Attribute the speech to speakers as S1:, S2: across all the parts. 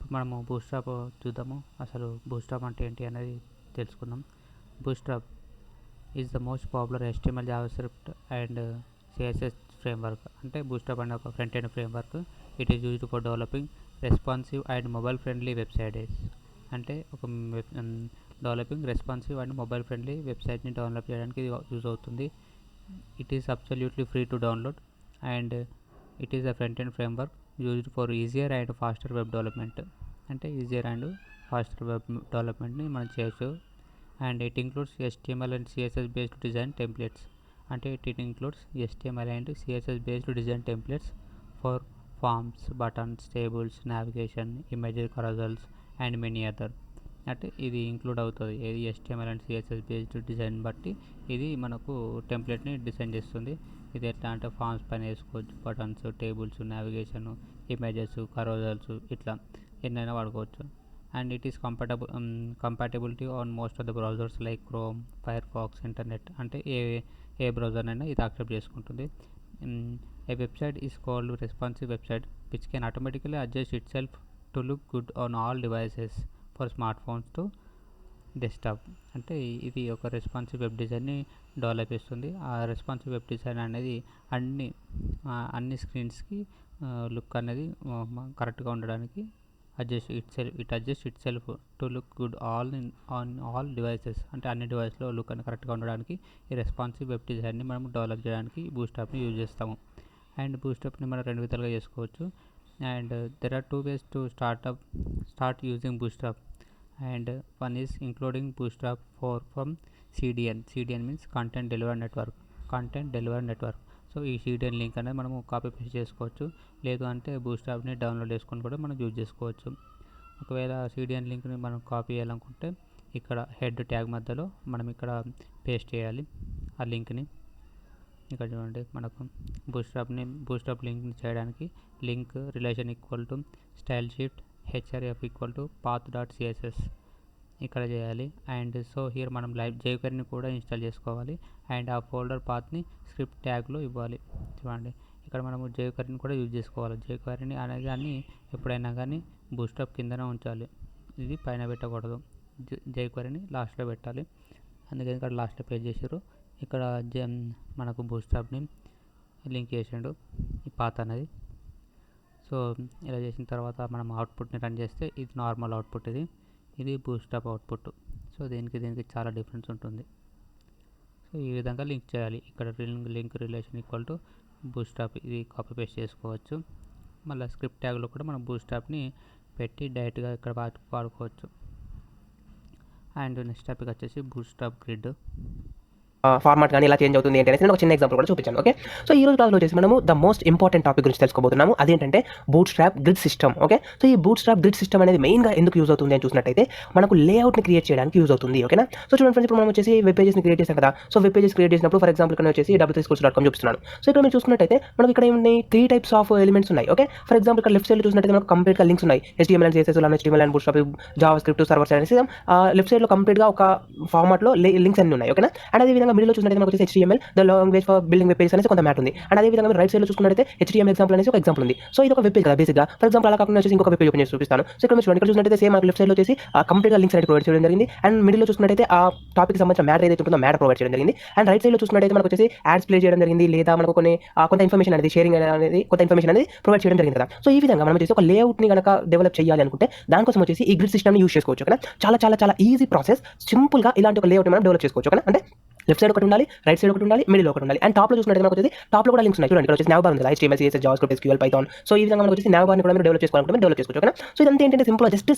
S1: ఇప్పుడు మనము బూట్స్ట్రాప్ చూద్దాము. అసలు బూట్స్ట్రాప్ అంటే ఏంటి అనేది తెలుసుకుందాం. Bootstrap is the most popular HTML JavaScript and CSS framework. అంటే బూట్స్ట్రాప్ అనే ఒక front end framework. It is used for developing responsive and mobile friendly websites. అంటే ఒక developing responsive and mobile friendly వెబ్సైట్ని డెవలప్ చేయడానికి ఇది యూజ్ అవుతుంది. It is absolutely free to download and it is a front end framework used for easier and faster web development. అంటే easier and faster web డెవలప్మెంట్ని మనం చేయొచ్చు. And it includes HTML and CSS based design templates. అంటే it includes HTML and CSS based design templates for forms, buttons, tables, navigation, images, carousels and many other. అంటే ఇది include అవుతుంది ఏది HTML and CSS based design బట్టి ఇది మనకు టెంప్లెట్ని design చేస్తుంది. ఇది ఎట్లా అంటే ఫామ్స్ పైన వేసుకోవచ్చు, buttons, tables, navigation, images, carousels ఇట్లా ఎన్నైనా వాడుకోవచ్చు. And it is compatibility on most of the browsers like Chrome, Firefox, internet. అంటే ఏ బ్రౌజర్నైనా ఇది యాక్సెప్ట్ చేసుకుంటుంది. A website is called responsive website which can automatically adjust itself to look good on all devices for smartphones to desktop. అంటే ఇది ఒక responsive web డిజైన్ని develop చేస్తుంది. ఆ రెస్పాన్సివ్ వెబ్ డిజైన్ అనేది అన్ని స్క్రీన్స్కి లుక్ అనేది కరెక్ట్గా ఉండడానికి adjust itself to look good on all devices. అంటే అన్ని డివైస్లో లుక్ అని కరెక్ట్గా ఉండడానికి ఈ రెస్పాన్సివ్ వెబ్ డిజైన్ని మనం డెవలప్ చేయడానికి బూట్స్ట్రాప్ని యూజ్ చేస్తాము. అండ్ బూట్స్ట్రాప్ని మనం రెండు విధాలుగా చేసుకోవచ్చు. And there are 2 ways to start using bootstrap, and one is including bootstrap from CDN means content delivery network. So ఈ CDN లింక్ అనేది మనము కాపీ పేస్ట్ చేసుకోవచ్చు. లేదు అంటే బూట్స్ట్రాప్ని డౌన్లోడ్ చేసుకొని కూడా మనం యూజ్ చేసుకోవచ్చు. ఒకవేళ CDN లింక్ని మనం కాపీ చేయాలనుకుంటే ఇక్కడ హెడ్ ట్యాగ్ మధ్యలో మనం ఇక్కడ పేస్ట్ చేయాలి ఆ లింక్ని. ఇక్కడ చూడండి, మనకు బూట్స్ట్రాప్ లింక్ని చేయడానికి link relation equal to style sheet href equal to path.css ఇక్కడ చేయాలి. అండ్ సో హియర్ మనం jQueryని కూడా ఇన్స్టాల్ చేసుకోవాలి. అండ్ ఆ ఫోల్డర్ పాత్ని స్క్రిప్ట్ ట్యాగ్లో ఇవ్వాలి. చూడండి, ఇక్కడ మనము jQueryని కూడా యూజ్ చేసుకోవాలి. jQueryని అనేది అన్ని ఎప్పుడైనా కానీ బూట్స్ట్రాప్ కిందనే ఉంచాలి, ఇది పైన పెట్టకూడదు. jQueryని లాస్ట్లో పెట్టాలి. అందుకని ఇక్కడ లాస్ట్లో పేజ్ చేసారు. ఇక్కడ మనకు బూట్స్ట్రాప్ని లింక్ చేసిండు ఈ పాత్ అనేది. సో ఇలా చేసిన తర్వాత మనం అవుట్పుట్ని రన్ చేస్తే ఇది నార్మల్ అవుట్పుట్, ఇది బూట్స్ట్రాప్ అవుట్పుట్. సో దీనికి చాలా డిఫరెన్స్ ఉంటుంది. సో ఈ విధంగా లింక్ చేయాలి. ఇక్కడ link relation equal to bootstrap ఇది కాపీ పేస్ట్ చేసుకోవచ్చు. మళ్ళీ స్క్రిప్ట్ ట్యాగ్లో కూడా మనం బూట్స్ట్రాప్ని పెట్టి డైరెక్ట్గా ఇక్కడ వాడుకోవచ్చు. అండ్ నెక్స్ట్ టాపిక్ వచ్చేసి బూట్స్ట్రాప్ గ్రిడ్.
S2: ఫార్మాట్ కానీ ఇలా చేంజ్ అవుతుంది ఏంటి అనేది నేను ఒక చిన్న ఎగ్జాంపుల్ కూడా చూపించాను. ఓకే, సో ఈ రోజు క్లాస్లో వచ్చేసి మనము ద మోస్ట్ ఇంపార్టెంట్ టాపిక్ గురించి తెలుసుకోబోతున్నాము. అదేంటంటే bootstrap grid system. Okay, so ఈ బూట్స్ట్రాప్ గ్రిడ్ సిస్టమ్ అనేది మెయిన్గా ఎందుకు యూజ్ అవుతుంది అని చూసినట్టయితే మనకు లేఅవుట్ని క్రియేట్ చేయడానికి యూజ్ అవుతుంది. ఓకేనా, సో చూడండి ఫ్రెండ్స్, ఇప్పుడు మనం వచ్చేసి వెబ్ పేజెస్ని క్రియేట్ చేస్తాం కదా. సో వెబ్ పేజెస్ క్రియేట్ చేసినప్పుడు ఫర్ ఎగ్జాంపుల్ ఇక్కడ వచ్చేసి w3schools.com చూపిస్తున్నాను. సో ఇక్కడ మీరు చూసుకున్నట్టయితే మనకి ఇక్కడ ఏమున్నాయి 3 types ఆఫ్ ఎలిమెంట్స్ ఉన్నాయి. ఓకే, ఫర్ ఎగ్జాంపుల్ ఇక్కడ లెఫ్ట్ సైడ్లో చూసినట్టయితే మనకు కంప్లీట్గా లింక్స్ ఉన్నాయి. HTML and CSS and HTML and bootstrap, JavaScript, servers అనేసి లెఫ్ట్ సైడ్లో కంప్లీట్గా ఒక ఫార్మాట్లో లింక్స్ అన్ని ఉన్నాయి. ఓకేనా, అండ్ అదేవిధంగా మిడిల్లో చూసినట్టయితే మనకు HTML the language for building web pages అనేసి కొంత మ్యాట్ ఉంది. అండ్ అదేవిధంగా రైట్ సైడ్లో చూసుకున్నట్టయితే HTML ఎగ్జాంపుల్ అనేసి ఒక ఎగ్జాంపుల్ ఉంది. సో ఇది ఒక వెబ్ పేజ్ కదా బేసిక్గా. ఫర్ ఎగ్జాంపుల్ అలా కాకుండా వచ్చేసి ఇంకొక వెబ్ పేజ్ ఓపెన్ చేసి చూపిస్తాను. సో ఇక్కడ చూడండి, ఇక్కడ చూసినట్టయితే సేమ్ లెఫ్ట్ సైడ్లో వచ్చేసి కంప్లీట్గా లింక్స్ అనేది ప్రొవైడ్ చేయడం జరిగింది. అండ్ మిడిల్లో చూసుకున్నట్టయితే ఆ టాపిక్ సంబంధించిన మ్యాటర్ ఏదైతే ఉంటుందో మ్యాటర్ ప్రొవైడ్ చేయడం జరిగింది. అండ్ రైట్ సైడ్లో చూసుకున్నట్టయితే మనకు వచ్చేసి యాడ్స్ ప్లే చేయడం జరిగింది, లేదా మనకు కొంత ఇన్ఫర్మేషన్ అనేది షేరింగ్ అనేది కొంత ఇన్ఫర్మేషన్ అనేది ప్రొవైడ్ చేయడం జరిగింది కదా. సో ఈ విధంగా మనం వచ్చేసి ఒక లేఅవుట్ని కనుక డెవలప్ చేయాలి అనుకుంటే దానికోసం వచ్చేసి ఈ గ్రిడ్ సిస్టమ్ని యూజ్ చేసుకోవచ్చు. ఓకేనా, చాలా చాలా చాలా ఈజీ ప్రాసెస్. సింపుల్గా ఇలాంటి ఒక లేఅవుట్ మనం డెవలప్ చేసుకోవచ్చు. ఓకేనా, అంటే లెఫ్ట్ సైడ్ ఒకటి ఉండాలి, రైట్ సైడ్ ఒకటి ఉండాలి, మిడిల్ ఒకటి ఉండాలి. అండ్ టాప్లో చూసినట్టు మనకు వచ్చేసి టాప్లో కూడా లింక్స్ ఉన్నాయి. చూడండి, ఇక్కడ వచ్చేసి nav బార్ ఉంది, HTML, CSS, JavaScript, SQL, Python. So ఈ విధంగా మనకు వచ్చేసి nav బార్ని కూడా మీరు డెవలప్ చేసుకోవాలనుకుంటే డెవలప్ చేసుకోవచ్చు. ఓకేనా, సో ఇదంతా ఏంటంటే సింపుల్గా జస్ట్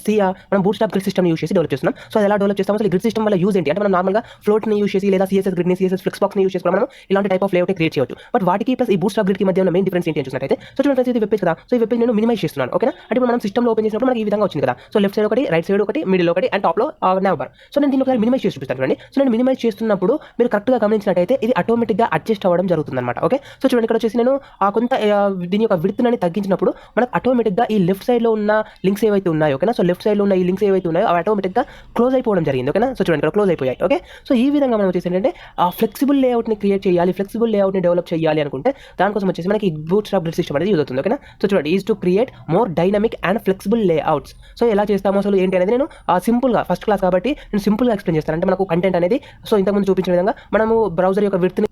S2: మనం బూట్స్ట్రాప్ గ్రిడ్ సిస్టమ్ యూజ్ చేసి డెవలప్ చేస్తున్నాం. సో అది ఎలా డెవలప్ చేస్తాం, అసలు గ్రిడ్ సిస్టమ్ వల్ల యూజ్ ఏంటి అంటే మనం నార్మల్గా ఫ్లోట్ని యూజ్ చేసి లేదా CSS గ్రిడ్ని, CSS ఫ్లెక్స్బాక్స్ని యూజ్ చేసుకుని మనం ఇలాంటి టైప్ ఆఫ్ లేఅవుట్ని క్రియేట్ చేయవచ్చు. బట్ వాటికి ప్లస్ ఈ బూట్స్ట్రాప్ గ్రిడ్కి మధ్య ఉన్న మెయిన్ డిఫరెన్స్ ఏంటి అని చూసినట్టయితే, సో చూడండి ఫ్రెండ్స్, ఇది వెబ్ పేజ్ కదా. సో ఈ వెబ్ పేజ్ నేను మినిమైజ్ చేస్తున్నాను. ఓకేనా, అంటే ఇప్పుడు మనం సిస్టమ్లో ఓపెన్ చేసినప్పుడు మనకి ఈ విధంగా వచ్చింది కదా. సో లెఫ్ట్ సైడ్ ఒకటి, రైట్ సైడ్ ఒకటి, మిడిల్ ఒకటి అండ్ టాప్లో nav బార్. సో నేను దీన్ని ఒకసారి మినిమైజ్ చేసి చూపిస్తాను. చూడండి, సో నేను మినిమైజ్ చేస్తున్నప్పుడు మీరు కరెక్ట్‌గా గమనించినట్టయితే ఇది ఆటోమేటిక్‌గా అడ్జస్ట్ అవ్వడం జరుగుతుందన్నమాట. ఓకే. సో చూడండి ఇక్కడ వచ్చేసి నేను కొంత దీని యొక్క విడ్త్‌ని తగ్గించినప్పుడు మనకు ఆటోమేటిక్‌గా ఈ లెఫ్ట్ సైడ్‌లో ఉన్న లింక్స్ ఏవైతే ఉన్నాయో ఓకేనా. సో లెఫ్ట్ సైడ్‌లో ఉన్న ఈ లింక్స్ ఏవైతే ఉన్నాయో అవి ఆటోమేటిక్‌గా క్లోజ్ అయిపోవడం జరిగింది. ఓకేనా. సో చూడండి ఇక్కడ క్లోజ్ అయిపోయాయి. ఓకే. సో ఈ విధంగా మనం వచ్చేసి ఏంటంటే ఫ్లెక్సిబుల్ లేఅవుట్‌ని క్రియేట్ చేయాలి, ఫ్లెక్సిబుల్ లేఅవుట్‌ని డెవలప్ చేయాలి అనుకుంటే దానికోసం వచ్చేసి మనకి బూట్‌స్ట్రాప్ గ్రిడ్ సిస్టమ్ అనేది యూజ్ అవుతుంది. ఓకేనా. సో చూడండి is to create more dynamic and flexible layouts. So ఎలా చేస్తామో అసలు ఏంటి అనేది నేను సింపుల్‌గా ఫస్ట్ క్లాస్ కాబట్టి నేను సింపుల్‌గా ఎక్స్‌ప్లెయిన్ చేస్తాను. అంటే మనకు కంటెంట్ అనేది సో ఇంతకుముందు చూపించిన విధంగా మనము బ్రౌజర్ యొక్క విడ్త్‌ని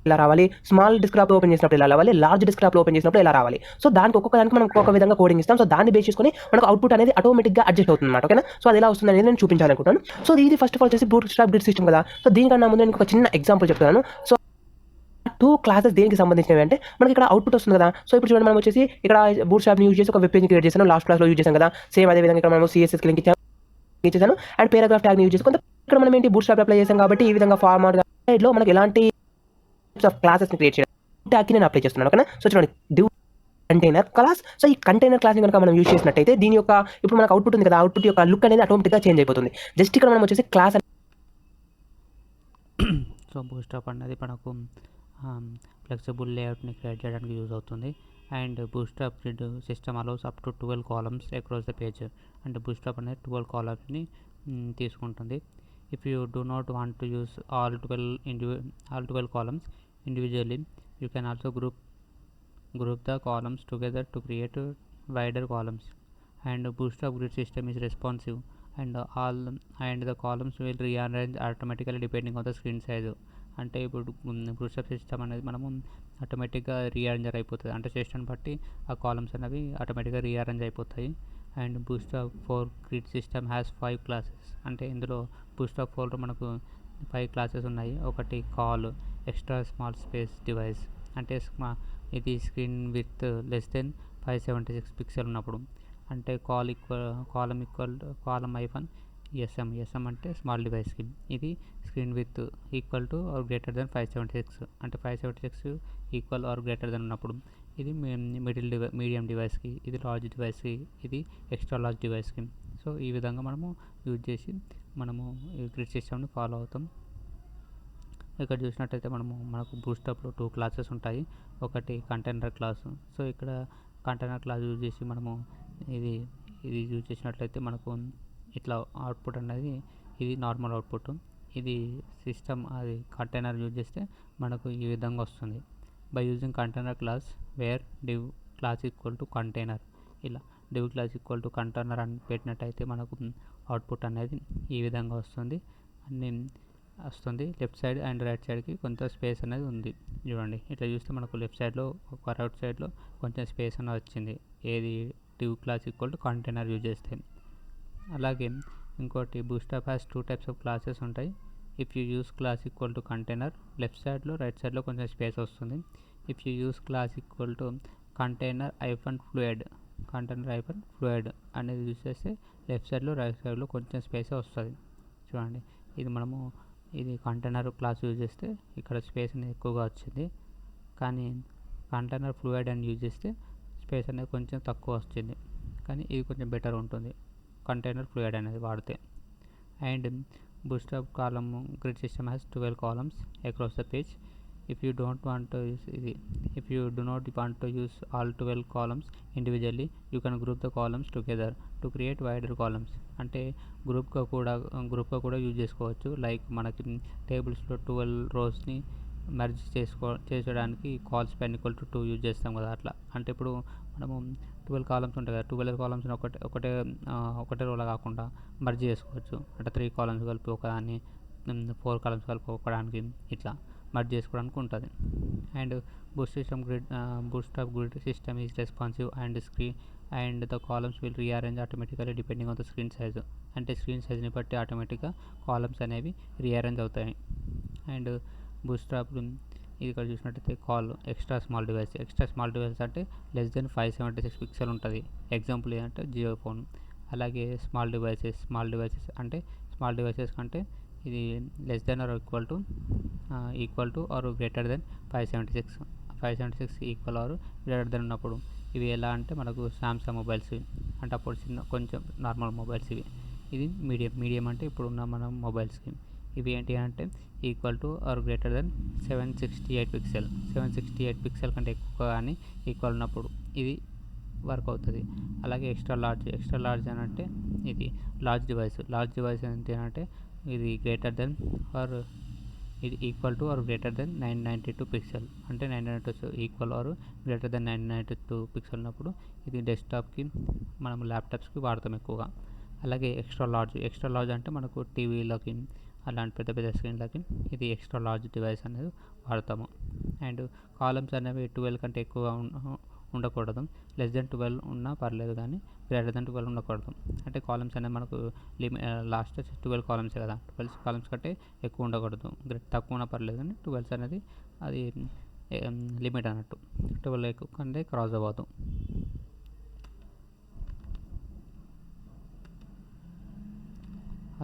S2: ఇలా రావాలి, స్మాల్ డెస్క్‌టాప్‌లో ఓపెన్ చేసినప్పుడు ఇలా రావాలి, లార్జ్ డెస్క్‌టాప్‌లో ఓపెన్ చేసినప్పుడు ఇలా రావాలి. సో దానికి ఒక్కొక్క దానికి మనం ఒక్కొక్క విధంగా కోడింగ్ ఇస్తాం. సో దాన్ని బేస్ చేసుకొని మనకు అవుట్‌పుట్ అనేది ఆటోమేటిక్‌గా అడ్జస్ట్ అవుతుందన్నమాట. ఓకేనా. సో అది ఎలా వస్తుందనేది నేను చూపించాలనుకుంటున్నాను. సో ఇది ఫస్ట్ ఆఫ్ ఆల్ వచ్చేసి బూట్‌స్ట్రాప్ గ్రిడ్ సిస్టమ్ కదా. సో దీనికన్నా ముందు నేను ఒక చిన్న ఎగ్జాంపుల్ చెప్తున్నాను. సో 2 క్లాసెస్ దేనికి సంబంధించినవి అంటే మనకి ఇక్కడ అవుట్‌పుట్ వస్తుంది కదా. సో ఇప్పుడు చూడండి మనం వచ్చేసి ఇక్కడ బూట్‌స్ట్రాప్‌ని యూజ్ చేసి ఒక వెబ్ పేజ్‌ని క్రియేట్ చేశాను. లాస్ట్ క్లాస్‌లో యూజ్ చేశాం కదా. సేమ్ అదే విధంగా ఇక్కడ మనం సీఎస్ఎస్‌కి లింక్ ఇచ్చేసాను అండ్ పారాగ్రాఫ్ ట్యాగ్‌ని యూజ్ చేసి కొంత ఇక్కడ మనం ఏంటి బూట్‌స్ట్రాప్ అప్లై చేసాం కాబట్టి ఈ విధంగా ఫార్మాట్‌గా సైడ్‌లో మనకి ఎలాంటి టైప్స్ ఆఫ్ క్లాసెస్‌ని క్రియేట్ చేయాలి ట్యాగ్‌కి నేను అప్లై చేస్తున్నాను. ఓకేనా. సో చూడండి డివ్ కంటైనర్ క్లాస్. సో ఈ కంటైనర్ క్లాస్‌ని గనుక మనం యూజ్ చేసినట్టయితే దీని యొక్క ఇప్పుడు మనకు అవుట్‌పుట్ ఉంది కదా. అవుట్‌పుట్ యొక్క లుక్ అనేది ఆటోమేటిక్‌గా చేంజ్ అయిపోతుంది. జస్ట్ ఇక్కడ మనం వచ్చేసి క్లాస్
S1: సో బూస్ట్రాప్ అనేది మనకు ఫ్లెక్సిబుల్ లేఅవుట్ని క్రియేట్ చేయడానికి యూజ్ అవుతుంది. And bootstrap grid system allows up to 12 columns across the page. అంటే బూస్ట్రాప్ అనేది 12 కాలమ్స్ని తీసుకుంటుంది. If you do not want to use all 12 columns individually, you can also group the columns together to create wider columns. And bootstrap grid system is responsive and the columns will rearrange automatically depending on the screen size. అంటే ఇప్పుడు bootstrap system అనేది మనము ఆటోమేటిక్గా rearrange అయిపోతుంది. అంటే system బట్టి ఆ columns అనేవి ఆటోమేటిక్గా రీఅరేంజ్ అయిపోతాయి. And Bootstrap 4 grid system has 5 classes. అంటే ఇందులో బూస్ట్రాప్ 4లో మనకు 5 క్లాసెస్ ఉన్నాయి. ఒకటి col, extra small space device, అంటే ఇది screen width less than 576 pixel ఉన్నప్పుడు. అంటే కాలం ఐఫన్ ఎస్ఎం అంటే స్మాల్ డివైస్కి. ఇది screen width equal to or greater than 576, అంటే 576 ఈక్వల్ ఆర్ గ్రేటర్ దెన్ ఉన్నప్పుడు. ఇది మీడియం డివైస్కి, ఇది లార్జ్ డివైస్కి, ఇది ఎక్స్ట్రా లార్జ్ డివైస్కి. సో ఈ విధంగా మనము యూజ్ చేసి మనము ఈ గ్రిడ్ సిస్టమ్ని ఫాలో అవుతాం. ఇక్కడ చూసినట్టయితే మనకు బూస్ట్రాప్లో 2 క్లాసెస్ ఉంటాయి. ఒకటి కంటైనర్ క్లాసు. సో ఇక్కడ కంటైనర్ క్లాస్ యూజ్ చేసి మనము ఇది యూజ్ చేసినట్లయితే మనకు ఇట్లా అవుట్పుట్ అనేది ఇది నార్మల్ అవుట్పుట్. ఇది సిస్టమ్ అది కంటైనర్ యూజ్ చేస్తే మనకు ఈ విధంగా వస్తుంది. By using container class where div class equal to container, ఇలా div class equal to container అని పెట్టినట్టయితే మనకు అవుట్పుట్ అనేది ఈ విధంగా వస్తుంది. లెఫ్ట్ సైడ్ అండ్ రైట్ సైడ్కి కొంత స్పేస్ అనేది ఉంది. చూడండి ఇట్లా చూస్తే మనకు లెఫ్ట్ సైడ్లో ఒక రైట్ సైడ్లో కొంచెం స్పేస్ అనేది వచ్చింది. ఏది div class equal to container use చేస్తే. అలాగే ఇంకోటి Bootstrap has 2 types of classes ఉంటాయి. If you use class equal to container, left సైడ్లో రైట్ సైడ్లో కొంచెం స్పేస్ వస్తుంది. If you use class equal to container -fluid అనేది యూజ్ చేస్తే లెఫ్ట్ సైడ్లో రైట్ సైడ్లో కొంచెం స్పేస్ వస్తుంది. చూడండి ఇది కంటైనర్ క్లాస్ యూజ్ చేస్తే ఇక్కడ స్పేస్ అనేది ఎక్కువగా వచ్చింది. కానీ కంటైనర్ ఫ్లూయిడ్ అని యూజ్ చేస్తే స్పేస్ అనేది కొంచెం తక్కువ వచ్చింది. కానీ ఇది కొంచెం బెటర్ ఉంటుంది కంటైనర్ ఫ్లూయిడ్ అనేది వాడితే. And bootstrap column grid system has 12 columns across the page. If you do not want to use all 12 columns individually, you can group the columns together to create wider columns. అంటే గ్రూప్గా కూడా use చేసుకోవచ్చు. Like మనకి టేబుల్స్లో 12 రోస్ని merge చేసేయడానికి colspan equal to 2 use చేస్తాం కదా అట్లా. అంటే ఇప్పుడు మనము 12 కాలమ్స్ ఉంటాయి కదా, 12 కాలమ్స్ని ఒకటే రోలో కాకుండా మర్జ్ చేసుకోవచ్చు. అంటే 3 కాలమ్స్ కలిపి ఒకదాన్ని, 4 కాలమ్స్ కలిపి ఒకదానికి ఇట్లా మర్జ్ చేసుకోవడానికి ఉంటుంది. And bootstrap grid system is responsive and the columns will rearrange automatically depending on the screen size. అంటే స్క్రీన్ సైజ్ని బట్టి ఆటోమేటిక్గా కాలమ్స్ అనేవి రీఅరేంజ్ అవుతాయి. అండ్ బూస్ట్రాప్ ఇది ఇక్కడ చూసినట్టయితే కాల్ ఎక్స్ట్రా స్మాల్ డివైస్ అంటే లెస్ దెన్ 576 పిక్సెల్ ఉంటుంది. ఎగ్జాంపుల్ ఏంటంటే జియో ఫోన్. అలాగే స్మాల్ డివైసెస్ అంటే స్మాల్ డివైసెస్ కంటే ఇది less than or equal to or greater than 576 equal or greater than ఉన్నప్పుడు ఇవి ఎలా అంటే మనకు సామ్సంగ్ మొబైల్స్, అంటే అప్పుడు కొంచెం నార్మల్ మొబైల్స్ ఇవి. ఇది మీడియం అంటే ఇప్పుడు ఉన్న మన మొబైల్స్కి. ఇవి ఏంటి అంటే equal to or greater than 768 pixel. 768 pixel కంటే ఎక్కువ కానీ ఈక్వల్ ఉన్నప్పుడు ఇది వర్క్ అవుతుంది. అలాగే ఎక్స్ట్రా లార్జ్ అని అంటే ఇది లార్జ్ డివైస్ ఏంటి అంటే ఇది గ్రేటర్ దెన్ ఆర్ ఇది equal to or greater than 992 pixel. అంటే 992 equal or greater than 992 pixel ఉన్నప్పుడు ఇది డెస్క్టాప్కి మనం ల్యాప్టాప్స్కి వాడతాం ఎక్కువగా. అలాగే ఎక్స్ట్రా లార్జ్ అంటే మనకు టీవీలకి అలాంటి పెద్ద పెద్ద స్క్రీన్లకి ఇది ఎక్స్ట్రా లార్జ్ డివైస్ అనేది వాడతాము. అండ్ కాలమ్స్ అనేవి 12 కంటే ఎక్కువ ఉండకూడదు. లెస్ దెన్ 12 ఉన్నా పర్లేదు, కానీ గ్రేటర్ దెన్ 12 ఉండకూడదు. అంటే కాలమ్స్ అనేవి మనకు లాస్ట్ 12 కాలమ్సే కదా, 12 కాలమ్స్ కంటే ఎక్కువ ఉండకూడదు. తక్కువ ఉన్నా పర్లేదు, కానీ 12 అనేది అది లిమిట్ అన్నట్టు. 12 ఎక్కువ కంటే క్రాస్ అవ్వదు.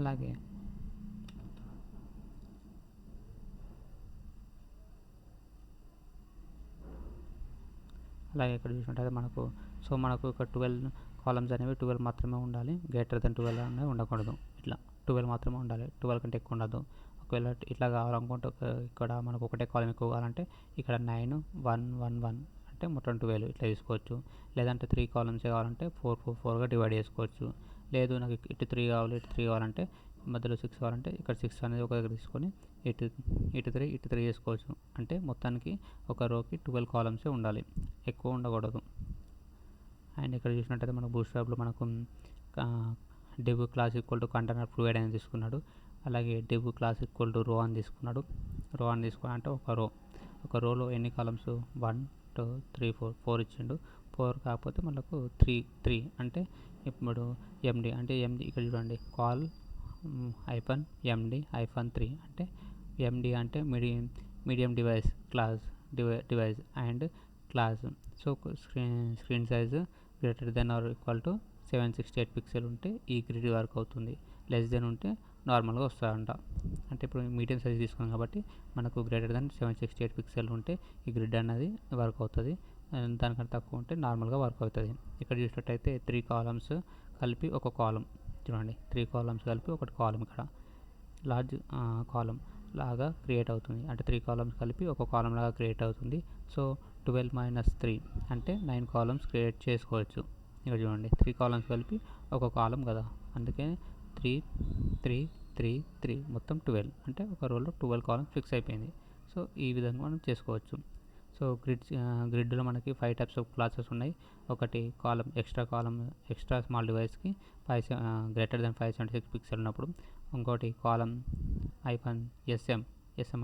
S1: అలాగే ఇక్కడ చూసినట్టయితే మనకు ఒక 12 కాలమ్స్ అనేవి 12 మాత్రమే ఉండాలి. గ్రేటర్ దెన్ 12 అనేవి ఉండకూడదు. ఇట్లా 12 మాత్రమే ఉండాలి, 12 కంటే ఎక్కువ ఉండదు. ఒకవేళ ఇట్లా కావాలనుకుంటే ఇక్కడ మనకు ఒకటే కాలం ఎక్కువ కావాలంటే ఇక్కడ 9 1 1 1 అంటే మొత్తం 12 ఇట్లా తీసుకోవచ్చు. లేదంటే 3 కాలమ్స్ కావాలంటే 4 డివైడ్ చేసుకోవచ్చు. లేదు నాకు ఇటు 3 కావాలంటే మధ్యలో 6 కావాలంటే ఇక్కడ 6 అనేది ఒక దగ్గర తీసుకొని ఇటు 3 చేసుకోవచ్చు. అంటే మొత్తానికి ఒక రోకి 12 కాలమ్సే ఉండాలి, ఎక్కువ ఉండకూడదు. అండ్ ఇక్కడ చూసినట్టయితే మనకు బూట్స్ట్రాప్లో మనకు div class equal to container fluid అని తీసుకున్నాడు. అలాగే డివ్ క్లాస్ ఈక్వల్ టు రో అని తీసుకున్నాడు. అంటే ఒక రోలో ఎన్ని కాలమ్స్ 1 2 3 4 ఇచ్చిండు. 4 కాకపోతే మనకు 3 అంటే ఇప్పుడు MD అంటే ఇక్కడ చూడండి, కాల్ -MD-3 అంటే MD అంటే medium device device and class. So screen size greater than or equal to 768 pixel ఉంటే ఈ గ్రిడ్ వర్క్ అవుతుంది. లెస్ దెన్ ఉంటే నార్మల్గా వస్తుందంట. అంటే ఇప్పుడు మీడియం సైజ్ తీసుకున్నాం కాబట్టి మనకు గ్రేటర్ దెన్ 768 పిక్సెల్ ఉంటే ఈ గ్రిడ్ అన్నది వర్క్ అవుతుంది. దానికంటే తక్కువ ఉంటే నార్మల్గా వర్క్ అవుతుంది. ఇక్కడ చూసినట్టయితే 3 కాలమ్స్ కలిపి ఒక కాలం చూడండి, 3 కాలమ్స్ కలిపి ఒకటి కాలం ఇక్కడ లార్జ్ కాలం లాగా క్రియేట్ అవుతుంది. అంటే 3 కాలమ్స్ కలిపి ఒక కాలం లాగా క్రియేట్ అవుతుంది. సో 12 - 3 అంటే 9 కాలమ్స్ క్రియేట్ చేసుకోవచ్చు. ఇక్కడ చూడండి, 3 కాలమ్స్ కలిపి ఒక కాలం కదా, అందుకే 3 3 3 3 మొత్తం 12 అంటే ఒక రోలో 12 కాలమ్స్ ఫిక్స్ అయిపోయింది. సో ఈ విధంగా మనం చేసుకోవచ్చు. సో గ్రిడ్లో మనకి 5 టైప్స్ ఆఫ్ క్లాసెస్ ఉన్నాయి. ఒకటి ఎక్స్ట్రా స్మాల్ డివైస్కి గ్రేటర్ దెన్ 576 పిక్సెల్ ఉన్నప్పుడు. ఇంకోటి కాలం -SM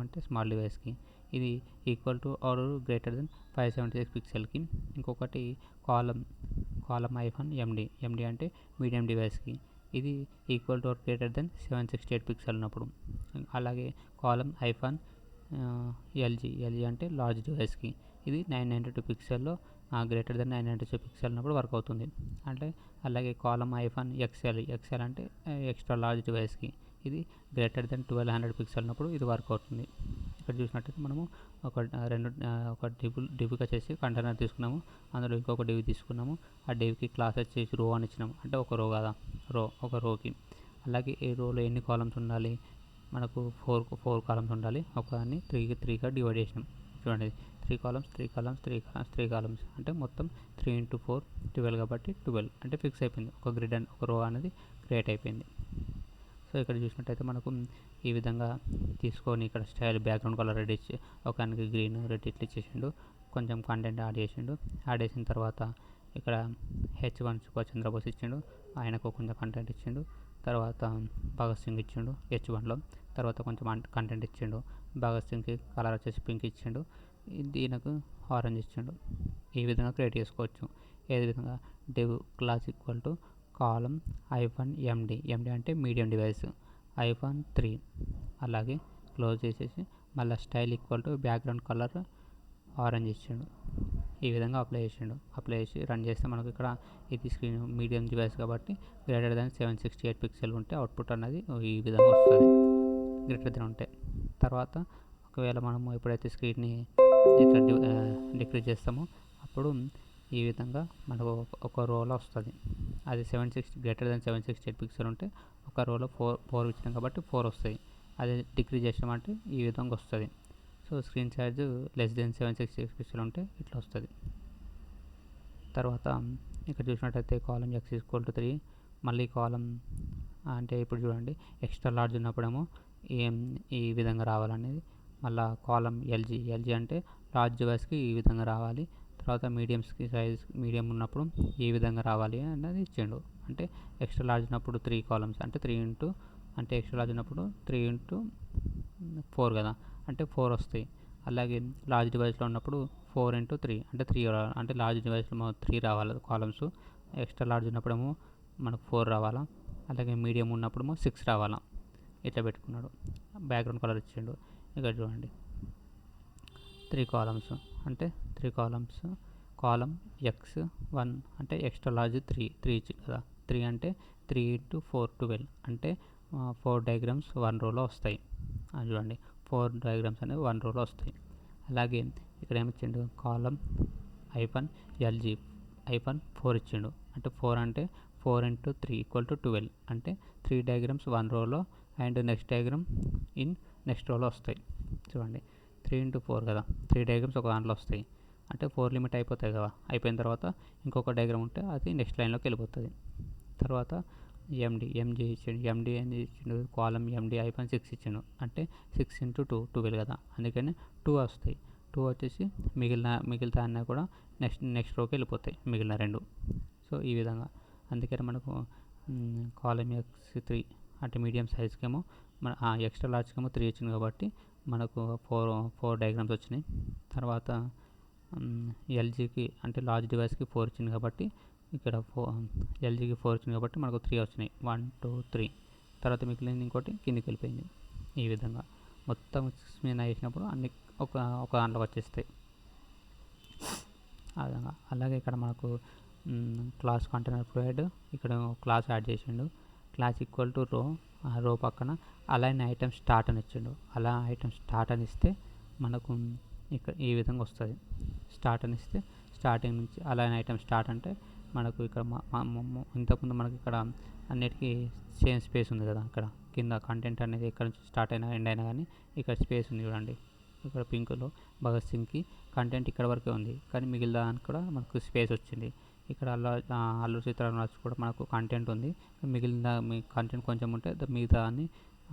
S1: అంటే స్మాల్ డివైస్కి, ఇది equal to or greater than 576 పిక్సెల్కి. ఇంకొకటి కాలం -MD అంటే మీడియం డివైస్కి, ఇది equal to or greater than 768 pixel ఉన్నప్పుడు. అలాగే కాలం -LG అంటే లార్జ్ డివైస్కి, ఇది 992 పిక్సెల్లో గ్రేటర్ దెన్ 992 పిక్సెల్ ఉన్నప్పుడు వర్క్ అవుతుంది. అంటే అలాగే కాలం XL అంటే ఎక్స్ట్రా లార్జ్ డివైస్కి, ఇది గ్రేటర్ దెన్ 1200 పిక్సెల్ ఉన్నప్పుడు ఇది వర్క్ అవుతుంది. ఇక్కడ చూసినట్టయితే మనము ఒక డివ్గా చేసి కంటైనర్ తీసుకున్నాము, అందులో ఇంకొక డివ్ తీసుకున్నాము. ఆ డివ్కి క్లాస్ వచ్చేసి రో అని ఇచ్చినాము. అంటే ఒక రో కదా, ఒక రోకి. అలాగే ఈ రోలో ఎన్ని కాలమ్స్ ఉండాలి, మనకు 4 కాలమ్స్ ఉండాలి. ఒకదాన్ని 3గా డివైడ్ చేసినాం. చూడండి, 3 కాలమ్స్ అంటే మొత్తం 3 × 4 12 కాబట్టి 12 అంటే ఫిక్స్ అయిపోయింది. ఒక గ్రిడ్ ఒక రో అనేది క్రియేట్ అయిపోయింది. సో ఇక్కడ చూసినట్టయితే మనకు ఈ విధంగా తీసుకొని ఇక్కడ స్టైల్ బ్యాక్గ్రౌండ్ కలర్ రెడ్ ఇచ్చి ఒకనికి గ్రీన్ రెడ్ ఇట్లా ఇచ్చేసిండు. కొంచెం కంటెంట్ యాడ్ చేసిన తర్వాత ఇక్కడ H1 సుభాష్ చంద్రబోస్ ఇచ్చిండు, ఆయనకు కొంచెం కంటెంట్ ఇచ్చిండు. తర్వాత భగత్ సింగ్ ఇచ్చిండు H1లో. తర్వాత కొంచెం కంటెంట్ ఇచ్చిండు. భగత్ సింగ్కి కలర్ వచ్చేసి పింక్ ఇచ్చిండు, దీనికి ఆరెంజ్ ఇచ్చిండు. ఈ విధంగా క్రియేట్ చేసుకోవచ్చు. ఏ విధంగా div class equal to column -MD అంటే మీడియం డివైస్ -3 అలాగే క్లోజ్ చేసేసి మళ్ళీ style equal to background colour orange ఇచ్చిండు. ఈ విధంగా అప్లై చేసి రన్ చేస్తే మనకు ఇక్కడ ఇది స్క్రీన్ మీడియం డివైస్ కాబట్టి గ్రేటర్ దాన్ 768 పిక్సెల్ ఉంటే అవుట్పుట్ అన్నది ఈ విధంగా వస్తుంది, గ్రేటర్ దాన్ ఉంటే. తర్వాత ఒకవేళ మనము ఎప్పుడైతే స్క్రీన్ని ఇట్లా డిక్రీజ్ చేస్తామో అప్పుడు ఈ విధంగా మనకు ఒక రోలో వస్తుంది. అది గ్రేటర్ దాన్ 768 పిక్సెల్ ఉంటే ఒక రోలో 4 ఇచ్చినాం కాబట్టి 4 వస్తాయి. అదే డిక్రీజ్ చేసామంటే ఈ విధంగా వస్తుంది. So screen size less than 766 pixel ఉంటే ఇట్లా వస్తుంది. తర్వాత ఇక్కడ చూసినట్టయితే కాలం x = 3, మళ్ళీ కాలం అంటే ఇప్పుడు చూడండి ఎక్స్ట్రా లార్జ్ ఉన్నప్పుడేమో ఈ విధంగా రావాలనేది. మళ్ళీ కాలం ఎల్జీ అంటే లార్జ్ డివైస్కి ఈ విధంగా రావాలి. తర్వాత మీడియంస్కి సైజ్ మీడియం ఉన్నప్పుడు ఈ విధంగా రావాలి అనేది ఇచ్చిండు. అంటే ఎక్స్ట్రా లార్జ్ ఉన్నప్పుడు 3 కాలమ్స్ అంటే 3 ఇంటూ అంటే ఎక్స్ట్రా లార్జ్ ఉన్నప్పుడు 3 ఇంటూ 4 కదా, అంటే 4 వస్తాయి. అలాగే లార్జ్ డివైస్లో ఉన్నప్పుడు 4 ఇంటూ 3 అంటే 3 అంటే లార్జ్ డివైస్లో 3 రావాలి కాలమ్స్. ఎక్స్ట్రా లార్జ్ ఉన్నప్పుడేమో మనకు 4 రావాలా. అలాగే మీడియం ఉన్నప్పుడేమో 6 రావాలా. ఇట్లా పెట్టుకున్నాడు. బ్యాక్గ్రౌండ్ కలర్ ఇచ్చిండు. ఇక్కడ చూడండి 3 కాలమ్స్ అంటే 3 కాలమ్స్. కాలం x1 అంటే ఎక్స్ట్రా లార్జ్ 3 ఇచ్చింది కదా. 3 అంటే 3 ఇంటూ 4 12 అంటే 4 డయాగ్రామ్స్ 1 రోలో వస్తాయి. చూడండి 4 డయాగ్రామ్స్ అనేవి 1 రోలో వస్తాయి. అలాగే ఇక్కడ ఏమిచ్చిండు కాలం -LG 4 ఇచ్చిండు. అంటే 4 అంటే 4 ఇంటూ 3 = 12 అంటే 3 డయాగ్రామ్స్ 1 రోలో అండ్ నెక్స్ట్ డయాగ్రామ్ నెక్స్ట్ రోలో వస్తాయి. చూడండి 3 ఇంటూ 4 కదా, 3 డయాగ్రామ్స్ ఒక దాంట్లో వస్తాయి. అంటే 4 లిమిట్ అయిపోతాయి కదా, అయిపోయిన తర్వాత ఇంకొక డయాగ్రామ్ ఉంటే అది నెక్స్ట్ లైన్లోకి వెళ్ళిపోతుంది. తర్వాత ఎంజీ ఇచ్చిండు. ఎండి అని ఇచ్చిండు. కాలం ఎండి 6 ఇచ్చిండు. అంటే 6 ఇంటూ 2 12 కదా, అందుకని 2 వస్తాయి. 2 వచ్చేసి మిగిలిన అన్నీ కూడా నెక్స్ట్ రోకి వెళ్ళిపోతాయి మిగిలిన 2. సో ఈ విధంగా అందుకని మనకు కాలం x3 అంటే మీడియం సైజ్కేమో మన ఎక్స్ట్రా లార్జ్కేమో 3 ఇచ్చింది కాబట్టి మనకు 4 డయాగ్రామ్స్ వచ్చినాయి. తర్వాత ఎల్జీకి అంటే లార్జ్ డివైస్కి 4 ఇచ్చింది కాబట్టి ఇక్కడ ఎల్జీకి 4 ఇచ్చింది కాబట్టి మనకు 3 వచ్చినాయి. 1 2 3. తర్వాత మిగిలింది ఇంకోటి కిందికి వెళ్ళిపోయింది. ఈ విధంగా మొత్తం మీద వేసినప్పుడు అన్ని ఒక దాంట్లోకి వచ్చేస్తాయి. ఆ విధంగా. అలాగే ఇక్కడ మనకు క్లాస్ కంటైనర్ ప్రొవైడ్ ఇక్కడ క్లాస్ యాడ్ చేసిండు. క్లాస్ = రో, ఆ రో పక్కన అలైన్ ఐటమ్ స్టార్ట్ అని ఇచ్చిండు. అలా ఐటమ్ స్టార్ట్ అని ఇస్తే మనకు ఇక్కడ ఈ విధంగా వస్తుంది. స్టార్ట్ అని ఇస్తే స్టార్టింగ్ నుంచి అలైన్ ఐటమ్ స్టార్ట్ అంటే మనకు ఇక్కడ ఇంతకుముందు మనకి ఇక్కడ అన్నిటికీ సేమ్ స్పేస్ ఉంది కదా, ఇక్కడ కింద కంటెంట్ అనేది ఎక్కడ నుంచి స్టార్ట్ అయినా ఎండ్ అయినా కానీ ఇక్కడ స్పేస్ ఉంది చూడండి. ఇక్కడ పింక్లో భగత్ సింగ్కి కంటెంట్ ఇక్కడ వరకే ఉంది, కానీ మిగిలిన దానికి కూడా మనకు స్పేస్ వచ్చింది. ఇక్కడ అల్లూరి సీతారామరాజు కూడా మనకు కంటెంట్ ఉంది, మిగిలిన కంటెంట్ కొంచెం ఉంటే మిగతా అని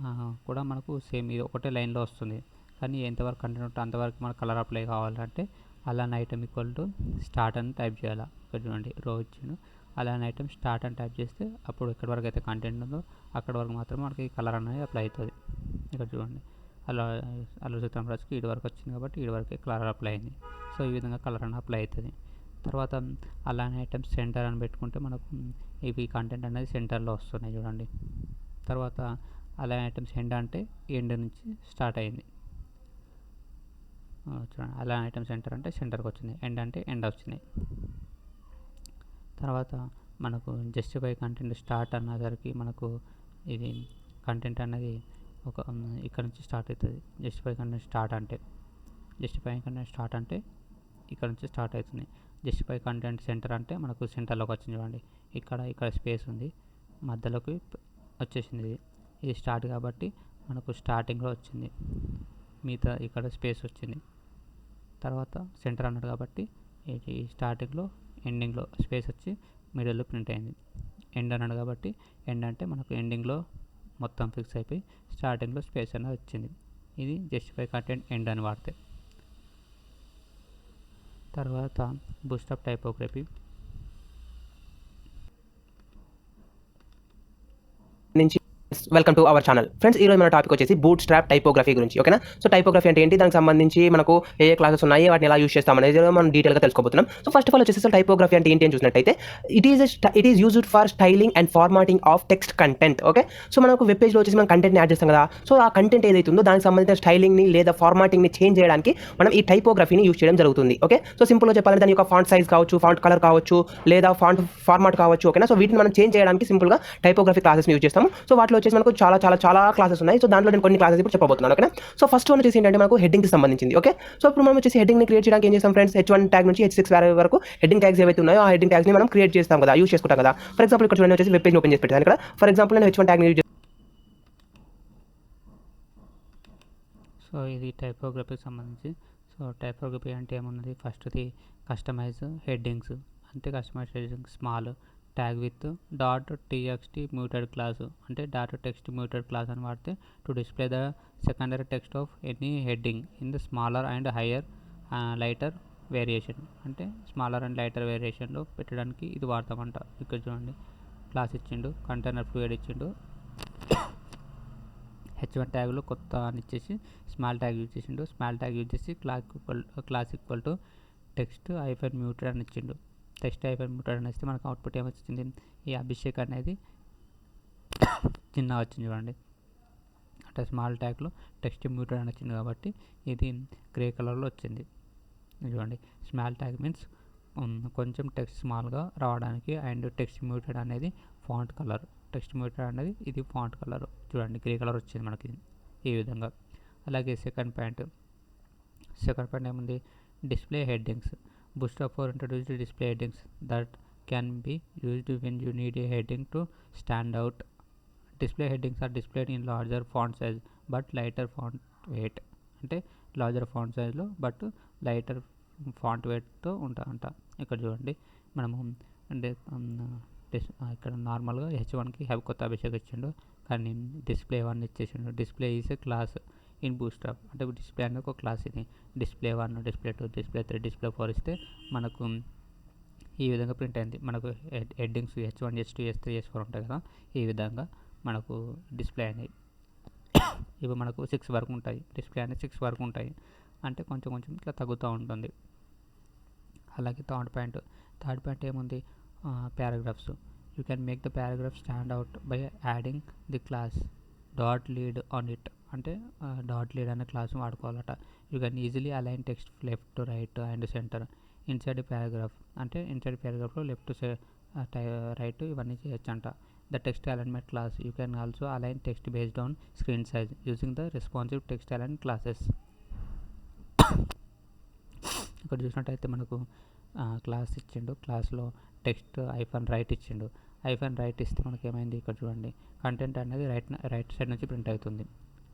S1: కూడా మనకు సేమ్ ఇది ఒకటే లైన్లో వస్తుంది. కానీ ఎంతవరకు కంటెంట్ ఉంటే అంతవరకు మనకు కలర్ అప్లై కావాలంటే అలాన్ ఐటమ్ స్టార్ట్ అని టైప్ చేయాలి. ఇక్కడ చూడండి రో ఇచ్చిండు. అలాన్ ఐటమ్ స్టార్ట్ అని టైప్ చేస్తే అప్పుడు ఎక్కడి వరకు అయితే కంటెంట్ ఉందో అక్కడ వరకు మాత్రమే మనకి కలర్ అనేది అప్లై అవుతుంది. ఇక్కడ చూడండి అల్లూరి సీతారామరాజుకి ఇటు వరకు వచ్చింది కాబట్టి ఇటు వరకే కలర్ అప్లై అయింది. సో ఈ విధంగా కలర్ అనేది అప్లై అవుతుంది. తర్వాత అలాన్ ఐటమ్స్ సెంటర్ అని పెట్టుకుంటే మనకు ఇవి కంటెంట్ అనేది సెంటర్లో వస్తున్నాయి చూడండి. తర్వాత అలాన్ ఐటమ్స్ ఎండ్ అంటే ఎండ్ నుంచి స్టార్ట్ అయింది చూడండి. అలాన్ ఐటమ్ సెంటర్ అంటే సెంటర్కి వచ్చింది, ఎండ్ అంటే ఎండ్ వచ్చినాయి. తర్వాత మనకు జస్టిఫై కంటెంట్ స్టార్ట్ అన్నసరికి మనకు ఇది కంటెంట్ అనేది ఇక్కడ నుంచి స్టార్ట్ అవుతుంది. జస్టిఫై కంటెంట్ స్టార్ట్ అంటే ఇక్కడ నుంచి స్టార్ట్ అవుతుంది. జస్టిఫై కంటెంట్ సెంటర్ అంటే మనకు సెంటర్లోకి వచ్చింది చూడండి. ఇక్కడ స్పేస్ ఉంది, మధ్యలోకి వచ్చేసింది. ఇది స్టార్ట్ కాబట్టి మనకు స్టార్టింగ్లో వచ్చింది, మిగతా ఇక్కడ స్పేస్ వచ్చింది. తర్వాత సెంటర్ అన్నాడు కాబట్టి ఈ స్టార్టింగ్లో ఎండింగ్లో స్పేస్ వచ్చి మిడిల్లో ప్రింట్ అయింది. ఎండ్ అన్నాడు కాబట్టి ఎండ్ అంటే మనకు ఎండింగ్లో మొత్తం ఫిక్స్ అయిపోయి స్టార్టింగ్లో స్పేస్ అనేది వచ్చింది. ఇది జస్టిఫై కంటెంట్ ఎండ్ అని వాడితే. తర్వాత బూస్ట్అప్ టైపోగ్రఫీ
S2: నుంచి welcome to our channel. Friends, ఈరోజు మన టాపిక్ వచ్చేసి బూట్ స్ట్రాప్ టైపోగ్రఫీ గురించి. ఓకేనా? సో టైపోగ్రఫీ అంటే ఏంటి, దానికి సంబంధించి మనకు ఏ క్లాసెస్ ఉన్నాయి, వాటిని ఎలా యూస్ చేస్తాం అనేది మనం డీటెయిల్గా తెలుసుకోబోతున్నాం. సో ఫస్ట్ ఆఫ్ ఆల్ వచ్చేసి టైపోగ్రఫీ అంటే ఏంటి అని చూసినట్టయితే it is used for styling and formatting of text content. Okay, so మనకు వెబ్ పేజ్లో వచ్చేసి మనం కంటెంట్ని యాడ్ చేస్తాం కదా, సో ఆ కంటెంట్ ఏదైతే ఉందో దానికి సంబంధించిన స్టైలింగ్ని లేదా ఫార్మాటింగ్ని చేంజ్ చేయడానికి మనం ఈ టైపోగ్రఫీని యూస్ చేయడం జరుగుతుంది. ఓకే, సో సింపుల్గా చెప్పాలంటే దాని యొక్క ఫాంట్ సైజ్ కావచ్చు, ఫాంట్ కలర్ కావచ్చు, లేదా ఫాంట్ ఫార్మాట్ కావచ్చు. ఓకేనా? సో వీటిని మనం చేంజ్ చేయడానికి సింపుల్గా టైపోగ్రఫీ క్లాసెస్ని యూజ్ చేస్తాము. సో వాటిలో వచ్చేసి మనకు చాలా క్లాసెస్ ఉన్నాయి. సో దాంట్లో నేను కొన్ని క్లాసెస్ ఇప్పుడు చెప్పబోతున్నాను. ఓకే, సో ఫస్ట్ వన్ వచ్చేసి ఏంటంటే మనకు హెడ్డింగ్కి సంబంధించింది. ఓకే, సో ఇప్పుడు మనం వచ్చేసి హెడ్డింగ్ని క్రియేట్ చేయడానికి ఏం చేస్తాం ఫ్రెండ్స్, H1 ట్యాగ్ నుంచి H6 వరకు హెడ్డింగ్ ట్యాగ్స్ ఏవైతే ఉన్నాయో ఆ హెడ్డింగ్ ట్యాగ్స్ని మనం క్రియేట్ చేస్తాం కదా, యూస్ చేసుకుంటాం కదా. ఫర్ ఎగ్జాంపుల్ ఇక్కడ చూడండి వచ్చేసి వెబ్ పేజ్ ఓపెన్ చేసి పెట్టాను. ఇక్కడ ఫర్ ఎగ్జాంపుల్ నేను H1 ట్యాగ్
S1: సో ఇది టైపోగ్రఫీకి సంబంధించి. సో టైపోగ్రఫీ అంటే ఏమున్నది, ఫస్ట్ది కస్టమైజ్ హెడ్డింగ్స్. అంటే customize headings small tag with dot TXT muted class, అంటే డాట్ టెక్స్ట్ మ్యూటెడ్ క్లాస్ అని వాడితే to display the secondary text of any heading in the smaller and higher lighter variation. అంటే smaller and lighter వేరియేషన్లో పెట్టడానికి ఇది వాడతామంట. ఇక్కడ చూడండి, class ఇచ్చిండు, కంటైనర్ ఫ్లూయిడ్ ఇచ్చిండు, h1 ట్యాగ్లో కొత్త అని ఇచ్చేసి స్మాల్ ట్యాగ్ యూజ్ చేసిండు. స్మాల్ ట్యాగ్ యూజ్ చేసి class equal to text hyphen muted అని ఇచ్చిండు. టెక్స్ట్ ఐఫన్ మ్యూటెడ్ అని ఇస్తే మనకు అవుట్పుట్ ఏమొచ్చింది, ఈ అభిషేక్ అనేది చిన్న వచ్చింది చూడండి. అంటే స్మాల్ ట్యాగ్లో టెక్స్ట్ మ్యూటెడ్ అని వచ్చింది కాబట్టి ఇది గ్రే కలర్లో వచ్చింది చూడండి. స్మాల్ ట్యాగ్ మీన్స్ కొంచెం టెక్స్ట్ స్మాల్గా రావడానికి, అండ్ టెక్స్ట్ మ్యూటెడ్ అనేది ఫాంట్ కలర్. టెక్స్ట్ మ్యూటెడ్ అనేది ఇది ఫాంట్ కలర్ చూడండి, గ్రే కలర్ వచ్చింది మనకి ఈ విధంగా. అలాగే సెకండ్ పాయింట్ ఏముంది, display headings. Bootstrap 4 introduced display headings that can be used when you need a heading to stand out. Display headings are displayed in larger font size but lighter font weight. అంటే larger font సైజ్లో but lighter font వెయిట్తో ఉంటాయంట. ఇక్కడ చూడండి మనము అంటే ఇక్కడ నార్మల్గా h1కి కొత్త అభిషేక్ ఇచ్చిండు, కానీ డిస్ప్లే 1 ఇచ్చేసిండు. Display is a class in Bootstrap. అంటే డిస్ప్లే అనేది ఒక క్లాస్. ఇది డిస్ప్లే 1, డిస్ప్లే 2, డిస్ప్లే 3, డిస్ప్లే 4 ఇస్తే మనకు ఈ విధంగా ప్రింట్ అయింది. మనకు headings h1, h2, h3, h4 ఉంటాయి కదా, ఈ విధంగా మనకు డిస్ప్లే అయినాయి. ఇవి మనకు 6 వరకు ఉంటాయి. డిస్ప్లే అనేది 6 వరకు ఉంటాయి, అంటే కొంచెం కొంచెం ఇట్లా తగ్గుతూ ఉంటుంది. అలాగే థర్డ్ పాయింట్ ఏముంది, paragraphs. You can make the paragraph stand out by adding the class dot lead on it. అంటే డాట్ లీడ్ అనే క్లాస్ వాడుకోవాలట. You can easily align text left, right and center inside paragraph. అంటే ఇన్సైడ్ పారాగ్రాఫ్లో left, right ఇవన్నీ చేయొచ్చు అంట. The text alignment class. You can also align text based on screen size using the responsive text align classes. ఇక్కడ చూసినట్టయితే మనకు class ఇచ్చిండు, క్లాస్లో టెక్స్ట్ ఐఫన్ రైట్ ఇచ్చిండు. ఐఫన్ రైట్ ఇస్తే మనకి ఏమైంది, ఇక్కడ చూడండి కంటెంట్ అనేది రైట్ సైడ్ నుంచి ప్రింట్ అవుతుంది.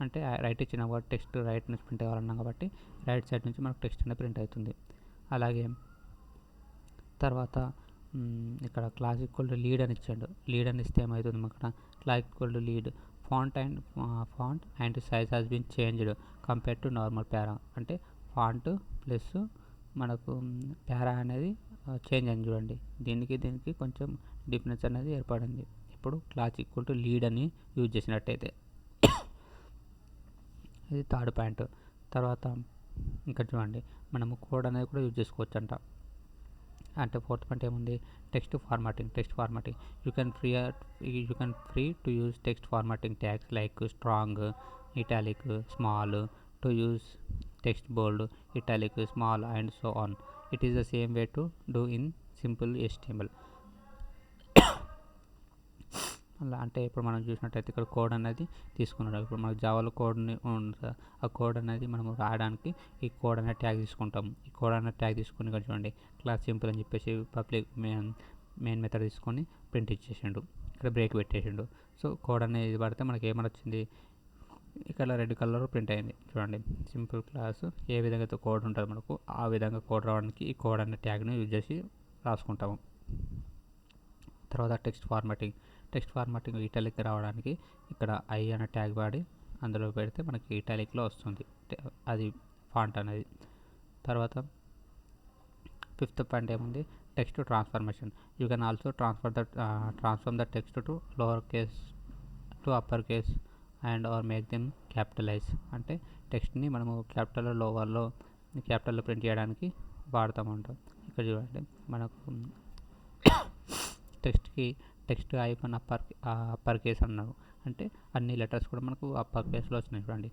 S1: అంటే రైట్ ఇచ్చిన కాబట్టి టెక్స్ట్ రైట్ నుంచి ప్రింట్ అవ్వాలన్నాం కాబట్టి రైట్ సైడ్ నుంచి మనకు టెక్స్ట్ అనేది ప్రింట్ అవుతుంది. అలాగే తర్వాత ఇక్కడ క్లాస్ ఈక్వల్ టు లీడ్ అని ఇచ్చాడు. లీడ్ అని ఇస్తే ఏమవుతుంది, ఇక్కడ class equal to lead font and size has been changed compare to normal para. అంటే ఫాంట్ ప్లస్ మనకు ప్యారా అనేది చేంజ్ అయింది చూడండి. దీనికి కొంచెం డిఫరెన్స్ అనేది ఏర్పడింది. ఇప్పుడు క్లాస్ ఈక్వల్ టు లీడ్ అని యూజ్ చేసినట్టయితే ఇది థర్డ్ పాయింట్. తర్వాత ఇంకా చూడండి మనము కోడ్ అనేది కూడా యూజ్ చేసుకోవచ్చు అంట. అంటే ఫోర్త్ పాయింట్ ఏముంది, text formatting. You can free to use text formatting tags like strong, italic, small to use text bold, italic, small and so on. It is the same way to do in simple HTML. అలా అంటే ఇప్పుడు మనం చూసినట్టయితే ఇక్కడ code అనేది తీసుకున్నాడు. ఇప్పుడు మనకు జావాలో కోడ్ని ఆ కోడ్ అనేది మనం రాయడానికి ఈ కోడ్ అనే ట్యాగ్ తీసుకుంటాం. ఈ కోడ్ అనే ట్యాగ్ తీసుకుని ఇక్కడ చూడండి క్లాస్ సింపుల్ అని చెప్పేసి పబ్లిక్ మెయిన్ మెథడ్ తీసుకొని ప్రింట్ ఇచ్చేసిండు. ఇక్కడ బ్రేక్ పెట్టేసిండు. సో కోడ్ అనేది పడితే మనకి ఏమని వచ్చింది, ఇక్కడ రెడ్ కలర్ ప్రింట్ అయింది చూడండి. సింపుల్ క్లాస్ ఏ విధంగా అయితే కోడ్ ఉంటుంది మనకు ఆ విధంగా కోడ్ రావడానికి ఈ కోడ్ అనే ట్యాగ్ను యూజ్ చేసి రాసుకుంటాము. తర్వాత టెక్స్ట్ ఫార్మాటింగ్ ఇటాలిక్ రావడానికి ఇక్కడ ఐ అనే ట్యాగ్ వాడి అందులో పెడితే మనకి ఇటాలిక్లో వస్తుంది అది ఫాంట్ అనేది. తర్వాత ఫిఫ్త్ పాయింట్ ఏముంది, text transformation. You can also transform the text to lower case to upper case and are make them capitalise. అంటే టెక్స్ట్ని మనము క్యాపిటల్లో ప్రింట్ చేయడానికి వాడతామంటాం. ఇక్కడ చూడండి మనకు టెక్స్ట్ ఐఫన్ అప్పర్ కేస్ అన్నారు. అంటే అన్ని లెటర్స్ కూడా మనకు అప్పర్ కేస్లో వచ్చినాయి చూడండి.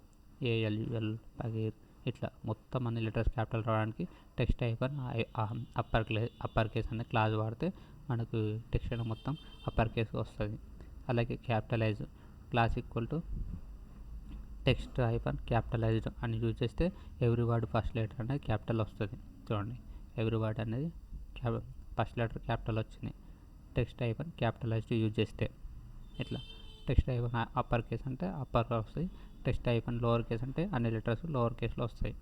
S1: ALUL పగీర్ ఇట్లా మొత్తం అన్ని లెటర్స్ క్యాపిటల్ రావడానికి టెక్స్ట్ ఐఫన్ అప్పర్ కేస్ అనే క్లాస్ వాడితే మనకు టెక్స్ట్ అనేది మొత్తం అప్పర్ కేస్ వస్తుంది. అలాగే capitalise class equal to text hyphen capitalised అని యూజ్ చేస్తే ఎవ్రీ వర్డ్ ఫస్ట్ లెటర్ అనేది క్యాపిటల్ వస్తుంది చూడండి. ఎవ్రీ వర్డ్ అనేది ఫస్ట్ లెటర్ క్యాపిటల్ వచ్చింది టెక్స్ట్ ఐఫన్ క్యాపిటలైజ్డ్ యూజ్ చేస్తే. ఇట్లా టెక్స్ట్ ఐఫన్ అప్పర్ కేస్ అంటే అప్పర్లో వస్తాయి, టెక్స్ట్ ఐఫన్ లోవర్ కేస్ అంటే అన్ని లెటర్స్ లోవర్ కేస్లో వస్తాయి.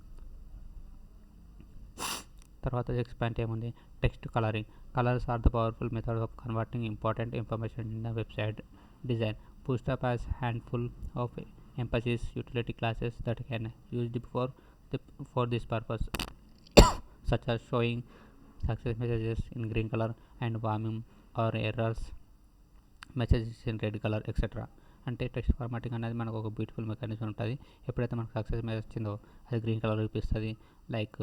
S1: తర్వాత నెక్స్ట్ పాయింట్ ఏముంది, text colouring. Colours are the powerful method of converting important information in the website design. Bootstrap has handful of emphasis utility classes that can used for this purpose, such as showing success messages in green color and warning or errors messages in red color, etc. అంటే text formatting అనేది మనకు ఒక beautiful mechanism ఉంటుంది. ఎప్పుడైతే మనకు success message వచ్చిందో అది green colour చూపిస్తుంది, లైక్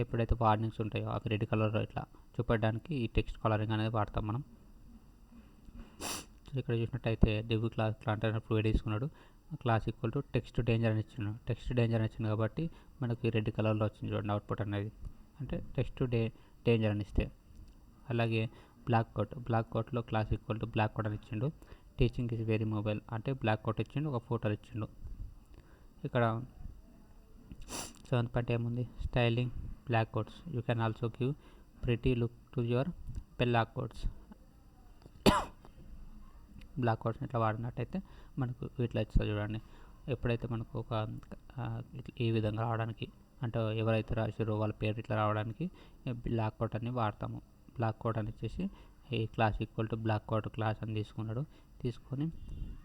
S1: ఎప్పుడైతే వార్నింగ్స్ ఉంటాయో అవి రెడ్ కలర్ ఇట్లా చూపడానికి ఈ టెక్స్ట్ కలరింగ్ అనేది వాడతాం మనం. సో ఇక్కడ చూసినట్టయితే డివ్ క్లాస్ అంటే ప్రొవైడ్ చేసుకున్నాడు, class equal to text danger అని ఇచ్చిండు. టెక్స్ట్ డేంజర్ అని ఇచ్చింది కాబట్టి మనకి రెడ్ కలర్లో వచ్చింది చూడండి అవుట్పుట్ అనేది, అంటే టెక్స్ట్ డేంజర్ అని ఇస్తే. అలాగే బ్లాక్ కోట్లో class equal to block quote అని ఇచ్చిండు. టీచింగ్ ఈజ్ వెరీ మొబైల్ అంటే బ్లాక్ కోట్ ఇచ్చిండు, ఒక ఫోటో ఇచ్చిండు. ఇక్కడ 7th పాయింట్ ఏముంది, styling block quotes. You can also give pretty look to your block quotes. బ్లాక్ కోట్స్ని ఇట్లా వాడినట్టయితే మనకు ఇట్లా ఇస్తుంది చూడండి. ఎప్పుడైతే మనకు ఒక ఈ విధంగా రావడానికి అంటే ఎవరైతే రాసిరో వాళ్ళ పేరు ఇట్లా రావడానికి బ్లాక్ కోట్ అని వాడతాము. బ్లాక్ కోట్ అని ఇచ్చేసి ఈ class equal to block quote class అని తీసుకొని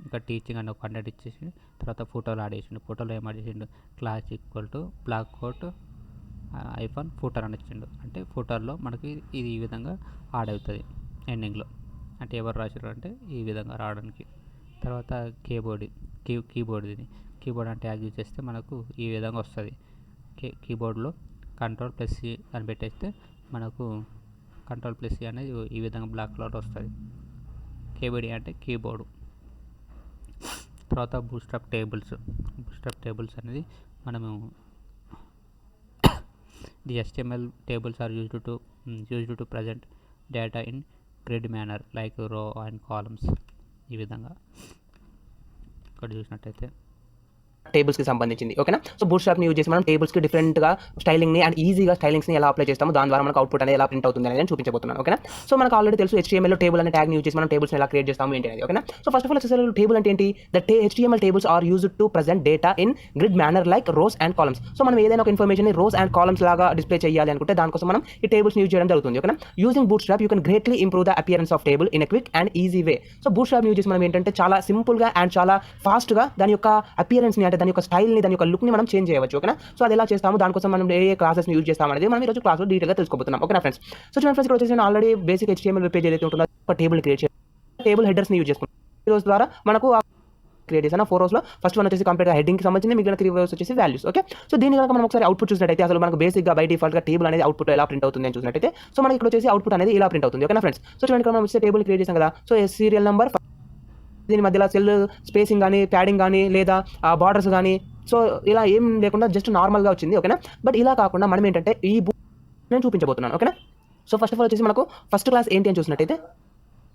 S1: ఇంకా టీచింగ్ అని ఒక కంటెంట్ ఇచ్చేసి తర్వాత ఫోటోలు ఆడేసిండు. ఫోటోలో ఏం ఆడేసిండు, class equal to block quote iPhone photo అని ఇచ్చిండు. అంటే ఫోటోల్లో మనకి ఇది ఈ విధంగా యాడ్ అవుతుంది ఎండింగ్లో, అంటే ఎవరు రాశారు అంటే ఈ విధంగా రావడానికి. తర్వాత కీబోర్డ్ అంటే యాడ్ యూజ్ చేస్తే మనకు ఈ విధంగా వస్తుంది. కీబోర్డ్లో Ctrl+C అని పెట్టేస్తే మనకు Ctrl+C అనేది ఈ విధంగా బ్లాక్ కలర్ వస్తుంది. కేబిడి అంటే కీబోర్డు. తర్వాత బూట్స్ట్రాప్ టేబుల్స్ అనేది మనము the HTML tables are used to present data in grid manner like row and columns. ఈ విధంగా ఇక్కడ చూసినట్టయితే
S2: టేబుల్స్కి సంబంధించింది. ఓకేనా. సో బూట్స్ట్రాప్ని యూజ్ చేసి మనం టేబుల్స్కి డిఫరెంట్గా స్టైలింగ్ని అండ్ ఈజీగా స్టైలింగ్స్ని ఎలా అప్లై చేస్తామో దాని ద్వారా మనకు అవుట్పుట్ అనేది ఎలా ప్రింట్ అవుతుంది అనేది నేను చూపించబోతున్నాను. ఓకేనా. సో మనకు ఆల్రెడీ తెలుసు HTML టేబుల్ అనే ట్యాగ్ని యూజ్ చేసి మనం టేబుల్స్ని ఎలా క్రియేట్ చేస్తాము ఏంటి అనేది. ఓకేనా. సో ఫస్ట్ ఆఫ్ ఆల్ వచ్చేసరికి టేబుల్ అంటే ఏంటి, HTML tables are used to present data in grid manner like rows and columns. So మనం ఏదైనా ఒక ఇన్ఫర్మేషన్ రోస్ అండ్ కాలమ్స్ లాగా డిస్ప్లే చేయాలి అనుకుంటే దానికోసం మనం ఈ టేబుల్స్ని యూజ్ చేయడం జరుగుతుంది. ఓకేనా. Using Bootstrap you can greatly improve the appearance of table in a quick and easy way. So బూట్స్ట్రాప్ని యూజ్ చేసి మనం ఏంటంటే చాలా సింపుల్గా అండ్ చాలా ఫాస్ట్గా దాని యొక్క అపియరెన్స్ని అంటే దాని యొక్క స్టైల్ని దాని యొక్క లుక్ని మనం చేంజ్ చేయవచ్చు. ఓకేనా. సో అది ఎలా చేస్తాము, దానికోసం మనం ఏ క్లాసెస్ని యూజ్ చేస్తాం అనేది మనం ఈరోజు క్లాస్లో డీటెయిల్గా తెలుసుకోబోతున్నాం. ఓకేనా ఫ్రెండ్స్. సో చూడండి ఫ్రెండ్స్, ఇక్కడ వచ్చేసి నేను already basic HTML web page ఏదైతే ఉంటుందో ఒక టేబుల్ క్రియేట్ చేయాలి. టేబుల్ హెడర్స్ని యూజ్ చేసుకుంటాం. ఈ రోజు ద్వారా మనకు క్రియేట్ చేసిన 4 rows లో ఫస్ట్ వన్ వచ్చేసి కంప్లీట్గా హెడ్డింగ్కి సంబంధించి, మిగిలిన 3 rows వచ్చేసి వాల్యూస్. ఓకే. సో దీని కనుక మనం ఒకసారి అవుట్పుట్ చూసినట్టయితే అసలు మనకు బేసిక్గా బై డిఫాల్ట్గా టేబుల్ అనేది అవుట్పుట్ ఎలా ప్రింట్ అవుతుంది అని చూసినట్టయితే సో మనకి ఇక్కడ వచ్చేసి అవుట్పుట్ అనేది ఇలా ప్రింట్ అవుతుంది. ఓకేనా ఫ్రెండ్స్. సో చూడండి, ఇక్కడ మనం వచ్చే టేబుల్ క్రియేట్ చేసాం కదా. సో సీరియల్ నెంబర్, దీని మధ్యలో సెల్ స్పేసింగ్ కానీ ప్యాడింగ్ కానీ లేదా బార్డర్స్ కానీ సో ఇలా ఏం లేకుండా జస్ట్ నార్మల్గా వచ్చింది. ఓకేనా. బట్ ఇలా కాకుండా మనం ఏంటంటే ఈ నేను చూపించబోతున్నాను. ఓకేనా. సో ఫస్ట్ ఆఫ్ ఆల్ వచ్చేసి మనకు ఫస్ట్ క్లాస్ ఏంటి అని చూసినట్టయితే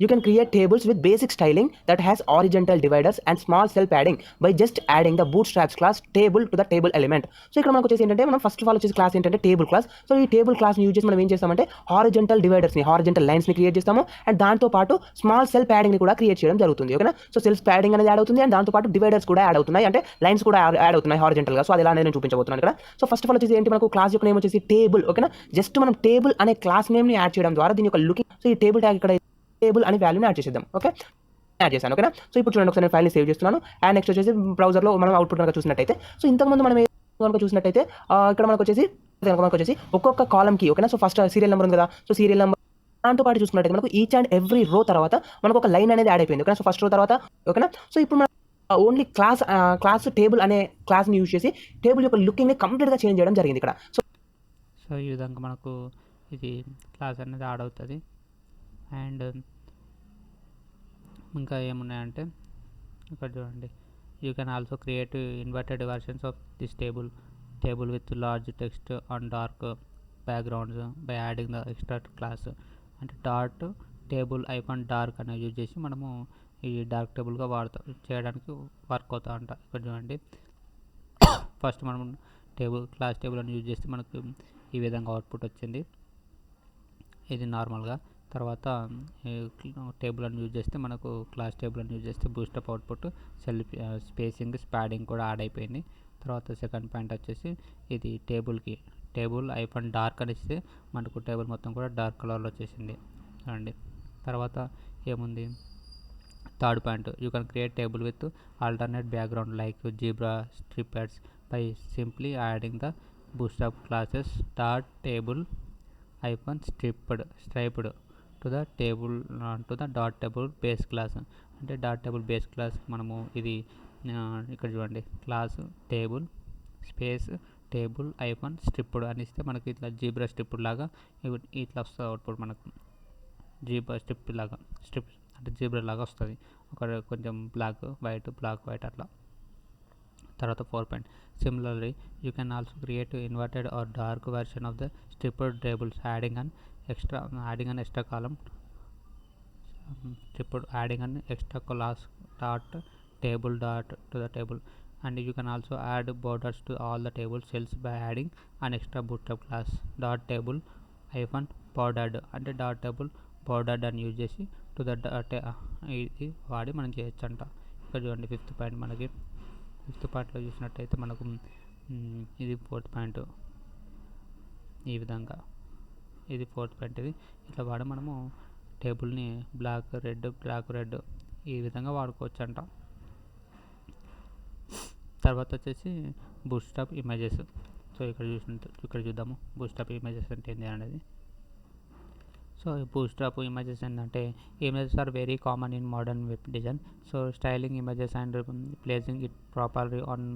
S2: you can create tables with basic styling that has horizontal dividers and small cell padding by just adding the bootstraps class table to the table element. So ఇక్కడ మనకు వచ్చేసి ఏంటంటే మనం ఫస్ట్ ఆఫ్ ఆల్ వచ్చేసి class ఏంటంటే table class. So ఈ table క్లాస్ని use చేసి మనం ఏం చేస్తామంటే హారిజంటల్ డివైడర్స్ని హారిజంటల్ లైన్స్ని క్రియేట్ చేస్తాము అండ్ దాంతో పాటు స్మాల్ సెల్ ప్యాడింగ్ని కూడా క్రియేట్ చేయడం జరుగుతుంది. ఓకేనా. సో సెల్స్ ప్యాడింగ్ అనేది యాడ్ అవుతుంది అండ్ దాంతో పాటు డివైడర్స్ కూడా యాడ్ అవుతున్నాయి, అంటే లైన్స్ కూడా యాడ్ అవుతున్నాయి హారిజంటల్గా. సో అది ఎలా అనేది నేను చూపించబోతున్నాను ఇక్కడ. సో ఫస్ట్ ఆఫ్ ఆల్ వచ్చేసి ఏంటి, మనకు క్లాస్ యొక్క నేమ్ వచ్చేసి టేబుల్. ఓకేనా. జస్ట్ మనం టేబుల్ అనే క్లాస్ నేమ్ని యాడ్ చేయడం ద్వారా దీని యొక్క లుకింగ్, సో ఈ టేబుల్ ట్యాగ్ ఇక్కడ టేబుల్ అని వాల్యూని యాడ్ చేసేద్దాం. ఓకే, యాడ్ చేశాను. ఓకేనా. సో ఇప్పుడు చూడండి, ఒకసారి నేను ఫైల్ని సేవ్ చేస్తున్నాను అండ్ నెక్స్ట్ వచ్చేసి బ్రౌజర్లో మనం అవుట్పుట్ కనుక చూసినట్టయితే సో ఇంతకుముందు మనం కనుక చూసినట్టయితే ఇక్కడ మనకు వచ్చేసి ఒక్కొక్క కాలమ్కి. ఓకేనా. సో ఫస్ట్ సీరియల్ నెంబర్ ఉంది కదా. సో సీరియల్ నెంబర్ దాంతో పాటు చూసుకున్నట్టయితే మనకు ఈచ్ అండ్ ఎవ్రీ రో తర్వాత మనకు ఒక లైన్ అనేది యాడ్ అయిపోయింది. ఓకేనా. సో ఫస్ట్ రో తర్వాత. ఓకేనా. సో ఇప్పుడు మనం ఓన్లీ క్లాస్ టేబుల్ అనే క్లాస్ని యూజ్ చేసి టేబుల్ యొక్క లుకింగ్ని కంప్లీట్గా చేంజ్ చేయడం జరిగింది ఇక్కడ.
S1: సో ఈ విధంగా మనకు ఇది క్లాస్ అనేది యాడ్ అవుతుంది. అండ్ ఇంకా ఏమున్నాయంటే ఇక్కడ చూడండి, you can also create inverted versions of this table with large text and dark backgrounds by adding the extra class. అంటే డాట్ టేబుల్ ఐకాన్ డార్క్ అనేది యూజ్ చేసి మనము ఈ డార్క్ టేబుల్గా చేయడానికి వర్క్ అవుతా అంట. ఇక్కడ చూడండి, ఫస్ట్ మనం క్లాస్ టేబుల్ అని యూజ్ చేస్తే మనకు ఈ విధంగా అవుట్పుట్ వచ్చింది, ఇది నార్మల్గా. తర్వాత టేబుల్ అని యూజ్ చేస్తే మనకు క్లాస్ టేబుల్ అని యూజ్ చేస్తే బూస్టప్ అవుట్పుట్ స్పేసింగ్ స్పాడింగ్ కూడా యాడ్ అయిపోయింది. తర్వాత సెకండ్ పాయింట్ వచ్చేసి ఇది టేబుల్ ఐఫన్ డార్క్ అని ఇస్తే మనకు టేబుల్ మొత్తం కూడా డార్క్ కలర్లో వచ్చేసింది అండి. తర్వాత ఏముంది, third point, you can create table with alternate background like zebra strips by simply adding the boost up classes dot table hyphen striped to the dot table base class. అంటే డాట్ టేబుల్ బేస్ క్లాస్ మనము ఇది ఇక్కడ చూడండి, class table space table hyphen stripped అని ఇస్తే మనకి ఇట్లా zebra stripped లాగా ఇట్లా వస్తుంది అవుట్పుట్. మనకు జీబ్రా స్ట్రిప్ అంటే జీబ్రా లాగా వస్తుంది, ఒక కొంచెం బ్లాక్ వైట్ అట్లా. తర్వాత 4 point, similarly you can also create inverted or dark version of the striped tables adding an extra column adding an extra class dot table to the table, and you can also add borders to all the table cells by adding an extra bootstrap class dot table hyphen bordered అంటే dot table bordered అని use చేసి to the ఇది వాడి మనం చేయొచ్చు అంట. ఇక్కడ చూడండి ఫిఫ్త్ పాయింట్లో చూసినట్టయితే మనకు ఇది ఫోర్త్ పాయింట్, ఈ విధంగా ఇది ఫోర్త్ పాయింట్. ఇది ఇట్లా వాడి మనము టేబుల్ని బ్లాక్ రెడ్ ఈ విధంగా వాడుకోవచ్చు అంట. తర్వాత వచ్చేసి బూస్ట్రాప్ ఇమేజెస్. సో ఇక్కడ చూద్దాము బూస్ట్రాప్ ఇమేజెస్ అంటే ఏంటి అనేది. సో బూస్ట్రాప్ ఇమేజెస్ ఏంటంటే, images are very common in modern web design. So styling images and placing it properly on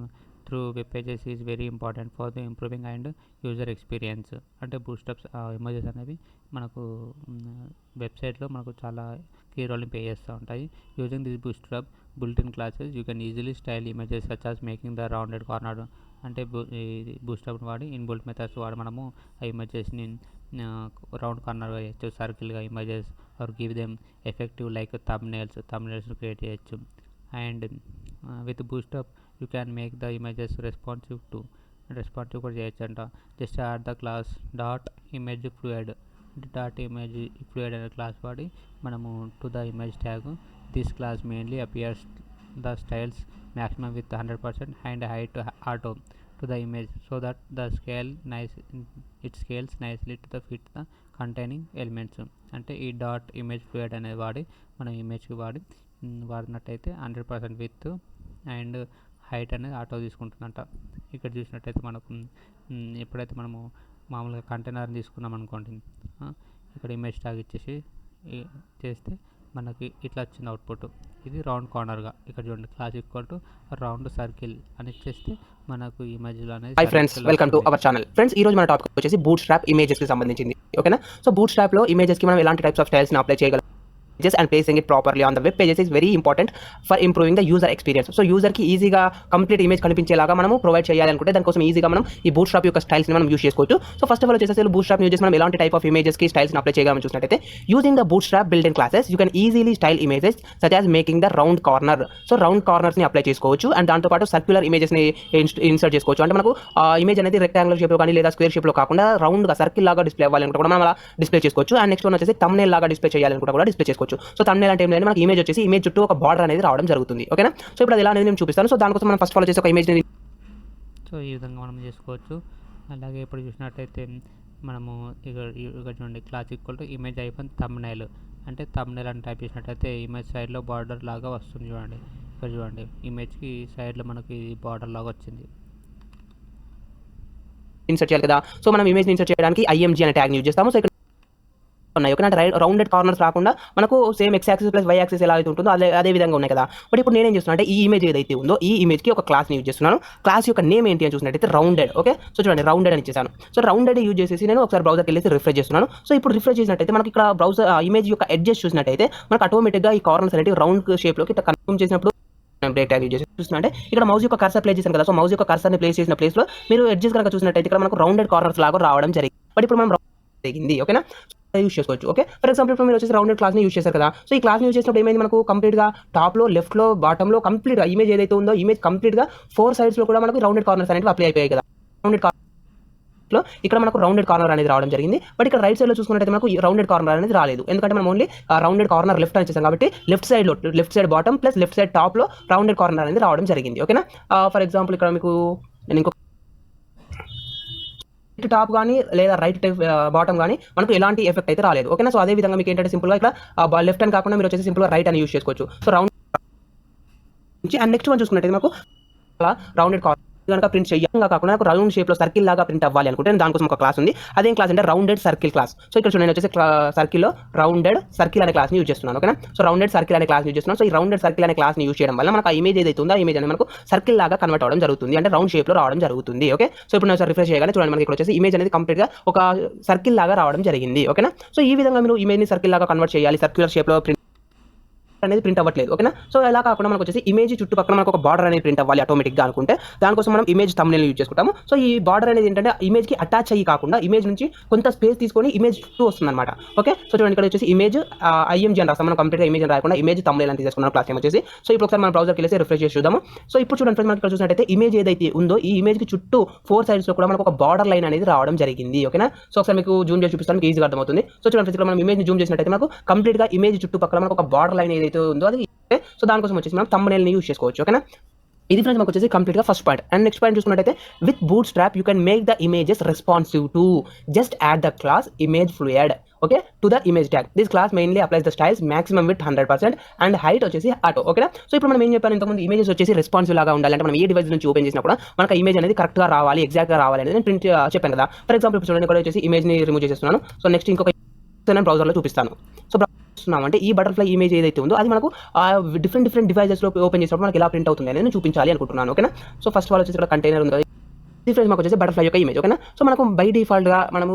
S1: through web pages is very important for the improving and user experience. అంటే Bootstrap's images అనేవి మనకు వెబ్సైట్లో మనకు చాలా key రోల్ని play చేస్తూ ఉంటాయి. Using this bootstrap built-in classes you can easily style images such as making the rounded corner. అంటే Bootstrap వాడి ఇన్బుల్ట్ మెథడ్స్ వాడి మనము ఆ ఇమేజెస్ని రౌండ్ కార్నర్ వేయచ్చు, సర్కిల్గా images or give them effective like thumbnails create చేయొచ్చు. And with Bootstrap you can make the images responsive కూడా చేయొచ్చు అంట. Just add the class dot image fluid అనే క్లాస్ వాడి మనము to the image tag. This class mainly appears the styles maximum with 100% and height auto to the image so that the it scales nicely to the fit the containing elements. అంటే ఈ dot image fluid అనేది వాడి మనం ఇమేజ్కి వాడినట్టయితే 100% with and height అనేది auto తీసుకుంటుందంట. ఇక్కడ చూసినట్టయితే మనకు ఎప్పుడైతే మనము మామూలుగా కంటైనర్ని తీసుకున్నాం అనుకోండి, ఇక్కడ ఇమేజ్ ట్యాగ్ ఇచ్చేసి చేస్తే మనకి ఇట్లా వచ్చింది అవుట్పుట్. ఇది రౌండ్ కార్నర్గా ఇక్కడ చూడండి, class equal to round circle అని ఇచ్చేస్తే మనకు ఇమేజ్లో అనేది.
S2: Hi friends, welcome to our channel. Friends, ఈ రోజు మన టాపిక్ వచ్చేసి బూట్స్ట్రాప్ ఇమేజెస్కి సంబంధించింది. ఓకేనా? సో బూట్స్ట్రాప్లో ఇమేజెస్కి మనం ఎలాంటి టైప్స్ ఆఫ్ స్టైల్స్ని అప్లై చేయగలం and placing it properly on the web pages is very important for improving the user experience. So user ki ఈజీగా కంప్లీట్ ఇమేజ్ కనిపించేలాగా మనము ప్రొవైడ్ చేయాలనుకుంటే దానికోసం ఈజీగా మనం ఈ బూట్స్ట్రాప్ యొక్క స్టైల్స్ని మనం యూజ్ చేసుకోవచ్చు. సో ఫస్ట్ ఆఫ్ ఆల్ వచ్చేసి బూట్స్ట్రాప్ యూజ్ చేసి మనం ఎలాంటి టైప్ ఆఫ్ ఇమేజెస్కి స్టైల్స్ని అప్లై చేయగలమని చూసినట్టయితే, using the bootstrap built-in classes you can easily style images such as making the round corner. So round కార్నర్స్ని అప్లై చేసుకోవచ్చు అండ్ దాంతోపాటు సర్క్యులర్ ఇమేజెస్ని ఇన్సర్ట్ చేసుకోవచ్చు. అంటే మనకు ఇమేజ్ అనేది రెక్టాంగులర్ షేప్లో కానీ లేదా స్క్వేర్ షేప్లో కాకుండా రౌండ్గా సర్కిల్ లాగా డిస్ప్లే అవ్వాలనుకుంటే కూడా మనం అలా డిస్ప్లే చేసుకోవచ్చు. అండ్ నెక్స్ట్ వన్ వచ్చేసి థంబ్నెయిల్ లాగా డిస్ప్లే చేయాలనుకుంటే కూడా డిస్ప్లే చేసుకోవచ్చు. సో థంబ్నెయిల్ అంటే మనకి ఇమేజ్ వచ్చేసి ఇమేజ్ చుట్టూ ఒక బార్డర్ అనేది రావడం జరుగుతుంది. ఓకేనా? సో ఇప్పుడు అది ఎలా అనేది నేను చూపిస్తాను. సో దానికోసం మనం ఫస్ట్ ఫాలో చేసి ఒక ఇమేజ్
S1: సో ఈ విధంగా మనం చేసుకోవచ్చు. అలాగే ఇప్పుడు చూసినట్టయితే మనము ఇక్కడ చూడండి, class equal to image hyphen thumbnail అంటే థంబ్నెయిల్ అని టైప్ చేసినట్టయితే ఇమేజ్ సైడ్లో బార్డర్ లాగా వస్తుంది. చూడండి ఇక్కడ చూడండి, ఇమేజ్కి సైడ్లో మనకి బార్డర్ లాగా వచ్చింది.
S2: ఇన్సర్ట్ చేయాలి కదా. సో మనం ఇమేజ్ ఇన్సర్ట్ చేయడానికి IMG అనే ట్యాగ్ యూజ్ చేస్తాము. సో ఇక్కడ ఉన్నాయి. ఓకే, అంటే రౌండెడ్ కార్నర్స్ రాకుండా మనకు same X axis plus Y axis ఎలా అయితే ఉంటుందో అదే విధంగా ఉన్నాయి కదా. బట్ ఇప్పుడు నేనేం చేస్తున్నా అంటే ఈ ఇమేజ్ ఏదైతే ఉందో ఈ ఇమేజ్కి ఒక క్లాస్ని యూజ్ చేస్తున్నాను. క్లాస్ యొక్క నేమ్ ఏంటి అని చూసినట్టయితే రౌండెడ్. ఓకే, సో చూడండి రౌండెడ్ అని ఇచ్చేసాను. సో రౌండెడ్ యూజ్ చేసేసి నేను ఒకసారి బ్రౌజర్కి వెళ్ళి రిఫ్రెష్ చేస్తున్నాను. సో ఇప్పుడు రిఫ్రెష్ చేసినట్టయితే మనకి ఇక్కడ బ్రౌజర్ ఇమేజ్ యొక్క ఎడ్జెస్ చూసినట్టయితే మనకు ఆటోమేటిక్గా ఈ కార్నర్స్ అనేవి రౌండ్ షేప్లోకి ఇట్లా కన్ఫర్మ్ చేసినప్పుడు బ్రేక్ ట్యాగ్ యూజ్ చేసి చూస్తుంటే ఇక్కడ మౌస్ యొక్క కర్సర్ ప్లేస్ చేశాను కదా. సో మౌస్ యొక్క కర్సర్ని ప్లేస్ చేసిన ప్లేస్లో మీరు ఎడ్జెస్ కనుక చూసినట్టయితే ఇక్కడ మనకు రౌండెడ్ కార్నర్స్ లాగా రావడం జరిగింది. బట్ ఇప్పుడు మనం జరిగింది. ఓకేనా? యూజ్ చేసుకోవచ్చు. ఓకే, ఫర్ ఎగ్జాంపుల్ ఇప్పుడు మీరు వచ్చేసి రౌండెడ్ క్లాస్ని యూజ్ చేశారు కదా. సో ఈ క్లాస్ని యూజ్ చేసినప్పుడు ఏమైంది, మనకు కంప్లీట్గా టాప్లో లెఫ్ట్లో బాటంలో కంప్లీట్గా ఇమేజ్ ఏదైతే ఉందో ఇమేజ్ కంప్లీట్గా 4 సైడ్స్లో కూడా మనకు రౌండెడ్ కార్నర్స్ అనేవి అప్లై అయిపోయాయి కదా. రౌండెడ్ లో ఇక్కడ మనకు రౌండెడ్ కార్నర్ అనేది రావడం జరిగింది. బట్ ఇక్కడ రైట్ సైడ్ లో చూసుకున్నట్టయితే మనకు రౌండెడ్ కార్నర్ అనేది రాలేదు. ఎందుకంటే మనం ఓన్లీ రౌండెడ్ కార్నర్ లెఫ్ట్ అని చేసాం కాబట్టి left side bottom plus left side top లో రౌండెడ్ కార్నర్ అనేది రావడం జరిగింది. ఓకేనా. ఫర్ ఎగ్జాంపుల్ ఇక్కడ మీకు నేను ఇంకో టాప్ కానీ లేదా రైట్ బాటమ్ కానీ మనకు ఎలాంటి ఎఫెక్ట్ అయితే రాలేదు. ఓకేనా. సో అదే విధంగా మీకు ఏంటంటే సింపుల్ గా ఇక్కడ లెఫ్ట్ అని కాకుండా మీరు వచ్చేసి సింపుల్ గా రైట్ అని యూస్ చేసుకోవచ్చు. So round and next one చూసుకున్నట్టయితే మనకు రౌండెడ్ కార్నర్ కనుక ప్రింట్ చేయాలి కాకుండా నాకు రౌండ్ షేప్ లో సర్కిల్ లాగా ప్రింట్ అవ్వాలి అనుకుంటే దానికోసం ఒక క్లాస్ ఉంది. అదేం క్లాస్ అంటే రౌండెడ్ సర్కిల్ క్లాస్. సో ఇక్కడ చూడండి, నేను వచ్చేసి సర్కిల్ లో రౌండెడ్ సర్కిల్ అనే క్లాస్ ని యూజ్ చేస్తున్నాను. ఓకేనా. సో రౌండెడ్ సర్కిల్ అనే క్లాస్ యూజ్ చేస్తున్నాను. సో ఈ రౌండెడ్ సర్కిల్ అనే క్లాస్ ని యూజ్ చేయడం వల్ల మనకు ఆ ఇమేజ్ ఏదైతే ఉందో ఆ ఇమేజ్ అనేది మనకు సర్కిల్ లాగా కన్వర్ట్ అవడం జరుగుతుంది, అంటే రౌండ్ షేప్ లో రావడం జరుగుతుంది. ఓకే. సో ఇప్పుడు నేను రిఫ్రెష్ చేయగానే చూడండి, మనకి ఇక్కడ వచ్చేసి ఇమేజ్ అనేది కంప్లీట్ గా ఒక సర్కిల్ లాగా రావడం జరిగింది. ఓకేనా. సో ఈ విధంగా మీరు ఇమేజ్ ని సర్కిల్ లాగా కన్వర్ట్ చేయాలి, సర్క్యులర్ షేప్ లో అనేది ప్రింట్ అవ్వట్లేదు. ఓకేనా. సో ఎలా కాకుండా మనకు వచ్చేసి ఇమేజ్ చుట్టుపక్కల మనకు ఒక బార్డర్ అనేది ప్రింట్ అవ్వాలి ఆటోమేటిక్గా అనుకుంటే దానికోసం మనం ఇమేజ్ థంబ్నెయిల్ యూజ్ చేసుకుంటాము. సో ఈ బార్డర్ అనేది ఏంటంటే ఇమేజ్ కి అటాచ్ అయ్యి కాకుండా ఇమేజ్ నుంచి కొంత స్పేస్ తీసుకొని ఇమేజ్ చుట్టూ వస్తుంది అనమాట. ఓకే. సో చూడండి, ఇక్కడ వచ్చేసి ఇమేజ్ IMG అని రాస్తాం. మనం కంప్లీట్గా ఇమేజ్ అని రాకుండా ఇమేజ్ థంబ్నెయిల్ అని తీసుకున్నాం క్లాస్ నేమ్ వచ్చేసి. సో ఇప్పుడు ఒకసారి మన బ్రౌజర్కి వెళ్ళి రిఫ్రెష్ చేసి చూద్దాము. సో ఇప్పుడు చూడండి ఫ్రెండ్స్, మనకి ఇక్కడ చూసినట్టయితే ఇమేజ్ ఏదైతే ఉందో ఈ ఇమేజ్ కి చుట్టూ 4 sides లో కూడా మనకు ఒక బార్డర్ లైన్ అనేది రావడం జరిగింది. ఓకేనా. సో ఒకసారి మీకు జూమ్ చేసి చూపిస్తాను, మీకు ఈజీగా అర్థమవుతుంది. సో చూడండి ఫ్రెండ్స్, ఇక్కడ మనం ఇమేజ్ ని జూమ్ చేసినట్టయితే మనకు కంప్లీట్ గా ఇమేజ్ చుట్టుపక్కల మనకు ఒక బార్డర్ లైన్ ఏదైతే ఉందో అది. సో దానికోసం వచ్చేసి మనం థంబ్నెయిల్ ని యూజ్ చేసుకోవచ్చు. ఓకేనా. ఇది ఫ్రెండ్స్ మనకు వచ్చేసి కంప్లీట్ గా first point. And next point చూసుకున్నట్టయితే with Bootstrap you can make the images responsive to just add the class image fluid okay to the image tag. This class mainly applies the styles maximum with 100% and height వచ్చేసి auto. ఓకేనా. So ఇప్పుడు మనం ఏం చెప్పాను ఇంతకుముందు, images వచ్చేసి responsive లాగా ఉండాలి, అంటే మనం ఏ డివైస్ నుంచి ఓపెన్ చేసినా కూడా మనకు ఇమేజ్ అనేది కరెక్ట్ గా రావాలి, ఎగ్జాక్ట్ గా రావాలి అనేది నేను ప్రింట్ చెప్పాను కదా. ఫర్ ఎగ్జాంపుల్ ఇప్పుడు చూడండి, ఇక్కడ వచ్చేసి ఇమేజ్ ని రిమూవ్ చేసేస్తున్నాను. సో నెక్స్ట్ ఇంకొక బ్రౌజర్ లో చూపిస్తాను. సో అంటే ఈ బటర్ఫ్లై ఇమేజ్ ఏదైతే ఉందో అది మనకు డిఫరెంట్ డివైజెస్ లో ఓపెన్ చేసినప్పుడు మనకి ఎలా ప్రింట్ అవుతుంది అనేది నేను చూపించాలి అనుకుంటున్నాను. ఓకేనా. సో ఫస్ట్ ఆల్ వచ్చేసి ఇక్కడ కంటైనర్ ఉంది, డిఫరెన్స్ మాకు వచ్చేసి బటర్ఫ్లై యొక్క ఇమేజ్. ఓకేనా. సో మనకు బై డిఫాల్ట్ గా మనము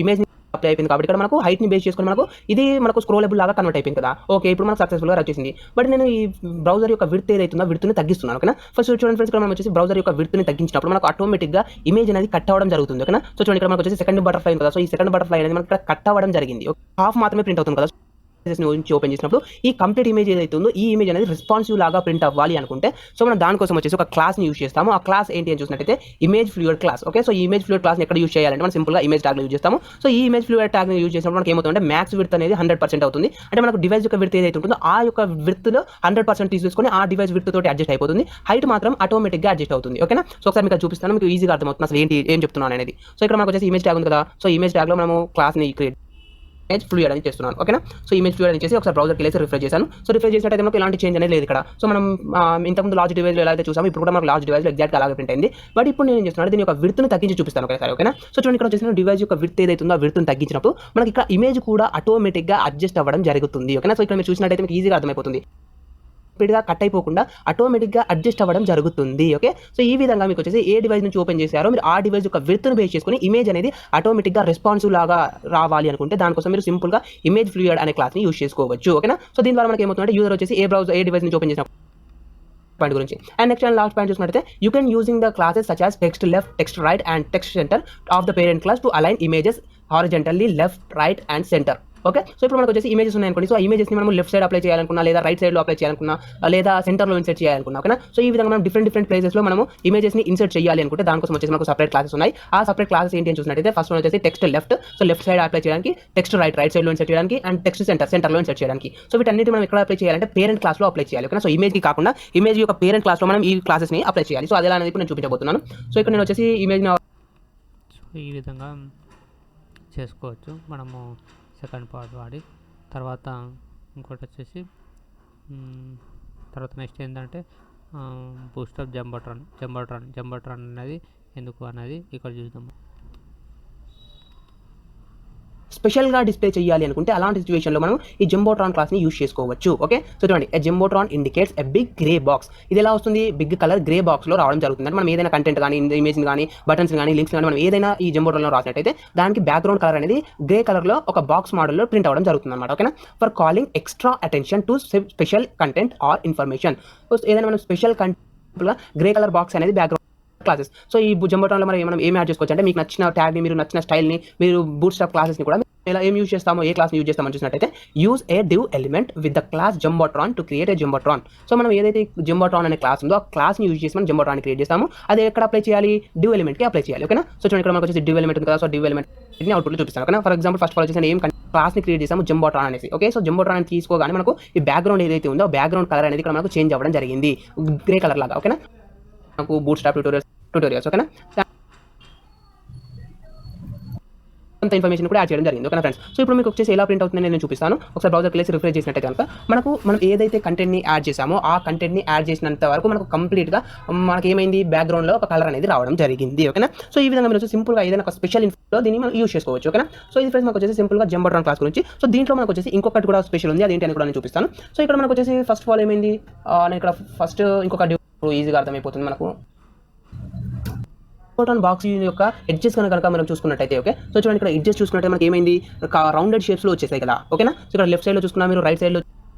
S2: ఇమేజ్ అప్లై అయిపోయింది కాబట్టి ఇక్కడ మనకు హైట్ ని బేస్ చేసుకుని మనకు ఇది మనకు స్క్రోలబుల్ లాగా కన్వర్ట్ అయిపోయింది కదా. ఓకే. ఇప్పుడు మనకు సక్సెస్ఫుల్ గా వచ్చేసింది. బట్ నేను ఈ బ్రౌజర్ యొక్క విడ్త్ ఏదైతుందో విడ్త్ని తగ్గిస్తున్నాను. ఓకేనా. ఫస్ట్ చూడండి ఫ్రెండ్స్, ఇక్కడ మనం వచ్చేసి బ్రౌజర్ యొక్క విడ్త్ని తగ్గించినప్పుడు మనకు ఆటోమేటిక్ గా ఇమేజ్ అనేది కట్ అవ్వడం జరుగుతుంది. ఓకేనా. సో చూడండి, ఇక్కడ మనకు వచ్చేసి సెకండ్ బటర్ఫ్లై ఉంది కదా. సో ఈ సెకండ్ బటర్ఫ్లై అనేది మనకి కట్ అవ్వడం జరిగింది. హాఫ్ మాత్రమే ప్రింట్ అవుతుంది కదా. ఓపెన్ చేసినప్పుడు ఈ కంప్లీట్ ఇమేజ్ ఏదైతే ఉందో ఈ ఇమేజ్ అనేది రెస్పాన్సివ్ లాగా ప్రింట్ అవ్వాలి అనుకుంటే సో మనం దానికోసం వచ్చేసి ఒక క్లాస్ ని యూజ్ చేస్తాము. ఆ క్లాస్ ఏంటి అని చూసినట్టయితే image fluid class. Okay. So ఈ ఇమేజ్ ఫ్లూయిడ్ క్లాస్ ఎక్కడ యూజ్ చేయాలంటే మనం సింపుల్ గా ఇమేజ్ ట్యాగ్ యూజ్ చేస్తాము. సో ఈ ఇమేజ్ ఫ్లూయిడ్ ట్యాగ్ ని యూజ్ చేసినప్పుడు మనకి ఏమవుతుందంటే మ్యాక్స్ విడ్త్ అనేది 100% అవుతుంది. అంటే మనకు డివైస్ యొక్క విడ్త్ ఏదైతే ఉంటుందో ఆ యొక్క విడ్త్ లో 100% తీసుకొని ఆ డివైస్ విడ్త్ తోటి అడ్జస్ట్ అయిపోతుంది. హైట్ మాత్రం ఆటోమేటిక్ గా అడ్జస్ట్ అవుతుంది. ఓకేనా. సో ఒకసారి మీకు చూపిస్తాను, మీకు ఈజీగా అర్థమవుతుంది అసలు ఏం చెప్తున్నాను అనేది. సో ఇక్కడ మనకు వచ్చేసి ఇమేజ్ ట్యాగ్ ఉంది కదా. సో ఇమేజ్ ట్యాగ్ లో మనము క్లాస్ ని క్రియేట్ ఇమేజ్ ఫ్లూయిడ్ అని చేస్తున్నాను. ఓకేనా. సో ఇమేజ్ ఫ్లూయిడ్ అని చేసి ఒకసారి బ్రౌజర్కి వెళ్ళి రిఫ్రెష్ చేశాను. సో రిఫ్రెష్ చేసినట్టయితే మనకు ఎలాంటి చేంజ్ అనేది లేదు ఇక్కడ. సో మనం ఇంతకుముందు లార్జ్ డివైస్ ఎలా అయితే చూసాము, ఇప్పుడు కూడా మనకు లార్జ్ డివైస్ ఎగ్జాక్ట్ అలాగే ప్రింట్ అయింది. బట్ ఇప్పుడు నేను ఏం చేస్తున్నాను, దీని యొక్క విడ్త్ని తగ్గించి చూపిస్తాను ఒకసారి. ఓకేనా. సో చూడండి, ఇక్కడ వచ్చేసి డివైస్ యొక్క విడ్త్ ఏదైతే ఉందో ఆ విడ్త్ని తగ్గించినప్పుడు మనకి ఇక్కడ ఇమేజ్ కూడా ఆటోమేటిక్ గా అడ్జస్ట్ అవ్వడం జరుగుతుంది. ఓకేనా. సో ఇక్కడ మీరు చూసినట్టయితే మీకు ఈజీగా అర్థమైపోతుంది, కంప్లీట్గా కట్ అయిపోకుండా ఆటోమేటిక్గా అడ్జస్ట్ అవ్వడం జరుగుతుంది. ఓకే. సో ఈ విధంగా మీకు వచ్చేసి ఏ డివైస్ నుంచి ఓపెన్ చేశారో మీరు ఆ డివైస్ యొక్క విడ్త్ను బేస్ చేసుకుని ఇమేజ్ అనేది ఆటోమేటిక్గా రెస్పాన్సివ్ లాగా రావాలి అనుకుంటే దానికోసం మీరు సింపుల్గా ఇమేజ్ ఫ్లూయిడ్ అనే క్లాస్ని యూజ్ చేసుకోవచ్చు. ఓకేనా. సో దీని ద్వారా మనకి ఏమవుతుందంటే యూజర్ వచ్చేసి ఏ డివైస్ నుంచి ఓపెన్ చేసిన పాయింట్ గురించి. And next and last point చూసుకుంటే you can using the classes such as text left, text right and text center of the parent class to align images horizontally left, right and center. Okay. So ఇప్పుడు మనకు వచ్చేసి images ఉన్నాయనుకోండి. So ఆ ఇమేజెస్ని మనం left side apply చేయాలనుకున్నా, లేదా right సైడ్లో apply చేయాలనుకున్నా, లేదా సెంటర్లో ఇన్సర్ట్ చేయాలనుకున్నా. ఓకేనా. సో ఈ విధంగా మనం డిఫరెంట్ ప్లేసెస్లో మనము ఇమేజెస్ని ఇన్సర్ట్ చేయాలి అనుకుంటే దానికోసం వచ్చేసి మనకు సపరేట్ క్లాసెస్ ఉన్నాయి. ఆ సపరేట్ క్లాసెస్ ఏంటి అని చూసినట్టయితే ఫస్ట్ వన్ వచ్చేసి text left, so left side apply చేయడానికి, టెక్స్ట్ రైట్ సైడ్లో ఇన్సర్ట్ చేయడానికి, అండ్ టెక్స్ట్ సెంటర్లో ఇన్సర్ట్ చేయడానికి. సో వీటన్నిటి మనం ఎక్కడ అప్లై చేయాలంటే పేరెంట్ క్లాస్లో అప్లై చేయాలి. ఓకేనా. సో ఇమేజ్కి కాకుండా ఇమేజ్ యొక్క పేరెంట్ క్లాస్లో మనం ఈ క్లాసెస్ని అప్లై చేయాలి. సో అది ఎలా అనేది ఇప్పుడు నేను చూపించబోతున్నాను. సో ఇక్కడ నేను వచ్చేసి ఇమేజ్
S1: ఈ విధంగా చేసుకోవచ్చు మనము సెకండ్ పార్ట్ వాడి. తర్వాత ఇంకోటి వచ్చేసి తర్వాత నెక్స్ట్ ఏంటంటే బూస్టప్ జంబోట్రాన్ అనేది ఎందుకు అనేది ఇక్కడ చూద్దాం.
S2: స్పెషల్గా డిస్ప్లే చేయాలి అనుకుంటే అలాంటి సిచ్యువేషన్లో మనం ఈ జంబోట్రాన్ క్లాస్ని యూజ్ చేసుకోవచ్చు. ఓకే. సో చూడండి, jumbotron indicates a big grey box. ఇది ఎలా వస్తుంది, బిగ్ కలర్ గ్రే బాక్స్లో రావడం జరుగుతుంది. అంటే మనం ఏదైనా కంటెంట్ కానీ ఇమేజ్ కానీ బటన్స్ కానీ లింక్స్ కానీ మనం ఏదైనా ఈ జంబోట్రాన్లో రాసినట్టయితే దానికి బ్యాక్గ్రౌండ్ కలర్ అనేది గ్రే కలర్లో ఒక బాక్స్ మోడల్లో ప్రింట్ అవ్వడం జరుగుతుంది అనమాట. ఓకేనా. For calling extra attention to special content or information. ఏదైనా మనం స్పెషల్ కంటెంట్గా గ్రే కలర్ బాక్స్ అనేది బ్యాక్గ్రౌండ్ క్లాసెస్. సో ఈ జంబోట్రాన్లో మనం ఏం యాడ్ చేసుకోవచ్చు అంటే మీకు నచ్చిన ట్యాగ్ని, మీరు నచ్చిన స్టైల్ని, మీరు బూట్ స్ట్రాప్ క్లాసెస్ని కూడా ఇలా ఏం యూజ్ చేస్తామో, ఏ క్లాస్ని యూజ్ చేస్తామని చూసినట్టయితే use a div element with the class jumbotron to create a jumbotron. So మనం ఏదైతే జంబోట్రాన్ అనే క్లాస్ ఉందో ఆ క్లాస్ని యూజ్ చేసి మనం జంబోట్రాన్ క్రియేట్ చేస్తాము. అది ఎక్కడ అప్లై చేయాలి? డివ్ ఎలిమెంట్కి అప్లై చేయాలి. ఓకేనా? సో చూడండి ఇక్కడ మనకు వచ్చేసి డివ్ ఎలిమెంట్ ఉంది కదా. సో డివ్ ఎలిమెంట్ని అవుట్పుట్లో చూపిస్తాను. ఓకేనా? For example first of all వచ్చేసి ఏం క్లాస్ని క్రియేట్ చేసాము జంబోట్రాన్ అనేసి. ఓకే, సో జంబోట్రాన్ అని తీసుకోగానే మనకు ఈ బ్యాక్గ్రౌండ్ ఏదైతే ఉందో బ్యాక్గ్రౌండ్ కలర్ అనేది ఇక్కడ మనకు చేంజ్ అవ్వడం జరిగింది, గ్రే కలర్ లాగా. ఓకేనా? మనకు బూట్ స్ట్రాప్ ట్యూటోరియల్స్ ఓకేనా అంత ఇన్ఫర్మేషన్ కూడా యాడ్ చేయడం జరిగింది. ఓకేనా ఫ్రెండ్స్? సో ఇప్పుడు మీకు వచ్చేసి ఎలా ప్రింట్ అవుతుందని నేను చూపిస్తాను. ఒకసారి బ్రౌజర్కి వెళ్ళి రిఫ్రెష్ చేసినట్టయితే కనుక మనం ఏదైతే కంటెంట్ని యాడ్ చేసామో ఆ కంటెంట్ని యాడ్ చేసినంత వరకు మనకు కంప్లీట్గా మనకి ఏమైంది, బ్యాక్గ్రౌండ్లో ఒక కలర్ అనేది రావడం జరిగింది. ఓకేనా? సో ఈ విధంగా మీరు వచ్చి సింపుల్గా ఏదైనా ఒక స్పెషల్ ఇన్ఫోలో దీన్ని మనం యూజ్ చేసుకోవచ్చు. ఓకేనా? సో ఇది ఫ్రెండ్స్ మనకు వచ్చేసి సింపుల్గా జంబోట్రాన్ క్లాస్ గురించి. సో దీంట్లో మనకు వచ్చేసి ఇంకొకటి కూడా స్పెషల్ ఉంది, అదేంటి అని కూడా నేను చూపిస్తాను. సో ఇక్కడ మనకు వచ్చేసి ఫస్ట్ ఆఫ్ ఆల్ ఏమైంది, నేను ఇక్కడ ఫస్ట్ ఇంకొక ఈజీగా అర్థమైపోతుంది మనకు. జంబోట్రాన్ బాక్స్ యొక్క ఎడ్జెస్ కనుక మనం చూసుకున్నట్టయితే ఓకే, సో చూడండి ఇక్కడ ఎడ్జెస్ చూసుకున్నట్టే మనకి ఏమైంది, రౌండెడ్ షేప్స్లో వచ్చేసాయి కదా. ఓకేనా? సో ఇక్కడ లెఫ్ట్ సైడ్లో చూసుకున్నా మీరు, రైట్ సైడ్లో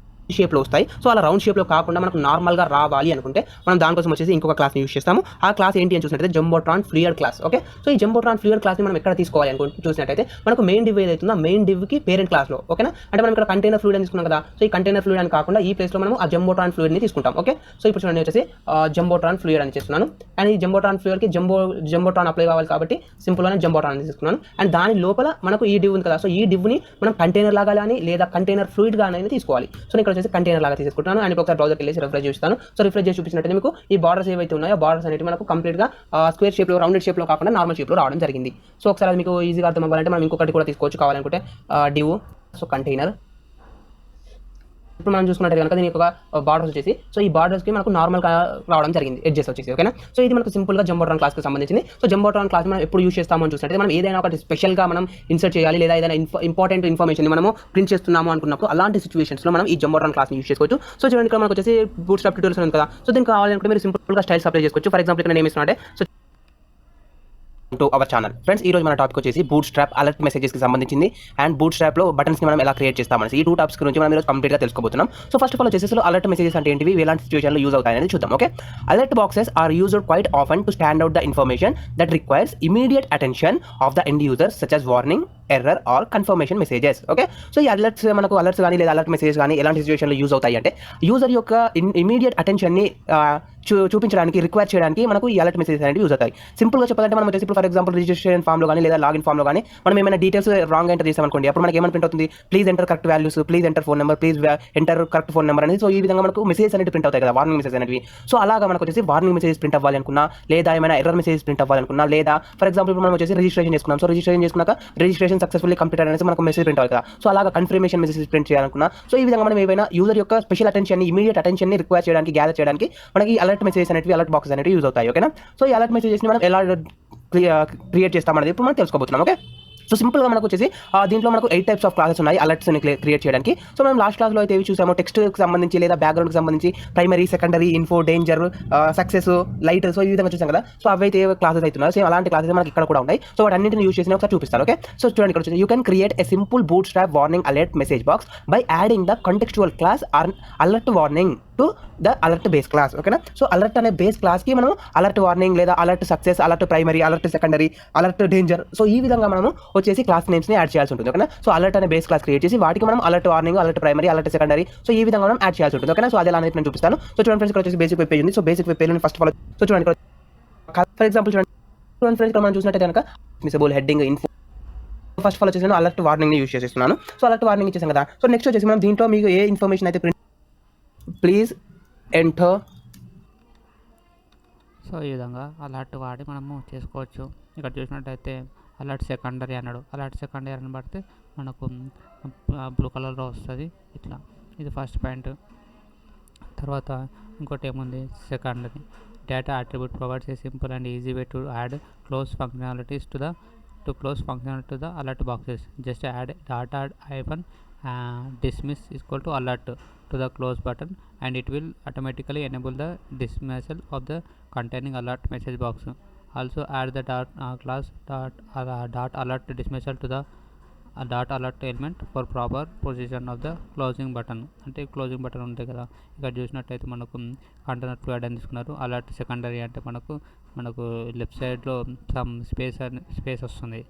S2: షేప్లో వస్తాయి. సో అలా రౌండ్ షేప్లో కాకుండా మనకు నార్మల్గా రావాలి అనుకుంటే మనం దానికోసం వచ్చేసి ఇంకొక క్లాస్ని యూజ్ చేస్తాము. ఆ క్లాస్ ఏంటి అని చూసినట్టయితే జంబోట్రాన్ ఫ్లూయిడ్ క్లాస్. ఓకే, సో ఈ జంబోట్రాన్ ఫ్లూయిడ్ క్లాస్ని మనం ఎక్కడ తీసుకోవాలి అనుకుంటే చూసినట్టయితే మనకు మెయిన్ డివ్ ఏదైతుందో మెయిన్ డివ్కి పేరెంట్ క్లాస్లో. ఓకేనా? అంటే మనం ఇక్కడ కంటైనర్ ఫ్లూయిడ్ అని తీసుకున్నాం కదా. సో ఈ కంటైనర్ ఫ్లూయిడ్ అని కాకుండా ఈ ప్లేస్లో మనం ఆ జంబోట్రాన్ ఫ్లూయిడ్ని తీసుకుంటాం. ఓకే, సో ఇప్పుడు చూడండి వచ్చేసి జంబోట్రాన్ ఫ్లూయిడ్ అని చేస్తున్నాను. అండ్ ఈ జంబోట్రాన్ ఫ్లూయిడ్కి జంబోట్రాన్ అప్లై కావాలి కాబట్టి సింపుల్గానే జంబోట్రాన్ అని తీసుకున్నాను. అండ్ దాని లోపల మనకు ఈ డివ్ ఉంది కదా. సో ఈ డివ్ని మనం కంటైనర్ లాగా కానీ లేదా కంటైనర్ ఫ్లూయిడ్ గా అనేది తీసుకోవాలి. సో ఇక్కడ వచ్చేసి కంటైనర్ లాగా తీసుకుంటాను. అండ్ ఒకసారి బ్రౌజర్కి వెళ్ళి రిఫ్రెష్ చేస్తాను. సో రిఫ్రెష్ చేసి చూపించినట్టు మీకు ఈ బార్డర్స్ ఏవైతే ఉన్నాయో బార్డర్స్ అనేవి మనకు కంప్లీట్గా స్క్వేర్ షేప్లో, రౌండెడ్ షేప్లో కాకుండా నార్మల్ షేప్లో రావడం జరిగింది. సో ఒకసారి అది మీకు ఈజీగా అర్థం అవ్వాలంటే మనం ఇంకొకటి కూడా తీసుకోవచ్చు కావాలనుకుంటే, డివ్, సో కంటైనర్. ఇప్పుడు మనం చూసుకున్నట్టు కనుక దీనికి ఒక బార్డర్స్ వచ్చేసి, సో ఈ బార్డర్స్కి మనకు నార్మల్గా రావడం జరిగింది, ఎడ్జెస్ వచ్చేసి. ఓకేనా? సో ఇది మనకు సింపుల్గా జంబోట్రాన్ క్లాస్కి సంబంధించింది. సో జంబోట్రాన్ క్లాస్ మనం ఎప్పుడు యూజ్ చేస్తామని చూసినట్టు మనం ఏదైనా ఒకటి స్పెషల్గా మనం ఇన్సర్ట్ చేయాలి లేదా ఏదైనా ఇంపార్టెంట్ ఇన్ఫర్మేషన్ మనము ప్రింట్ చేస్తున్నాము అనుకున్నప్పుడు అలాంటి సిచ్యువేషన్స్లో మనం ఈ జంబోట్రాన్ క్లాస్ని యూజ్ చేసుకోవచ్చు. సో చూడండి ఇక్కడ మనకు వచ్చేసి బూట్ స్ట్రాప్ ట్యూటోరియల్స్ ఉంది కదా. సో దీనికి కావాలనుకుంటే మీరు సింపుల్గా స్టైల్స్ అప్లై చేసుకోవచ్చు. ఫర్ ఎగ్జాంపుల్ ఇక్కడ నేను ఏమిస్తున్నా అంటే, so to our channel friends, ఈ రోజు మన టాపిక్ వచ్చేసి బూట్ స్ట్రాప్ అలర్ట్ మెసేజెస్కి సంబంధించింది అండ్ బూట్ స్ట్రాప్లో బటన్స్ని మనం ఎలా క్రియేట్ చేస్తామని ఈ 2 టాపిక్స్ గురించి మనం ఈరోజు కంప్లీట్గా తెలుసుకోబోతున్నాం. సో ఫస్ట్ ఆఫ్ ఆల్ వచ్చేసి అలర్ట్ మెసేజెస్ అంటే ఏంటివి, ఎలాంటి సిచ్యువేషన్లో యూజ్ అవుతాయని చూద్దాం. Okay, alert boxes are used quite often to stand out the information that requires immediate attention of the end user such as warning, error or confirmation messages. Okay, so ఈ alerts కానీ లేదా alert messages కానీ ఎలాంటి సిచ్యువేషన్లో use అవుతాయి అంటే user యొక్క immediate అటెన్షన్ని చూపించడానికి, రిక్వైర్ చేయడానికి మనకు ఈ అలర్ట్ మెసేజెస్ అనేవి యూజ్ అవుతాయి. సింపుల్గా చెప్పాలంటే మనం వచ్చేసి ఇప్పుడు ఫర్ ఎగ్జాంపుల్ రిజిస్ట్రేషన్ ఫామ్లో కానీ లేదా లాగిన్ ఫామ్లో కానీ మనం ఏమైనా డీటెయిల్స్ రాంగ్ ఎంటర్ చేసామనుకోండి, అప్పుడు మనకి ఏమైనా ప్రింట్ అవుతుంది, please enter correct values, please enter phone number, please enter correct phone number అనేది. సో ఈ విధంగా మనకు మెసేజెస్ అనేవి ప్రింట్ అవుతాయి కదా, వార్నింగ్ మెసేజ్ అనేవి. సో అలాగా మనకు వచ్చేసి వార్నింగ్ మెసేజ్ ప్రింట్ అవ్వాలి అనుకున్నా లేదా ఏమైనా ఎర్రర్ మెసేజ్ ప్రింట్ అవ్వాలనుకున్నా లేదా ఫర్ ఎగ్జాంపుల్ ఇప్పుడు మనం వచ్చేసి రిజిస్ట్రేషన్ చేసుకున్నాం. సో రిజిస్ట్రేషన్ చేసుకున్నాక రిజిస్ట్రేషన్ సక్సెస్ఫుల్లీ కంప్లీట్ అనేసి మనకు మెసేజ్ ప్రింట్ అవ్వాలి కదా. సో అలాగా కన్ఫర్మేషన్ మెసేజ్ ప్రింట్ చేయాలనుకున్నా, సో ఈ విధంగా మనం ఏమైనా యూజర్ యొక్క special attention, immediate attention require చేయడానికి, గ్యాదర్ చేయడానికి మనకి అలర్ట్ మెసేజెస్ అనేవి, అలర్ట్ బాక్సెస్ అనేవి యూజ్ అవుతాయి. ఓకేనా? సో ఈ అలర్ట్ మెసేజెస్ని మనం ఎలా క్రియేట్ చేస్తామనేది ఇప్పుడు మనం తెలుసుకోబోతున్నాం. ఓకే, సో సింపుల్గా మనకు వచ్చేసి దీంట్లో మనకు 8 టైప్స్ ఆఫ్ క్లాసెస్ ఉన్నాయి అలర్ట్స్ని క్రియేట్ చేయడానికి. సో మనం లాస్ట్ క్లాస్లో అయితే ఏవి చూసామో, టెక్స్ట్కి సంబంధించి లేదా బ్యాక్గ్రౌండ్కి సంబంధించి primary, secondary, info, danger, success, light, so ఈ విధంగా చూసాం కదా. సో అవైతే క్లాసెస్ అవుతున్నాయి, సేమ్ అలాంటి క్లాసెస్ మనకి ఇక్కడ కూడా ఉన్నాయి. సో వాటన్నింటిని యూజ్ చేసి ఒకసారి చూపిస్తాను. ఓకే, సో చూడండి ఇక్కడ వచ్చేసి you can create a simple Bootstrap warning alert message box by adding the contextual class alert warning to the alert base class. ఓకేనా? సో అలర్ట్ అనే బేస్ క్లాస్కి మనం అలర్ట్ వార్నింగ్ లేదా alert success, alert primary, alert secondary, alert danger, so ఈ విధంగా మనము వచ్చేసి class నేమ్స్ని add చేయాల్సి ఉంటుంది. ఓకేనా? సో అలర్ట్ అనే బేస్ క్లాస్ క్రియేట్ చేసి వాటికి మనం alert warning, alert primary, alert secondary, so ఈ విధంగా మనం యాడ్ చేయాల్సి ఉంటుంది. ఓకేనా? సో అది ఎలా అనేది నేను చూపిస్తాను. సో చూడండి ఫ్రెండ్స్, ఇక్కడ వచ్చేసి బేసిక్ వెబ్ పేజ్ ఉంది. So basic web page first of all so చూడండి ఫర్ ఎగ్జాంపుల్ చూడండి ఫ్రెండ్స్, ఇక్కడ మనం చూసినట్టయితే కనుక మిసబుల్ heading info. First of all వచ్చేసి నేను అలర్ట్ వార్నింగ్ని యూజ్ చేస్తున్నాను. సో అలర్ట్ వార్నింగ్ ఇచ్చేసాం కదా. సో నెక్స్ట్ వచ్చేసి మనం దీంట్లో మీకు ఏ ఇన్ఫర్మేషన్ అయితే ప్రింట్, ప్లీజ్ ఎంటర్.
S1: సో ఈ విధంగా అలర్ట్ వాడి మనము చేసుకోవచ్చు. ఇక్కడ చూసినట్టయితే అలర్ట్ సెకండరీ అన్నాడు. అలర్ట్ సెకండరీ అని పడితే మనకు బ్లూ కలర్లో వస్తుంది ఇట్లా. ఇది ఫస్ట్ పాయింట్. తర్వాత ఇంకోటి ఏముంది, secondary data attribute provides A simple and easy way to add close functionalities to close functionality to the alert boxes. Just add data hyphen dismiss is equal to alert to the close button and it will automatically enable the dismissal of the containing alert message box. Also add the class dot alert dismissal to the dot alert element for proper position of the closing button. అంటే closing button ఉంటాయి కదా, ఇక్కడ చూసినట్టయితే మనకు container fluid అని తీసుకున్నారు. Alert secondary అంటే మనకు లెఫ్ట్ సైడ్లో సమ్ స్పేస్ వస్తుంది.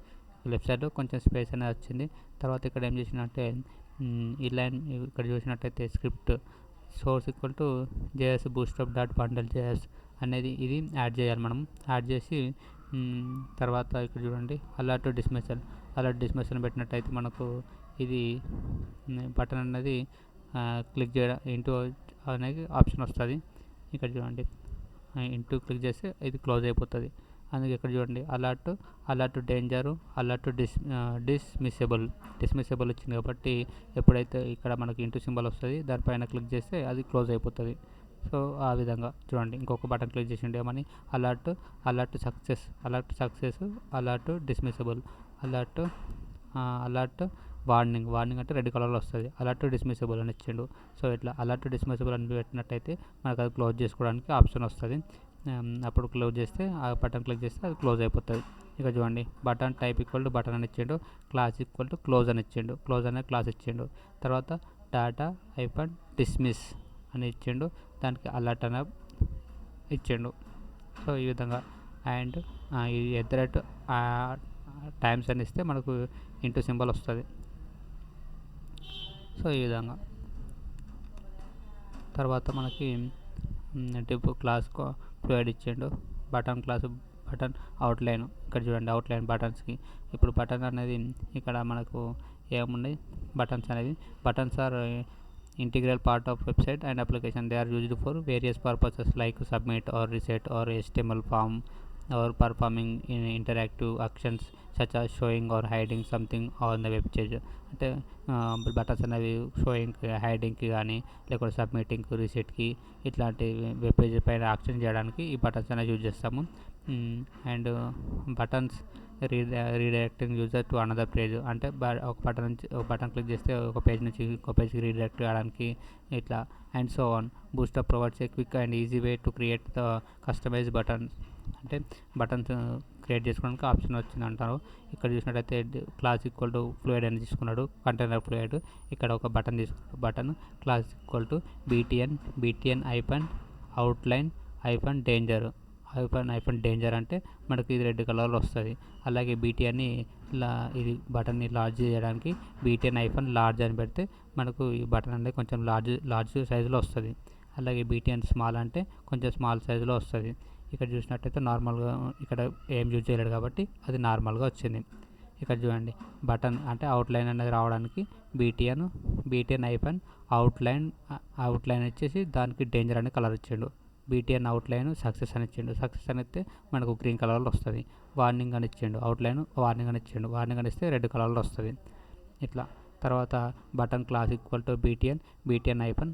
S1: లెఫ్ట్ సైడ్లో కొంచెం స్పేస్ అనేది వచ్చింది. తర్వాత ఇక్కడ ఏం చేసినట్టే ఈ లైన్ ఇక్కడ చూసినట్టయితే script source equal to JS bootstrap dot bundle JS అనేది ఇది యాడ్ చేయాలి. మనం యాడ్ చేసి తర్వాత ఇక్కడ చూడండి అలర్ట్ డిస్మిసల్ పెట్టినట్టయితే మనకు ఇది బటన్ అనేది క్లిక్ చేయడం ఇంటూ అనేది ఆప్షన్ వస్తుంది. ఇక్కడ చూడండి ఇంటూ క్లిక్ చేస్తే ఇది క్లోజ్ అయిపోతుంది. అందుకే ఇక్కడ చూడండి అలర్ట్ డేంజరు అలర్ట్ డిస్మిసబుల్ వచ్చింది కాబట్టి ఎప్పుడైతే ఇక్కడ మనకి ఇంటూ సింబల్ వస్తుంది దానిపైన క్లిక్ చేస్తే అది క్లోజ్ అయిపోతుంది. సో ఆ విధంగా చూడండి ఇంకొక బటన్ క్లిక్ చేసి ఏమని alert success alert dismissible alert warning అంటే రెడ్ కలర్లో వస్తుంది. అలర్ట్ డిస్మిసబుల్ అని ఇచ్చిండు. సో ఇట్లా అలర్ట్ డిస్మిసబుల్ అని పెట్టినట్టయితే మనకు అది క్లోజ్ చేసుకోవడానికి ఆప్షన్ వస్తుంది. అప్పుడు క్లోజ్ చేస్తే ఆ బటన్ క్లిక్ చేస్తే అది క్లోజ్ అయిపోతుంది. ఇక చూడండి button type equal to button అని ఇచ్చిండు, క్లాస్ ఈక్వల్ టు క్లోజ్ అని ఇచ్చిండు, క్లోజ్ అనే క్లాస్ ఇచ్చిండు. తర్వాత డాటా ఐపన్ డిస్మిస్ అని ఇచ్చిండు, దానికి అలర్ట్ అని ఇచ్చిండు. సో ఈ విధంగా అండ్ ఈ ఎట్ టైమ్స్ అని ఇస్తే మనకు ఇంటూ సింబల్ వస్తుంది. సో ఈ విధంగా తర్వాత మనకి డిప్ క్లాస్ ప్రొవైడ్ ఇచ్చిండు. బటన్ అవుట్లైన్ ఇక్కడ చూడండి అవుట్లైన్ బటన్స్కి. ఇప్పుడు బటన్ అనేది ఇక్కడ మనకు ఏమున్నాయి buttons are integral part of website and application. They are used for various purposes like submit or reset or HTML form or performing in interactive actions such as showing or hiding something on the web page. అంటే buttons అనేవి షోయింగ్కి హైడింగ్కి కానీ లేకపోతే సబ్మిటింగ్కి రీసెట్కి ఇట్లాంటి web page పైన action చేయడానికి ఈ buttons అనేవి use చేస్తాము. And buttons redirecting user to another page అంటే ఒక బటన్ క్లిక్ చేస్తే ఒక పేజ్ నుంచి ఇంకో పేజ్కి రీడైరెక్ట్ చేయడానికి ఇట్లా and so on. Bootstrap provides a quick and easy way to create the customize buttons అంటే బటన్స్ క్రియేట్ చేసుకోవడానికి ఆప్షన్ వచ్చింది అంటారు. ఇక్కడ చూసినట్టయితే క్లాస్ ఈక్వల్ టు ఫ్లూయిడ్ అని తీసుకున్నాడు, కంటైనర్ ఫ్లూయిడ్. ఇక్కడ ఒక బటన్ తీసుకున్నాడు, button class equal to BTN ఐపన్ outline ఐపన్ danger అంటే మనకి ఇది రెడ్ కలర్లో వస్తుంది. అలాగే బీటీఎన్ని ఇది బటన్ని లార్జ్ చేయడానికి బీటీఎన్ ఐపన్ లార్జ్ అని పెడితే మనకు ఈ బటన్ అనేది కొంచెం లార్జ్ సైజులో వస్తుంది. అలాగే బీటీఎన్ స్మాల్ అంటే కొంచెం స్మాల్ సైజులో వస్తుంది. ఇక్కడ చూసినట్టయితే నార్మల్గా ఇక్కడ ఏం యూజ్ చేయలేడు కాబట్టి అది నార్మల్గా వచ్చింది. ఇక్కడ చూడండి బటన్ అంటే అవుట్లైన్ అనేది రావడానికి బీటీఎన్ ఐపన్ అవుట్లైన్ వచ్చేసి దానికి డేంజర్ అనే కలర్ ఇచ్చిండు. బీటీఎన్ అవుట్లైన్ సక్సెస్ అని ఇచ్చిండు. సక్సెస్ అని ఇస్తే మనకు గ్రీన్ కలర్లో వస్తుంది. వార్నింగ్ అని ఇచ్చిండు, అవుట్లైన్ వార్నింగ్ అని ఇచ్చిండు. వార్నింగ్ అని ఇస్తే రెడ్ కలర్లో వస్తుంది. ఇట్లా తర్వాత button class equal to BTN ఐపన్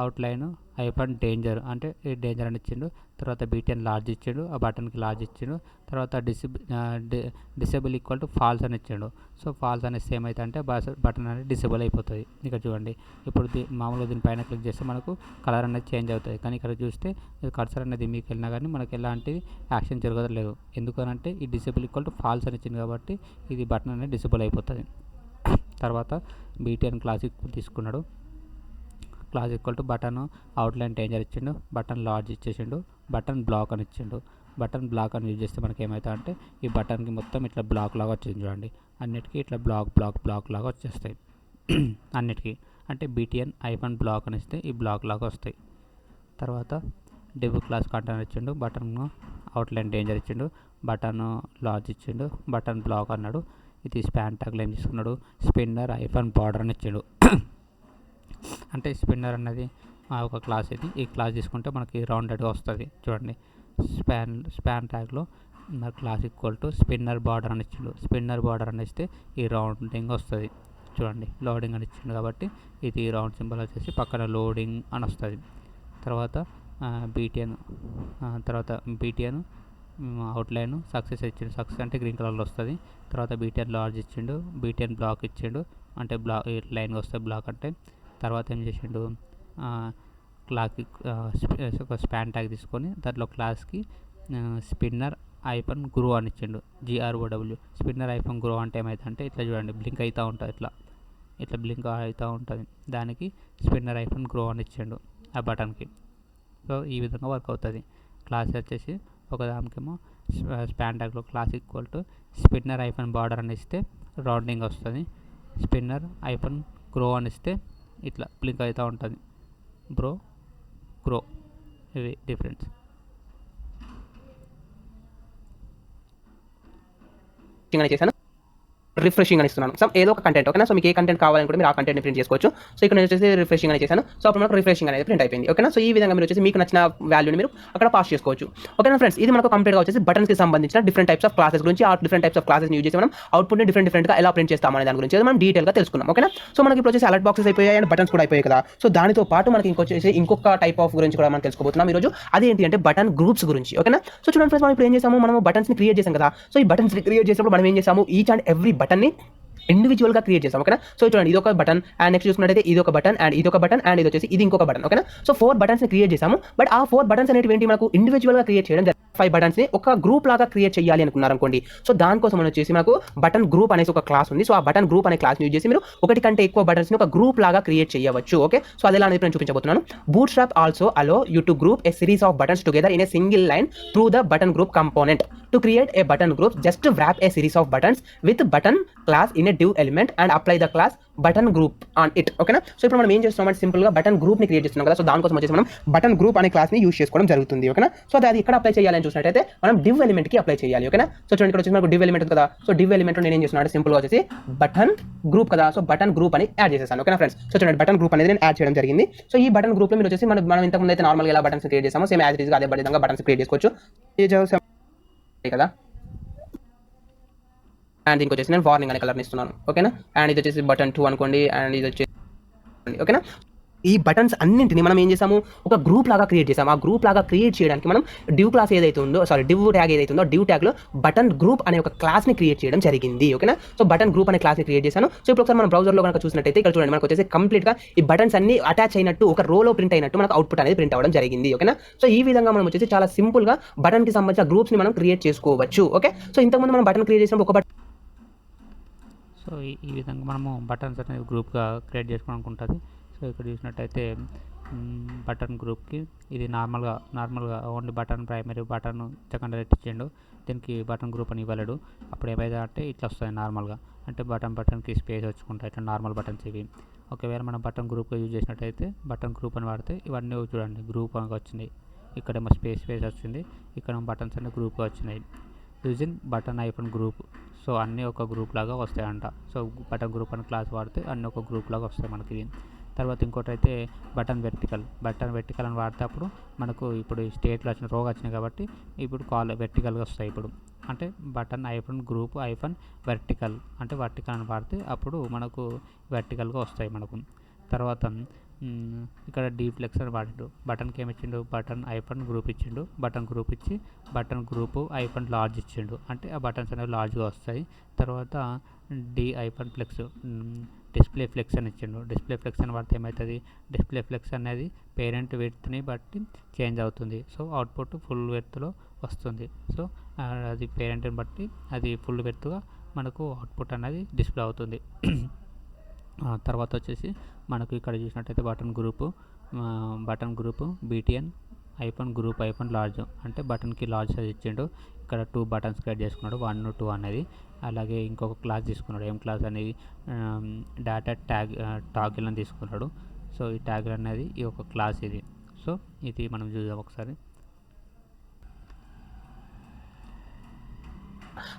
S1: outline ఐపన్ danger అంటే డేంజర్ అని ఇచ్చిండు. తర్వాత బీటీఎన్ లార్జ్ ఇచ్చిండు, ఆ బటన్కి లార్జ్ ఇచ్చిండు. తర్వాత డిసేబుల్ ఈక్వల్ టు ఫాల్స్ అని ఇచ్చిండు. సో ఫాల్స్ అనేసి ఏమైతే అంటే బటన్ అనేది డిసేబుల్ అయిపోతుంది. ఇక్కడ చూడండి ఇప్పుడు మామూలుగా దీనిపైన క్లిక్ చేస్తే మనకు కలర్ అనేది చేంజ్ అవుతుంది. కానీ ఇక్కడ చూస్తే కర్సర్ అనేది మీకు వెళ్ళినా కానీ మనకి ఎలాంటి యాక్షన్ జరగలేదు. ఎందుకనంటే ఈ డిసేబుల్ ఈక్వల్ టు ఫాల్స్ అని ఇచ్చింది కాబట్టి ఇది బటన్ అనేది డిసేబుల్ అయిపోతుంది. తర్వాత బీటీఎన్ క్లాసిక్ తీసుకున్నాడు, class equal to button outline danger ఇచ్చిండు, బటన్ లార్జ్ ఇచ్చేసిండు, బటన్ బ్లాక్ అని ఇచ్చిండు. బటన్ బ్లాక్ అని యూజ్ చేస్తే మనకి ఏమవుతా అంటే ఈ బటన్కి మొత్తం ఇట్లా బ్లాక్ లాగా వచ్చింది చూడండి. అన్నిటికీ ఇట్లా బ్లాక్ లాగా వచ్చేస్తాయి అన్నిటికీ. అంటే బీటీఎన్ ఐపన్ బ్లాక్ అని ఇస్తే ఈ బ్లాక్ లాగా వస్తాయి. తర్వాత డివ్ క్లాస్ కంటైనర్ ఇచ్చిండు, బటన్ అవుట్లైన్ డేంజర్ ఇచ్చిండు, బటన్ లార్జ్ ఇచ్చిండు, బటన్ బ్లాక్ అన్నాడు. ఇది స్పాన్ ట్యాగ్లో ఏం తీసుకున్నాడు, స్పిన్నర్ ఐపన్ బార్డర్ అని ఇచ్చిండు. అంటే స్పిన్నర్ అన్నది ఒక క్లాస్ ఇది. ఈ క్లాస్ తీసుకుంటే మనకి రౌండెడ్గా వస్తుంది చూడండి. స్పాన్ ట్యాగ్లో class equal to spinner border అని ఇచ్చిండు. స్పిన్నర్ బార్డర్ అని ఇస్తే ఈ రౌండింగ్ వస్తుంది చూడండి. లోడింగ్ అని ఇచ్చిండు కాబట్టి ఇది రౌండ్ సింబల్ వచ్చేసి పక్కన లోడింగ్ అని వస్తుంది. తర్వాత బీటీఎన్ అవుట్లైన్ సక్సెస్ ఇచ్చిండు. సక్సెస్ అంటే గ్రీన్ కలర్లో వస్తుంది. తర్వాత బీటీఎన్ లార్జ్ ఇచ్చిండు, బీటీఎన్ బ్లాక్ ఇచ్చిండు అంటే బ్లాక్ లైన్గా వస్తుంది బ్లాక్ అంటే. తర్వాత ఏం చేసిండు, క్లాస్కి ఒక స్పాన్ ట్యాగ్ తీసుకొని దాంట్లో క్లాస్కి స్పిన్నర్ ఐపన్ గ్రో అని ఇచ్చిండు, GROW. స్పిన్నర్ ఐపన్ గ్రో అంటే ఏమైందంటే ఇట్లా చూడండి బ్లింక్ అవుతూ ఉంటుంది, ఇట్లా బ్లింక్ అవుతూ ఉంటుంది. దానికి స్పిన్నర్ ఐపన్ గ్రో అని ఇచ్చిండు ఆ బటన్కి. సో ఈ విధంగా వర్క్ అవుతుంది. క్లాస్ వచ్చేసి ఒక దానికేమో స్పాన్ ట్యాగ్లో class equal to spinner hyphen border అని ఇస్తే రౌండింగ్ వస్తుంది. స్పిన్నర్ ఐఫన్ గ్రో అని ఇస్తే ఇట్లా బ్లింక్ అవుతూ ఉంటుంది. గ్రో ఇవి డిఫరెన్స్.
S2: చేశాను, రిఫ్రెషింగ్ అని ఇస్తున్నాను. సో ఏదో ఒక కంటెంట్, ఓకేనా. సో మీకు ఏ కంటెంట్ కావాలని కూడా మీరు ఆ కంటెంట్ని ప్రింట్ చేసుకోవచ్చు. సో ఇక్కడ నేను వచ్చేసి రిఫ్రెషింగ్ అని చేశాను. సో అప్పుడు మనకు రిఫ్రెషింగ్ అనేది ప్రింట్ అయిపోయింది, ఓకేనా. సో ఈ విధంగా మీరు వచ్చేసి మీకు నచ్చిన వాల్యూని మీరు అక్కడ పాస్ చేసుకోవచ్చు, ఓకేనా ఫ్రెండ్స్. ఇది మనకు కంప్లీట్గా వచ్చేసి బటన్స్కి సంబంధించిన డిఫరెంట్ టైప్స్ ఆఫ్ క్లాసెస్ గురించి, ఆ different types of classes use చేసి మనం అవుట్పుట్ని డిఫరెంట్గా ఎలా ప్రింట్ చేస్తామనే దాని గురించి మనం డీటెయిల్గా తెలుసుకున్నాం, ఓకేనా. సో మనకి ఇప్పుడు వచ్చేసి అలర్ట్ బాక్సెస్ అయిపోయాయి అండ్ బటన్స్ కూడా అయిపోయాయి కదా. సో దానితో పాటు మనకి ఇంకొక టైప్ ఆఫ్ గురించి కూడా మనం తెలుసుకోబోతున్నాం ఈరోజు. అదేంటి అంటే బటన్ గ్రూప్స్ గురించి, ఓకేనా. సో చూడండి ఫ్రెండ్స్, మనం ఇప్పుడు ఏం చేసాము, మనం బటన్స్ని క్రియేట్ చేసాం కదా. సో ఈ బటన్స్ క్రియేట్ చేసినప్పుడు మనం ఏం చేసాము, ఈచ్ అండ్ ఎవ్రీ బటన్ని ఇండివిజువల్గా క్రియేట్ చేస్తాం, ఓకేనా. సో చూడండి, ఇది ఒక బటన్ అండ్ నెక్స్ట్ చూసుకున్నట్టయితే ఇది ఒక బటన్ అండ్ ఇది ఒక బటన్ అండ్ ఇది వచ్చేసి ఇది ఇంకొక బటన్, ఓకేనా. సో 4 బటన్స్ని క్రియేట్ చేసాము. బట్ ఆ 4 బటన్స్ అనేవి ఏంటి, మనకు ఇండివిజువల్గా క్రియేట్ చేయడం 5 బటన్స్ని ఒక గ్రూప్ లాగా క్రియేట్ చేయాలి అనుకున్నారు అనుకోండి. సో దానికోసం వచ్చేసి మనకు బటన్ గ్రూప్ అనేసి ఒక క్లాస్ ఉంది. సో ఆ బటన్ గ్రూప్ అనే క్లాస్ని యూజ్ చేసి మీరు ఒకటి కంటే ఎక్కువ బటన్స్ని ఒక గ్రూప్ లాగా క్రియేట్ చేయవచ్చు, ఓకే. సో అది ఎలా అనేది నేను చూపించబోతున్నాను. Bootstrap also allow you to group a series of buttons together in a single line through the button group component. To create a button group, just wrap a series of buttons with button class in a div element and apply the class button group on it, ఓకేనా. So ఇప్పుడు మనం ఏం చేస్తున్నాం అంటే సింపుల్గా button గ్రూప్ని create చేస్తున్నాం కదా. సో దానికోసం వచ్చేసి మనం బటన్ గ్రూప్ అనే క్లాస్ని యూజ్ చేసుకోవడం జరుగుతుంది, ఓకేనా. సో అది ఇక్కడ అప్లై చేయాలని చూసినట్టయితే మనం డివ్ ఎలిమెంట్కి అప్లై చేయాలి, ఓకేనా. సో చూడండి, ఇక్కడ వచ్చేసి మనకు డివ్ ఎలిమెంట్ కదా. సో డివ్ ఎలిమెంట్ నేను ఏం చేస్తున్నాను అంటే సింపుల్గా వచ్చేసి బటన్ గ్రూప్ కదా. సో బటన్ గ్రూప్ అని యాడ్ చేసేసాను, ఓకేనా ఫ్రెండ్స్. సో చూడండి, బటన్ గ్రూప్ అనేది నేను యాడ్ చేయడం జరిగింది. సో ఈ బటన్ గ్రూప్లో మీరు వచ్చేసి మనం ఇంతకుముందు అయితే నార్మల్గా ఎలా బటన్స్ క్రియేట్ చేసామో సేమ్ యాజ్ ఈజ్గా అదే విధంగా బటన్స్ క్రియేట్ చేసుకోవచ్చు కదా. అండ్ దీనికి వచ్చేసి నేను వార్నింగ్ అనే కలర్ని ఇస్తున్నాను, ఓకేనా. అండ్ ఇది వచ్చేసి బటన్ 2 అనుకోండి అండ్ ఇది వచ్చేసి, ఓకేనా. ఈ బటన్స్ అన్నింటిని మనం ఏం చేసాము, ఒక గ్రూప్ లాగా క్రియేట్ చేసాము. ఆ గ్రూప్ లాగా క్రియేట్ చేయడానికి మనం డివ్ క్లాస్ ఏదైతే ఉందో, డివ్ ట్యాగ్ ఏదైతే ఉందో, డివ్ ట్యాగ్లో బటన్ గ్రూప్ అనే ఒక క్లాస్ని క్రియేట్ చేయడం జరిగింది, ఓకేనా. సో బటన్ గ్రూప్ అనే క్లాస్ని క్రియేట్ చేశాను. సో ఇప్పుడు ఒకసారి మనం బ్రౌజర్లో కనుక చూసినట్టయితే ఇక్కడ చూడండి, మనకు వచ్చేసి కంప్లీట్గా ఈ బటన్స్ అన్ని అటాచ్ అయినట్టు ఒక రోలో ప్రింట్ అయినట్టు మనకు అవుట్పుట్ అనేది ప్రింట్ అవ్వడం జరిగింది, ఓకేనా. సో ఈ విధంగా మనం వచ్చేసి చాలా సింపుల్గా బటన్కి సంబంధించిన గ్రూప్స్ని మనం క్రియేట్ చేసుకోవచ్చు, ఓకే. సో ఇంతకుముందు మనం బటన్ క్రియేట్ చేసినప్పుడు ఒక బటన్,
S1: సో ఈ విధంగా మనము బటన్స్ అనేది గ్రూప్గా క్రియేట్ చేసుకోవడానికి ఉంటుంది. సో ఇక్కడ చూసినట్టయితే బటన్ గ్రూప్కి ఇది నార్మల్గా only button primary, button secondary ఇచ్చిండు. దీనికి బటన్ గ్రూప్ అని ఇవ్వలేడు. అప్పుడు ఏమైంది అంటే ఇట్లా వస్తుంది నార్మల్గా, అంటే బటన్కి స్పేస్ వచ్చుకుంటాయి ఇట్లా నార్మల్ బటన్స్ ఇవి. ఒకవేళ మనం బటన్ గ్రూప్గా యూజ్ చేసినట్టయితే బటన్ గ్రూప్ అని వాడితే ఇవన్నీ చూడండి గ్రూప్ అని వచ్చినాయి. ఇక్కడేమో స్పేస్ వచ్చింది, ఇక్కడ బటన్స్ అన్ని గ్రూప్గా వచ్చినాయి. Using button hyphen group. So అన్నీ ఒక గ్రూప్ లాగా వస్తాయంట. సో బటన్ గ్రూప్ అని క్లాస్ వాడితే అన్నీ ఒక గ్రూప్ లాగా వస్తాయి మనకి. తర్వాత ఇంకోటి అయితే బటన్ వెర్టికల్ అని వాడితే అప్పుడు మనకు ఇప్పుడు స్టేట్లో వచ్చిన రోగా వచ్చినాయి కాబట్టి ఇప్పుడు వెర్టికల్గా వస్తాయి. ఇప్పుడు అంటే button hyphen group hyphen vertical అంటే వర్టికల్ అని వాడితే అప్పుడు మనకు వెర్టికల్గా వస్తాయి మనకు. తర్వాత ఇక్కడ డీఫ్లెక్స్ అని వాడిండు. బటన్కి ఏమి ఇచ్చిండు, బటన్ ఐఫన్ గ్రూప్ ఇచ్చిండు. బటన్ గ్రూప్ ఇచ్చి బటన్ గ్రూప్ ఐఫన్ లార్జ్ ఇచ్చిండు, అంటే ఆ బటన్స్ అనేవి లార్జ్గా వస్తాయి. తర్వాత ఐఫన్ ఫ్లెక్స్ డిస్ప్లే ఫ్లెక్స్ అని ఇచ్చిండు. డిస్ప్లే ఫ్లెక్స్ అని వాడితే ఏమవుతుంది, డిస్ప్లే ఫ్లెక్స్ అనేది పేరెంట్ విడ్త్ని బట్టి చేంజ్ అవుతుంది. సో అవుట్పుట్ ఫుల్ విడ్త్లో వస్తుంది. సో అది పేరెంట్ని బట్టి అది ఫుల్ విడ్త్గా మనకు అవుట్పుట్ అనేది డిస్ప్లే అవుతుంది. తర్వాత వచ్చేసి మనకు ఇక్కడ చూసినట్టయితే button group BTN hyphen group hyphen large, అంటే బటన్కి లార్జ్ సైజ్ ఇచ్చిండు. ఇక్కడ 2 బటన్స్ క్రియేట్ చేసుకున్నాడు, 1 2 అనేది. అలాగే ఇంకొక క్లాస్ తీసుకున్నాడు, ఏం క్లాస్ అనేది డేటా టాగిల్ అని తీసుకున్నాడు. సో ఈ టాగిల్ అనేది ఈ ఒక క్లాస్ ఇది. సో ఇది మనం చూద్దాం ఒకసారి.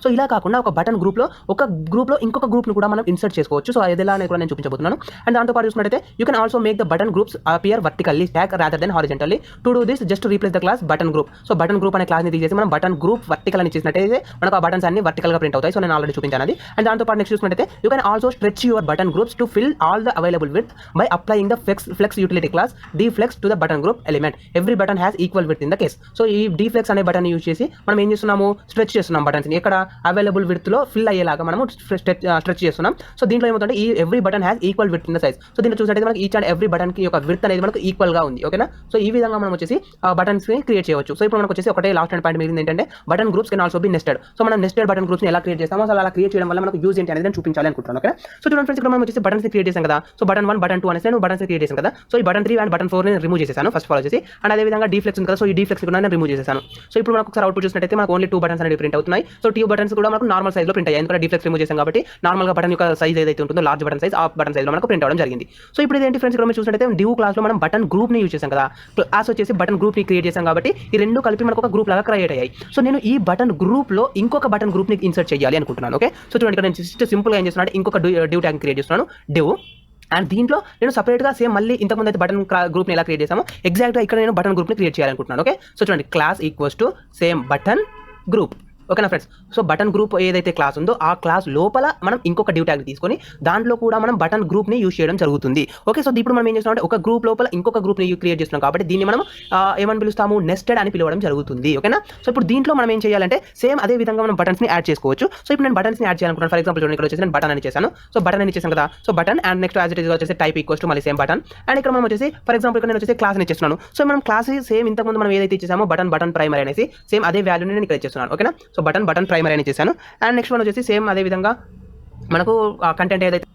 S2: సో ఇలా కాకుండా ఒక బటన్ గ్రూప్లో ఇంకొక గ్రూప్ని కూడా మనం ఇన్సర్ట్ చేసుకోవచ్చు. సో అది ఎలా అనేది కూడా నేను చూపించబోతున్నాను. అండ్ దాంతోపాటు చూసుకున్నట్టయితే you can also make the button groups appear vertically stock rather than horizontally. To do this just replace the class button group. So button group అనే క్లాస్ని తీసేసి మనం బటన్ గ్రూప్ వర్టికల్ అని చేసినట్టయితే మనకు ఆ బటన్స్ అన్ని వర్టికల్గా ప్రింట్ అవుతాయి. సో నేను ఆల్రెడీ చూపించాను అది. అండ్ దాంతోపాటు నెక్స్ట్ చూసుకున్నట్టయితే you can also stretch your button groups to fill all the available width by applying the flex utility class d flex to the button group element. Every button has equal width in the case. So ఈ d flex అనే button use చేసి మనం ఏం చేస్తున్నాము, stretch చేస్తున్నాం బటన్స్ని. ఇక్కడ available విడ్త్లో fill అయ్యేలాగా మనము స్ట్రెచ్ చేస్తున్నాం. సో దీంట్లో ఏమవుతుంటే ఈ every button has equal width in the size. So దీంట్లో చూసినట్టయితే మనకి ఈచ్ అండ్ ఎవ్రీ బటన్ కి ఒక విడ్త్ అనేది మనకు ఈక్వల్ గా ఉంది, ఓకేనా. సో ఈ విధంగా మనం వచ్చేసి బటన్స్ ని క్రియేట్ చేయవచ్చు. సో ఇప్పుడు మనకు వచ్చేసి ఒకటే లాస్ట్ అండ్ పాయింట్ మిగిలింది ఏంటంటే button groups can also be nested. So మనం నెస్టెడ్ బటన్ గ్రూప్స్ ని ఎలా క్రియేట్ చేస్తామో అసలు అలా క్రియేట్ చేయడం వల్ల మనకు యూజ్ ఏంటి అనేది నేను చూపించాలి అనుకుంటున్నాను, ఓకే. సో చూడండి ఫ్రెండ్స్, ఇక్కడ మనం వచ్చేసి బటన్స్ ని క్రియేట్ చేసాం కదా. సో బటన్ 1 బటన్ 2 అనేసి నేను బటన్స్ క్రియేట్ చేశాను కదా. సో ఈ బటన్ 3 అండ్ బటన్ 4 ని రిమూవ్ చేసేసాను ఫస్ట్ ఆఫ్ ఆల్ వచ్చేసి. అండ్ అదే విధంగా డీఫ్లెక్స్ ఉంది కదా. సో ఈ డీఫ్లెక్స్ కూడా నేను రిమూవ్ చేసేసాను. సో ఇప్పుడు మనకు ఒకసారి అవుట్పుట్ చూసినట్టయితే మనకు ఓన్లీ 2 బటన్స్ అనేవి ప్రింట్ అవుతున్నాయి. సో 2 బటన్స్ కూడా మనకు నార్మల్ సైజ్లో ప్రింట్ అయ్యాయి, ఎందుకంటే డిఫ్లెక్స్ రిమూవ్ చేసాం కాబట్టి నార్మల్గా బటన్ యొక్క సైజ్ ఏదైతే ఉంటుందో లార్జ్ బటన్ సైజ్, ఆ బటన్ సైజ్లో మనకు ప్రింట్ అవ్వడం జరిగింది. సో ఇప్పుడు ఇదేంటి ఫ్రెండ్స్, ఇక్కడ మీరు చూసినట్టయితే డివ్ క్లాస్లో మనం బటన్ గ్రూప్ని యూజ్ చేసాం కదా, క్లాస్ వచ్చేసి బటన్ గ్రూప్ని క్రియేట్ చేసాం కాబట్టి ఈ రెండు కలిపి మనకు ఒక గ్రూప్ లాగా క్రియేట్ అయ్యాయి. సో నేను ఈ బటన్ గ్రూప్లో ఇంకొక బటన్ గ్రూప్ని ఇన్సర్ట్ చేయాలి అనుకుంటున్నాను. ఓకే, సో చూడండి ఇక్కడ నేను జస్ట్ సింపుల్గా ఏం చేస్తున్నాను, ఇంకొక డివ్ ట్యాగ్ క్రియేట్ చేస్తున్నాను, డివ్. అండ్ దీంట్లో నేను సపరేట్గా సేమ్ మళ్ళీ ఇంతకుముందు అయితే బటన్ గ్రూప్ని ఎలా క్రియేట్ చేసామో ఎగ్జాక్ట్గా ఇక్కడ నేను బటన్ గ్రూప్ని క్రియేట్ చేయాలనుకుంటున్నాను. ఓకే, సో చూడండి class equals to same button group. ఓకేనా ఫ్రెండ్స్, సో బటన్ గ్రూప్ ఏదైతే క్లాస్ ఉందో ఆ క్లాస్ లోపల మనం ఇంకొక డివ్ ట్యాగ్ తీసుకొని దాంట్లో కూడా మనం బటన్ గ్రూప్ని యూజ్ చేయడం జరుగుతుంది. ఓకే, సో ఇప్పుడు మనం ఏం చేస్తున్నాం అంటే ఒక గ్రూప్ లోపల ఇంకొక గ్రూప్ని క్రియేట్ చేస్తున్నాం కాబట్టి దీన్ని మనం ఏమని పిలుస్తాము, నెస్టెడ్ అని పిలవడం జరుగుతుంది. ఓకేనా, సో ఇప్పుడు దీంట్లో మనం ఏం చేయాలంటే సేమ్ అదే విధంగా మనం బటన్స్ని యాడ్ చేసుకోవచ్చు. సో ఇప్పుడు నేను బటన్స్ని యాడ్ చేయాలనుకుంటున్నాను. ఫర్ ఎగ్జాంపుల్ చూడండి, ఇక్కడ వచ్చేసి నేను బటన్ అని చేశాను. సో బటన్ అని చేశాను కదా, so button and next as it is వచ్చేసి టైప్ ఈక్వల్స్ టు మళ్ళీ సేమ్ బటన్. అండ్ ఇక్కడ మనం వచ్చేసి ఫర్ ఎగ్జాంపుల్ ఇక్కడ నేను వచ్చేసి క్లాస్ అని ఇచ్చేస్తున్నాను. సో మనం క్లాస్ సేమ్ ఇంతకుముందు మనం ఏదైతే ఇచ్చేసామో బటన్ ప్రైమరీ అనేసి సేమ్ అదే వాల్యూని నేను ఇక్కడ ఇచ్చేస్తున్నాను. ఓకేనా, సో బటన్ ప్రైమరీ అని చేశాను. అండ్ నెక్స్ట్ వన్ వచ్చేసి సేమ్ అదే విధంగా మనకు కంటెంట్ ఏదైతే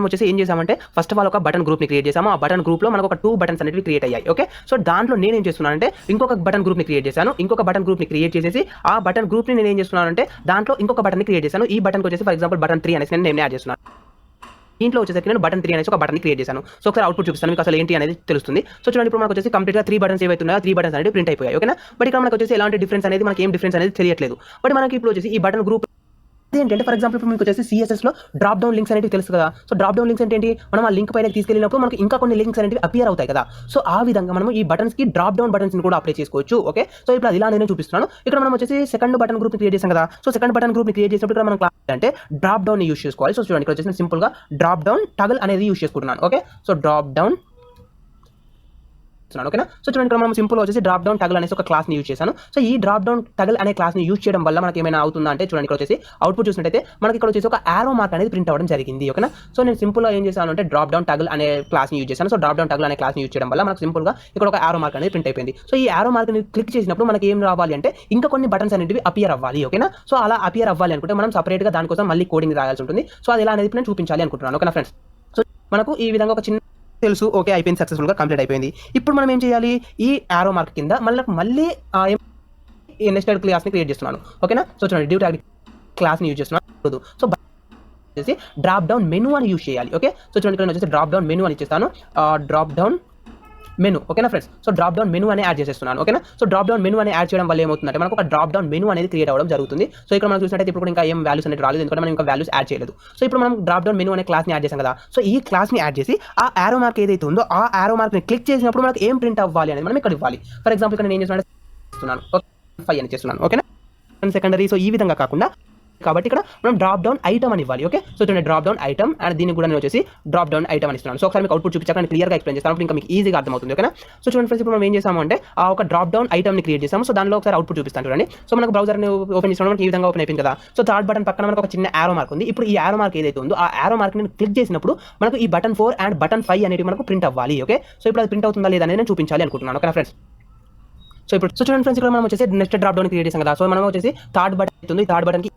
S2: వచ్చేసి ఏం చేసామంటే ఫస్ట్ ఆఫ్ ఆల్ ఒక బటన్ గ్రూప్ని క్రియేట్ చేసాము. ఆ బటన్ గ్రూప్లో మనకు ఒక 2 బటన్స్ అనేవి క్రియేట్ అయ్యాయి. ఓకే, సో దాంట్లో నేను ఏం చేస్తున్నానంటే ఇంకొక బటన్ గ్రూప్ని క్రియేట్ చేశాను. ఇంకొక బటన్ గ్రూప్ని క్రియేట్ చేసేసి ఆ బటన్ గ్రూప్ని నేను ఏం చేస్తున్నానంటే దాంట్లో ఇంకొక బటన్ని క్రియేట్ చేశాను. ఈ బటన్కి వచ్చేసి ఫర్ ఎగ్జాంపుల్ బటన్ 3 అనేసి నేను యాడ్ చేస్తున్నాను. దీంట్లో వచ్చేసరికి నేను బటన్ 3 అనేసి ఒక బటన్ క్రియేట్ చేశాను. సో ఒకసారి అవుట్పుట్ చూపిస్తాను, మీకు అసలు ఏంటి అనేది తెలుస్తుంది. సో చూడండి, ఇప్పుడు మనకు వచ్చేసి కంప్లీట్గా 3 బటన్స్ ఏవైతే ఉన్నాయో 3 బటన్స్ అనేది ప్రింట్ అయిపోయాయి. ఓకేనా, బట్ ఇక్కడ మనకు వచ్చేసి ఎలాంటి డిఫరెన్స్ అనేది మనకి ఏం డిఫరెన్స్ అనేది తెలియట్లేదు. బట్ మనకి ఇప్పుడు వచ్చేసి ఈ బటన్ గ్రూప్ ఏంటంటే ఫర్ ఎగ్జాంపుల్ ఇప్పుడు మీకు వచ్చేసి సిఎస్ఎస్లో డ్రాప్ డౌన్ లింక్స్ అనేవి తెలుసు కదా. సో డ్రాప్ డౌన్ లింక్స్ అంటే ఏంటి, మనం ఆ లింక్ పైన తీసుకెళ్ళినప్పుడు మనకి ఇంకా కొన్ని లింక్స్ అనేవి అపియర్ అవుతాయి కదా. సో ఆ విధంగా మనం ఈ బటన్స్కి డ్రాప్ డౌన్ బటన్స్ని కూడా అప్లై చేసుకోవచ్చు. ఓకే, సో ఇప్పుడు అది ఇలా నేను చూపిస్తున్నాను. ఇక్కడ మనం వచ్చేసి సెకండ్ బటన్ గ్రూప్ క్రియేట్ చేసాం కదా. So second button group create చేసినప్పుడు ఇక్కడ మనం క్లాస్ అంటే డ్రాప్ డౌన్ యూస్ చేసుకోవాలి. సో చూడండి, ఇక్కడ వచ్చేసి సింపుల్గా డ్రాప్ డౌన్ టగల్ అనేది యూస్ చేసుకుంటున్నాను. Okay, so drop down. ఓకేనా, సో చూడండి ఇక్కడ మనం సింపుల్ వచ్చేసి డ్రాప్ డౌన్ టగల్ అనేసి ఒక క్లాస్ని యూజ్ చేశాను. సో ఈ డ్రాప్ డౌన్ టగల్ అనే క్లాస్ని యూజ్ చేయడం వల్ల మనకి ఏమైనా అవుతుందా అంటే చూడండి, ఇక్కడ వచ్చేసి అవుట్పుట్ చూసినట్టయితే మనకి ఇక్కడ వచ్చేసి ఒక ఆరో మార్క్ అనేది ప్రింట్ అవ్వడం జరిగింది. ఓకేనా, సో నేను సింపుల్గా ఏం చేశాను అంటే డ్రాప్ డౌన్ టగల్ అనే క్లాస్ని యూజ్ చేశాను. సో డ్రాప్ డౌన్ టగల్ అనే క్లాస్ని యూజ్ చేయడం వల్ల మనకు సింపుల్గా ఇక్కడ ఒక ఆరో మార్క్ అనేది ప్రింట్ అయిపోయింది. సో ఈ ఆరో మార్క్ని క్లిక్ చేసినప్పుడు మనకి ఏం రావాలి అంటే ఇంకా కొన్ని బటన్స్ అనేవి అపియర్ అవ్వాలి. ఓకేనా, సో అలా అపియర్ అవ్వాలి అనుకుంటే మనం సపరేట్గా దానికోసం మళ్ళీ కోడింగ్ రాయాల్సి ఉంటుంది. సో అది ఎలా అనేది నేను చూపించాలి అనుకుంటున్నాను. ఓకేనా ఫ్రెండ్స్, సో మనకు ఈ విధంగా ఒక చిన్న తెలుసు. ఓకే, అయిపోయింది, సక్సెస్ఫుల్గా కంప్లీట్ అయిపోయింది. ఇప్పుడు మనం ఏం చేయాలి, ఈ ఆరో మార్క్ కింద మళ్ళీ నెస్టెడ్ క్లాస్ని క్రియేట్ చేస్తున్నాను. ఓకేనా, సో చూడండి డివ్ ట్యాగ్ క్లాస్ని యూజ్ చేస్తున్నాను. సో వచ్చేసి డ్రాప్ డౌన్ మెనూ అని యూజ్ చేయాలి. ఓకే, సో చూడండి ఇక్కడ వచ్చేసి డ్రాప్ డౌన్ మెనూ అని ఇచ్చేస్తాను. Drop down menu. ఓకేనా friends, so drop down menu అని యాడ్ చేసేస్తున్నాను. ఓకేనా, సో డ్రాప్ డౌన్ మెనూ అని యాడ్ చేయడం వల్ల ఏమవుతుందంటే మనకు ఒక డ్రాప్ డౌన్ మెనూ అనేది క్రియేట్ అవ్వడం జరుగుతుంది. సో ఇక్కడ మనం చూసినట్టయితే ఇప్పుడు ఇంకా ఏం వాల్యూస్ అనేది రాలేదు, ఎందుకంటే మనం ఇంకా వాల్యూస్ యాడ్ చేయలేదు. సో ఇప్పుడు మనం డ్రాప్ డౌన్ మెనూ అనే క్లాస్ని యాడ్ చేసాం కదా. సో ఈ క్లాస్ని యాడ్ చేసి ఆ ఆరో మార్క్ ఏదైతే ఉందో ఆ ఆరో మార్క్ని క్లిక్ చేసినప్పుడు మనకు ఏం ప్రింట్ అవ్వాలి అనేది మనం ఇక్కడ ఇవ్వాలి. ఫర్ ఎగ్జాంపుల్ ఇక్కడ నేను ఏం చేస్తున్నాను, ఓకే 5 అని చేస్తున్నాను. ఓకేనా, సెకండరీ. సో ఈ విధంగా కాకుండా కాబట్టి ఇక్కడ మనం డ్రాప్ డౌన్ ఐటమ్ అని ఇవ్వాలి. ఓకే, సో చూడండి డ్రాప్ డౌన్ ఐటమ్ అండ్ దీన్ని కూడా నేను వచ్చేసి డ్రాప్ డౌన్ ఐటమ్ అని ఇస్తున్నాను. సో ఒకసారి మీకు అవుట్పుట్ చూపించాక నేను క్లియర్గా ఎక్స్ప్లెయిన్ చేస్తాను, ఇంకా మీకు ఈజీగా అర్థమవుతుంది. ఓకేనా, సో చూడండి ఫ్రెండ్స్, ఇప్పుడు మనం ఏం చేసాము అంటే ఒక డ్రాప్ డౌన్ ఐటమ్ని క్రియేట్ చేసాము. సో దానిలో ఒకసారి అవుట్పుట్ చూపిస్తాను చూడండి. సో మనకు బ్రౌజర్ని ఓపెన్ చేసిన మనకి ఈ విధంగా ఓపెన్ అయిపోయింది కదా. సో థర్డ్ బటన్ పక్కన మనకు ఒక చిన్న ఆరో మార్క్ ఉంది. ఇప్పుడు ఈ ఆరో మార్క్ ఏదైతే ఉందో ఆ ఆరో మార్క్ నేను క్లిక్ చేసినప్పుడు మనకు ఈ బటన్ 4 అండ్ బటన్ 5 అనేవి మనకు ప్రింట్ అవ్వాలి. ఓకే, సో ఇప్పుడు అది ప్రింట్ అవుతుందా లేదా అనేది నేను చూపించాలి అనుకుంటున్నాను. ఓకేనా ఫ్రెండ్స్, సో ఇప్పుడు చూడండి ఫ్రెండ్స్, ఇక్కడ మనం వచ్చేసి నెక్స్ట్ డ్రాప్ డౌన్ క్రియేట్ చేసాం కదా. సో మనం వచ్చేసి థర్డ్ బటన్ అవుతుంది. ఈ థర్డ్ బటన్కి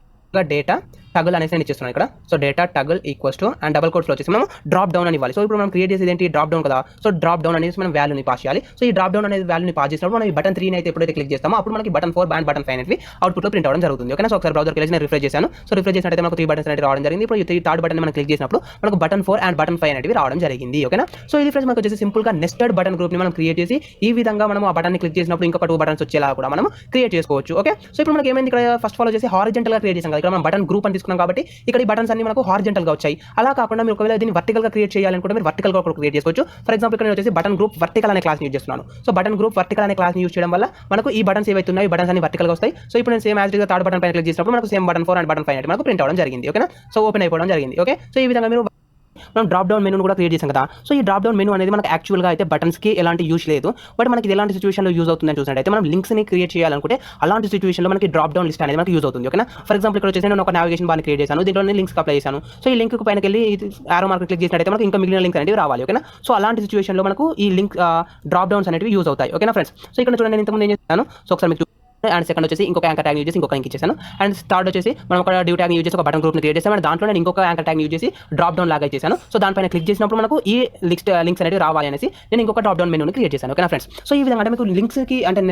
S2: డేటా టగల్ అనేసి నేను ఇచ్చేస్తున్నాను ఇక్కడ. So data toggle equals to and double కోట్స్లో వచ్చేసి మనం డ్రాప్ డౌన్ అని ఇవ్వాలి. సో ఇప్పుడు మనం క్రియేట్ చేసేది ఏంటి, డ్రాప్ డౌన్ కదా. సో డ్రాప్ డౌన్ అనేసి మనం వాల్యూని పాస్ చేయాలి. సో ఈ డ్రాప్ డౌన్ అనేది వాల్యూని పాస్ చేసినప్పుడు మనం ఈ బటన్ 3 అయితే ఎప్పుడైతే క్లిక్ చేస్తామో అప్పుడు మనకి బటన్ 4 అండ్ బటన్ 5 అనేవి అవుట్పుట్లో ప్రింట్ అవ్వడం జరుగుతుంది. ఓకేనా, సో ఒకసారి బ్రౌజర్కి వెళ్ళి నేను రిఫ్రెష్ చేశాను. సో రిఫ్రెష్ చేసినట్టు మనకు 3 బటన్స్ అనేవి రావడం జరిగింది. ఇప్పుడు ఈ థర్డ్ బటన్ మనం క్లిక్ చేసినప్పుడు మనకు బటన్ 4 అండ్ బటన్ 5 అనేవి రావడం జరిగింది. ఓకేనా, సో ఇది ఫ్రెండ్స్ మనకు వచ్చేసి సింపుల్గా నెస్టెడ్ బటన్ గ్రూప్ని మనం క్రియేట్ చేసి ఈ విధంగా మనం ఆ బటన్ని క్లిక్ చేసినప్పుడు ఇంకొక 2 బటన్స్ వచ్చేలా కూడా మనం క్రియేట్ చేసుకోవచ్చు. ఓకే, సో ఇప్పుడు మనకి ఏమైంది, ఇక్కడ ఫస్ట్ ఆఫ్ ఆల్ వచ్చేసి హారిజెంటల్గా క్రియేట్ చేసాం కదా. ఇక్కడ మనం బటన్ గ్రూప్ అని తీసుకున్నాం కాబట్టి ఇక్కడ ఈ బటన్స్ అన్ని మనకు హారిజెంటల్ గా వచ్చాయి. అలా కాకుండా మీరు ఒకవేళ దీన్ని వర్టికల్ గా క్రియేట్ చేయాలనుకుంటే మీరు వర్టికల్ గా క్రియేట్ చేసుకోవచ్చు. ఫర్ ఎగ్జాంపుల్ ఇక్కడ నేను వచ్చేసి బటన్ గ్రూప్ వర్టికల్ అనే క్లాస్ యూజ్ చేస్తున్నాను. సో బటన్ గ్రూప్ వర్టికల్ అనే క్లాస్ యూజ్ చేయడం వల్ల మనకు ఈ బటన్స్ ఏవైతే ఉన్నాయో ఈ బటన్స్ అన్ని వర్టికల్ గా వస్తాయి. సో ఇప్పుడు నేను సేమ్ యాజ్ గా థర్డ్ బటన్ పైన క్లిక్ చేసినప్పుడు మనకు సేమ్ బటన్ 4 అండ్ బటన్ 5 అనేది మనకు ప్రింట్ అవ్వడం జరిగింది. ఓకేనా, సో ఓపెన్ అయిపోవడం జరిగింది. ఓకే, సో ఈ విధంగా మీరు మనం డ్రాప్ డౌన్ మెనూను కూడా క్రియేట్ చేసాం కదా. సో ఈ డ్రాప్ డౌన్ మెనూ అనేది మనకు యాక్చువల్గా అయితే బటన్స్కి ఎలాంటి యూజ్ లేదు. బట్ మనకి ఇది ఎలాంటి సిచువేషన్లో యూజ్ అవుతుందని చూసినట్టయితే మనం లింక్స్ని క్రియేట్ చేయాలనుకుంటే అలాంటి సిచువేషన్లో మనకి డ్రాప్ డౌన్ లిస్ట్ అనేది మనకి యూజ్ అవుతుంది. ఓకేనా, ఫర్ ఎగ్జాంపుల్ ఇక్కడ వచ్చేసి నేను ఒక నావిగేషన్ బార్ని క్రియేట్ చేశాను. దీంట్లో నేను లింక్స్ అప్లై చేశాను. సో ఈ లింక్ పైన వెళ్ళి ఆరో మార్క్ క్లిక్ చేసినట్టయితే మనకి ఇంకా మిగిలిన లింక్స్ అనేవి రావాలి. ఓకేనా, సో అలాంటి సిచువేషన్లో మనకు ఈ లింక్ డ్రాప్ డౌన్స్ అనేవి యూజ్ అవుతాయి. ఓకేనా ఫ్రెండ్స్, సో ఇక్కడ చూడండి నేను ఇంతకుముందు ఏం చేస్తాను. సో ఒకసారి మీకు అండ్ సెకండ్ వచ్చేసి ఇంకొక యాంకర్ ట్యాగ్ యూజ్ చేసి ఇంకొక లింక్ ఇచ్చేసాను. అండ్ థర్డ్ వచ్చేసి మనం ఒక డివ్ ట్యాగ్ యూజ్ చేసి ఒక బటన్ గ్రూప్ని క్రియేట్ చేసాం. అండ్ దాంట్లో నేను ఇంకొక యాంకర్ ట్యాగ్ యూజ్ చేసి డ్రాప్ డౌన్ లాగా ఇచ్చేసాను. సో దానిపైన క్లిక్ చేసినప్పుడు మనకు ఈ లింక్స్ అనేవి రావాలి అనేసి నేను ఇంకొక డ్రాప్ డౌన్ మెనూని క్రియేట్ చేశాను. ఓకేనా ఫ్రెండ్స్, సో ఈ విధంగా అంటే మీకు లింక్స్కి అంటే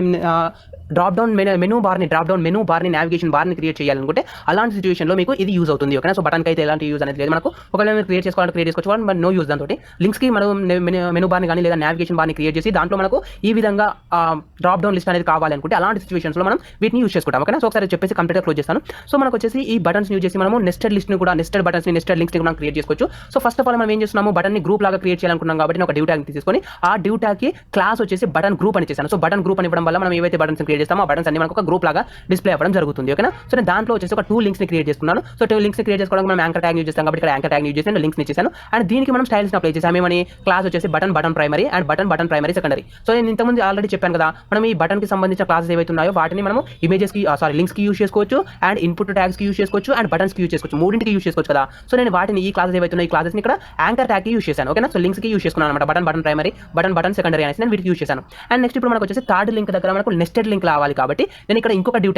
S2: డ్రాప్ డౌన్ మెనూ బార్ని నావిగేషన్ బార్ని క్రియేట్ చేయాలనుకుంటే అలాంటి సిచ్యువేషన్లో మీకు ఇది యూజ్ అవుతుంది. ఓకేనా. సో బటన్కి అయితే ఎలాంటి యూజ్ అనేది లేదు మనకు. ఒకవేళ మీరు క్రియేట్ చేసుకోవచ్చు బట్ నో యూజ్ దాంతో. లింక్స్కి మనం మెనూ బార్ని కానీ లేదా నావిగేషన్ బార్ని క్రియేట్ చేసి దాంట్లో మనకు ఈ విధంగా డ్రాప్ డౌన్ లిస్ట్ అనేది కావాలనుకుంటే అలాంటి సిచ్యువేషన్స్లో మనం వీటిని యూజ్ చేసుకుంటాం. ఓకేనా. సో ఒకసారి చెప్పేసి కంప్లీట్గా క్లోజ్ చేస్తాను. సో మనకు వచ్చేసి ఈ బటన్స్ యూజ్ చేసి మనము నెస్టెడ్ బటన్స్ని నెస్టెడ్ లింక్స్ని కూడా క్రియేట్ చేసుకోవచ్చు. సో ఫస్ట్ ఆఫ్ ఆల్ మనం ఏం చేస్తున్నాము, బటన్ని గ్రూప్ లాగా క్రియేట్ చేయాలనుకున్నాం కాబట్టి ఒక డ్యూ ట్యాగ్ తీసుకొని ఆ డ్యూ ట్యాగ్కి క్లాస్ వచ్చేసి బటన్ గ్రూప్ అని చేశాను. సో బటన్ గ్రూప్ అని ఇవ్వడం వల్ల మనం ఏవైతే బటన్స్ క్రియేట్ చేస్తామో ఆ బటన్స్ అన్ని మనకు ఒక గ్రూప్ లాగా డిస్ప్లే అవ్వడం జరుగుతుంది. ఓకేనా. సో నేను దాంట్లో వచ్చేసి ఒక 2 లింక్స్ని క్రియేట్ చేసుకున్నాను. సో 2 లింక్స్ని క్రియేట్ చేసుకోవడానికి మనం యాంకర్ ట్యాగ్ యూజ్ చేస్తాం కాబట్టి ఇక్కడ యాంకర్ ట్యాగ్ యూజ్ చేసి నేను లింక్స్ని ఇచ్చేసాను. అండ్ దీనికి మనం స్టైల్స్ని అప్లై చేసాము. ఏమని, క్లాస్ వచ్చేసి button primary and button primary secondary. So నేను ఇంతకుముందు ఆల్రెడీ చెప్పాను కదా, మనం ఈ బటన్కి సంబంధించిన క్లాసెస్ ఏవైతే ఉన్నాయో వాటిని మనం లింక్స్కి యూజ్ చేసుకోవచ్చు అండ్ ఇన్పుట్ ట్యాగ్స్కి యూజ్ చేసుకోవచ్చు అండ్ బటన్స్కి యూజ్ చేసుకోవచ్చు, మూడింటికి యూజ్ చేసుకోవచ్చు కదా. సో నేను వాటిని ఈ క్లాసెస్ ఏవైతే ఉన్నాయి ఈ క్లాసెస్ని ఇక్కడ యాంకర్ ట్యాగ్కి యూజ్ చేశాను. ఓకేనా. సో లింక్స్కి యూజ్ చేసుకున్నాను అనమాట. బటన్ ప్రైమరీ బటన్ సెకండరీ అనేసి నేను వీటికి యూజ్ చేశాను. అండ్ నెక్స్ట్ ఇప్పుడు మనకు వచ్చేసి థర్డ్ లింక్ దగ్గర మనకు నెస్టెడ్ లింక్ రావాలి కాబట్టి నేను ఇక్కడ ఇంకొక డ్యూ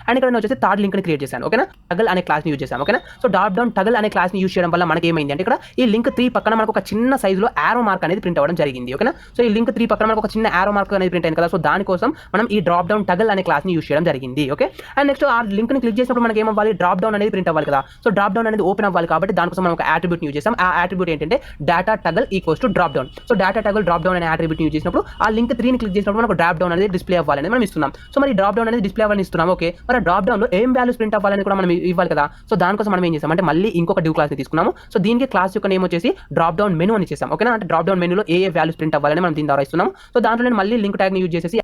S2: అండ్ ఇక్కడ నేను వచ్చేసి థర్డ్ లింక్ ని క్రియేట్ చేశాను. ఓకేనా. టగల్ అనే క్లాస్ ని యూజ్ చేశాను. ఓకేనా. సో డ్రాప్ డౌన్ టగల్ అనే క్లాస్ ని యూజ్ చేయడం వల్ల మనకి ఏమైంది అంటే ఇక్కడ ఈ లింక్ 3 పక్కన మనకు ఒక చిన్న సైజులో ఆరో మార్క్ అనేది ప్రింట్ అవ్వడం జరిగింది. ఓకేనా. సో ఈ లింక్ 3 పక్కన మనకు ఒక చిన్న ఆరో మార్క్ అనేది ప్రింట్ అయింది కదా. సో దానికోసం మనం ఈ డ్రాప్ డౌన్ టగల్ అనే క్లాస్ ని యూజ్ చేయడం జరిగింది. ఓకే. అండ్ నెక్స్ట్ ఆ లింక్ ని క్లిక్ చేసినప్పుడు మనకి ఏమవ్వాలి, డ్రాప్ డౌన్ అనేది ప్రింట్ అవ్వాలి కదా. సో డ్రాప్ డౌన్ అనేది ఓపెన్ అవ్వాలి కాబట్టి దానికోసం మనం ఒక అట్రిబ్యూట్ యూజ్ చేస్తాం. ఆ అట్రిబ్యూట్ ఏంటంటే data toggle equals to drop down. So data toggle drop down అనే అట్రిబ్యూట్ యూజ్ చేసినప్పుడు ఆ లింక్ 3 ని క్లిక్ చేసినప్పుడు మనకు డ్రాప్ డౌన్ అనేది డిస్ప్లే అవ్వాలని మనం ఇస్తున్నాం. సో మరి డ్రాప్ డౌన్ అనేది డిస్ప్లే అవ్వాలని ఇస్తున్నాం. ఓకే. మరి డ్రాప్ డౌన్ లో ఏం వాల్యూస్ ప్రింట్ అవ్వాలని కూడా మనం ఇవ్వాలి కదా. సో దానికోసం మనం ఏం చేసాం అంటే మళ్ళీ ఇంకొక డ్యూ క్లాస్ ని తీసుకున్నాము. సో దీనికి క్లాస్ యొక్క నేమ్ వచ్చేసి డ్రాప్ డౌన్ మెనూ అని చేసాం. ఓకేనా. అంటే డ్రాప్ డౌన్ మెనూలో ఏ వాల్యూస్ ప్రింట్ అవ్వాలని మనం దీని ద్వారా ఇస్తున్నాం. సో దాంట్లో నేను మళ్ళీ లింక్ ట్యాగ్ ని యూజ్ చేసేసి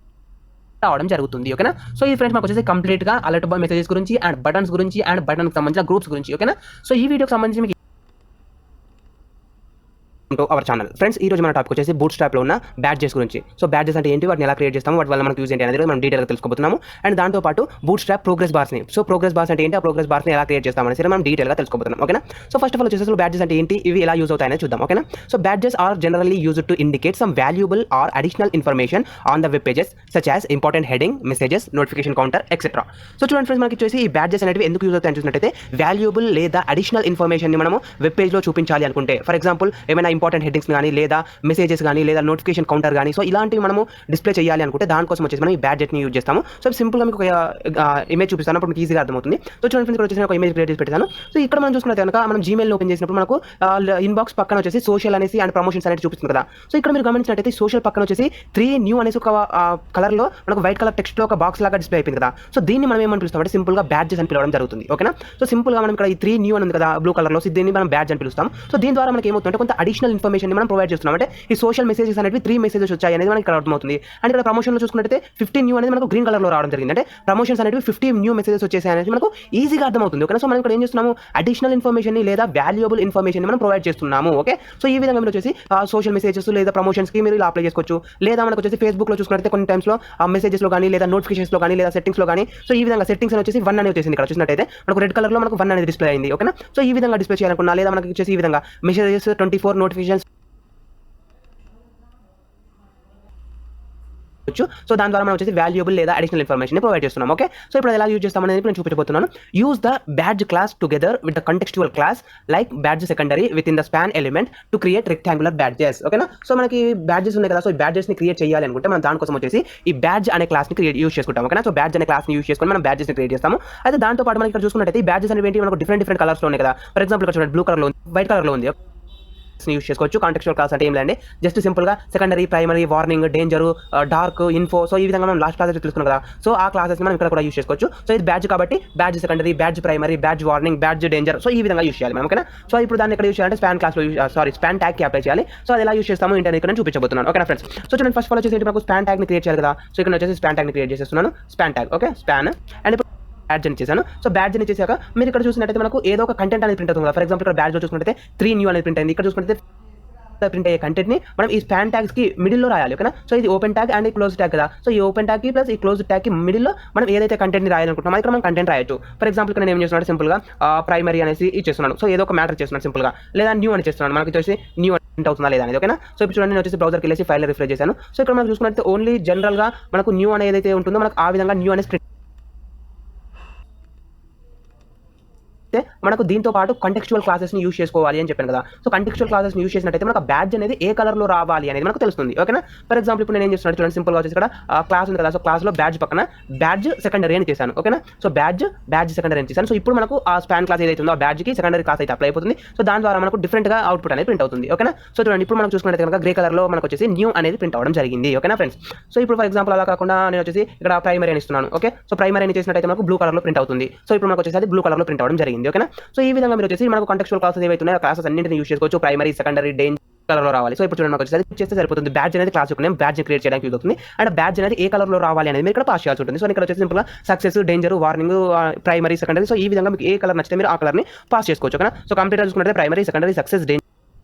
S2: రావడం జరుగుతుంది. ఓకేనా. సో ఈ ఫ్రెండ్స్ మనకు వచ్చేసి కంప్లీట్ గా అలర్ట్ మెసేజెస్ గురించి అండ్ బటన్స్ గురించి అండ్ బటన్ కి సంబంధించిన గ్రూప్స్ గురించి. ఓకేనా. సో ఈ వీడియోకి సంబంధించి మీకు అవర్ ఛానల్ ఫ్రెండ్స్, ఈ రోజు మన టాపిక్ వచ్చేసి బూట్ స్ట్రాప్ లో ఉన్న బ్యాడ్జెస్ గురించి. సో బ్యాడ్జెస్ అంటే ఏంటి, వాటిని ఎలా క్రియేట్ చేస్తాము, వాటి వల్ల మనకు యూజ్ ఏంటి అనేది మనం డీటెయిల్ గా తెలుసుకోబోతున్నాము. అండ్ దాంతో పాటు బూట్ స్ట్రాప్ ప్రోగ్రెస్ బార్స్ ని, సో ప్రోగ్రెస్ బార్స్ అంటే ఏంటి, ఆ ప్రోగ్రెస్ బార్స్ ని ఎలా క్రియేట్ చేస్తాం అనేది మనం డీటెయిల్ గా తెలుసుకోబోతున్నాం. ఓకేనా. సో ఫస్ట్ ఆఫ్ ఆల్ వచ్చేసి బ్యాడ్జెస్ అంటే ఏంటి, ఇవి ఎలా యూజ్ అవుతాయని చూద్దాం. ఓకేనా. So badges are generally used to indicate some valuable or additional information on the web pages such as important heading, messages, notification counter etcetera. So చూడండి friends, మనకి వచ్చేసి ఈ బ్యాడ్జెస్ అనేవి ఎందుకు యూజ్ అవుతాయని చూసినట్టయితే వాల్యుబుల్ లేదా అడిషనల్ ఇన్ఫర్మేషన్ ని మనము వెబ్ పేజ్ లో చూపించాలి అనుకుంటే, ఫర్ ఎగ్జాంపుల్ ఏమైనా ఇంపార్టెంట్ హెడ్డింగ్స్ కానీ లేదా మెసేజెస్ కానీ లేదా నోటిఫికేషన్ కౌంటర్ కానీ, సో ఇలాంటివి మనము డిస్ప్లే చేయాలి అనుకుంటే దానికోసం వచ్చేసి మనం ఈ బ్యాడ్జెట్ ని యూజ్ చేస్తాము. సో సింపుల్ గా మీకు ఇమేజ్ చూపిస్తాను, అప్పుడు మీకు ఈజీగా అర్థమవుతుంది. సో చూడండి ఫ్రెండ్స్, ఇక్కడ వచ్చేసి ఒక ఇమేజ్ క్రియేట్ చేసి పెట్టాను. సో ఇక్కడ మనం చూసుకుంటే కనుక మనం జీమెయిల్ ఓపెన్ చేసినప్పుడు మనకు ఇన్బాక్స్ పక్కన వచ్చేసి సోషల్ అనేసి అండ్ ప్రమోషన్స్ అనేది చూపిస్తుంది కదా. సో ఇక్కడ మీరు గమనించినట్టయితే సోషల్ పక్కన వచ్చేసి 3 న్యూ అనేసి ఒక కలర్ లో మనకు వైట్ కలర్ టెక్స్ట్ లో ఒక బాక్స్ లాగా డిస్ప్లే అయిపోయింది కదా. సో దీన్ని మనం ఏమని పిలుస్తాం అంటే సింపుల్ గా బ్యాడ్జెస్ అని పిలవడం జరుగుతుంది. ఓకేనా. సో సింపుల్ గా మనం ఇక్కడ ఈ 3 న్యూ అని ఉంది కదా బ్లూ కలర్ లో, దీన్ని మనం బ్యాడ్జ్ అని పిలుస్తాం. సో దీని ద్వారా మనకి ఏమవుతుందంటే కొంత అడిషనల్ ఇన్ఫర్మేషన్ మనం ప్రొవైడ్ చేస్తున్నాం. అంటే ఈ సోషల్ మెసేజెస్ అనేవి 3 మెసేజెస్ వచ్చాయి అనేది మనకి ఇక్కడ అర్థమవుతుంది. అండ్ ఇక్కడ ప్రమోషన్ లో చూసుకున్నట్టయితే 15 న్యూ అనేది మనకు గ్రీన్ కలర్ లో రావడం జరిగింది. అంటే ప్రమోషన్స్ అనేవి 50 న్యూ మెసేజెస్ వచ్చేసాయి అనేది మనకు ఈజీగా అర్థమవుతుంది. ఓకే. సో మనం ఇక్కడ ఏం చేస్తున్నాము, అడిషనల్ ఇన్ఫర్మేషన్ ని లేదా వాల్యుబుల్ ఇన్ఫర్మేషన్ ని మనం ప్రొవైడ్ చేస్తున్నాము. ఓకే. సో ఈ విధంగా మీరు వచ్చేసి సోషల్ మెసేజెస్ లేదా ప్రమోషన్స్ కి మీరు ఇలా అప్లై చేసుకోవచ్చు. లేదా మనకు వచ్చేసి ఫేస్బుక్ లో చూసుకున్నట్టయితే కొన్ని టైమ్స్ లో మెసేజెస్ లో కానీ లేదా నోటిఫికేషన్స్ లో కానీ లేదా సెట్టింగ్స్ లో కానీ, సో ఈ విధంగా సెట్టింగ్స్ అని వచ్చేసి 1 అనేది వచ్చేసింది. ఇక్కడ చూసినట్టయితే మనకు రెడ్ కలర్ లో మనకు 1 అనేది డిస్ప్లే అయింది. ఓకేనా. సో ఈ విధంగా డిస్ప్లే చేయాలనుకున్నా లేదా మనకి వచ్చేసి ఈ విధంగా మెసేజెస్ 24 నోటిఫికేషన్స్. సో దాని ద్వారా మనం వచ్చేసి వాల్యుబుల్ లేదా అడిషనల్ ఇన్ఫర్మేషన్ ప్రొవైడ్ చేస్తున్నాం. ఓకే. సో ఇప్పుడు ఎలా యూజ్ చేస్తామనేది నేను చూపించబోతున్నాను. Use the badge class together with the కంటెక్స్చువల్ class like badge secondary with in the span element to create rectangular badges. ఓకేనా. సో మనకి బ్యాడ్జెస్ ఉన్నాయి కదా, సో ఈ బ్యాడ్జెస్ ని క్రియేట్ చేయాలి అనుకుంటే మనం దానికోసం వచ్చేసి ఈ బ్యాడ్జ్ అనే క్లాస్ ని యూజ్ చేసుకుంటాం. ఓకేనా. సో బ్యాడ్జ్ అనే క్లాస్ ని యూజ్ చేసుకొని మనం బ్యాడ్జెస్ ని క్రియేట్ చేస్తాము. అయితే దాంతో పాటు మనకి ఇక్కడ చూసుకున్నట్టయితే ఈ బ్యాడ్జెస్ అనేవి మనకు డిఫరెంట్ కలర్స్ లో ఉన్నాయి కదా. ఫర్ ఎగ్జాంపుల్ ఇక్కడ చూడండి, బ్లూ కలర్ లో ఉంది, వైట్ కలర్ లో ఉంది. యూజ్ చేసుకోవచ్చు. కాంటెక్స్చువల్ క్లాస్ అంటే ఏం లేదండి, జస్ట్ సింపుల్ గా secondary, primary, warning, danger, dark, info, so ఈ విధంగా మనం లాస్ట్ క్లాస్ తెలుసుకున్నాం కదా. సో ఆ క్లాసెస్ మనం ఇక్కడ కూడా యూజ్ చేసుకోవచ్చు. సో ఇది బ్యాడ్జ్ కాబట్టి badge secondary, badge primary, badge warning, badge danger, so ఈ విధంగా యూజ్ చేయాలి మనం. ఓకేనా. సో ఇప్పుడు దాన్ని ఇక్కడ యూజ్ చేయాలంటే స్పాన్ క్లాస్ లో స్పాన్ ట్యాగ్ కి అప్లై చేయాలి. సో అది ఎలా యూజ్ చేస్తాము ఏంటంటే ఇక్కడ నేను చూపించబోతున్నాను. ఓకేనా ఫ్రెండ్స్. సో చూడండి, ఫస్ట్ ఆఫ్ ఆల్ వచ్చేసి మనకు స్పాన్ ట్యాగ్ ని క్రియేట్ చేయాలి కదా. సో ఇక్కడ వచ్చేసి స్పాన్ ట్యాగ్ ని క్రియేట్ చేసేస్తున్నాను. Span tag, okay, span. And badge అని చేశాను. సో బ్యాడ్జ్ అని చేశాక మీరు ఇక్కడ చూసినట్టయితే మనకు ఏదో ఒక కంటెంట్ అనేది ప్రింట్ అవుతుంది కదా. ఫర్ ఎగ్జాంపుల్ ఇక్కడ బ్యాడ్జ్ లో చూసుకుంటే 3 న్యూ అనేది ప్రింట్ అయింది. ఇక్కడ చూసుకుంటే ప్రింట్ అయ్యే కంటెంట్ ని మనం ఈ స్పాన్ ట్యాగ్స్ కి మిడిల్ లో రాయాలి. ఓకేనా. సో ఇది open tag and close tag కదా. సో ఈ ఓపెన్ ట్యాగ్ కి ప్లస్ ఈ క్లోజ్ ట్యాగ్ కి మిడిల్ లో మనం ఏదైతే కంటెంట్ ని రాయాలనుకుంటున్నామో ఇక్కడ మనం కంటెంట్ రాయొచ్చు. ఫర్ ఎగ్జాంపుల్ ఇక్కడ నేను ఏం చేస్తున్నాను, సింపుల్ గా ప్రైమరీ అనేసి ఇచ్చేస్తున్నాను. సో ఏదో ఒక మ్యాటర్ చేస్తున్నాను సింపుల్ గా, లేదా న్యూ అని చేస్తున్నాను. మనకి వచ్చేసి న్యూ ప్రింట్ అవుతుందా లేదా అనేది. ఓకేనా. సో ఇప్పుడు చూడండి, నేను వచ్చేసి బ్రౌజర్కి వెళ్ళేసి ఫైల్ రిఫ్రెష్ చేశాను. సో ఇక్కడ మనం చూసుకున్నట్లయితే ఓన్లీ జనరల్ గా మనకు న్యూ అనేది ఏదైతే ఉంటుందో మనకు ఆ విధంగా న్యూ అనేది మనకు దీంతో పాటు కంటెక్చువల్ క్లాసెస్ని యూస్ చేసుకోవాలి అని చెప్పాను కదా. సో కంటెక్చువల్ క్లాసెస్ని యూస్ చేసినట్టయితే మనకు బ్యాడ్జ్ అనేది ఏ కలర్లో రావాలి అనేది మనకు తెలుస్తుంది. ఓకేనా. ఫర్ ఎగ్జాంపుల్ ఇప్పుడు నేను ఏం చేస్తున్నాను చూడండి, సింపుల్గా వచ్చేసి ఇక్కడ క్లాస్ ఉంది కదా. సో క్లాస్లో బ్యాడ్జ్ పక్కన బ్యాడ్జ్ సెకండరీ అని చేశాను. ఓకేనా. సో బ్యాడ్జ్ సెకండరీ అని చేశాను. సో ఇప్పుడు మనకు ఆ స్పాన్ క్లాస్ ఏదైతే ఉందో ఆ బ్యాడ్జ్కి సెకండరీ క్లాస్ అయితే అప్లై అయిపోతుంది. సో దాని ద్వారా మనకు డిఫరెంట్గా అవుట్పుట్ అనేది ప్రింట్ అవుతుంది. ఓకేనా. సో చూడండి ఇప్పుడు మనం చూసుకున్నట్టు కనుక గ్రే కలర్లో మనకు వచ్చేసి న్యూ అనేది ప్రింట్ అవ్వడం జరిగింది. ఓకేనా ఫ్రెండ్స్. సో ఇప్పుడు ఫర్ ఎగ్జాంపుల్ అలా కాకుండా నేను వచ్చేసి ఇక్కడ ప్రైమరీ అని ఇస్తున్నాను. ఓకే. సో ప్రైమరీ అని చేసినట్టయితే మనకు బ్లూ కలర్లో ప్రింట్ అవుతుంది. సో ఇప్పుడు మనకు వచ్చేసి అది బ్లూ కలర్లో ప్రింట్ అవ్వడం జరిగింది. ఓకేనా. సో ఈ విధంగా మీరు వచ్చేసి మనకు కంటెక్చువల్ క్లాసెస్ ఏవైతే ఉన్నాయో క్లాసెస్ అన్నింటిని యూస్ చేసుకోవచ్చు. ప్రైమరీ, సెకండరీ, డేంజర్ కలర్లో రావాలి. సో ఇప్పుడు చూడండి మనకు వచ్చేసి చేస్తే సరిపోతుంది. బ్యాడ్జ్ అనేది క్లాస్ యొక్క నేమ్, బ్యాడ్జ్ క్రియేట్ చేయడానికి యూజ్ అవుతుంది. అండ్ బ్యాడ్జ్ అనేది ఏ కలర్లో రావాలి అనేది మీరు ఇక్కడ పాస్ చేయాల్సి ఉంటుంది. సో ఇక్కడ వచ్చేసి సింపుల్గా success, danger, warning, primary, secondary. So ఈ విధంగా మీకు ఏ కలర్ నచ్చితే మీరు ఆ కలర్ని పాస్ చేసుకోవచ్చు. ఓకేనా. సో కంప్లీట్గా చూసుకుంటే primary, secondary, success, danger,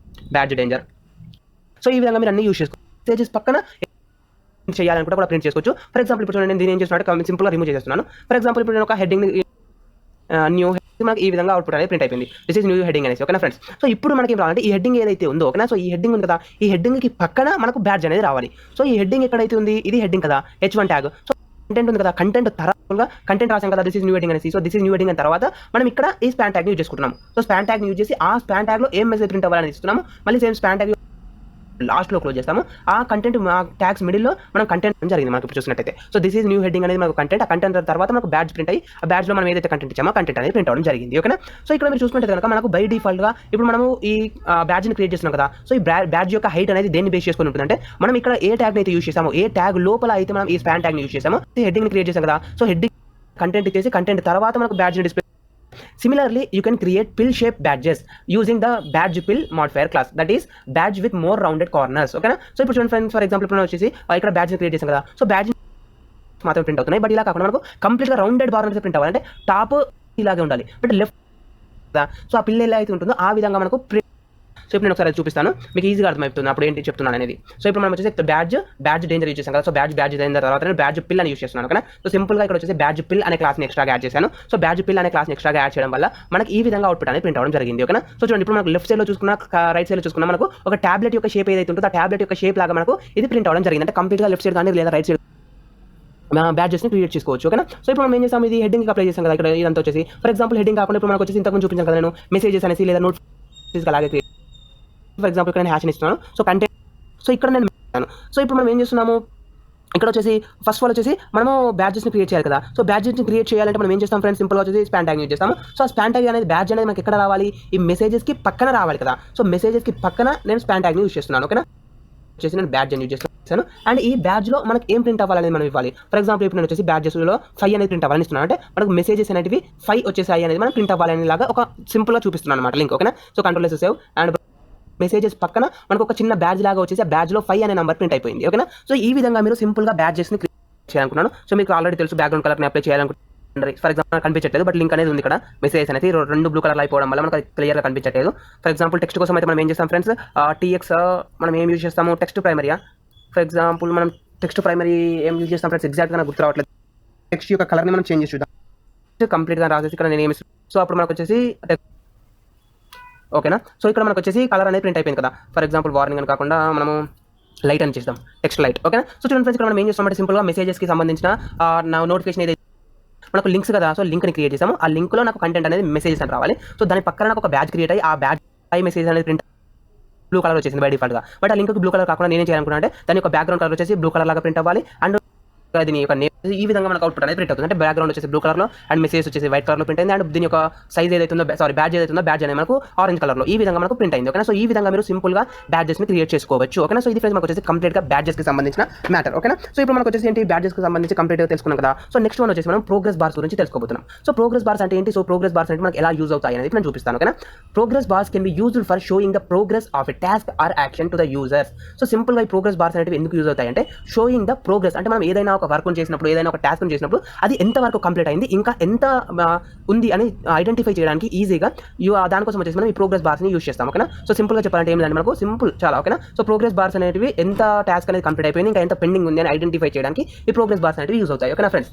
S2: badge, danger. So ఈ విధంగా మీరు అన్ని యూస్ చేసుకోవచ్చు. మెసేజెస్ పక్కన చేయాలనుకుంటే కూడా ప్రింట్ చేసుకోవచ్చు. ఫర్ ఎగ్జాంపుల్ ఇప్పుడు నేను దీని ఏం చేస్తున్నాను, సింపుల్గా రిమూవ్ చేస్తున్నాను. ఫర్ ఎగ్జాంపుల్ ఇప్పుడు నేను ఒక హెడ్డింగ్ న్యూ మనకి ఈ విధంగా అవుట్పుట్ అనేది ప్రింట్ అయిపోయింది. దిస్ ఇస్ న్యూ హెడ్డింగ్ అనేసి. ఓకేనా ఫ్రెండ్స్. సో ఇప్పుడు మనకి ఏం రావాలంటే ఈ హెడ్డింగ్ ఏదైతే ఉందో, ఓకేనా. సో ఈ హెడ్డింగ్ ఉంది కదా, ఈ హెడ్డింగ్కి పక్కన మనకు బ్యాడ్జ్ అనేది రావాలి. సో ఈ హెడ్డింగ్ ఎక్కడైతే ఉంది, ఇది హెడ్డింగ్ కదా, H1 ట్యాగ్. సో కంటెంట్ ఉంది కదా, కంటెంట్ తరగా కంటెంట్ రాసాం కదా, దిస్ ఇస్ న్యూ హెడ్డింగ్ అనేసి. So this is new heading అయిన తర్వాత మనం ఇక్కడ ఈ స్పాన్ ట్యాగ్ యూజ్ చేసుకుంటున్నాం. సో స్పాన్ ట్యాగ్ యూజ్ చేసి ఆ స్పాన్ ట్యాగ్లో ఏం మెసేజ్ ప్రింట్ అవ్వాలని ఇస్తున్నాము. మళ్ళీ సేమ్ స్పాన్ ట్యాగ్ లాస్ట్లో క్లోజ్ చేస్తాము. ఆ కంటెంట్ ఆ ట్యాగ్స్ మిడిల్లో మనం కంటెంట్ జరిగింది మనకి ఇప్పుడు చూసినట్టయితే. So this is new heading అనేది మనకు కంటెంట్. ఆ కంటెంట్ తర్వాత మనకు బ్యాడ్జ్ ప్రింట్ అయ్యి ఆ బ్యాడ్జ్లో మనం ఏదైతే కంటెంట్ ఇచ్చామో కంటెంట్ అనేది ప్రింట్ అవ్వడం జరిగింది. ఓకేనా. సో ఇక్కడ మీరు చూసుకుంటే కనుక మనకు బై డిఫాల్ట్గా ఇప్పుడు మనము ఈ బ్యాడ్జ్ని క్రియేట్ చేస్తున్నాం కదా. సో ఈ బ్యాడ్జ్ యొక్క హైట్ అనేది దేన్ని బేస్ చేసుకుని ఉంటుంది అంటే మనం ఇక్కడ ఏ ట్యాగ్ని అయితే యూజ్ చేసామో, ఏ ట్యాగ్ లోపల అయితే మనం ఈ స్పాన్ ట్యాగ్ని యూజ్ చేసామో ఈ హెడ్డింగ్ని క్రియేట్ చేసాం కదా. సో హెడ్డింగ్ కంటెంట్ ఇచ్చేసి కంటెంట్ తర్వాత మనకు బ్యాడ్జ్ని display. Similarly, you can create pill shape badges using the badge pill modifier class, that is badge with more rounded corners. Okay na. So ఇప్పుడు చూడండి friends, for example ఇప్పుడు వచ్చేసి ఇక్కడ badge create చేసాం కదా. సో బ్యాడ్జ్ మాత్రం print అవుతున్నాయి. But ఇలా కాకుండా మనకు కంప్లీట్గా రౌండెడ్ బార్ అనేది ప్రింట్ అవ్వాలంటే టాప్ ఇలాగే ఉండాలి. బట్ లెఫ్ట్ కదా. సో ఆ పిల్ల ఎలా అయితే ఉంటుందో ఆ విధంగా మనకు ప్రింట్. సో ఇప్పుడు నేను ఒకసారి చూపిస్తాను, మీకు ఈజీగా అర్థమవుతుంది అప్పుడు ఏంటి చెప్తున్నాను అనేది. సో ఇప్పుడు మనం వచ్చేసి బ్యాడ్జ్ డేంజర్ యూజ్ చేసాం కదా. సో బ్యాడ్జ్ అయిన తర్వాత నేను బ్యాడ్జ్ పిల్ అని యూజ్ చేస్తున్నాను. ఓకేనా. సో సింపుల్గా ఇక్కడ వచ్చేసి బ్యాడ్జ్ పిల్ అనే క్లాస్ని ఎక్స్ట్రాగా యాడ్ చేశాను. సో బ్యాడ్జ్ పిల్ అనే క్లాస్ని ఎక్స్ట్రాగా యాడ్ చేయడం వల్ల మనకి ఈ విధంగా అవుట్పుట్ అనేది ప్రింట్ అవ్వడం జరిగింది. ఓకేనా. సో చూడండి ఇప్పుడు మనకు లెఫ్ట్ సైడ్లో చూసుకున్నా, రైట్ సైడ్లో చూసుకున్నా మనకు ఒక టాబ్లెట్ యొక్క షేప్ ఏదైతే ఉంటుందో ఆ టాబ్లెట్ యొక్క షేప్ లాగా మనకు ఇది ప్రింట్ అవ్వడం జరిగింది. అంటే కంప్లీట్గా లెఫ్ట్ సైడ్ కానీ లేదా రైట్ సైడ్ బ్యాడ్జెస్ని క్రియేట్ చేసుకోవచ్చు. ఓకేనా. సో ఇప్పుడు మనం ఏం చేస్తాం, ఇది హెడ్డింగ్ అప్లై చేస్తాం కదా. ఇక్కడ ఇదంతా వచ్చేసి ఫర్ ఎగ్జాంపుల్ హెడ్డింగ్ కాకుండా ఇప్పుడు మనకు వచ్చేసి ఇంతకుముందు చూపించాను కదా నేను మెసేజెస్ అనేసి లేదా నోట్స్ అలాగే. ఫర్ ఎగ్జాంపుల్ ఇక్కడ నేను హ్యాష్ ఇస్తున్నాను. So content. సో ఇక్కడ నేను ఇస్తాను. సో ఇప్పుడు మనం ఏం చేస్తున్నాము, ఇక్కడ వచ్చేసి ఫస్ట్ ఆల్ వచ్చేసి మనము బ్యాడ్జెస్ని క్రియేట్ చేయాలి కదా. సో బ్యాడ్జెస్ని క్రియేట్ చేయాలంటే మనం ఏం చేస్తాం ఫ్రెండ్స్, సింపుల్గా వచ్చేసి స్పాన్ ట్యాగ్ యూజ్ చేస్తాము. సో ఆ స్పాన్ ట్యాగ్ అనేది బ్యాడ్జ్ అనేది మనకి ఎక్కడ రావాలి, ఈ మెసేజెస్కి పక్కన రావాలి కదా. సో మెసేజెస్కి పక్కన నేను స్పాన్ ట్యాగ్ని యూజ్ చేస్తున్నాను. ఓకేనా. వచ్చేసి నేను బ్యాడ్జ్ అని యూజ్ చేస్తాను. అండ్ ఈ బ్యాడ్జ్లో మనకి ఏం ప్రింట్ అవ్వాలనేది మనం ఇవ్వాలి. ఫర్ ఎగ్జాంపుల్ ఇప్పుడు నేను వచ్చేసి బ్యాడ్జెస్లో 5 అనేది ప్రింట్ అవ్వాలని ఇస్తున్నాను. అంటే మనకు మెసేజెస్ అనేవి 5 వచ్చేసాయి అనేది మనం ప్రింట్ అవ్వాలని లాగా ఒక సింపుల్గా చూపిస్తున్నాను అనమాట లింక్. ఓకేనా. So control save and messages పక్కన మనకు ఒక చిన్న బ్యాడ్జ్ లాగా వచ్చేసి ఆ బ్యాడ్జ్లో 5 అనే నెంబర్ ప్రింట్ అయిపోయింది. ఓకేనా. సో ఈ విధంగా మీరు సింపుల్గా బ్యాడ్జెస్ని క్రియేట్ చేయాలనుకున్నాను. సో మీకు ఆల్రెడీ తెలుసు బ్యాక్గ్రౌండ్ కలర్ని అప్లై చేయాలనుకుంటున్నారు. ఫర్ ఎగ్జాంపుల్ కనిపించట్లేదు, బట్ లింక్ అనేది ఉంది ఇక్కడ. మెసేజెస్ అనేది 2 బ్లూ కలర్ అయిపోవడం వల్ల మనకు క్లియర్గా కనిపించట్లేదు. ఫర్ ఎగ్జాంపుల్ టెక్స్ట్ కోసం అయితే మనం ఏం చేస్తాం ఫ్రెండ్స్, TX మనం ఏం యూజ్ చేస్తాము, టెక్స్ట్ ప్రైమరీయా. ఫర్ ఎగ్జాంపుల్ మనం టెక్స్ట్ ప్రైమరీ ఏం యూజ్ చేస్తాం ఫ్రెండ్స్, ఎగ్జాక్ట్గా నాకు గుర్తు రావట్లేదు. టెక్స్ట్ యొక్క కలర్ని మనం చేంజ్ చేసి చూద్దాం. కంప్లీట్గా రాసేసి ఇక్కడ నేను ఏమి. సో అప్పుడు మనకు వచ్చేసి ఓకేనా. సో ఇక్కడ మనకు వచ్చేసి కలర్ అనేది ప్రింట్ అయిపోయింది కదా. ఫర్ ఎగ్జాంపుల్ వార్నింగ్ అని కాకుండా మనము లైట్ అని చేస్తాం, టెక్స్ట్ లైట్. ఓకేనా. సో చూడండి ఫ్రెండ్స్, ఇక్కడ మనం ఏం చేస్తామంటే సింపుల్గా మెసేజెస్కి సంబంధించిన నోటిఫికేషన్ ఏదైతే మనకు లింక్స్ కదా. సో లింక్ని క్రియేట్ చేసాము. ఆ లింక్లో నాకు కంటెంట్ అనేది మెసేజెస్ అని రావాలి. సో దాని పక్కన నాకు ఒక బ్యాడ్జ్ క్రియేట్ అయ్యి ఆ బ్యాడ్జ్ మెసేజ్ అనేది ప్రింట్ బ్లూ కలర్ వచ్చేసింది బై డిఫాల్ట్గా. బట్ ఆ లింక్ బ్లూ కలర్ కాకుండా నేనేం చేయాలనుకున్నా అంటే దాని యొక్క బ్యాక్గ్రౌండ్ కలర్ వచ్చేసి బ్లూ కలర్ లాగా ప్రింట్ అవ్వాలి. అండ్ దీని యొక్క నేమ్ ఈ విధంగా మనకు అవుట్పుట్ అనేది ప్రింట్ అవుతుంది. అంటే బ్యాక్గ్రౌండ్ వచ్చేసి బ్లూ కలర్లో అండ్ మెసేజ్ వచ్చేసి వైట్ కలర్లో ప్రింట్ అయింది. అండ్ దీని యొక్క సైజ్ ఏదైతే ఉందో బ్యాడ్జ్ ఏదైతే ఉందో బ్యాడ్జ్ అనేది మనకు ఆరెంజ్ కలర్లో ఈ విధంగా మనకు ప్రింట్ అయింది. ఓకేనా. సో ఈ విధంగా మీరు సింపుల్గా బ్యాడ్జెస్ని క్రియేట్ చేసుకోవచ్చు. ఓకేనా. సో ఇది ఫ్రెండ్స్ మనకు వచ్చేసి కంప్లీట్గా బ్యాడ్జెస్కి సంబంధించిన మ్యాటర్. ఓకేనా. సో ఇప్పుడు మనకు వచ్చేసి ఏంటి, బ్యాడ్జెస్కి సంబంధించి కంప్లీట్గా తెలుసుకున్నాం కదా. సో నెక్స్ట్ వన్ వచ్చేసి మనం ప్రోగ్రెస్ బార్స్ గురించి తెలుసుకోబోతున్నాం. సో ప్రోగ్రెస్ బార్స్ అంటే ఏంటి, సో ప్రోగ్రెస్ బార్స్ అంటే మనకి ఎలా యూజ్ అవుతాయి అనేది నేను చూపిస్తాను. ఓకేనా. Progress bars can be used for showing the progress of a task are action to the users. So సింపుల్గా ఈ ప్రోగ్రెస్ బార్స్ అనేవి ఎందుకు యూజ్ అవుతాయి అంటే షోయింగ్ ద ప్రోగ్రెస్. అంటే మనం ఏదైనా ఒక వర్క్ చేసినప్పుడు, ఏదైనా ఒక టాస్క్ చేసినప్పుడు అది ఎంత వరకు కంప్లీట్ అయింది, ఇంకా ఎంత ఉంది అని ఐడెంటిఫై చేయడానికి ఈజీగా దానికోసం వచ్చేసి మనం ఈ ప్రోగ్రెస్ బార్స్ని యూజ్ చేస్తాం. ఓకేనా. సో సింపుల్గా చెప్పాలంటే ఏం లేదంటే మనకు సింపుల్ చాలా. ఓకేనా. సో ప్రోగ్రెస్ బార్స్ అనేవి ఎంత టాస్క్ అనేది కంప్లీట్ అయిపోయింది, ఇంకా ఎంత పెండింగ్ ఉంది అని ఐడెంటిఫై చేయడానికి ఈ ప్రోగ్రెస్ బార్స్ అనేవి యూజ్ అవుతాయి. ఓకేనా ఫ్రెండ్స్.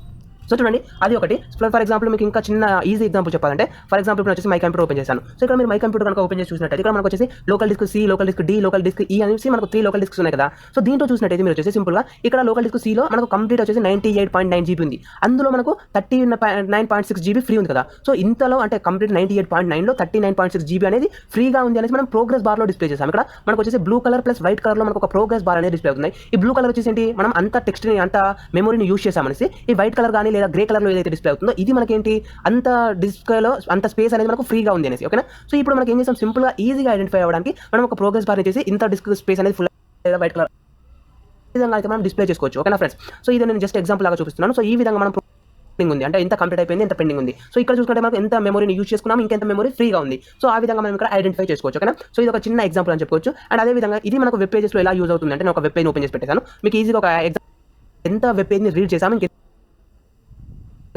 S2: సో చూడండి అది ఒకటి. ఫర్ ఎగ్జాంపుల్ మీకు ఇంకా చిన్న ఈజీ ఎగ్జాంపుల్ చెప్పాలంటే ఫర్ ఎగ్జాంపుల్ ఇప్పుడు వచ్చేసి మై కంప్యూటర్ ఓపెన్ చేశాను. సో ఇక్కడ మీరు మై కంప్యూటర్ కనుక ఓపెన్ చేసి చూసినట్టయితే ఇక్కడ మనకు వచ్చేసి local disk C, local disk D, local disk E అనేసి మనకు 3 లోకల్ డిస్క్స్ ఉన్నాయి కదా. సో దీంట్లో చూసినట్టయితే మీరు వచ్చేసి సింపుల్గా ఇక్కడ లోకల్ డిస్క్ సిలో మనకు కంప్లీట్ వచ్చేసి 98.9 GB ఉంది. అందులో మనకు 39.6 GB ఫ్రీ ఉంది కదా. సో ఇంతలో అంటే కంప్లీట్ 98.9లో 39.6 GB అనేది ఫ్రీగా ఉంది అనేసి మనం ప్రోగ్రెస్ బార్లో డిస్ప్లే చేసాం. ఇక్కడ మనకు వచ్చేసి బ్లూ కలర్ ప్లస్ వైట్ కలర్లో మనకు ఒక ప్రోగ్రెస్ బార్ అనేది డిస్ప్లే అవుతుంది. ఈ బ్లూ కలర్ వచ్చేసి ఏంటి, మనం అంత టెక్స్ట్ని అంత మెమొరీని యూస్ చేసామనేసి. ఈ వైట్ కలర్ కానీ లేదా గ్రే కలర్లో ఏదైతే డిస్ప్లే అవుతుందో ఇది మనకేంటి అంత డిస్ప్లేలో అంత స్పేస్ అనేది మనకు ఫ్రీగా ఉంది అనేసి. ఓకేనా. సో ఇప్పుడు మనకి ఏం చేస్తాం, సింపుల్గా ఈజీగా ఐడెంటిఫై అవ్వడానికి మనం ఒక ప్రోగ్రెస్ బార్ చేసి ఇంత డిస్క్ స్పేస్ అనేది ఫుల్ లేదా వైట్ కలర్ ఈ విధంగా అయితే మనం డిస్ప్లే చేసుకోవచ్చు. ఓకేనా ఫ్రెండ్స్. సో ఇది నేను జస్ట్ ఎగ్జాంపుల్ లాగా చూపిస్తున్నాను. సో ఈ విధంగా మనం పెండింగ్ ఉంది అంటే ఎంత కంప్లీట్ అయిపోయింది, ఎంత పెండింగ్ ఉంది. సో ఇక్కడ చూసుకుంటే మనకు ఎంత మెమరీని యూజ్ చేసుకున్నాం, ఇంకెంత మెమరీ ఫ్రీగా ఉంది. సో ఆ విధంగా మనం ఇక్కడ ఐడెంటిఫై చేసుకోవచ్చు. ఓకేనా. సో ఇది ఒక చిన్న ఎగ్జాంపుల్ అని చెప్పుకోవచ్చు. అండ్ అదే విధంగా ఇది మనకు వెబ్ పేజెస్లో ఎలా యూజ్ అవుతుంది అంటే నేను ఒక వెబ్ పేజ్ ఓపెన్ చేసి పెట్టేశాను. మీకు ఈజీగా ఒక ఎంత వెబ్ పేజ్ని రీడ్ చేసాము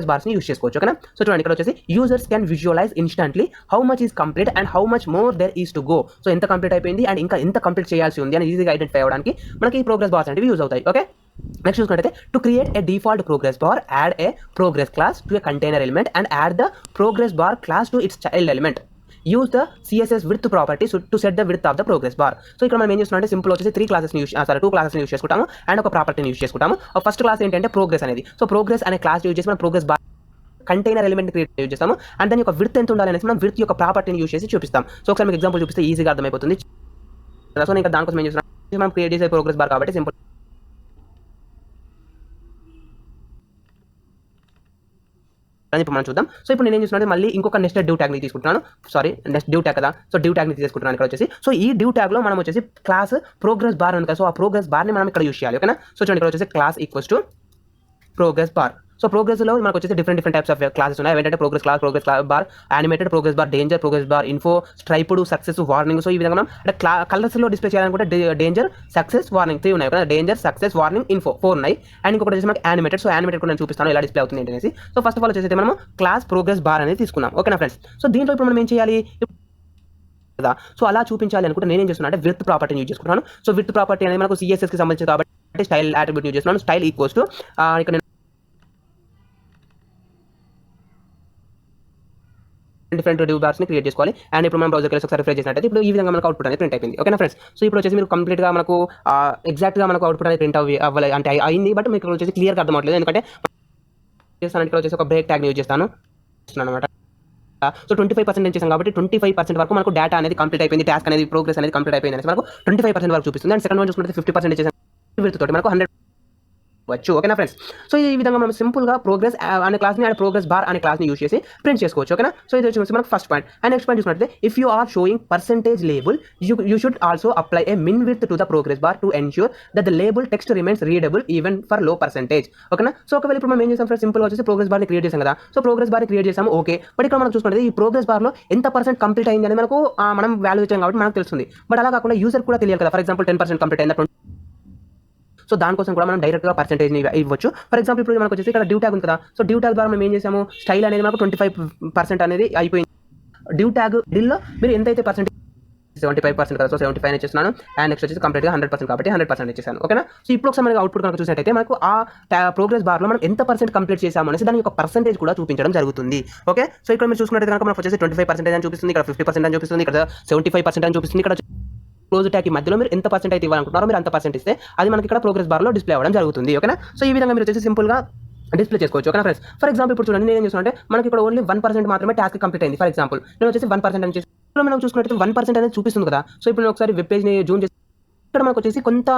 S2: బార్స్ ని యూస్ చేసుకోవచ్చు. ఓకేనా. సో చూడండి ఇక్కడ వచ్చేసి users can visualize instantly how much is complete and how much more there is to go. So ఎంత కంప్లీట్ అయిపోయింది అండ్ ఇంకా ఎంత కంప్లీట్ చేయాల్సి ఉంది అని ఈజీగా ఐడెంటిఫై అవ్వడానికి మనకి ఈ ప్రోగ్రెస్ బార్స్ అనేవి యూజ్ అవుతాయి. ఓకే. నెక్స్ట్ చూసుకుంటే to create A default progress bar add A progress class to a container element and add the progress bar class to it's child element. Use the CSS width property to set the width of the progress bar. So ఇక్కడ మనం ఏం చేస్తున్నాం simple వచ్చేసి 2 క్లాసెస్ని use చేసుకుంటాము and ఒక ప్రాపర్టీని use చేసుకుంటాము. First class ఏంటంటే ప్రోగ్రెస్ అనేది. సో ప్రోగ్రెస్ అనే క్లాస్ యూజ్ చేసి మనం progress bar container element create use చేస్తాము అండ్ దాని యొక్క విడ్త్ ఎంత ఉండాలి అనేసి మనం విడ్త్ యొక్క ప్రాపర్టీని యూజ్ చేసి చూపిస్తాం. సో ఒకసారి మీకు ఎగ్జాంపుల్ చూపిస్తే ఈజీగా అర్థమైపోతుంది. సో నేను దానికోసం ఏం చేస్తున్నాం, మనం క్రియేట్ చేసే ప్రోగ్రెస్ బార్ కాబట్టి సింపుల్ ఇప్పుడు మనం చూద్దాం. సో ఇప్పుడు నేను ఏం చేస్తున్నాను, మళ్ళీ ఇంకొక నెస్టెడ్ డివ్ ట్యాగ్ని తీసుకుంటున్నాను. నెక్స్ట్ డివ్ ట్యాగ్ కదా. సో డివ్ ట్యాగ్ని తీసుకుంటున్నాను ఇక్కడ వచ్చేసి. సో ఈ డివ్ ట్యాగ్లో మనం వచ్చేసి క్లాస్ ప్రోగ్రెస్ బార్ ఉంది కదా. సో ఆ ప్రోగ్రెస్ బార్ని మనం ఇక్కడ యూజ్ చేయాలి. ఓకేనా. సో చూడండి ఇక్కడ వచ్చేసి class equals to progress bar. So ప్రోగ్రెస్లో మనకు వచ్చేసి డిఫరెంట్ టైప్స్ ఆఫ్ క్లాసెస్ ఉన్నాయి. ఏంటంటే progress class bar, animated progress bar, danger progress bar, info, striped, success, warning. So ఈ విధంగా మనం అంటే కలర్స్లో డిస్ప్లే చేయాలనుకుంటే డేంజర్, సక్సెస్, వార్నింగ్ 3 ఉన్నాయి కదా. డేంజర్, సక్సెస్, వార్నింగ్, ఇన్ఫో 4 ఉన్నాయి. అండ్ ఇంకొకటి వచ్చేసి మనకి యానిమేటెడ్. సో యానిమేటెడ్ కూడా నేను చూపిస్తాను ఎలా డిస్ప్లే అవుతుంది అనేసి. సో ఫస్ట్ ఆఫ్ ఆల్ వచ్చేసి మనం క్లాస్ ప్రోగ్రెస్ బార్ అనేది తీసుకున్నాం. ఓకేనా ఫ్రెండ్స్. సో దీంట్లో ఇప్పుడు మనం ఏం చేయాలి కదా. సో అలా చూపించాలి అనుకుంటే నేనేం చేస్తున్నాను అంటే విడ్త్ ప్రాపర్టీని యూజ్ చేసుకుంటాను. సో విడ్త్ ప్రాపర్టీ అనేది మనకు CSSకి సంబంధించి కాబట్టి స్టైల్ అట్రిబ్యూట్ యూజ్ చేస్తున్నాను. స్టైల్ ఈక్వల్స్ టు ఇక్కడ డిఫరెంట్ డివ్ బార్స్ ని క్రియేట్ చేసుకోవాలి. అండ్ ఇప్పుడు మనం బ్రౌజర్ కి ఒకసారి రిఫ్రెష్ చేసినట్లయితే ఇప్పుడు ఈ విధంగా మనకు అవుట్పుట్ అనేది ప్రింట్ అయిపోయింది. ఓకేనా ఫ్రెండ్స్. సో ఇప్పుడు వచ్చేసి మీరు కంప్లీట్ గా మనకు ఎగ్జాక్ట్ గా మనకు అవుట్పుట్ అనేది ప్రింట్ అవ్వాలి అంటే అయింది. బట్ మీకు వచ్చేసి క్లియర్ గా అర్థం అవ్వట్లేదు. ఎందుకంటే చేస్తాను ఇక్కడ వచ్చేసి ఒక బ్రేక్ ట్యాగ్ యూజ్ చేస్తాను అనమాట. సో 25% చేసాం కాబట్టి 25% వరకు మనకు డేటా అనేది కంప్లీట్ అయిపోయింది. టాస్క్ అనేది ప్రోగ్రెస్ అనేది కంప్లీట్ అయిపోయింది అనేసి మనకు 25% వరకు చూపిస్తుంది. అండ్ సెకండ్ వన్ చూసుకుంటే 50% చేసాం తోటి మనకు 100 వచ్చు. ఓకేనా ఫ్రెండ్స్. సో ఈ విధంగా మనం సింపుల్గా ప్రోగ్రెస్ అనే క్లాస్ని అండ్ ప్రోగ్రెస్ బార్ అనే క్లాస్ని యూజ్ చేసి ప్రింట్ చేసుకోవచ్చు. ఓకేనా. సో ఇది వచ్చి మనకు first point. And next point చూసినట్లయితే if you are showing percentage label you should also apply a min width to the progress bar to ensure that the label text remains readable even for low percentage. ఓకేనా. So ఒకవేళ ఇప్పుడు మనం ఏం చేసాం friends, సింపుల్గా వచ్చేసి progress బార్ని create చేసాం కదా. సో ప్రోగ్రెస్ బార్ని క్రియేట్ చేసాము. ఓకే. బట్ ఇక్కడ మనం చూసుకుంటే ఈ ప్రోగ్రెస్ బార్లో ఎంత పర్సెంట్ కంప్లీట్ అయింది అనేది మనకు మనం వాల్యూ ఇచ్చాం కాబట్టి మనకు తెలుస్తుంది. బట్ అలా కాకుండా యూజర్ కూడా తెలియాలి కదా. ఫర్ ఎగ్జాంపుల్ 10% కంప్లీట్ అయిందా, సో దానికోసం కూడా మనం డైరెక్ట్గా పర్సెంటేజ్ని ఇవ్వచ్చు. ఫర్ ఎగ్జాంపుల్ ఇప్పుడు మనకు వచ్చేసి ఇక్కడ డ్యూ ట్యాగ్ ఉంది కదా. సో డ్యూ ట్యాగ్ ద్వారా మనం ఏం చేసాము, స్టైల్ అనేది మనకు 25% అనేది అయిపోయింది. డ్యూ ట్యాగ్ డిల్లో మీరు ఎంతైతే పర్సెంటేజ్ 75% కదా. సో 75 ఇచ్చేస్తున్నాను. అండ్ నెక్స్ట్ వచ్చేసి కంప్లీట్గా 100% కాబట్టి 100% ఇచ్చేసాను. ఓకేనా. సో ఇప్పుడు ఒకసారి మనకి అవుట్పుట్ కనుక చూసినట్టయితే మనకు ఆ ప్రోగ్రెస్ బార్లో మనం ఎంత పర్సెంట్ కంప్లీట్ చేసాము అనేసి దాని యొక్క పర్సెంటేజ్ కూడా చూపించడం జరుగుతుంది. ఓకే. సో ఇక్కడ మీరు చూసుకున్నట్టు కనుక మనకు వచ్చేసి 25% అని చూపిస్తుంది, ఇక్కడ 50% అని చూపిస్తుంది, ఇక్కడ 75% అని చూపిస్తుంది. ఇక్కడ క్లోజ్ ట్యాగ్ మధ్యలో మీరు ఎంత పర్సెంట్ అయితే ఇవ్వాలనుకుంటున్నారో మీరు అంత పర్సెంట్ ఇస్తే అది మనకి ఇక్కడ ప్రోగ్రెస్ బార్లో డిస్ప్లే అవ్వడం జరుగుతుంది. ఓకేనా. సో ఈ విధంగా మీరు వచ్చేసి సింపుల్గా డిస్ప్లే చేసుకోవచ్చు. ఓకేనా ఫ్రెండ్స్. ఫర్ ఎగ్జాంపుల్ ఇప్పుడు చూడండి నేను ఏం చేస్తున్నాను అంటే మనకి ఇక్కడ ఓన్లీ 1% మాత్రమే టాస్క్ కంప్లీట్ అయింది. ఫర్ ఎగ్జాంపుల్ నేను వచ్చేసి 1% అని చేసి మనం చూసుకున్నట్టు 1% అనేది చూపిస్తుంది కదా. సో ఇప్పుడు నేను ఒకసారి వెబ్ పేజ్ని జూమ్ చేసి ఇక్కడ మనకు వచ్చేసి కొంత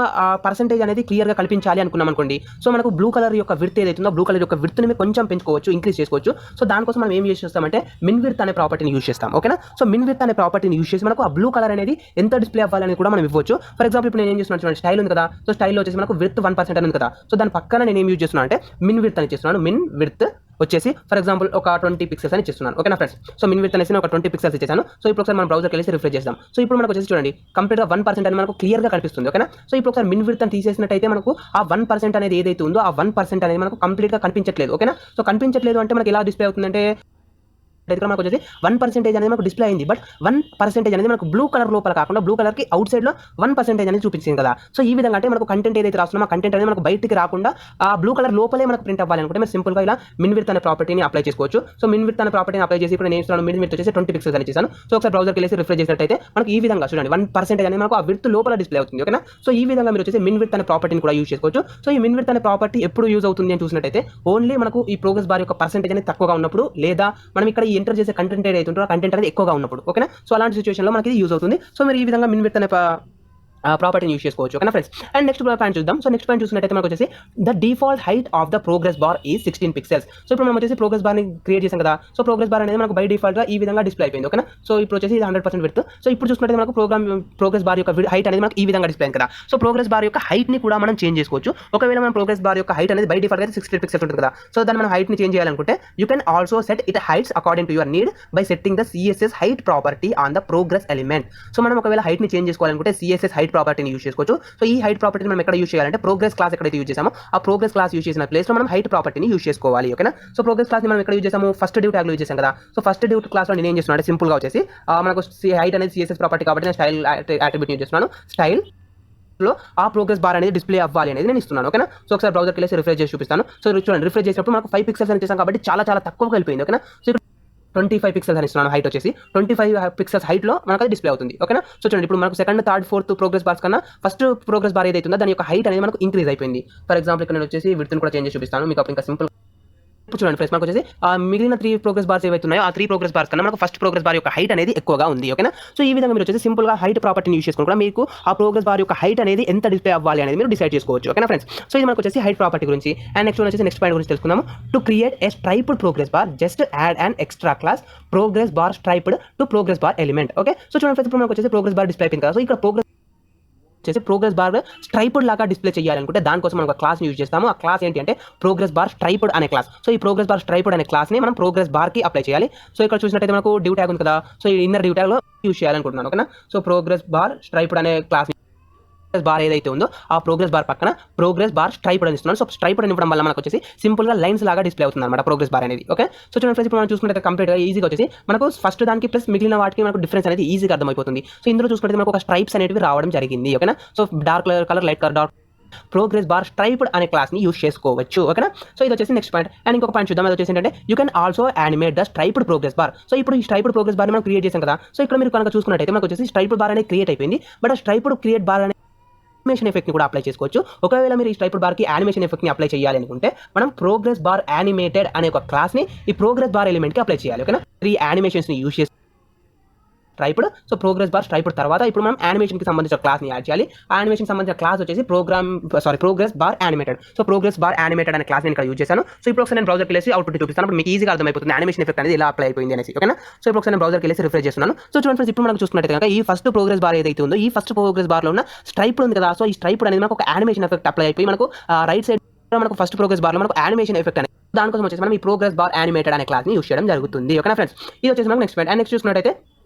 S2: పర్సెంటేజ్ అనేది క్లియర్గా కల్పించాలి అనుకున్నాం అనుకోండి. సో మనకు బ్లూ కలర్ యొక్క విడ్త్ ఏదైతుందో బ్లూ కలర్ యొక్క విడ్త్ని మీరు కొంచెం పెంచుకోవచ్చు, ఇంక్రీజ్ చేసుకోవచ్చు. సో దానికోసం మనం ఏం యూజ్ చేస్తామంటే మిన్ విడ్త్ అనే ప్రాపర్టీని యూజ్ చేస్తాం. ఓకేనా. సో మిన్ విడ్త్ అనే ప్రాపర్టీని యూజ్ చేసి మనకు ఆ బ్లూ కలర్ అనేది ఎంత డిస్ప్లే అవ్వాలని కూడా మనం ఇవ్వచ్చు. ఫర్ ఎగ్జాంపుల్ ఇప్పుడు నేను ఏం చేస్తున్నాను చూడండి, స్టైల్ ఉంది కదా. సో స్టైల్లో వచ్చేసి మనకు విడ్త్ 1% అని ఉంది కదా. సో దాని పక్కన నేను ఏం యూజ్ చేస్తున్నాను అంటే మిన్ విడ్త్ అని చేస్తున్నాను. మిన్ విడ్త్ వచ్చేసి ఫర్ ఎగ్జాంపుల్ ఒక 20 పిక్సెల్స్ అని ఇస్తున్నాను. ఓకేనా ఫ్రెండ్స్. సో మిన్ విడ్త్ అనేసి ఒక 20 పిక్సెల్స్ ఇచ్చేసాను. సో ఇప్పుడు ఒకసారి మనం బ్రౌజర్కి వెళ్ళి రిఫ్రెష్ చేద్దాం. సో ఇప్పుడు మనకు వచ్చేసి చూడండి కంప్లీట్గా 1% అని మనకు క్లియర్గా కనిపిస్తుంది. ఓకేనా. సో ఇప్పుడు ఒకసారి మిన్ విడ్త్ అని తీసేసినట్టయితే మనకు ఆ 1% అనేది ఏదైతే ఉందో ఆ 1% అనేది మనకు కంప్లీట్గా కనిపించట్లేదు. ఓకేనా. సో కనిపించట్లేదు అంటే మనకి ఎలా డిస్ప్లే అవుతుందంటే ఇక్కడ మనకు వచ్చేసి 1% అనేది మనకు డిస్ప్లే అయింది. బట్ 1% అనేది మనకు బ్లూ కలర్ లోపల కాకుండా బ్లూ కలర్కి అవుట్ సైడ్లో 1% అనేది చూపించింది కదా. సో ఈ విధంగా అంటే మనకు కంటెంట్ ఏదైతే రాస్తున్నామో ఆ కంటెంట్ అనేది మనకు బయటికి రాకుండా ఆ బ్లూ కలర్ లోపలే మనకు ప్రింట్ అవ్వాలి అనుకుంటే మీరు సింపుల్గా ఇలా మిన్ విడ్త్ అనే ప్రాపర్టీని అప్లై చేసుకోవచ్చు. సో మిన్ విడ్త్ అనే ప్రాపర్టీని అప్లై చేసి ఇప్పుడు నేను ఇస్తున్నాను మిన్ విడ్త్ వచ్చేసి 20 పిక్సెల్స్ అని చేశాను. సో ఒకసారి బ్రౌజర్కి వెళ్ళి రిఫ్రెష్ చేసినట్టయితే మనకు ఈ విధంగా చూడండి 1% అనేది మనకు ఆ విడ్త్ లోపల డిస్ప్లే అవుతుంది. ఓకేనా. సో ఈ విధంగా మీరు వచ్చేసి మిన్ విడ్త్ అనే ప్రాపర్టీని కూడా యూజ్ చేసుకోవచ్చు. సో ఈ మిన్ విడ్త్ అనే ప్రాపర్టీ ఎప్పుడు యూజ్ అవుతుంది అని చూసినట్టయితే ఓన్లీ మనకు ఈ ప్రోగ్రెస్ బార్ యొక్క పర్సెంటేజ్ అనేది తక్కువగా ఉన్నప్పుడు, లేదా మనం ఇక్కడ ఎంటర్ చేసే కంటెంట్ ఏదైతే ఉంటుందో ఆ కంటెంట్ అనేది ఎక్కువగా ఉన్నప్పుడు. ఓకేనా. సో అలాంటి సిచువేషన్లో మనకి ఇది యూజ్ అవుతుంది. సో మీరు ఈ విధంగా మిన్ విడ్త్ అనే ప్రాపర్టీని యూజ్ చేసుకోవచ్చు. ఓకేనా ఫ్రెండ్స్. అండ్ నెక్స్ట్ పాయింట్ చూద్దాం. సో నెక్స్ట్ పాయింట్ చూసినట్టయితే మనకు వచ్చేసి the default height of the progress bar is 16 pixels. So ఇప్పుడు మనం వచ్చేసి ప్రోగ్రెస్ బార్ని క్రియేట్ చేసాం కదా. సో ప్రోగ్రెస్ బార్ అనేది మనకు బై డిఫాల్ట్గా ఈ విధంగా డిస్ప్లే అయిపోయింది. ఓకేనా. సో ఇప్పుడు వచ్చేసి ఇది 100% విడ్త్. సో ఇప్పుడు చూసుకుంటే మనకు ప్రోగ్రెస్ బార్ యొక్క హైట్ అనేది మనకు ఈ విధంగా డిస్ప్లే అయింది కదా. సో ప్రోగ్రెస్ బార్ యొక్క హైట్ని కూడా మనం చేంజ్ చేసుకోవచ్చు. ఒకవేళ మనం ప్రోగ్రెస్ బార్ యొక్క హైట్ అనేది బై డిఫాల్ట్గా 16 పిక్సెల్స్ ఉంటుంది కదా. సో దాన్ని మనం హైట్ని చేంజ్ చేయాలనుకుంటే you can also set it heights according to your need by setting the CSS height property on the progress element. So మనం ఒకవేళ హైట్ని చేంజ్ చేసుకోవాలనుకుంటే CSS హైట్ ప్రాపర్టీని యూజ్ చేసుకోవచ్చు. సో ఈ హైట్ ప్రాపర్టీని మనం ఎక్కడ యూజ్ చేయాలంటే ప్రోగ్రెస్ క్లాస్ ఎక్కడైతే యూజ్ చేసామో ఆ ప్రోగ్రెస్ క్లాస్ యూజ్ చేసిన ప్లేస్లో మనం హైట్ ప్రాపర్టీని యూజ్ చేసుకోవాలి. ఓకేనా. సో ప్రోగ్రెస్ క్లాస్ని మనం ఎక్కడ యూజ్ చేసాము, ఫస్ట్ డివ్ ట్యాగ్లో యూజ్ చేసాం కదా. సో ఫస్ట్ డివ్ క్లాస్లో నేను ఏం చేస్తున్నాను అంటే సింపుల్గా వచ్చేసి మనకు హైట్ అనేది CSS ప్రాపర్టీ కాబట్టి నేను స్టైల్ అట్రిబ్యూట్ యూజ్ చేస్తున్నాను. స్టైల్ లో ఆ ప్రోగ్రెస్ బార్ అనేది డిస్ప్లే అవ్వాలి అనేది నేను ఇస్తున్నాను. ఓకేనా. సో ఒకసారి బ్రౌజర్కి వెళ్ళి రిఫ్రెష్ చేసి చూపిస్తాను. సో చూడండి రిఫ్రెష్ చేసినప్పుడు మనకు 5 పిక్సెల్స్ అని చేసాం కాబట్టి చాలా చాలా తక్కువగా వెళ్ళిపోయింది. ఓకేనా. సో 25 పిక్సెల్స్ అని ఇస్తున్నాను. హైట్ వచ్చేసి 25 పిక్సెల్స్ హైట్లో మనకు అది డిస్ప్లే అవుతుంది. ఓకేనా. సో చూడండి ఇప్పుడు మనకు second, third, fourth progress bars కన్నా ఫస్ట్ ప్రోగ్రెస్ బార్ ఏదైతే ఉందో దాని యొక్క హైట్ అనేది మనకు ఇంక్రీజ్ అయిపోయింది. ఫర్ ఎగ్జాంపుల్ ఇక్కడ నేను వచ్చేసి విడ్త్ని కూడా చేంజ్ చేసి చూపిస్తాను మీకు. అప్పుడు ఇంకా సింపుల్ ఇప్పుడు చూడండి ఫ్రెండ్స్, మనకు వచ్చేసి మిగిలిన 3 ప్రోగ్రెస్ బార్స్ ఏవైతే ఉన్నాయో ఆ 3 ప్రోగ్రెస్ బార్స్ కన్నా మనకు ఫస్ట్ ప్రోగ్రెస్ బార్ యొక్క హైట్ అనేది ఎక్కువగా ఉంది. ఓకేనా. సో ఈ విధంగా మీరు వచ్చేసి సింపుల్గా హైట్ ప్రాపర్టీని యూజ్ చేసుకుని కూడా మీకు ఆ ప్రోగ్రెస్ బార్ యొక్క హైట్ అనేది ఎంత డిస్ప్లే అవ్వాలి అనేది మీరు డిసైడ్ చేసుకోవచ్చు. ఓకేనా ఫ్రెండ్స్. సో ఇది మనకు వచ్చేసి హైట్ ప్రాపర్టీ గురించి. అండ్ నెక్స్ట్ పాయింట్ గురించి తెలుసుకుందాము. To create A striped progress bar just add and extra class progress bar striped to progress bar element. Okay. So చూడండి ఫ్రెండ్స్, ఇప్పుడు మనకు వచ్చేసి ప్రోగ్రెస్ బార్ డిస్ప్లే అయిపోయింది కదా. సో ఇక్కడ ప్రోగ్రెస్ బార్ స్ట్రైప్డ్ లాగా డిస్ప్లే చేయాలనుకుంటే దానికోసం మనం ఒక క్లాస్ యూజ్ చేస్తాము. ఆ క్లాస్ ఏంటి అంటే ప్రోగ్రెస్ బార్ స్ట్రైప్డ్ అనే క్లాస్. సో ఈ ప్రోగ్రెస్ బార్ స్ట్రైప్డ్ అనే క్లాస్ని మనం ప్రోగ్రెస్ బార్కి అప్లై చేయాలి. సో ఇక్కడ చూసినట్టయితే మనకు డివ్ ట్యాగ్ ఉంది కదా. సో ఈ ఇన్నర్ డివ్ ట్యాగ్లో యూజ్ చేయాలనుకుంటున్నాను. ఓకేనా. సో ప్రోగ్రెస్ బార్ స్ట్రైప్డ్ అనే క్లాస్ బార్ ఏదైతే ఉందో ఆ ప్రోగ్రెస్ బార్ పక్కన ప్రోగ్రెస్ బార్ స్ట్రైప్డ్ అని ఇస్తున్నాను. సో స్ట్రైప్డ్ అని ఇవ్వడం వల్ల మనకు వచ్చేసి సింపుల్గా లైన్స్ లాగా డిస్ప్లే అవుతుంది అనమాట ప్రోగ్రెస్ బార్ అనేది. ఓకే. సో చూడండి ఫ్రెండ్స్, ఇప్పుడు మనం చూసుకుంటే కంప్లీట్గా ఈజీగా వచ్చేసి మనకు ఫస్ట్ దానికి ప్లస్ మిగిలిన వాటికి మనకు డిఫరెన్స్ అనేది ఈజీగా అర్థమైపోతుంది. సో ఇందులో చూసుకుంటే మనకు ఒక స్ట్రైప్స్ అనేవి రావడం జరిగింది. ఓకేనా. So dark colour, light colour, dark progress bar striped అనే క్లాస్ని యూజ్ చేసుకోవచ్చు. ఓకేనా. సో ఇది వచ్చేసి నెక్స్ట్ పాయింట్. అండ్ ఇంకొక పాయింట్ చూద్దాం. అది వచ్చేసి ఏంటంటే you can also animate the striped progress bar. So ఇప్పుడు ఈ స్ట్రైప్డ్ ప్రోగ్రెస్ బార్ మనం క్రియేట్ చేసాం కదా. సో ఇక్కడ మీరు కనుక చూసుకున్నట్టయితే మనకు వచ్చేసి స్ట్రైప్డ్ బార్ అనేది క్రియేట్ అయిపోయింది. బట్ ఆ స్ట్రైప్డ్ క్రియేట్ బార్ యానిమేషన్ ఎఫెక్ట్ని కూడా అప్లై చేసుకోవచ్చు. ఒకవేళ మీరు ఈ స్ట్రైప్డ్ బార్కి యానిమేషన్ ఎఫెక్ట్ని అప్లై చేయాలి అనుకుంటే మనం ప్రోగ్రెస్ బార్ యానిమేటెడ్ అనే ఒక క్లాస్ని ఈ ప్రోగ్రెస్ బార్ ఎలిమెంట్కి అప్లై చేయాలి. ఓకేనా. 3 యానిమేషన్స్ని యూజ్ చేసి striped. So progress bar striped తర్వాత ఇప్పుడు మనం యానిమేషన్కి సంబంధించిన క్లాస్ని యాడ్ చేయాలి. ఆ యానిమేషన్ సంబంధించిన క్లాస్ వచ్చేసి progress bar animated. So progress bar animated అనే క్లాస్ నేను ఇక్కడ యూజ్ చేశాను. సో ఇప్పుడు ఒకసారి నేను బ్రౌజర్కి వెళ్ళి అవుట్పుట్ చూపిస్తాను. అప్పుడు మీకు ఈజీగా అర్థమైపోతుంది యానిమేషన్ ఎఫెక్ట్ అనేది ఎలా అప్లై అయిపోయింది అనేసి. ఓకేనా. సో ఇప్పుడు ఒకసారి నేను బ్రౌజర్కి వెళ్ళి రిఫ్రెష్ చేస్తున్నాను. సో చూడండి ఫ్రెండ్స్, ఇప్పుడు మనకు చూసుకున్నట్టు కనుక ఈ ఫస్ట్ ప్రోగ్రెస్ బార్ ఏదైతే ఉందో ఈ ఫస్ట్ ప్రోగ్రెస్ బార్లో ఉన్న స్ట్రైప్డ్ ఉంది కదా. సో ఈ స్ట్రైప్డ్ అనేది మనకు ఒక యానిమేషన్ ఎఫెక్ట్ అప్లై అయిపోయి మనకు రైట్ సైడ్ మనకు ఫస్ట్ ప్రోగ్రెస్ బార్లో మనకు యానిమేషన్ ఎఫెక్ట్ అనేది దానికోసం వచ్చేసి మనం ఈ ప్రోగ్రెస్ బార్ యానిమేటెడ్ అనే క్లాస్ని యూజ్ చేయడం జరుగుతుంది. ఓకేనా ఫ్రెండ్స్. ఇది వచ్చేసి మనకు నెక్స్ట్ పాయింట్. అండ్ నెక్స్ట్ చూసుకున్నట్టయితే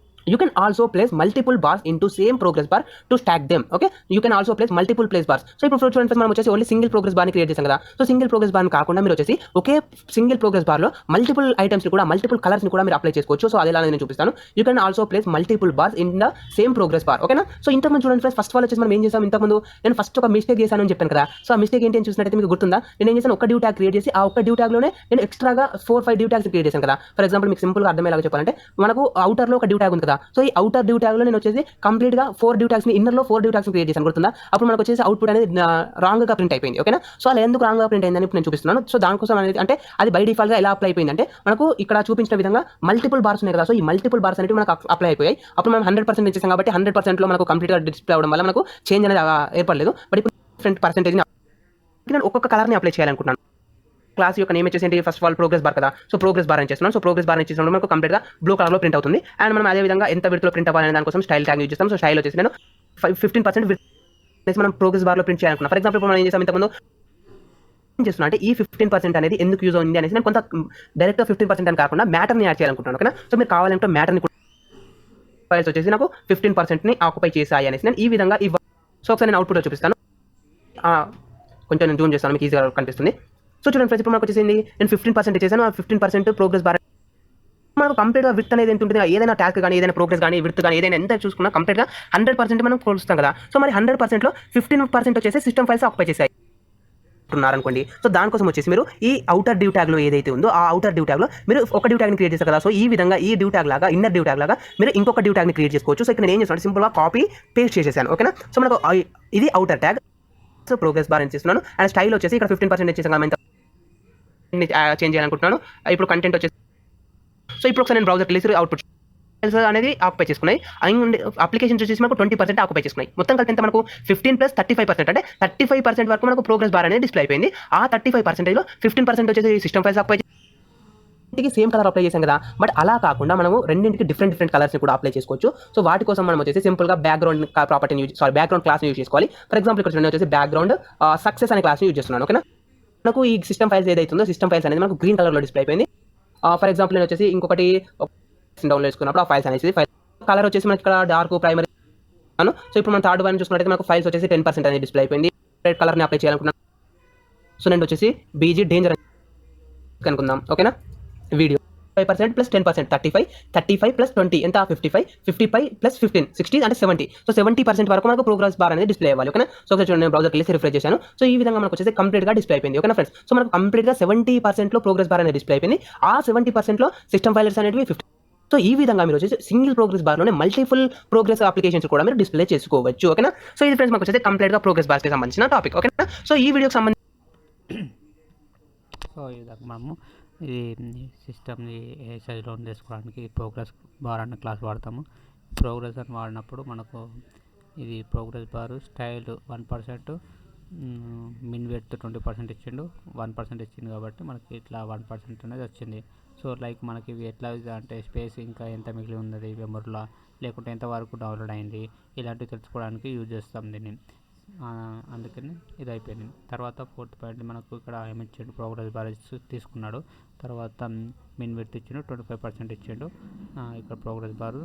S2: you can also place multiple bars into same progress bar to stack them. Okay, you can also place multiple place bars. So ఇప్పుడు చూడండి మనం వచ్చేసి ఓన్లీ సింగిల్ ప్రోగ్రెస్ బార్ ని create చేసాం కదా. So single progress bar కాకుండా మీరు వచ్చేసి ఒకే సింగిల్ ప్రోగ్రెస్ బార్ లో మల్టిపుల్ ఐటమ్స్ ని కూడా మల్టిపుల్ కలర్స్ ని కూడా మీరు అప్లై చేసుకోవచ్చు. సో అది ఎలా నేను చూపిస్తాను. You can also place multiple bars in the same progress bar. ఓకేనా. సో ఇంతకుముందు చూడండి ఫ్రెండ్స్, ఫస్ట్ ఆఫ్ ఆల్ వచ్చేసి మనం ఏం చేసాం, ఇంతకుముందు నేను ఫస్ట్ ఒక మిస్టేక్ చేశాను అని చెప్పాను కదా. సో ఆ మిస్టేక్ ఏంటి అని చూసినట్టయితే మీకు గుర్తుందా, నేను ఏం చేశాను, ఒక డ్యూ ట్యాగ్ క్రియేట్ చేసి ఆ ఒక్క డ్యూ ట్యాగ్ లోనే నేను ఎక్స్ట్రాగా 4-5 డ్యూ ట్యాగ్స్ క్రియేట్ చేశాను కదా. ఫర్ ఎగ్జాంపుల్ మీకు సింపుల్ గా అర్థమయ్యేలాగా చెప్పాలంటే మనకు అవుటర్ లో ఒక డ్యూ ట్యాగ్ ఉంది కదా. సో ఈ అవుటర్ డ్యూ ట్యాగ్ లో నేను వచ్చేసి కంప్లీట్ గా 4 డ్యూ ట్యాగ్స్ ని ఇన్నర్ లో 4 డ్యూ ట్యాగ్స్ క్రియేట్ చేశాను. గుర్తుందా. అప్పుడు మనకు వచ్చేసి అవుట్పుట్ అనేది రాంగ్ గా ప్రింట్ అయిపోయింది. ఓకేనా. సో అలా ఎందుకు రాంగ్ గా ప్రింట్ అయిందని నేను చూపిస్తున్నాను. సో దానికోసం అనేది అంటే అది బై డిఫాల్ట్ గా ఎలా అప్లై అయిపోయింది అంటే మనకు ఇక్కడ చూపించిన విధంగా మల్టిపుల్ బార్స్ ఉన్నాయి కదా. సో ఈ మల్టిపుల్ బార్స్ అనేవి మనకు అప్లై అయిపోయాయి. అప్పుడు మనం 100% ఇచ్చేసాం కాబట్టి 100% లో మనకు కంప్లీట్ గా డిస్ప్లే అవడం వల్ల మనకు చేంజ్ అనేది ఏర్పడలేదు. బట్ ఇప్పుడు డిఫరెంట్ పర్సెంటేజ్ నేను ఒక్కొక్క కలర్ ని అప్లై చేయాలనుకుంటున్నాను. క్లాస్ యొక్క నేమ్ వచ్చేసి first of all progress bar కదా. సో ప్రోగ్రెస్ బార్ అని చేస్తున్నాను. సో ప్రోగ్రెస్ బార్ చేసినప్పుడు మనకు కంప్లీట్ గా బ్లూ కలర్ లో ప్రింట్ అవుతుంది. అండ్ మనం అదే విధంగా ఎంత విడ్త్ లో ప్రింట్ అవ్వాలనే దానికోసం స్టైల్ ట్యాగ్ యూజ్ చేస్తాం. సో స్టైల్ వచ్చేసి నేను 15% విడ్త్ మనం ప్రోగ్రెస్ బార్ లో ప్రింట్ చేయాలనుకున్నాను. ఫర్ ఎగ్జాంపుల్ ఇప్పుడు మనం ఏం చేస్తాం, ఇంతకుముందు చేస్తున్నా అంటే ఈ 15% అనేది ఎందుకు యూజ్ అవుతుంది అనేసి నేను కొంత డైరెక్ట్ 15% అని కాకుండా మ్యాటర్ ని యాడ్ చేయాలనుకుంటున్నాను. ఓకేనా. సో మీరు కావాలంటే మ్యాటర్ ని ఫైల్స్ వచ్చేసి నాకు 15% ని ఆక్యుపై చేసాయి అనేసి నేను ఈ విధంగా సో ఒకసారి నేను అవుట్పుట్ చూపిస్తాను. కొంచెం నేను జూమ్ చేస్తాను, మీకు ఈజీగా కనిపిస్తుంది. సో చూడండి ఫ్రెండ్స్, ఇప్పుడు మనకు వచ్చేసింది నేను 15% చేశాను. ఆ 15% ప్రోగ్రెస్ బార్ మనకు కంప్లీట్గా విత్ అనేది ఎంత ఉంటుంది, ఏదైనా టాస్క్ కానీ ఏదైనా ప్రోగ్రెస్ కానీ విత్ కానీ ఏదైనా ఎంత చూసుకున్నా కంప్లీట్గా 100% మనం కొలుస్తాం కదా. సో మరి 100%లో 15% వచ్చేసి సిస్టమ్ ఫైల్స్ ఆక్యుపై చేశాయి ఉన్నారనుకోండి. సో దానికోసం వచ్చేసి మీరు ఈ ఔటర్ డ్యూ ట్యాగ్లో ఏదైతే ఉందో ఆ ఔటర్ డ్యూ ట్యాగ్లో మీరు ఒక డ్యూ ట్యాగ్ని క్రియేట్ చేస్తారు కదా. సో ఈ విధంగా ఈ డ్యూ ట్యాగ్ లాగా ఇన్నర్ డ్యూ ట్యాగ్ లాగా మీరు ఇంకొక డ్యూ ట్యాగ్ని క్రియేట్ చేసుకోవచ్చు. సో ఇక్కడ నేను ఏం చేస్తాను, సింపుల్గా కాపీ పేస్ట్ చేసేసాను. ఓకేనా. సో మనకు ఇది outer tag. So progress bar అని చేస్తున్నాను. అండ్ స్టైల్ వచ్చేసి ఇక్కడ 15% చేసాను కదా, చేంజ్ చేయాలనుకుంటున్నాను. ఇప్పుడు కంటెంట్ వచ్చేసి సో ఇప్పుడు ఒకసారి నేను బ్రౌజర్కి వెళ్ళి అవుట్పుట్ అనేది ఆక్యుపై చేసుకున్నాయి. అండ్ అప్లికేషన్స్ వచ్చేసి మనకు 20% ఆక్యుపై చేసుకున్నాయి. మొత్తం కలిపి ఎంత మనకు 15 + 35%, అంటే 35% వరకు మనకు ప్రోగ్రెస్ బార్ అనేది డిస్ప్లే అయిపోయింది. ఆ 35%లో 15% వచ్చేసి సిస్టమ్ ఫైల్స్ ఆక్యుపై రెండింటికి సేమ్ కలర్ అప్లై చేసాం కదా. బట్ అలా కాకుండా మనము రెండింటికి డిఫరెంట్ కలర్స్ని కూడా అప్లై చేసుకోవచ్చు. సో వాటి కోసం మనం వచ్చేసి సింపుల్గా బ్యాక్గ్రౌండ్ ప్రాపర్టీని బ్యాక్గ్రౌండ్ క్లాస్ని యూజ్ చేసుకోవాలి. ఫర్ ఎగ్జాంపుల్ ఇక్కడ వచ్చేసి బ్యాక్గ్రౌండ్ సక్సెస్ అనే క్లాస్ని యూజ్ చేస్తున్నాను. ఓకేనా. మనకు ఈ సిస్టమ్ ఫైల్స్ ఏదైతే ఉందో సిస్టమ్ ఫైల్స్ అనేది మనకు గ్రీన్ కలర్లో డిస్ప్లే అయిపోయింది. ఫర్ ఎగ్జాంపుల్ నేను వచ్చేసి ఇంకొకటి డౌన్లోడ్ చేసుకున్నప్పుడు ఆ ఫైల్స్ అనేది ఫైల్ కలర్ వచ్చేసి మనకి ఇక్కడ డార్క్ ప్రైమరీ. సో ఇప్పుడు మనం థర్డ్ వన్ చూసుకున్నట్లయితే మనకు ఫైల్స్ వచ్చేసి 10% అనేది డిస్ప్లే అయిపోయింది. రెడ్ కలర్ని అప్లై చేయాలనుకున్నాను. సో నేను వచ్చేసి బీజీ డేంజర్ అనుకుందాం. ఓకేనా. వీడియో 5% + 10%, 35 + 20 ఎంత 55 + 15 60 అంటే 70. సో 70% వరకు మనకు ప్రోగ్రెస్ బార్ అనేది డిస్ప్లే అవ్వాలి. ఓకేనా. సో ఒకసారి చూడండి, నేను బ్రౌజర్కి వెళ్ళి రిఫ్రెష్ చేశాను. సో ఈ విధంగా మనకు వచ్చేసి కంప్లీట్గా డిస్ప్లే అయిపోయింది. ఓకేనా ఫ్రెండ్స్. సో మనకు కంప్లీట్గా 70%లో ప్రోగ్రెస్ బార్ అనేది డిస్ప్లే అయిపోయింది. ఆ 70%లో సిస్టమ్ ఫైల్స్ అనేవి 50. సో ఈ విధంగా మీరు వచ్చేసి సింగిల్ ప్రోగ్రెస్ బార్లోనే మల్టిపుల్ ప్రోగ్రెస్ అప్లికేషన్స్ కూడా మీరు డిస్ప్లే చేసుకోవచ్చు. ఓకేనా. సో ఇది ఫ్రెండ్స్ మనకు వచ్చేసి కంప్లీట్గా ప్రోగ్రెస్ బార్స్కి సంబంధించిన టాపిక్. ఓకేనా. సో ఈ వీడియోకి సంబంధించి
S1: సో ఈ విధంగా మనము ఇది సిస్టమ్ని ఎక్సైజ్ డౌన్ చేసుకోవడానికి ప్రోగ్రెస్ బార్ అనే క్లాస్ వాడతాము. ప్రోగ్రెస్ అని వాడినప్పుడు మనకు ఇది ప్రోగ్రెస్ బార్ స్టైల్ 1%, మిన్ విడ్త్ 20% ఇచ్చిండు, 1% ఇచ్చింది కాబట్టి మనకి ఇట్లా 1% అనేది వచ్చింది. సో లైక్ మనకి ఇవి ఎట్లా అంటే స్పేస్ ఇంకా ఎంత మిగిలి ఉన్నది మెమరీలో, లేకుంటే ఎంతవరకు డౌన్లోడ్ అయింది, ఇలాంటివి తెలుసుకోవడానికి యూజ్ చేస్తాం దీన్ని. అందుకని ఇది అయిపోయింది. తర్వాత 4th పాయింట్ మనకు ఇక్కడ ఏమిచ్చిండు, ప్రోగ్రెస్ బార్ తీసుకున్నాడు. తర్వాత మిన్ విడ్త్ ఇచ్చిండు, 25% ఇచ్చిండు. ఇక్కడ ప్రోగ్రెస్ బార్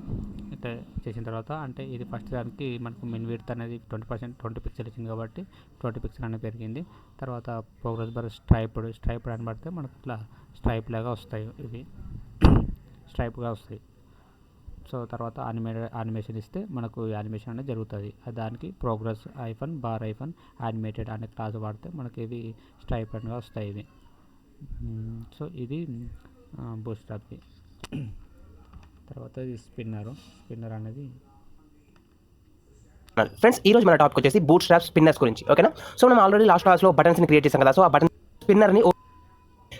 S1: ఇట్లా చేసిన తర్వాత అంటే ఇది ఫస్ట్ దానికి మనకు మిన్ విడ్త్ అనేది 20 పిక్సెల్ ఇచ్చింది కాబట్టి 20 పిక్సెల్ అనేది పెరిగింది. తర్వాత ప్రోగ్రెస్ బార్ స్ట్రైప్డ్ అని పడితే మనకు ఇట్లా స్ట్రైప్ లాగా వస్తాయి, ఇవి స్ట్రైప్గా వస్తాయి. సో తర్వాత యానిమేషన్ ఇస్తే మనకు యానిమేషన్ అనేది జరుగుతుంది. దానికి ప్రోగ్రెస్ బార్ యానిమేటెడ్ అనే క్లాస్ వాడితే మనకి ఇవి స్ట్రైప్డ్గా వస్తాయి ఇవి. సో ఇది బూట్స్ట్రాప్ది. తర్వాత ఇది స్పిన్నర్ అనేది.
S2: ఫ్రెండ్స్ ఈ రోజు మన టాపిక్ వచ్చేసి బూట్స్ట్రాప్ స్పిన్నర్స్ గురించి. ఓకేనా. సో మనం ఆల్రెడీ లాస్ట్ క్లాస్లో బటన్స్ని క్రియేట్ చేసాం కదా. సో ఆ బటన్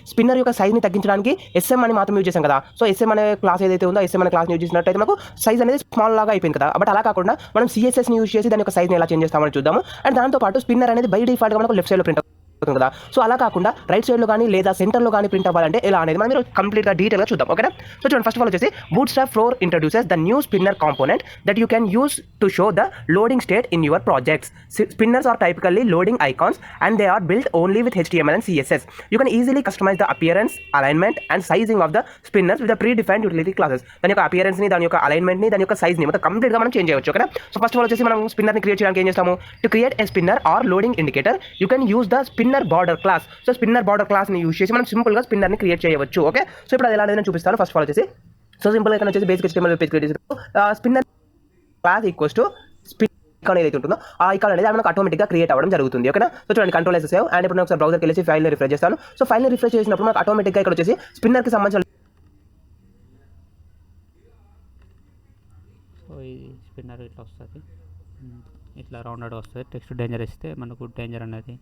S2: స్పిన్నర్ యొక్క సైజ్ని తగ్గించడానికి SM అని మాత్రం యూజ్ చేసాం కదా. సో SM అనే క్లాస్ ఏదైతే ఉందో SM అనే క్లాస్ని యూజ్ చేసినట్టయితే మనకు సైజ్ అనేది స్మాల్ లాగా అయిపోయింది కదా. బట్ అలా కాకుండా మనం CSSని యూజ్ చేసి దాని యొక్క సైజ్ని ఎలా చేంజ్ చేస్తామని చూద్దాము. అండ్ దాంతోపాటు స్పిన్నర్ అనేది బై డిఫాల్ట్గా మనకు లెఫ్ట్ సైడ్లో ప్రింట్ అవుతుంది కదా. సో అలా కాకుండా రైట్ సైడ్లో కానీ లేదా సెంటర్లో కానీ ప్రింట్ అవ్వాలంటే ఎలా అనేది మనం కంప్లీట్గా డీటెయిల్గా చూద్దాం. ఓకేనా. సో చూడండి, ఫస్ట్ ఆఫ్ ఆల్ వచ్చేసి bootstrap 4 introduces the new spinner component that you can use to show the loading state in your projects. Spinners are typically loading icons and they are built only with HTML and CSS. You can easily customize the appearance, alignment and sizing of the spinners with the predefined utility classes. దాని యొక్క appearance ని, దాని యొక్క alignment ని, దాని యొక్క size ని మొత్తం కంప్లీట్ గా మనం చేంజ్ చేయవచ్చు. ఓకేనా. సో ఫస్ట్ ఆఫ్ ఆల్ వచ్చేసి మనం స్పిన్నర్ ని క్రియేట్ చేయడానికి ఏం చేస్తాము, to create a spinner or loading indicator you can use the spinner border class. So spinner border class ని యూజ్ చేసి మనం సింపుల్ గా స్పిన్నర్ ని క్రియేట్ చేయవచ్చు. ఓకే. సో ఇప్పుడు అది ఎలా అనేది నేను చూపిస్తాను. ఫస్ట్ ఆఫ్ ఆల్ వచ్చేసి సో సింపుల్ గా వచ్చేసి బేసిక్ HTML పేజ్ క్రియేట్ చేసి spinner class equals to icon ఏదైతే ఉంటుందో ఆ ఐకాన్ అనేది మనకు ఆటోమేటిక్గా క్రియేట్ అవ్వడం జరుగుతుంది. ఓకేనా. సో చూడండి, కంట్రోల్ సేవ్. అండ్ ఇప్పుడు నేను ఒకసారి బ్రౌజర్కి వెళ్ళి ఫైల్ని రిఫ్రెష్ చేస్తాను. సో ఫైల్ని రిఫ్రెష్ చేసినప్పుడు మనకు ఆటోమేటిక్గా ఇక్కడ వచ్చేసి స్పిన్నర్కి సంబంధించిన
S1: సో ఈ స్పిన్నర్ ఇట్లా వస్తుంది, ఇట్లా రౌండెడ్ వస్తుంది. టెక్స్ట్ డేంజర్ ఇస్తే మనకు డేంజర్ అనేది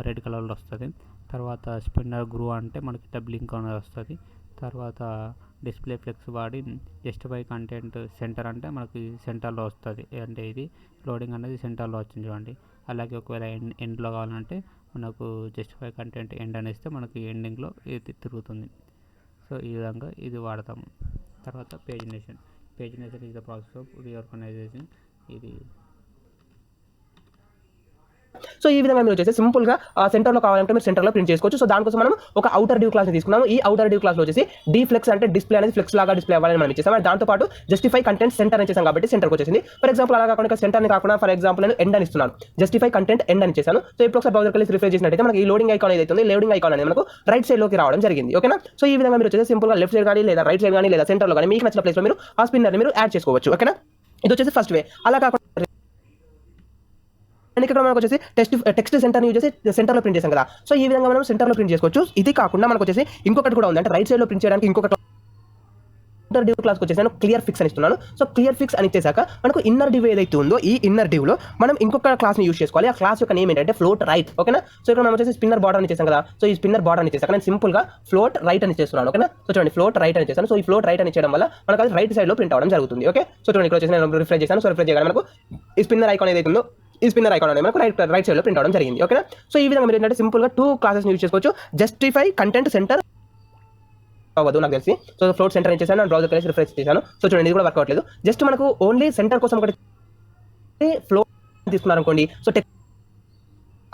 S1: రెడ్ కలర్లో వస్తుంది. తర్వాత స్పిన్నర్ గ్రూ అంటే మనకి ఇట్లా బ్లింక్ అనేది వస్తుంది. తర్వాత డిస్ప్లే ఫ్లెక్స్ వాడి జస్టిఫై కంటెంట్ సెంటర్ అంటే మనకి సెంటర్లో వస్తుంది, అంటే ఇది లోడింగ్ అనేది సెంటర్లో వచ్చింది చూడండి. అలాగే ఒకవేళ ఎండ్లో కావాలంటే మనకు జస్టిఫై కంటెంట్ ఎండ్ అని ఇస్తే మనకి ఎండింగ్లో ఇది తిరుగుతుంది. సో ఈ విధంగా ఇది వాడతాము. తర్వాత pagination is the process of reorganisation. ఇది
S2: సో ఈ విధంగా మీరు వచ్చేసి సింపుల్గా సెంటర్లో కావాలంటే మీరు సెంటర్లో ప్రింట్ చేసుకోవచ్చు. సో దానికోసం మనం ఒక అవుటర్ డివ్ క్లాస్ తీసుకున్నాము. ఈ అవుటర్ డివ్ క్లాస్లో వచ్చేసి డిఫ్లెక్స్ అంటే డిస్ప్లే అనేది ఫ్లెక్స్ లాగా డిస్ప్లే అవ్వాలని మనం ఇచ్చేసాం. అండ్ దాంతో పాటు జస్టిఫై కంటెంట్ సెంటర్ అని చేసాం కాబట్టి సెంటర్కి వచ్చేసింది. ఫర్ ఎగ్జాంపుల్ అలా కాకుండా సెంటర్ని కాకుండా ఫర్ ఎగ్జాంపుల్ నేను ఎండ్ అని ఇస్తున్నాను. జస్టిఫై కంటెంట్ ఎండ్ అని చేశాను. సో ఇప్పుడు ఒకసారి బ్రౌజర్ కలిసి రిఫ్రెష్ చేసినట్టయితే మనకి ఈ లోడింగ్ ఐకాన్ ఏదైతే ఉంది, లోడింగ్ ఐకాన్ అనేది మనకు రైట్ సైడ్ లోకి రావడం జరిగింది. ఓకేనా. సో ఈ విధంగా మీరు వచ్చేసి సింపుల్గా లెఫ్ట్ సైడ్ కానీ లేదా రైట్ సైడ్ కానీ లేదా సెంటర్లో కానీ మీకు నచ్చిన ప్లేస్లో మీరు ఆ స్పిన్నర్ని మీరు యాడ్ చేసుకోవచ్చు. ఓకేనా. ఇది వచ్చేసి ఫస్ట్ వే. అలా కాకుండా అండ్ ఇక్కడ మనకు వచ్చేసి టెక్స్ట్ సెంటర్ని యూజ్ చేసి సెంటర్లో ప్రింట్ చేసాం కదా. సో ఈ విధంగా మనం సెంటర్లో ప్రింట్ చేసుకోవచ్చు. ఇది కాకుండా మనకు వచ్చేసి ఇంకొకటి కూడా ఉంది. అంటే రైట్ సైడ్లో ప్రింట్ చేయడానికి ఇంకొక ఇన్నర్ డివ్ క్లాస్కి వచ్చేసి నేను క్లియర్ ఫిక్స్ అని ఇస్తున్నాను. సో క్లియర్ ఫిక్స్ అని ఇచ్చేసాక మనకు ఇన్నర్ డివ్ ఏదైతే ఉందో ఈ ఇన్నర్ డివ్లో మనం ఇంకొక క్లాస్ని యూజ్ చేసుకోవాలి. ఆ క్లాస్ యొక్క నేమ్ ఏంటంటే ఫ్లోట్ రైట్. ఓకేనా. సో ఇక్కడ మనం వచ్చేసి స్పిన్నర్ బార్డర్ అని చేసాం కదా. సో ఈ స్పిన్నర్ బార్డర్ అని చేసాక నేను సింపుల్గా ఫ్లోట్ రైట్ అని చేస్తున్నాను. ఓకేనా. సో చూడండి ఫ్లోట్ రైట్ అని చేశాను. సో ఈ ఫ్లోట్ రైట్ అని చేయడం వల్ల మనకు అది రైట్ సైడ్లో ప్రింట్ అవ్వడం జరుగుతుంది. ఓకే. సో చూడండి ఇక్కడ వచ్చేసి నేను రిఫ్రెష్ చేశాను. సో రిఫ్రెష్ చేయగానే మనకు ఈ స్పిన్నర్ ఐకాన్ ఏదైతే ఉందో ఈ స్పిన్నర్ ఐకాన్ అనేది మనకు రైట్ సైడ్లో ప్రింట్ అవ్వడం జరిగింది. ఓకేనా. సో ఈ విధంగా మీరు ఏంటంటే సింపుల్గా 2 క్లాసెస్ యూజ్ చేసుకోవచ్చు. జస్టిఫై కంటెంట్ సెంటర్ అవ్వదు నాకు తెలిసి. సో ఫ్లోట్ సెంటర్ అని చేశాను. బ్రౌజర్ కలిసి రిఫ్రెష్ చేశాను. సో చూడండి ఇది కూడా వర్క్ అవ్వట్లేదు. జస్ట్ మనకు ఓన్లీ సెంటర్ కోసం ఒకటి ఫ్లోట్ తీసుకున్నారు అనుకోండి. సో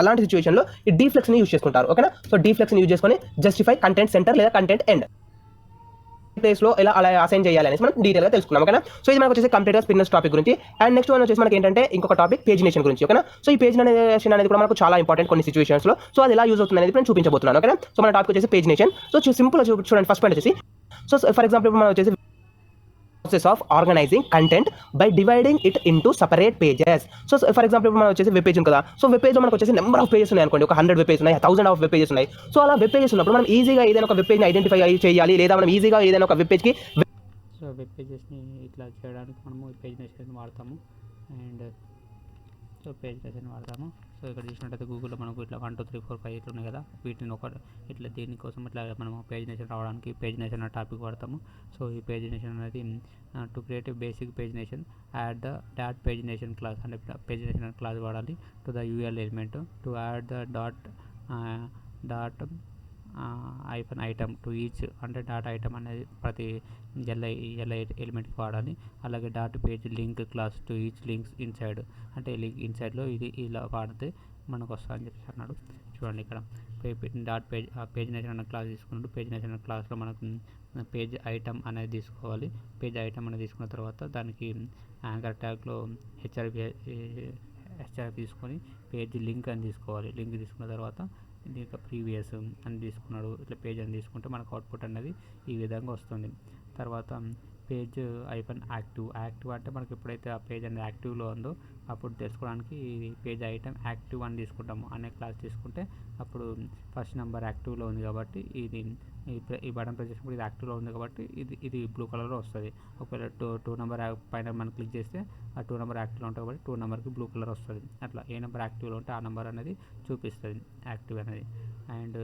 S2: అలాంటి సిచ్యువేషన్లో ఈ డీఫ్లెక్స్ని యూజ్ చేసుకుంటారు. ఓకేనా. సో డీఫ్లెక్స్ని యూజ్ చేసుకొని జస్టిఫై కంటెంట్ సెంటర్ లేదా కంటెంట్ ఎండ్ ప్లేస్లో ఎలా అలా అసైన్ చేయాలి అనేసి మనం డీటెయిల్గా తెలుసుకున్నాం. ఓకేనా. సో ఇది మనకు వచ్చేసి కంప్లీట్గా స్పిన్నర్స్ టాపిక్ గురించి. అండ్ నెక్స్ట్ వన్ వచ్చేసి మనకి ఏంటంటే ఇంకొక టాపిక్ పేజినేషన్ గురించి. ఓకేనా. సో ఈ పేజినేషన్ అనేది కూడా మనకు చాలా ఇంపార్టెంట్ కొన్ని సిచ్యువేషన్స్లో. సో అది ఎలా యూజ్ అవుతుంది అనేది నేను చూపించబోతున్నాను. ఓకేనా. సో మన టాపిక్ వచ్చేసి పేజినేషన్. సో సింపుల్ చూడండి ఫస్ట్ పాయింట్ వచ్చేసి సో ఫర్ ఎగ్జాంపుల్ మనం వచ్చేసి process of organizing content by dividing it into separate pages. So for example ఇప్పుడు మనం వచ్చేసి వెబ్ పేజ్ ఉంది కదా. సో వెబ్ పేజ్లో మనకు వచ్చేసి నెంబర్ ఆఫ్ పేజెస్ ఉన్నాయి అనుకోండి. ఒక 100 వెబ్ పేజెస్ ఉన్నాయి, 1000 ఆఫ్ వెబ్ పేజెస్ ఉన్నాయి. సో అలా వెబ్ పేజెస్ ఉన్నప్పుడు మనం ఈజీగా ఏదైనా ఒక వెబ్ పేజ్ని ఐడెంటిఫై చేయాలి, లేదా మనం ఈజీగా ఏదైనా ఒక వెబ్ పేజ్కి
S1: సో వెబ్ పేజెస్ని ఇట్లా చేయడానికి మనము పేజినేషన్ వాడతాము. అండ్ సో పేజినేషన్ వాడతాము. సో ఇక్కడ చూసినట్టయితే గూగుల్లో మనకు ఇట్లా 1 2 3 4 5 ఇట్లా ఉన్నాయి కదా. వీటిని ఒక ఇట్లా దీనికోసం ఇట్లా మనము పేజినేషన్ రావడానికి పేజినేషన్ అనే టాపిక్ వాడతాము. సో ఈ పేజినేషన్ అనేది to create A basic pagination add the dot pagination class అంటే పేజినేషన్ క్లాస్ వాడాలి to the UL element to add the dot item to each అంటే డాట్ ఐటమ్ అనేది ప్రతి ఎల్ ఎలిమెంట్కి వాడాలి. అలాగే dot page link class to each links inside అంటే link ఇన్సైడ్లో ఇది ఇలా వాడితే మనకు వస్తా అని చెప్పేసి అన్నాడు. చూడండి ఇక్కడ డాట్ పేజినేషన్ అనే క్లాస్ తీసుకున్నాడు. పేజినేషన్ అనే క్లాస్లో మనకు పేజ్ ఐటమ్ అనేది తీసుకోవాలి. పేజ్ ఐటమ్ అనేది తీసుకున్న తర్వాత దానికి యాంకర్ ట్యాగ్లో హెచ్ఆర్ఎఫ్ తీసుకొని పేజ్ లింక్ అని తీసుకోవాలి. లింక్ తీసుకున్న తర్వాత దీనికి ప్రీవియస్ అని తీసుకున్నాడు. ఇట్లా పేజ్ అని తీసుకుంటే మనకు అవుట్పుట్ అనేది ఈ విధంగా వస్తుంది. తర్వాత పేజ్ యాక్టివ్ అంటే మనకి ఎప్పుడైతే ఆ పేజ్ అనేది యాక్టివ్లో ఉందో అప్పుడు తెలుసుకోవడానికి ఈ పేజ్ ఐటమ్ యాక్టివ్ అని తీసుకుంటాము. అనే క్లాస్ తీసుకుంటే అప్పుడు ఫస్ట్ నెంబర్ యాక్టివ్లో ఉంది కాబట్టి ఈ బటన్ ప్రెస్ చేసినప్పుడు ఇది యాక్టివ్లో ఉంది కాబట్టి ఇది బ్లూ కలర్లో వస్తుంది. ఒకవేళ టూ నెంబర్ పైన మనం క్లిక్ చేస్తే ఆ 2 నెంబర్ యాక్టివ్లో ఉంటుంది కాబట్టి 2 నెంబర్కి బ్లూ కలర్ వస్తుంది. అట్లా ఏ నెంబర్ యాక్టివ్లో ఉంటే ఆ నెంబర్ అనేది చూపిస్తుంది యాక్టివ్ అనేది. అండ్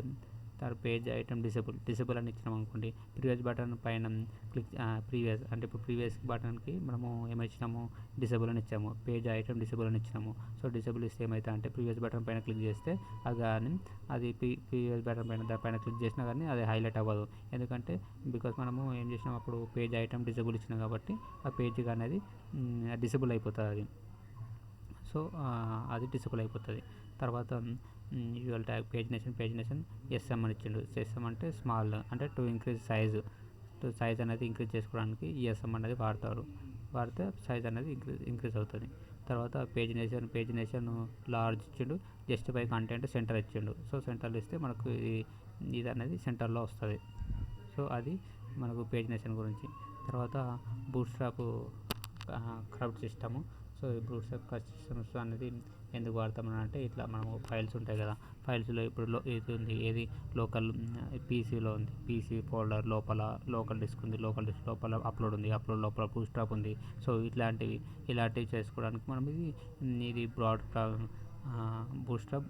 S1: తర్వాత పేజ్ ఐటమ్ డిసేబుల్ అని ఇచ్చినాం అనుకోండి. ప్రీవియస్ బటన్ పైన క్లిక్ ప్రీవియస్ అంటే ఇప్పుడు ప్రీవియస్ బటన్కి మనము ఏమిచ్చినాము డిసేబుల్ అని ఇచ్చాము. పేజ్ ఐటమ్ డిసేబుల్ అని ఇచ్చినాము. సో డిసేబుల్ ఇస్తే ఏమైతే అంటే ప్రీవియస్ బటన్ పైన క్లిక్ చేస్తే అది ప్రీవియస్ బటన్ పైన క్లిక్ చేసినా కానీ అది హైలైట్ అవ్వదు. ఎందుకంటే బికాస్ మనము ఏం చేసినాం అప్పుడు పేజ్ ఐటమ్ డిసేబుల్ ఇచ్చినాం కాబట్టి ఆ పేజ్కి అనేది డిసేబుల్ అయిపోతుంది అది. సో అది డిసేబుల్ అయిపోతుంది. తర్వాత యూఎల్ ట్యాగ్ పేజినేషన్ ఎస్ఎం అని ఇచ్చిండు. ఎస్ఎం అంటే స్మాల్ అంటే టు ఇంక్రీజ్ సైజ్ అనేది ఇంక్రీజ్ చేసుకోవడానికి ఈ ఎస్ఎం అనేది వాడితే సైజ్ అనేది ఇంక్రీజ్ అవుతుంది. తర్వాత పేజినేషన్ లార్జ్ ఇచ్చిండు. జస్టిఫై కంటెంట్ సెంటర్ ఇచ్చిండు. సో సెంటర్లో ఇస్తే మనకు ఇది అనేది సెంటర్లో వస్తుంది. సో అది మనకు పేజినేషన్ గురించి. తర్వాత బూట్స్ట్రాప్ క్రౌడ్ సిస్టము. సో ఈ బూట్స్ట్రాప్ క్రౌడ్ సిస్టమ్స్ అనేది ఎందుకు వాడతామని అంటే ఇట్లా మనము ఫైల్స్ ఉంటాయి కదా. ఫైల్స్లో ఇప్పుడు ఇది ఉంది ఏది లోకల్ పీసీలో ఉంది. పీసీ ఫోల్డర్ లోపల లోకల్ డిస్క్ ఉంది. లోకల్ డిస్క్ లోపల అప్లోడ్ ఉంది. అప్లోడ్ లోపల బూట్స్ట్రాప్ ఉంది. సో ఇలాంటివి చేసుకోవడానికి మనం ఇది బ్రాడ్ బూట్స్ట్రాప్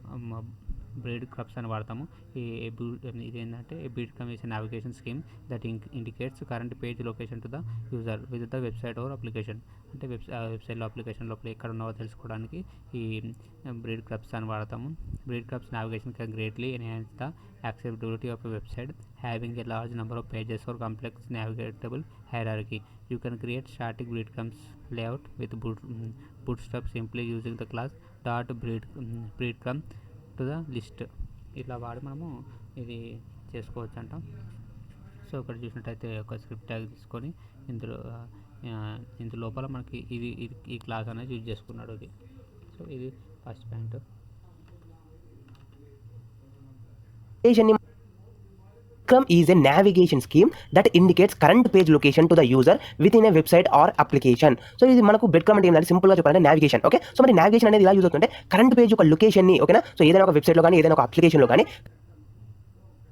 S1: బ్రీడ్ క్రబ్స్ అని వాడతాము. ఇది ఏంటంటే breed comes navigation scheme that indicates current page location to the user with the website or application అంటే వెబ్సైట్లో అప్లికేషన్ లోపల ఎక్కడ ఉన్నావో తెలుసుకోవడానికి ఈ బ్రీడ్ క్రబ్స్ అని వాడతాము. Breadcrumbs navigation can greatly enhance the accessibility of a website having a large number of pages or complex navigatable hierarchy. You can create static breadcrumbs layout with bootstrap simply using the class dot breed crumb to the list. ఇట్లా వాడి మనము ఇది చేసుకోవచ్చు అంట. So ఇక్కడ చూసినట్టయితే ఒక script tag తీసుకొని ఇందు లోపల మనకి ఈ క్లాస్ అనేది యూజ్ చేసుకున్నాడు ఇది. సో ఇది first point.
S2: Breadcrumb is a navigation scheme that indicates current page location to the user within a website or application. So ఇది మనకు breadcrumb అంటే ఏంటంటే సింపుల్గా చెప్పాలంటే నావిగేషన్. ఓకే, సో మరి నావిగేషన్ అనేది ఇలా యూజ్ అవుతుంటే కరెంట్ పేజ్ యొక్క లొకేషన్ని, ఓకేనా, సో ఏదైనా ఒక వెబ్సైట్లో కానీ ఏదైనా ఒక అప్లికేషన్లో కానీ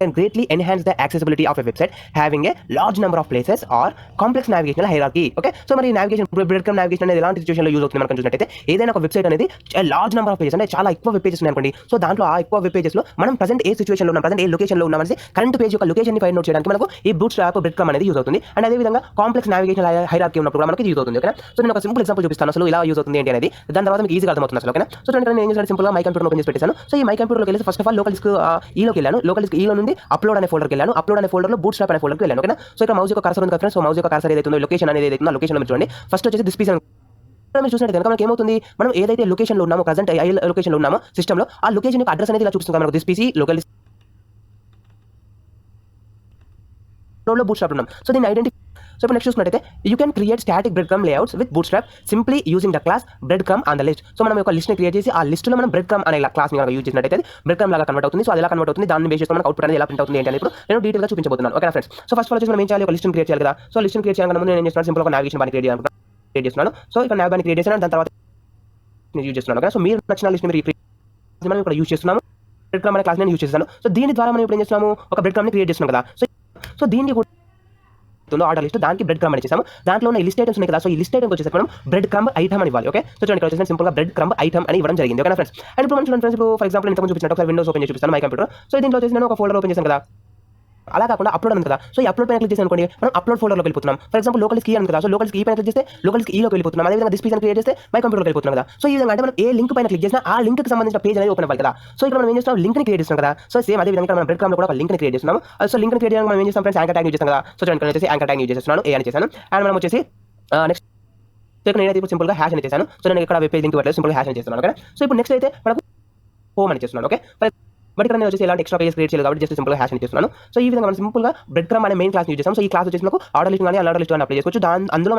S2: can greatly enhance the accessibility of a website having a large number of places or complex navigational hierarchy. Okay, so మరి నావిగేషన్ బ్రెడ్క్రమ్ నావిగేషన్ అనేది ఎలాంటి సిచువేషన్లో యూజ్ అవుతుంది మనం చూసినట్టయితే ఏదైనా ఒక వెబ్సైట్ అనేది లార్జ్ నెంబర్ ఆఫ్ పేజెస్ అంటే చాలా ఎక్కువ వెబ్ పేజెస్ ఉన్నాయనుకోండి. సో దాంట్లో ఆ ఎక్కువ వెబ్ పేజెస్లో మనం ప్రజెంట్ ఏ సిచువేషన్లో ఉన్నాం, ప్రజెంట్ ఏ లొకేషన్లో ఉన్నామనేసి కరెంట్ పేజ్ యొక్క లొకేషన్ని ఫైండ్ అవుట్ చేయడానికి మనకు ఈ బూట్స్ట్రాప్ బ్రెడ్క్రమ్ అనేది యూజ్ అవుతుంది. అండ్ అదేవిధంగా కాంప్లెక్స్ నావిగేషన్ హైరార్కీ ఉన్నప్పుడు కూడా మనకి యూజ్ అవుతుంది. ఓకే, సో నేను ఒక సింపుల్ ఎగ్జాంపుల్ చూపిస్తాను అసలు ఇలా యూజ్ అవుతుంది ఏంటి అనేది. దాని తర్వాత మీకు ఈజీగా అర్థమవుతుంది అసలు. ఓకే, సో నేను ఏం చేశాను, సింపుల్గా మై కంప్యూటర్ ఓపెన్ చేసి పెట్టాను. సో ఈ మై కంప్యూటర్లోకి వెళ్ళి first of all local disk ఈలోకి వెళ్ళాను. లోకల్ డిస్క్ ఈలో నుండి అప్లోడ్ అనే ఫోల్డర్కి వెళ్ళాను. అప్లోడ్ అనే ఫోల్డర్లో బూట్స్ట్రాప్ అనే ఫోల్డర్కి వెళ్ళాను. ఓకేనా, సో ఇక్కడ మౌస్ యొక్క కర్సర్ ఉంది కదా. సో మౌస్ యొక్క కర్సర్ ఏదైతే ఉందో లొకేషన్ అనేది ఏదైతే ఉందో లొకేషన్ మీరు చూడండి. ఫస్ట్ వచ్చేసి దిస్ పీస్ మీరు చూసినట్టు కనుక మనకి ఏమవుతుంది, మనం ఏదైతే లొకేషన్లో ఉన్నామో ప్రజెంట్ ఏ లొకేషన్లో ఉన్నామో సిస్టంలో ఆ లొకేషన్ యొక్క అడ్రస్ అనేది ఇలా చూపిస్తుంది మనకు. దిస్ పీసీ లోకల్ లో బూట్స్ట్రాప్ ఉన్నాం. సో దీన్ని ఐడెంటిఫై. సో ఇప్పుడు నెక్స్ట్ చూసుకున్నట్టయితే you can create static breadcrumb layouts with Bootstrap simply using the class breadcrumb on the list. So మనం ఒక లిస్ట్ని క్రియేట్ చేసి ఆ లిస్ట్లో మనం బ్రెడ్క్రమ్ అనే క్లాస్ని యూజ్ చేసినట్టయితే బ్రెడ్క్రమ్ లాగా కన్వర్ట్ అవుతుంది. సో అది ఎలా కన్వర్ట్ అవుతుంది, దాన్ని బేస్ చేసుకుని మనకు అవుట్పుట్ అనేది ఎలా ప్రింట్ అవుతుంది ఏంటని ఇప్పుడు నేను డీటెయిల్గా చూపించబోతున్నాను. Okay friends, so first of all మనం ఏం చేయాలి, ఒక లిస్ట్ని క్రియేట్ చేయాలి కదా. సో లిస్ట్ని క్రియేట్ చేయడానికి ముందు నేను ఏం చేస్తున్నాను, సింపుల్ ఒక నావిగేషన్ బాని క్రియేట్ చేస్తున్నాను. సో ఇక్కడ నావిగేషన్ క్రియేట్ చేస్తున్నాను, దాని తర్వాత నేను యూజ్ చేస్తున్నాను. ఓకే, సో మీరు నచ్చిన లిస్ట్ మీరు మనం ఇక్కడ యూజ్ చేస్తున్నాము. బ్రెడ్క్రమ్ అనే క్లాస్ నేను యూజ్ చేస్తాను. సో దీని ద్వారా మనం ఇప్పుడు ఏం చేస్తున్నాము, ఒక బ్రెడ్క్రమ్ని క్రియేట్ చేస్తున్నాం కదా. సో దీనికి కూడా ఆర్డర్ లిస్ట్ దానికి బ్రెడ్ క్రమ్ అని చేసాము. దాంట్లో ఉన్న లిస్ట్ ఐటమ్స్ ఉన్నాయి కదా. సో ఈ లిస్ట్ ఐటమ్ వచ్చేసి మనం బ్రెడ్ క్రమ్ ఐటమ్ అని ఇవ్వాలి. ఓకే, సో చూడండి ఇక్కడ వచ్చేసి సింపుల్ గా బ్రెడ్ క్రమ్ ఐటమ్ అని ఇవ్వడం జరిగింది. ఓకే ఫ్రెండ్స్, అండ్ ఇప్పుడు మనం చూడండి ఫ్రెండ్స్, ఇప్పుడు ఫర్ ఎగ్జాంపుల్ ఇంతకు చూపించినట్టు ఒకసారి విండోస్ ఓపెన్ చేసి చూపిస్తాను మై కంప్యూటర్. సో దీంట్లో వచ్చేసి నేను ఒక ఫోల్డర్ ఓపెన్ చేశాను కదా. అలా కాకుండా అప్లోడ్ ఉంది కదా. సో ఈ అప్లోడ్ పైన క్లిక్ చేసి అనుకోండి మనం అప్లోడ్ ఫోల్డర్లోకి వెళ్ళిపోతున్నాం. ఫర్ ఎగ్జాంపుల్ లోకల్ కీ అని కదా. సో లోకల్ కీ పైన క్లిక్ చేస్తే లోకల్ ఈలోకి వెళ్ళిపోతున్నాం. అదేవిధంగా దిస్ పేజ్ క్రియేట్ చేస్తే మై కంప్యూటర్లోకి వెళ్ళిపోతున్నాం కదా. సో ఈ విధంగా అంటే మనం ఏ లింక్ పైన క్లిక్ చేసినా ఆ లింక్ కి సంబంధించిన పేజ్ అనేది ఓపెన్ అవ్వాలి కదా. సో ఇక్కడ మనం ఏం చేస్తాం, లింక్ ని క్రియేట్ చేస్తాం కదా. సో సేమ్ అదే విధంగా మనం బ్రెడ్ క్రమ్ లో కూడా ఒక లింక్ ని క్రియేట్ చేస్తున్నాం. సో లింక్ ని క్రియేట్ చేయడానికి మనం ఏం చేస్తాం ఫ్రెండ్స్, యాంకర్ ట్యాగ్ యూజ్ చేస్తాం కదా. సో చూడండి ఇక్కడ వచ్చేసి యాంకర్ ట్యాగ్ యూజ్ చేస్తున్నాను, ఏ అని చేశాను. అండ్ మనం వచ్చేసి నెక్స్ట్ ఇక్కడ నేనైతే ఇప్పుడు సింపుల్ గా హ్యాష్ అని చేశాను. సో నేను ఇక్కడ వెబ్ పేజ్ లింక్ ఇవ్వట్లేదు, సింపుల్ గా హ్యాష్ అని చేస్తున్నాను. ఓకే, సో ఇప్పుడు నెక్స్ట్ అయితే మనకు హోమ్ అని చేస్తున్నాను. ఓకే, బట్ ఇక్కడ నేను వచ్చేసి ఎలాంటి ఎక్స్ట్రా పేజెస్ క్రియేట్ చేయలేదు కాబట్టి జస్ట్ సింపుల్ గా హ్యాష్ అని చేస్తున్నాను. సో ఈ విధంగా మనం సింపుల్ గా బ్రెడ్ క్రమ్ అనే మెయిన్ క్లాస్ యూజ్ చేస్తాం. సో ఈ క్లాస్ వచ్చేసి మనకు ఆర్డర్ లిస్ట్ కానీ అన్ఆర్డర్ లిస్ట్ కానీ అప్లై చేసుకోవచ్చు. అందులో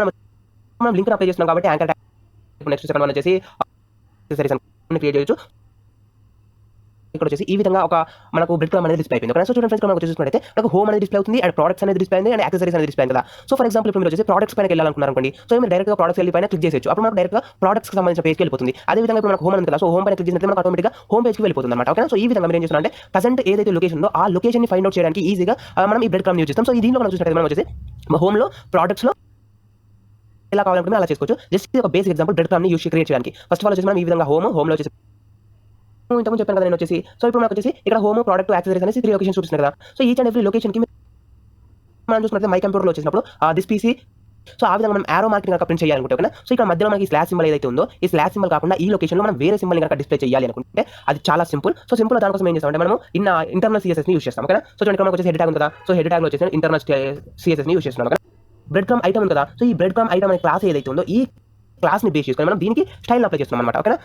S2: మనం లింక్ అప్లై చేస్తున్నాం కాబట్టి anchor tag next second one వచ్చేసి క్రియేట్ చేయొచ్చు. ఇక్కడ వచ్చేసి ఈ విధంగా ఒక మనకు బ్రెడ్ క్రమ్ అనేది డిస్ప్లే అయిపోయింది. సో చూడండి ఫ్రెండ్స్, మనకు చూసుకుంటే మనకు హోమ్ అనేది డిస్ప్లే అవుతుంది, అండ్ ప్రొడక్ట్స్ అనేది డిస్ప్లే అయింది, అండ్ యాక్సెసరీస్ అనేది డిస్ప్లే కదా. సో ఫర్ ఎగ్జాంపుల్ ఇప్పుడు మీరు వచ్చేసి ప్రొడక్ట్స్ పైన వెళ్ళాలనుకున్నారు అనుకోండి. సో మీరు డైరెక్ట్ గా ప్రొడక్ట్స్ వెళ్ళి పైన క్లిక్ చేసేయచ్చు. అప్పుడు మనకు డైరెక్ట్ గా ప్రొడక్ట్స్ కి సంబంధించిన పేజ్కి వెళ్ళిపోతుంది. అదే విధంగా ఇప్పుడు మనకు హోమ్ ఉంది కదా. సో హోమ్ పైన క్లిక్ చేసినట్టు మనకు ఆటోమేటిక్ గా హోమ్ పేజ్కి వెళ్ళిపోతుంది అనమాట. ఓకే, సో ఈ విధంగా మీరు ఏం చేస్తున్నారంటే ప్రజెంట్ ఏదైతే లొకేషన్ ఉందో ఆ లొకేషన్ ని ఫైండ్ అవుట్ చేయడానికి ఈజీగా మనం ఈ బ్రెడ్ క్రమ్ యూజ్ చేస్తాం. సో ఈ దీంట్లో మనం చూసినట్టు మనం వచ్చేసి హోమ్ లో ప్రొడక్ట్స్ లో ఎలా కావాలనుకుంటే అలా చేసుకోవచ్చు. జస్ట్ ఒక బేసిక్ ఎగ్జాంపుల్ బ్రెడ్ క్రమ్ ని యూజ్ క్రియేట్ చేయడానికి ఫస్ట్ ఆఫ్ ఆల్ వచ్చేసి మనం ఈ విధంగా హోమ్ లో వచ్చేసి ఇంతకుముందు చెప్పాను కదా నేను వచ్చేసి. సో ఇప్పుడు మనకు వచ్చేసి ఇక్కడ హోమ్ ప్రోడక్ట్ యాక్సెసరీస్ అనేసి 3 లొకేషన్స్ చూపిస్తుంది కదా. So each and every location కి మనం చూసుకుంటే మై కంప్యూటర్లో వచ్చేసినప్పుడు దిస్ పీసీ. సో ఆ విధంగా మనం ఆరో మార్కింగ్ కనుక ప్రింట్ చేయాలనుకుంటే ఓకేనా. సో ఇక్కడ మధ్యలో మనకి స్లాష్ సింబల్ ఏదైతే ఉందో ఈ స్లాష్ సింబల్ కాకుండా ఈ లొకేషన్లో మనం వేరే సింబల్ కనుక డిస్ప్లే చేయాలి అనుకుంటే అది చాలా సింపుల్. సో సింపుల్ దానికోసం ఏం చేస్తామంటే మనం ఇంటర్నల్ సిఎస్ఎస్ ని యూస్ చేస్తాం. ఓకేనా, సో చూడండి ఇక్కడ మనకు వచ్చేసి హెడ్ ట్యాగ్ ఉంది కదా. సో హెడ్ ట్యాగ్ లో వచ్చేసి ఇంటర్నల్ సిఎస్ఎస్ ని యూస్ చేస్తున్నాం. ఓకే, బ్రెడ్ క్రమ్ ఐటమ్ ఉంది కదా. సో ఈ బ్రెడ్ క్రమ్ ఐటమ్ అనే క్లాస్ ఏదైతే ఉందో ఈ క్లాస్ ని బేస్ చేసుకొని మనం దీనికి స్టైల్ అప్లై చేస్తున్నాం అనమాట. ఓకేనా,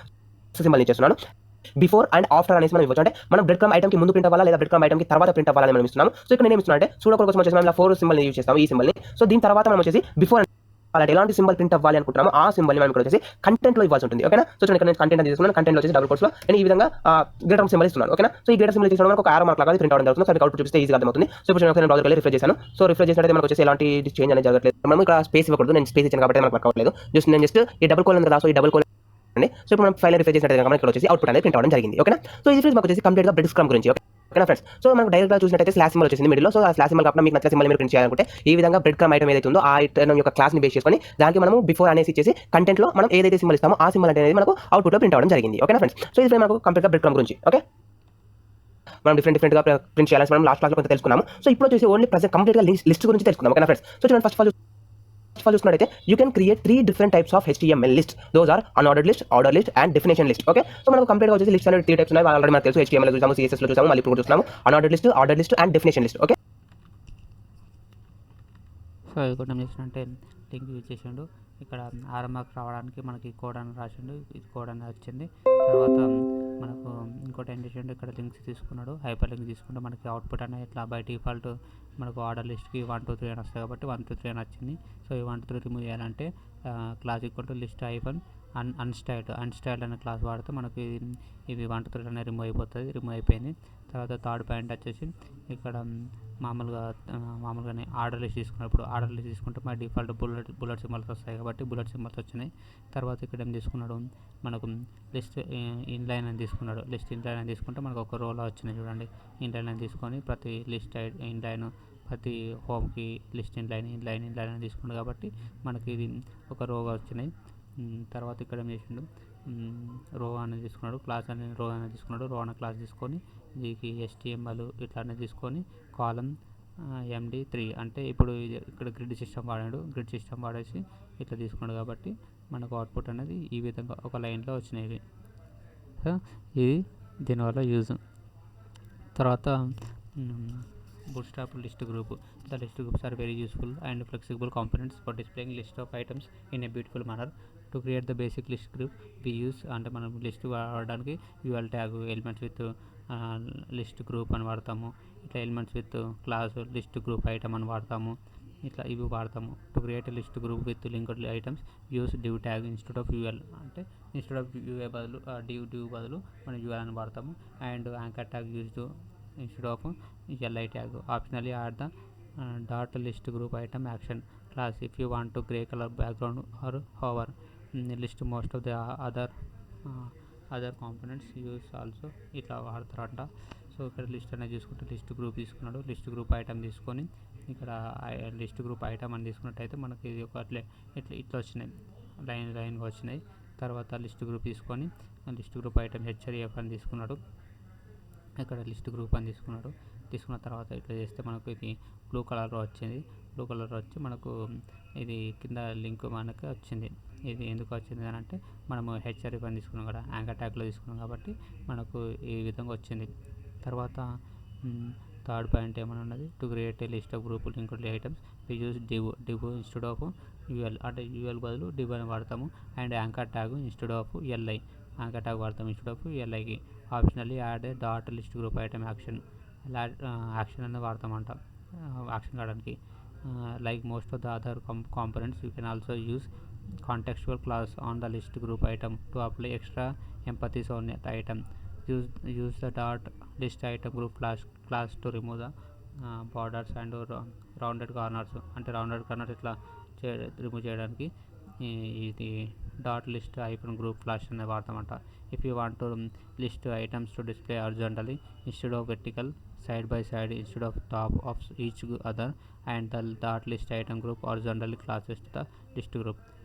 S2: సింబల్ చేస్తున్నాను బిఫోర్ అండ్ ఆఫ్టర్ అనేసి మనం ఇవ్వచ్చు. అంటే మనం బ్రెడ్ క్రమ్ ఐటమ్ కి ముందు ప్రింట్ అవ్వాలా లేదా బ్రెడ్ క్రమ్ ఐటమ్ కి తర్వాత ప్రింట్ అవ్వాలని మనం ఇస్తున్నాము. సో ఇక్కడ నేను ఇస్తున్నా అంటే సూడో కోసం వచ్చేసి మనం 4 సింబల్ యూజ్ చేస్తాము ఈ సింబల్ ని. సో దీని తర్వాత మనం వచ్చేసి బిఫోర్ అలాంటి ఎలాంటి సింబల్ ప్రింట్ అవ్వాలి అనుకుంటున్నామో ఆ సింబల్ ని మనం ఇక్కడ వచ్చేసి కంటెంట్ లో ఇవ్వాల్సి ఉంటుంది. ఓకేనా, సో ఇక్కడ నేను కంటెంట్ అని తీసుకున్నాను. కంటెంట్ లో వచ్చేసి డబుల్ కోట్స్ లో నేను ఈ విధంగా గ్రేటర్ సింబల్ ఇస్తున్నాను. ఓకేనా, సో ఈ గ్రేటర్ సింబల్ తీసుకోవడం మనకు ఒక ఆరో మార్క్ లాగా ప్రింట్ అవడం జరుగుతుంది. సో అవుట్పుట్ చూపిస్తే ఈజీగా అర్థమవుతుంది. సో ఇప్పుడు నేను బ్రౌజర్ వెళ్ళి రిఫ్రెష్ చేశాను. సో రిఫ్రెష్ చేసినట్టు మనకు వచ్చేసి ఎలాంటి చేంజ్ అనేది జరగట్లేదు. మనం ఇక్కడ స్పేస్ ఇవ్వకూడదు, నేను స్పేస్ ఇచ్చాను కాబట్టి మనకు వర్క్ అవ్వలేదు. నేను జస్ట్ ఈ డబుల్ కోలన్ కదా. సో ఈ డబుల్ కోలన్ అండి. సో ఇప్పుడు మనం ఫైల్ రిఫ్రెష్ చేసినట్టు మనకి ఇక్కడ వచ్చేసి అవుట్పుట్ అనేది ప్రింట్ అవ్వడం జరిగింది. ఓకేనా, సో ఇది ఫ్రెండ్స్ మాకు వచ్చేసి కంప్లీట్ గా బ్రెడ్ క్రమ్ గురించి. ఓకేనా ఫ్రెండ్స్, సో మనకు డైరెక్ట్ గా చూసినట్టయితే స్లాష్ సింబల్ వచ్చింది మిడిల్ లో. సో ఆ స్లాష్ సింబల్ కాకుండా మీకు నచ్చిన సింబల్ మీరు ప్రింట్ చేయాలనుకుంటే ఈ విధంగా బ్రెడ్ క్రమ్ ఐటమ్ ఏదైతే ఉందో ఆ ఐటమ్ యొక్క క్లాస్ ని బేస్ చేసుకొని దానికి మనం బిఫోర్ అనేసి ఇచ్చేసి కంటెంట్ లో మనం ఏదైతే సింబల్ ఇస్తామో ఆ సింబల్ అనేది మనకు అవుట్పుట్ లో ప్రింట్ అవ్వడం జరిగింది. ఓకేనా ఫ్రెండ్స్, సో ఇది మనకు కంప్లీట్ గా బ్రెడ్ క్రమ్ గురించి. ఓకే, మనం డిఫరెంట్ గా ప్రింట్ చేయాలని మనం లాస్ట్ క్లాస్ లో కొంత తెలుసుకున్నాము. సో ఇప్పుడు వచ్చేసి ఓన్లీ ప్రెజెంట్ కంప్లీట్ గా లిస్ట్ గురించి తెలుసుకుందాం. ఓకేనా ఫ్రెండ్స్, సో చూడండి ఫస్ట్ ఆఫ్ ఆల్ చూసుకున్నట్టయితే you can create 3 different types of HTML list. Those are unordered list, order list and definition list. Okay, so మనకు కంప్లీట్ గా వచ్చేసి లిస్ట్ అనేది 3 టైప్స్ ఉన్నాయి. ఆల్రెడీ మనకు తెలుసు, HTML లో చూసాము, CSS లో చూసాము, మళ్ళీ ఇప్పుడు చూస్తున్నాము unordered list, order list and definition list. Okay,
S1: so ఇక్కడ ఏం చేసిన అంటే లింక్ యూజ్ చేసిండు. ఇక్కడ ఆర్ఎంఆర్క్ రావడానికి మనకి కోడ్ అని రాసిండు, ఇది కోడ్ అని వచ్చింది. తర్వాత మనకు ఇంకోటి ఏం చేసిండు, ఇక్కడ లింక్స్ తీసుకున్నాడు, హైపర్ లింక్ తీసుకుంటే మనకి అవుట్పుట్ అనేది ఇట్లా బై డిఫాల్ట్ మనకు ఆర్డర్ లిస్ట్కి 1 2 3 అని వస్తాయి కాబట్టి 1 2 3 అని వచ్చింది. సో ఈ 1 2 3 రిమూవ్ చేయాలంటే class equal to list hyphen అన్స్టైల్డ్ అనే క్లాస్ వాడితే మనకి ఇవి 1 2 3 అనేది రిమూవ్ అయిపోయింది. తర్వాత థర్డ్ పాయింట్ వచ్చేసి ఇక్కడ మామూలుగానే ఆర్డర్ లిస్ట్ తీసుకున్నప్పుడు ఆర్డర్ లిస్ట్ తీసుకుంటే మా డిఫాల్ట్ బుల్లెట్ సింబల్స్ వస్తాయి కాబట్టి బుల్లెట్ సింబల్స్ వచ్చినాయి. తర్వాత ఇక్కడ ఏం తీసుకున్నాడు, మనకు లిస్ట్ ఇన్లైన్ అని తీసుకున్నాడు. లిస్ట్ ఇన్లైన్ అని తీసుకుంటే మనకు ఒక రోలో వచ్చినాయి చూడండి. ఇన్లైన్ అని తీసుకొని ప్రతి లిస్ట్ ఇన్లైన్ ప్రతి హోమ్కి లిస్ట్ ఇన్లైన్ అని తీసుకున్నాడు కాబట్టి మనకి ఇది ఒక రోగా వచ్చినాయి. తర్వాత ఇక్కడ ఏం చేసిండు, రో అనేది తీసుకున్నాడు, క్లాస్ అనేది రో అనేది తీసుకున్నాడు. రో అనే క్లాస్ తీసుకొని దీనికి HTML ఇట్లానే తీసుకొని కాలం MD3 అంటే ఇప్పుడు ఇక్కడ గ్రిడ్ సిస్టమ్ వాడాడు. గ్రిడ్ సిస్టమ్ వాడేసి ఇట్లా తీసుకున్నాడు కాబట్టి మనకు అవుట్పుట్ అనేది ఈ విధంగా ఒక లైన్లో వచ్చినాయి. సో ఇది దీనివల్ల యూజ్. తర్వాత bootstrap list group. The list groups are very useful and flexible components for displaying list of items in a beautiful manner. To create the basic list group we use అంటే మనం list వాడడానికి UL tag elements with list group అని వాడతాము. ఇట్లా elements with class list group item అని వాడతాము. ఇట్లా ఇవి వాడతాము. To create list group with linked items use div tag instead of UL అంటే ఇన్స్టెడ్ ఆఫ్ UA బదులు div బదులు మనం UL అని వాడతాము. And anchor tag used instead of li tag. Optionally add the dot list group item action class if you want to gray color background or hover. List most of the other components use also ఇట్లా వాడతారంట. So ఇక్కడ list అనేది చూసుకుంటే list group తీసుకున్నాడు. List group item తీసుకొని ఇక్కడ list group item అని తీసుకున్నట్టయితే మనకి ఇది ఒక ఇట్లా వచ్చినాయి, లైన్గా వచ్చినాయి. తర్వాత లిస్ట్ గ్రూప్ తీసుకొని లిస్ట్ గ్రూప్ ఐటమ్ HRF అని తీసుకున్నాడు. ఇక్కడ లిస్ట్ గ్రూప్ అని తీసుకున్న తర్వాత ఇట్లా చేస్తే మనకు ఇది బ్లూ కలర్లో వచ్చి మనకు ఇది కింద లింక్ మనకు వచ్చింది. ఇది ఎందుకు వచ్చింది అని అంటే మనము HRF అని తీసుకున్నాం కదా, యాంకర్ ట్యాగ్లో తీసుకున్నాం కాబట్టి మనకు ఈ విధంగా వచ్చింది. తర్వాత థర్డ్ పాయింట్ ఏమైనా ఉన్నది, to create a list of group linked items we use div instead of UL అంటే UL బదులు div అని వాడతాము. And anchor tag instead of LI anchor tag వాడతాము ఇన్స్టెడ్ ఆఫ్ LIకి. Optionally add a dot list group item action అనేది వాడతామంట action కావడానికి. Like most of the other components you can also use contextual class on the list group item to apply extra emphasis on the item. Use the dot list item group class to remove the borders and rounded corners అంటే rounded corners ఇట్లా remove చేయడానికి ఇది dot list icon group class అనేది వాడతామంట. If you want to list items to display horizontally instead of vertical side by side instead of top of each other, and the dot list item group horizontally classes to the list group.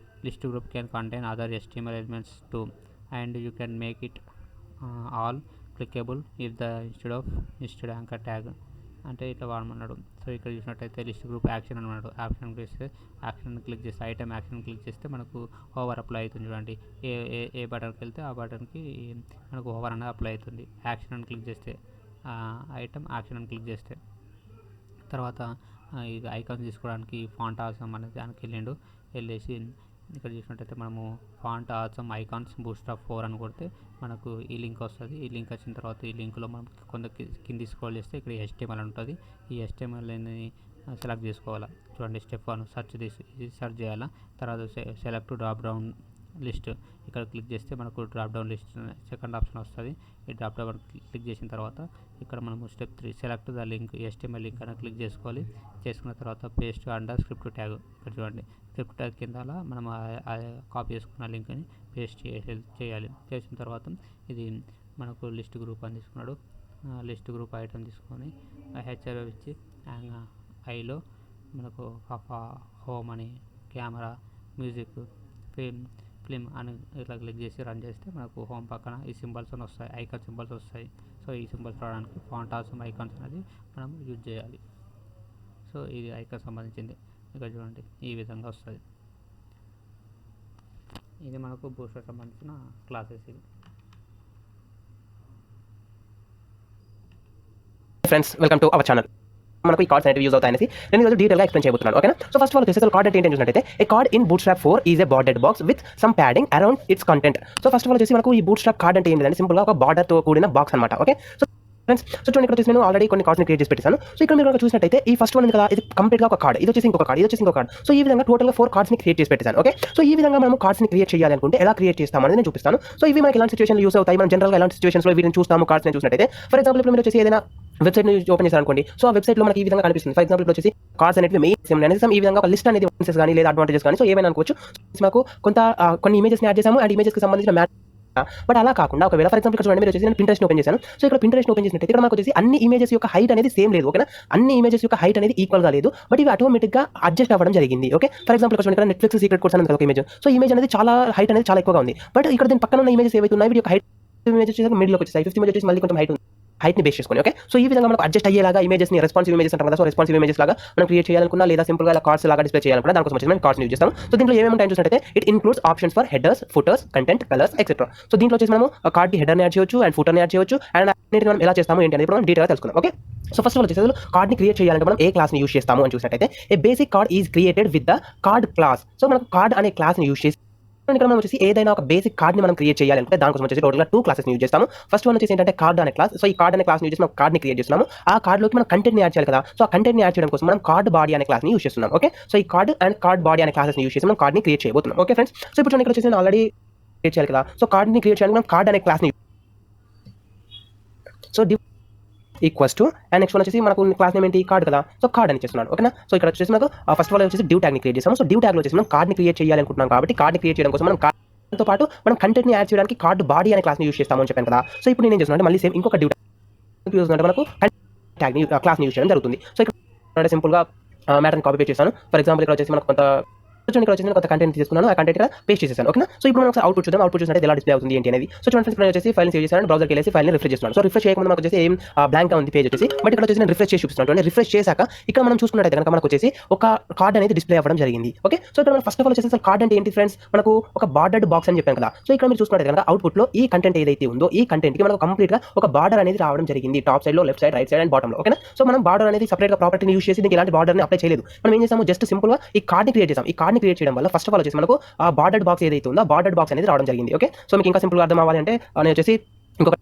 S1: List group can contain other HTML elements too, and you can make it all clickable if the instead anchor tag అంటే ఇట్లా వాడమన్నాడు. So ఇక్కడ చూసినట్టయితే list group action అన్నాడు. Action click చేస్తే item action click చేస్తే మనకు over apply అవుతుంది చూడండి. ఏ బటన్కి వెళ్తే ఆ బటన్కి మనకు ఓవర్ అనేది అప్లై అవుతుంది. యాక్షన్ అని క్లిక్ చేస్తే ఐటమ్ యాక్షన్ అని క్లిక్ చేస్తే తర్వాత ఇది ఐకాన్స్ తీసుకోవడానికి ఫాంట్ ఆసమ్ అనేది దానికి వెళ్ళేసి ఇక్కడ చూసినట్టయితే మనము ఫాంట్ ఆసమ్ ఐకాన్స్ బూట్స్ట్రాప్ 4 అని కొడితే మనకు ఈ లింక్ వస్తుంది. ఈ లింక్ వచ్చిన తర్వాత ఈ లింక్లో మనం కింద స్క్రోల్ చేస్తే ఇక్కడ HTML ఉంటుంది. ఈ HTML సెలెక్ట్ చేసుకోవాలా చూడండి. స్టెప్ 1 సెర్చ్ చేయాలా. తర్వాత సెలెక్ట్ డ్రాప్ డౌన్ లిస్ట్ ఇక్కడ క్లిక్ చేస్తే మనకు drop down list second option వస్తుంది. ఈ డ్రాప్ డౌన్ క్లిక్ చేసిన తర్వాత ఇక్కడ మనము step 3 select the link HTML link అని క్లిక్ చేసుకోవాలి. చేసుకున్న తర్వాత పేస్ట్ అండర్ స్క్రిప్ట్ ట్యాగ్ ఇక్కడ చూడండి. స్క్రిప్ట్ ట్యాగ్ కింద మనం కాపీ చేసుకున్న లింక్ని పేస్ట్ చేయాలి. చేసిన తర్వాత ఇది మనకు లిస్ట్ గ్రూప్ అని తీసుకున్నాడు. లిస్ట్ గ్రూప్ ఐటమ్ తీసుకొని HRF ఇచ్చి ఐలో మనకు హోమ్ అని కెమెరా మ్యూజిక్ ఫిల్మ్ అని ఇట్లా క్లిక్ చేసి రన్ చేస్తే మనకు హోమ్ పక్కన ఈ సింబల్స్ అని వస్తాయి, ఐకాన్ సింబల్స్ వస్తాయి. సో ఈ సింబల్స్ రావడానికి ఫాంట్ ఆసమ్ ఐకాన్స్ అనేది మనం యూజ్ చేయాలి. సో ఇది ఐకాన్ సంబంధించింది. ఇక్కడ చూడండి ఈ విధంగా వస్తుంది. ఇది మనకు బూస్టర్ సంబంధించిన క్లాసెస్. ఇది
S2: friends, welcome to our channel. మనకు ఈ కార్డ్స్ అనేవి యూజ్ అవుతాయని నేను ఈరోజు డీటెయిల్గా ఎక్స్ప్లెయిన్ చేయబోతున్నాను. ఓకేనా? సో ఫస్ట్ ఆఫ్ ఆల్ వచ్చేసి కార్డ్ అంటే ఏంటి చూసినట్టయితే a card in Bootstrap 4 is a bordered box with some padding around its content. So first of all వచ్చేసి మనకు ఈ బూట్స్ట్రాప్ కార్డ్ అంటే ఏంటంటే సింపుల్గా ఒక బార్డర్తో కూడిన బాక్స్ అనమాట. ఓకే, సో ఫ్రెండ్స్, సో చూడండి, ఇక్కడ వచ్చేసి నేను ఆల్రెడీ కొన్ని కార్డ్స్ క్రియేట్ చేసి పెట్టాను. సో ఇక్కడ మీరు చూసినట్టయితే ఈ ఫస్ట్ వన్ ఉంది కదా, ఇది కంప్లీట్గా ఒక కార్డ్, ఇది వచ్చేసి ఇంకొక కార్డ్, ఇది వచ్చేసి ఇంకొక కార్డ్. సో ఈ విధంగా టోటల్గా 4 కార్డ్స్ క్రియేట్ చేసి పెట్టాను. ఓకే, సో ఈ విధంగా మనం కార్డ్స్ క్రియేట్ చేయాలనుకుంటే ఎలా క్రియేట్ చేస్తాం అనేది నేను చూపిస్తాను. సో ఇవి మనకి ఎలాంటి సిచువేషన్ యూస్ అవుతాయి, మనం జనరల్గా ఎలాంటి సిచువేషన్స్లో వీటిని చూస్తాము కార్డ్స్ చూసినట్టయితే. ఫర్ ఎగ్జాంపుల్ ఇప్పుడు మీరు వచ్చేసి ఏదైనా వెబ్సైట్ ఓపెన్ చేశారనుకోండి, సో ఆ వెబ్సైట్లో మనకి ఈ విధంగా కనిపిస్తుంది. ఫర్ ఎగ్జాంపుల్ ఇప్పుడు వచ్చేసి కార్డ్స్ అనేవి మెయిన్ అనేసి ఈ విధంగా ఒక లిస్ట్ అనేది అడ్వాంటేజెస్ కానీ లేదా అడ్వాంటేజెస్ కానీ సో ఏమైనా అనుకోవచ్చు. మాకు కొన్ని ఇమేజెస్ యాడ్ చేసాము అండ్ ఇమేజెస్కి సంబంధించిన మ్యాచ్. బట్ అలా కాకుండా ఒకవేళ ఫర్ ఎగ్జాంపుల్ చూడండి, మీరు వచ్చేసి నేను Pinterest ఓపెన్ చేశాను. సో ఇక్కడ Pinterest ఓపెన్ చేసినట్టు ఇక్కడ మనకు వచ్చేసి అన్ని ఇమేజెస్ యొక్క హైట్ అనేది సేమ్ లేదు. ఓకేనా? అన్ని ఇమేజెస్ యొక్క హైట్ అనేది ఈక్వల్ గా లేదు, బట్ ఇవి ఆటోమేటిక్గా అడ్జస్ట్ అవ్వడం జరిగింది. ఓకే, ఫర్ ఎగ్జాంపుల్ చూడండి, ఇక్కడ నెట్ఫ్లిక్స్ సీక్రెట్ కోర్స్ అనేది ఒక ఇమేజ్. సో ఇమేజ్ అనేది చాలా హైట్ అనేది చాలా ఎక్కువగా ఉంది, బట్ ఇక్కడ దీని పక్కన ఉన్న ఇమేజెస్ ఏవైతే ఉన్నాయి వీటి యొక్క హైట్ ఇమేజ్ వచ్చేసి మిడిల్ వచ్చేసి 5th ఇమేజ్ వచ్చేసి మళ్ళీ కొంచెం హైట్ని బేస్ చేసుకొని. ఓకే, సో ఈ విధంగా మనకు అడ్జస్ట్ అయ్యేలాగా ఇమేజెస్ని రెస్పాన్సివ్ ఇమేజెస్ అంటాం కదా, సో రెస్పాన్సివ్ ఇమేజెస్ లాగా మనం క్రియేట్ చేయాలనుకున్నా లేదా సింపుల్గా ఇలా కార్డ్స్ లాగా డిస్ప్లే చేయాలనుకున్నా దానికోసం వచ్చి మనం కార్డ్స్ యూజ్ చేస్తాం. సో దీంట్లో ఏమేమి ఉంటాయని చూసినట్టయితే it includes options for headers, footers, content, colours etcetera. So దీంట్లో వచ్చేసి మనం కార్డ్కి హెడర్ని యాడ్ చేయొచ్చు అండ్ ఫుటర్ని యాడ్ చేయొచ్చు అండ్ అన్నిటిని మనం ఎలా చేస్తాము ఏంటి అనేది మనం డీటెయిల్గా తెలుసుకుందాం. Okay, so first of all వచ్చేసి కార్డ్ని క్రియేట్ చేయాలంటే మనం ఏ క్లాస్ని యూజ్ చేస్తాము అని చూసినట్టయితే a basic card is created with the card class. So మనకు కార్డ్ అనే క్లాస్ని యూజ్ చేసి ఇక్కడ మనం వచ్చేసి ఏదైనా ఒక బేసిక్ కార్డ్ని మనం క్రియేట్ చేయాలంటే దానికోసం వచ్చేసి టోటల్గా 2 క్లాసెస్ యూజ్ చేస్తాము. ఫస్ట్ వన్ వచ్చేసి ఏంటంటే కార్డ్ అనే క్లాస్. సో ఈ కార్డ్ అనే క్లాస్ యూజ్ చేసి మనం కార్డ్ని క్రియేట్ చేస్తున్నాము. ఆ కార్డ్లోకి మనం కంటెంట్ని యాడ్ చేయాలి కదా, సో ఆ కంటెంట్ని యాడ్ చేయడం కోసం మనం కార్డ్ బాడీ అనే క్లాస్ని యూజ్ చేస్తున్నాం. ఓకే, సో ఈ కార్డ్ అండ్ కార్డ్ బాడీ అనే క్లాసెస్ని యూజ్ చేసి మనం కార్డ్ని క్రియేట్ చేయబోతున్నాం. ఓకే ఫ్రెండ్స్, సో ఇప్పుడు ఇక్కడ వచ్చేసి ఆల్రెడీ క్రియేట్ చేయాలి కదా, సో కార్డ్ని క్రియేట్ చేయాలి మనం కార్డ్ అనే క్లాస్ని so equals to and next one వచ్చేసి మనకు క్లాస్ నేమ్ ఏంటి కార్డ్ కదా, సో కార్డ్ అని చేస్తున్నాను. ఓకేనా? సో ఇక్కడ వచ్చేసి మనకు ఫస్ట్ ఆఫ్ ఆల్ వచ్చేసి డివ్ ట్యాగ్ని క్రియేట్ చేసాము. సో డివ్ ట్యాగ్లో వచ్చేసి మనం కార్డ్ని క్రియేట్ చేయాలనుకుంటున్నాం కాబట్టి కార్డ్ని క్రియేట్ చేయడం కోసం మనం తో పాటు మనం కంటెంట్ని యాడ్ చేయడానికి కార్డ్ బాడీ అనే క్లాస్ని యూజ్ చేస్తామని చెప్పాను కదా. సో ఇప్పుడు నేను ఏం చేస్తున్నాను అంటే మళ్ళీ సేమ్ ఇంకొక డివ్ ట్యాగ్ యూజ్ అంటే మనకు ట్యాగ్ని క్లాస్ని యూజ్ చేయడం జరుగుతుంది. సో ఇక్కడ సింపుల్గా మ్యాటర్ని కాపీ పేస్ట్ చేస్తాను. ఫర్ ఎగ్జాంపుల్ ఇక్కడ వచ్చేసి మనకు కొంత ఇక్కడ వచ్చేసి కొంత కంటెంట్ తీసుకున్నాను, ఆ కంటెంట్ ఇక్కడ పేస్ట్ చేసేసాను. ఓకేనా? సో ఇప్పుడు మనం అవుట్పుట్ చూద్దాం, అవుట్పుట్ చూసినట్టు ఎలా డిస్ప్లే అవుతుంది ఏంటి అనేది. సో చూడండి ఫ్రెండ్స్, వచ్చేసి ఫైల్ సేవ్ చేశాను, బ్రౌజర్కి వెళ్ళేసి ఫైల్ని రిఫ్రెష్ చేస్తున్నాను. సో రిఫ్రెష్ చేయకుండా మనకు వచ్చేసి ఏం బ్లాంక్ ఉంది పేజ్ వచ్చేసి, బట్ ఇక్కడ వచ్చేసి నేను రిఫ్రెష్ చేసి చూపిస్తున్నాను. రిఫ్రెష్ చేశాక ఇక్కడ మనం చూసుకున్నట్టయితే కనుక మనకు వచ్చేసి ఒక కార్డ్ అనేది డిస్ప్లే అవ్వడం జరిగింది. ఓకే, సో ఇక్కడ మనం ఫస్ట్ ఆఫ్ ఆల్ వచ్చేసి కార్డ్ అంటే ఏంటి ఫ్రెండ్స్, మనకు ఒక బార్డర్డ్ బాక్స్ అని చెప్పాను కదా. సో ఇక్కడ మీరు చూసుకున్నట్టయితే కనుక అవుట్పుట్లో ఈ కంటెంట్ ఏదైతే ఉందో ఈ కంటెంట్కి మనకు కంప్లీట్గా ఒక బార్డర్ అనేది రావడం జరిగింది, టాప్ సైడ్లో, left side, right side and బాటంలో. ఓకేనా? సో మనం బార్డర్ అనేది సపరేట్గా ప్రాపర్టీని యూజ్ చేసి దీనికి ఇలాంటి బార్డర్ని అప్లై చేయలేదు. మనం ఏం చేసాము, జస్ట్ సింపుల్గా ఈ కార్డ్ని క్రియేట్ చేసాం. ఈ కార్డ్ని క్రియేట్ చేయడం వల్ల ఫస్ట్ ఆఫ్ ఆల్ వచ్చేసి మనకు ఆ బార్డర్డ్ బాక్స్ ఏదైతే ఉందో బార్డర్డ్ బాక్స్ అనేది రావడం జరిగింది. ఓకే, సో మీకు ఇంకా సింపుల్గా అర్థం అవ్వాలి అంటే నేను వచ్చేసి ఇంకొక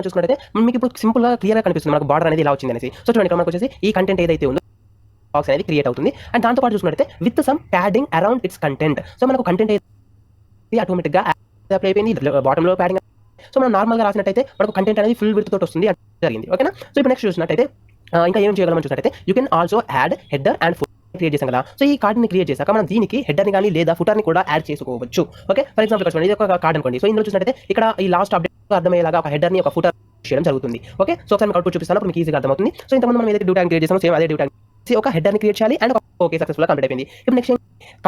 S2: చూసుకున్నట్టయితే మీకు ఇప్పుడు సింపుల్గా క్లియర్గా కనిపిస్తుంది మనకు బార్డర్ అనేది ఇలా వచ్చింది అనేసి. సో చూడండి, ఇక్కడ మనకు వచ్చేసి ఈ కంటెంట్ ఏదైతే ఉందో బాక్స్ అనేది క్రియేట్ అవుతుంది అండ్ దాంతో పాటు చూసుకున్నట్టయితే with some padding around its content. So మనకు కంటెంట్ అయితే ఆటోమేటిక్గా అప్లై అయిపోయింది, బాటంలో ప్యాడింగ్. సో మనం నార్మల్గా రాసినట్టయితే మనకు కంటెంట్ అనేది ఫుల్ విడ్త్ తోటి వస్తుంది జరిగింది. ఓకేనా? సో ఇప్పుడు నెక్స్ట్ చూసినట్టయితే ఇంకా ఏం చేయగలమని చూసినట్టయితే you can also add header and create చేసాం కదా. సో ఈ కార్డ్ని క్రియేట్ చేశాక మనం దీనికి హెడర్ని కానీ లేదా ఫుటర్ని కూడా యాడ్ చేసుకోవచ్చు. ఓకే, ఫర్ ఎగ్జాంపుల్ చూడండి, ఇది ఒక కార్డ్ అనుకోండి. సో ఇందులో చూసినట్టయితే ఇక్కడ ఈ లాస్ట్ అప్డేట్ అర్థమయ్యేలాగా ఒక హెడర్ని ఒక ఫుటర్ చేయడం జరుగుతుంది. ఓకే, సో ఒకసారి మీకు అవుట్పుట్ చూపిస్తాను, అప్పుడు మీకు ఈజీగా అర్థమవుతుంది. సో ఇంతకుముందు మనం ఏదైతే డ్యూ ట్యాగ్ క్రియేట్ చేసామో సేమ్ అదే డ్యూ ట్యాగ్ ఒక హెడర్ని క్రియేట్ చేయాలి అండ్ ఓకే సక్సెస్ఫుల్గా కంప్లీట్ అయిపోయింది. ఇప్పుడు నెక్స్ట్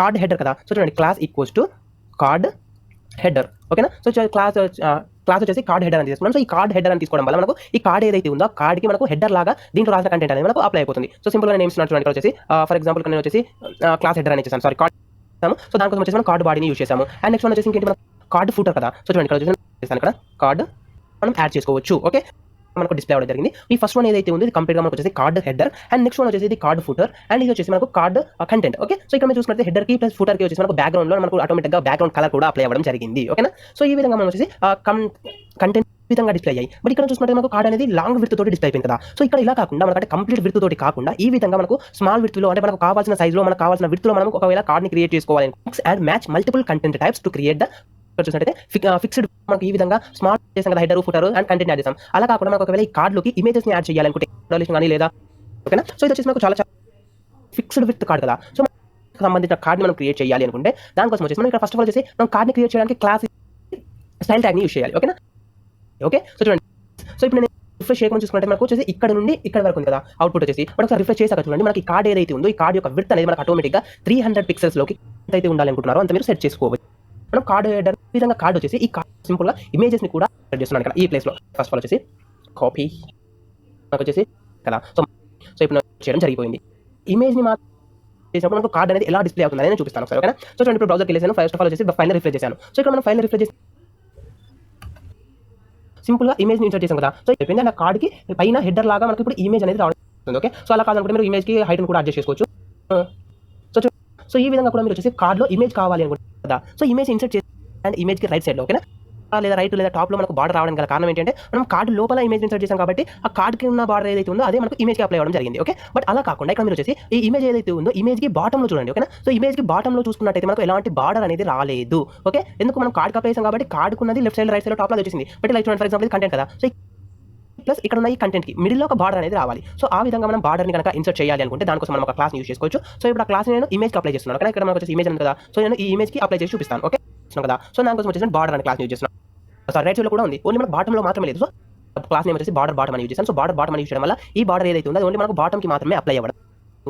S2: కార్డ్ హెడర్ కదా. సో చూడండి, class equals to card header. ఓకేనా? సో క్లాస్ వచ్చేసి కార్డ్ హెడర్ అని తీసుకున్నాం. సో ఈ కార్డ్ హెడర్ అని తీసుకోవడం వల్ల మనకు ఈ కార్డ్ ఏదైతే ఉందో కార్డ్కి మనకు హెడర్ లాగా దీంట్లో రాసిన కంటెంట్ అనేది మనకు అప్లై అయిపోతుంది. సో సింపుల్గా నేను ఏమిస్తున్నాను చూడండి, ఇక్కడ వచ్చేసి ఫర్ ఎగ్జాంపుల్ నేను వచ్చేసి క్లాస్ హెడర్ అని చేశాను, సారీ కార్డ్. సో దానికోసం వచ్చేసి మనం కార్డ్ బాడీని యూజ్ చేసాము అండ్ నెక్స్ట్ వన్ వచ్చేసి ఇంకేంటి మనం కార్డ్ ఫుటర్ కదా. సో చూడండి, ఇక్కడ వచ్చేసి ఇక్కడ కార్డ్ మనం యాడ్ చేసుకోవచ్చు. ఓకే, మనకు డిస్ప్లే అవ్వడం జరిగింది. ఈ ఫస్ట్ వన్ ఏదైతే ఉంది కంప్లీట్గా మనకు వచ్చేసి card header and next one వచ్చేసి ఇది కార్డ్ ఫుటర్ అండ్ ఇది వచ్చేసి మనకు కార్డ్ కంటెంట్. ఓకే, సో ఇక్కడ మీరు చూసుకుంటే హెడర్కి ప్లస్ ఫుటర్కి వచ్చేసి మనకు బ్యాక్గ్రౌండ్లో మనకు ఆటోమేటిక్గా బ్యాక్గ్రౌండ్ కలర్ కూడా అప్లై అవ్వడం జరిగింది. ఓకేనా? సో ఈ విధంగా మనం వచ్చేసి కంటెంట్ విధంగా డిస్ప్లే అయ్యాయి. బట్ ఇక్కడ చూసుకుంటే మనకు కార్డ్ అనేది లాంగ్ విడ్త్ తోటి డిస్ప్లే అయిపోయింది కదా. సో ఇక్కడ ఇలా కాకుండా మనకంటే కంప్లీట్ విడ్త్ తోటి కాకుండా ఈ విధంగా మనకు స్మాల్ విడ్త్లో అంటే మనకు కావాల్సిన సైజులో మనకు కావాల్సిన విడ్త్లో మనం ఒకవేళ కార్డ్ని క్రియేట్ చేసుకోవాలి and match multiple content types to create the చూసినట్టయితే ఫిక్స్డ్ మనకి ఈ విధంగా స్మార్ట్ చేసాం కదా, header footer and content add చేసాం. అలా కాకుండా మనకు ఒకవేళ ఈ కార్డ్లోకి ఇమేజెస్ని యాడ్ చేయాలనుకుంటే కానీ లేదా ఓకేనా. సో ఇది వచ్చేసి మనకు చాలా ఫిక్స్డ్ విత్ కార్డ్ కదా. సో సంబంధించిన కార్డ్ని మనం క్రియేట్ చేయాలి అనుకుంటే దానికోసం వచ్చేసి మనం ఇక్కడ ఫస్ట్ ఆఫ్ ఆల్ వచ్చేసి మనం కార్డ్ని క్రియేట్ చేయడానికి క్లాస్ స్టైల్ ట్యాగ్ని యూజ్ చేయాలి. ఓకేనా? ఓకే, సో చూడండి, సో ఇప్పుడు నేను రిఫ్రెష్ చేయకుండా చూసుకుంటే మనకు వచ్చేసి ఇక్కడ నుండి ఇక్కడ వరకు ఉంది కదా అవుట్పుట్ వచ్చేసి. మనకు ఒకసారి రిఫ్రెష్ చేశాక చూడండి, మనకి కార్డ్ ఏదైతే ఉందో ఈ కార్డ్ యొక్క విడ్త్ అనేది మనకు ఆటోమేటిక్గా 300 పిక్సెల్స్లోకి ఎంతైతే ఉండాలనుకుంటున్నారో అంత మీరు సెట్ చేసుకోవచ్చు. మనం కార్డ్ హెడర్ ఈ విధంగా కార్డ్ వచ్చేసి ఈ కార్డ్ సింపుల్గా ఇమేజెస్ని కూడా సెట్ చేస్తున్నాను ఇక్కడ ఈ ప్లేస్లో. ఫస్ట్ ఆఫ్ ఆల్ వచ్చేసి కాపీ మనకు వచ్చేసి కదా. సో ఇప్పుడు చేయడం జరిగిపోయింది. ఇమేజ్ని మాత్రం చేసినప్పుడు మనకు కార్డ్ అనేది ఎలా డిస్ప్లే అవుతుంది నేను చూపిస్తాను ఒకసారి. ఓకేనా? సో చూడండి, ఇప్పుడు బ్రౌజర్కి వెళ్ళేసాను, ఫస్ట్ ఆఫ్ ఆల్ వచ్చేసి ఫైల్ రిఫ్రెష్ చేశాను. సో ఇక్కడ మనం ఫైల్ రిఫ్రెష్ చేసి సింపుల్గా ఇమేజ్ని ఇన్సర్ట్ చేసాం కదా. సో అయిపోయింది. అండ్ ఆ కార్డ్కి పైన హెడర్ లాగా మనకి ఇప్పుడు ఇమేజ్ అనేది రావడం. ఓకే, సో అలా కాదనుకుంటే మీరు ఇమేజ్కి హైట్ని కూడా అడ్జస్ట్ చేసుకోవచ్చు. సో ఈ విధంగా కూడా మీరు వచ్చేసి కార్డ్లో ఇమేజ్ కావాలి అనుకుంటారు కదా. సో ఇమేజ్ ఇన్సర్ట్ చేసి అండ్ ఇమేజ్కి రైట్ సైడ్లో ఓకేనా, లేదా రైట్ లేదా టాప్లో మనకు బార్డర్ రావడం గల కారణం ఏంటంటే మనం కార్డు లోపల ఇమేజ్ ఇన్సర్ట్ చేసాం కాబట్టి ఆ కార్డ్కి ఉన్న బార్డర్ ఏదైతే ఉందో అదే మనకు ఇమేజ్కి అప్లై అవ్వడం జరిగింది. ఓకే, బట్ అలా కాకుండా ఇక్కడ మీరు వచ్చేసి ఈ ఇమేజ్ ఏదైతే ఉందో ఇమేజ్కి బాటంలో చూడండి. ఓకేనా, సో ఇమేజ్కి బాటంలో చూసుకున్నట్టయితే మనకు ఎలాంటి బార్డర్ అనేది రాలేదు. ఓకే, ఎందుకు మనం కార్డ్కి అప్లై చేసాం కాబట్టి కార్డుకున్నది లెఫ్ట్ సైడ్ రైట్ సైడ్ టాప్లో వచ్చేసింది. బట్ ఇలా చూడండి, ఫర్ ఎగ్జాంపుల్ కంటెంట్ కదా, సో ప్లస్ ఇక్కడ ఉన్న ఈ కంటెంట్కి మిడిల్లో ఒక బార్డర్ అనేది రావాలి. సో ఆ విధంగా మనం బార్డర్ని కనుక ఇన్సర్ట్ చేయాలి అనుకుంటే దానికోసం మనం ఒక క్లాస్ యూస్ చేసుకోవచ్చు. సో ఇప్పుడు ఆ క్లాస్ నేను ఇమేజ్కి అప్లై చేస్తున్నాను. ఓకే, ఇక్కడ మనకు వచ్చేసి ఇమేజ్ ఉంది కదా, సో నేను ఈ ఇమేజ్కి అప్లై చేసి చూపిస్తాను. ఓకే కదా, సో దానికోసం వచ్చేసి బార్డర్ అనే క్లాస్ యూజ్ చేస్తున్నాను. సో రైట్ సైడ్లో కూడా ఉంది, ఓన్లీ మనకు బాటంలో మాత్రమే లేదు. సో క్లాస్ నేమ్ వచ్చేసి బార్డర్ బాటం అని యూజ్ చేస్తాను. సో బార్డర్ బాటం అని యూజ్ చేయడం వల్ల ఈ బార్డర్ ఏదైతే ఉందో అది ఓన్లీ మనకు బాటంకి మాత్రమే అప్లై అవ్వడం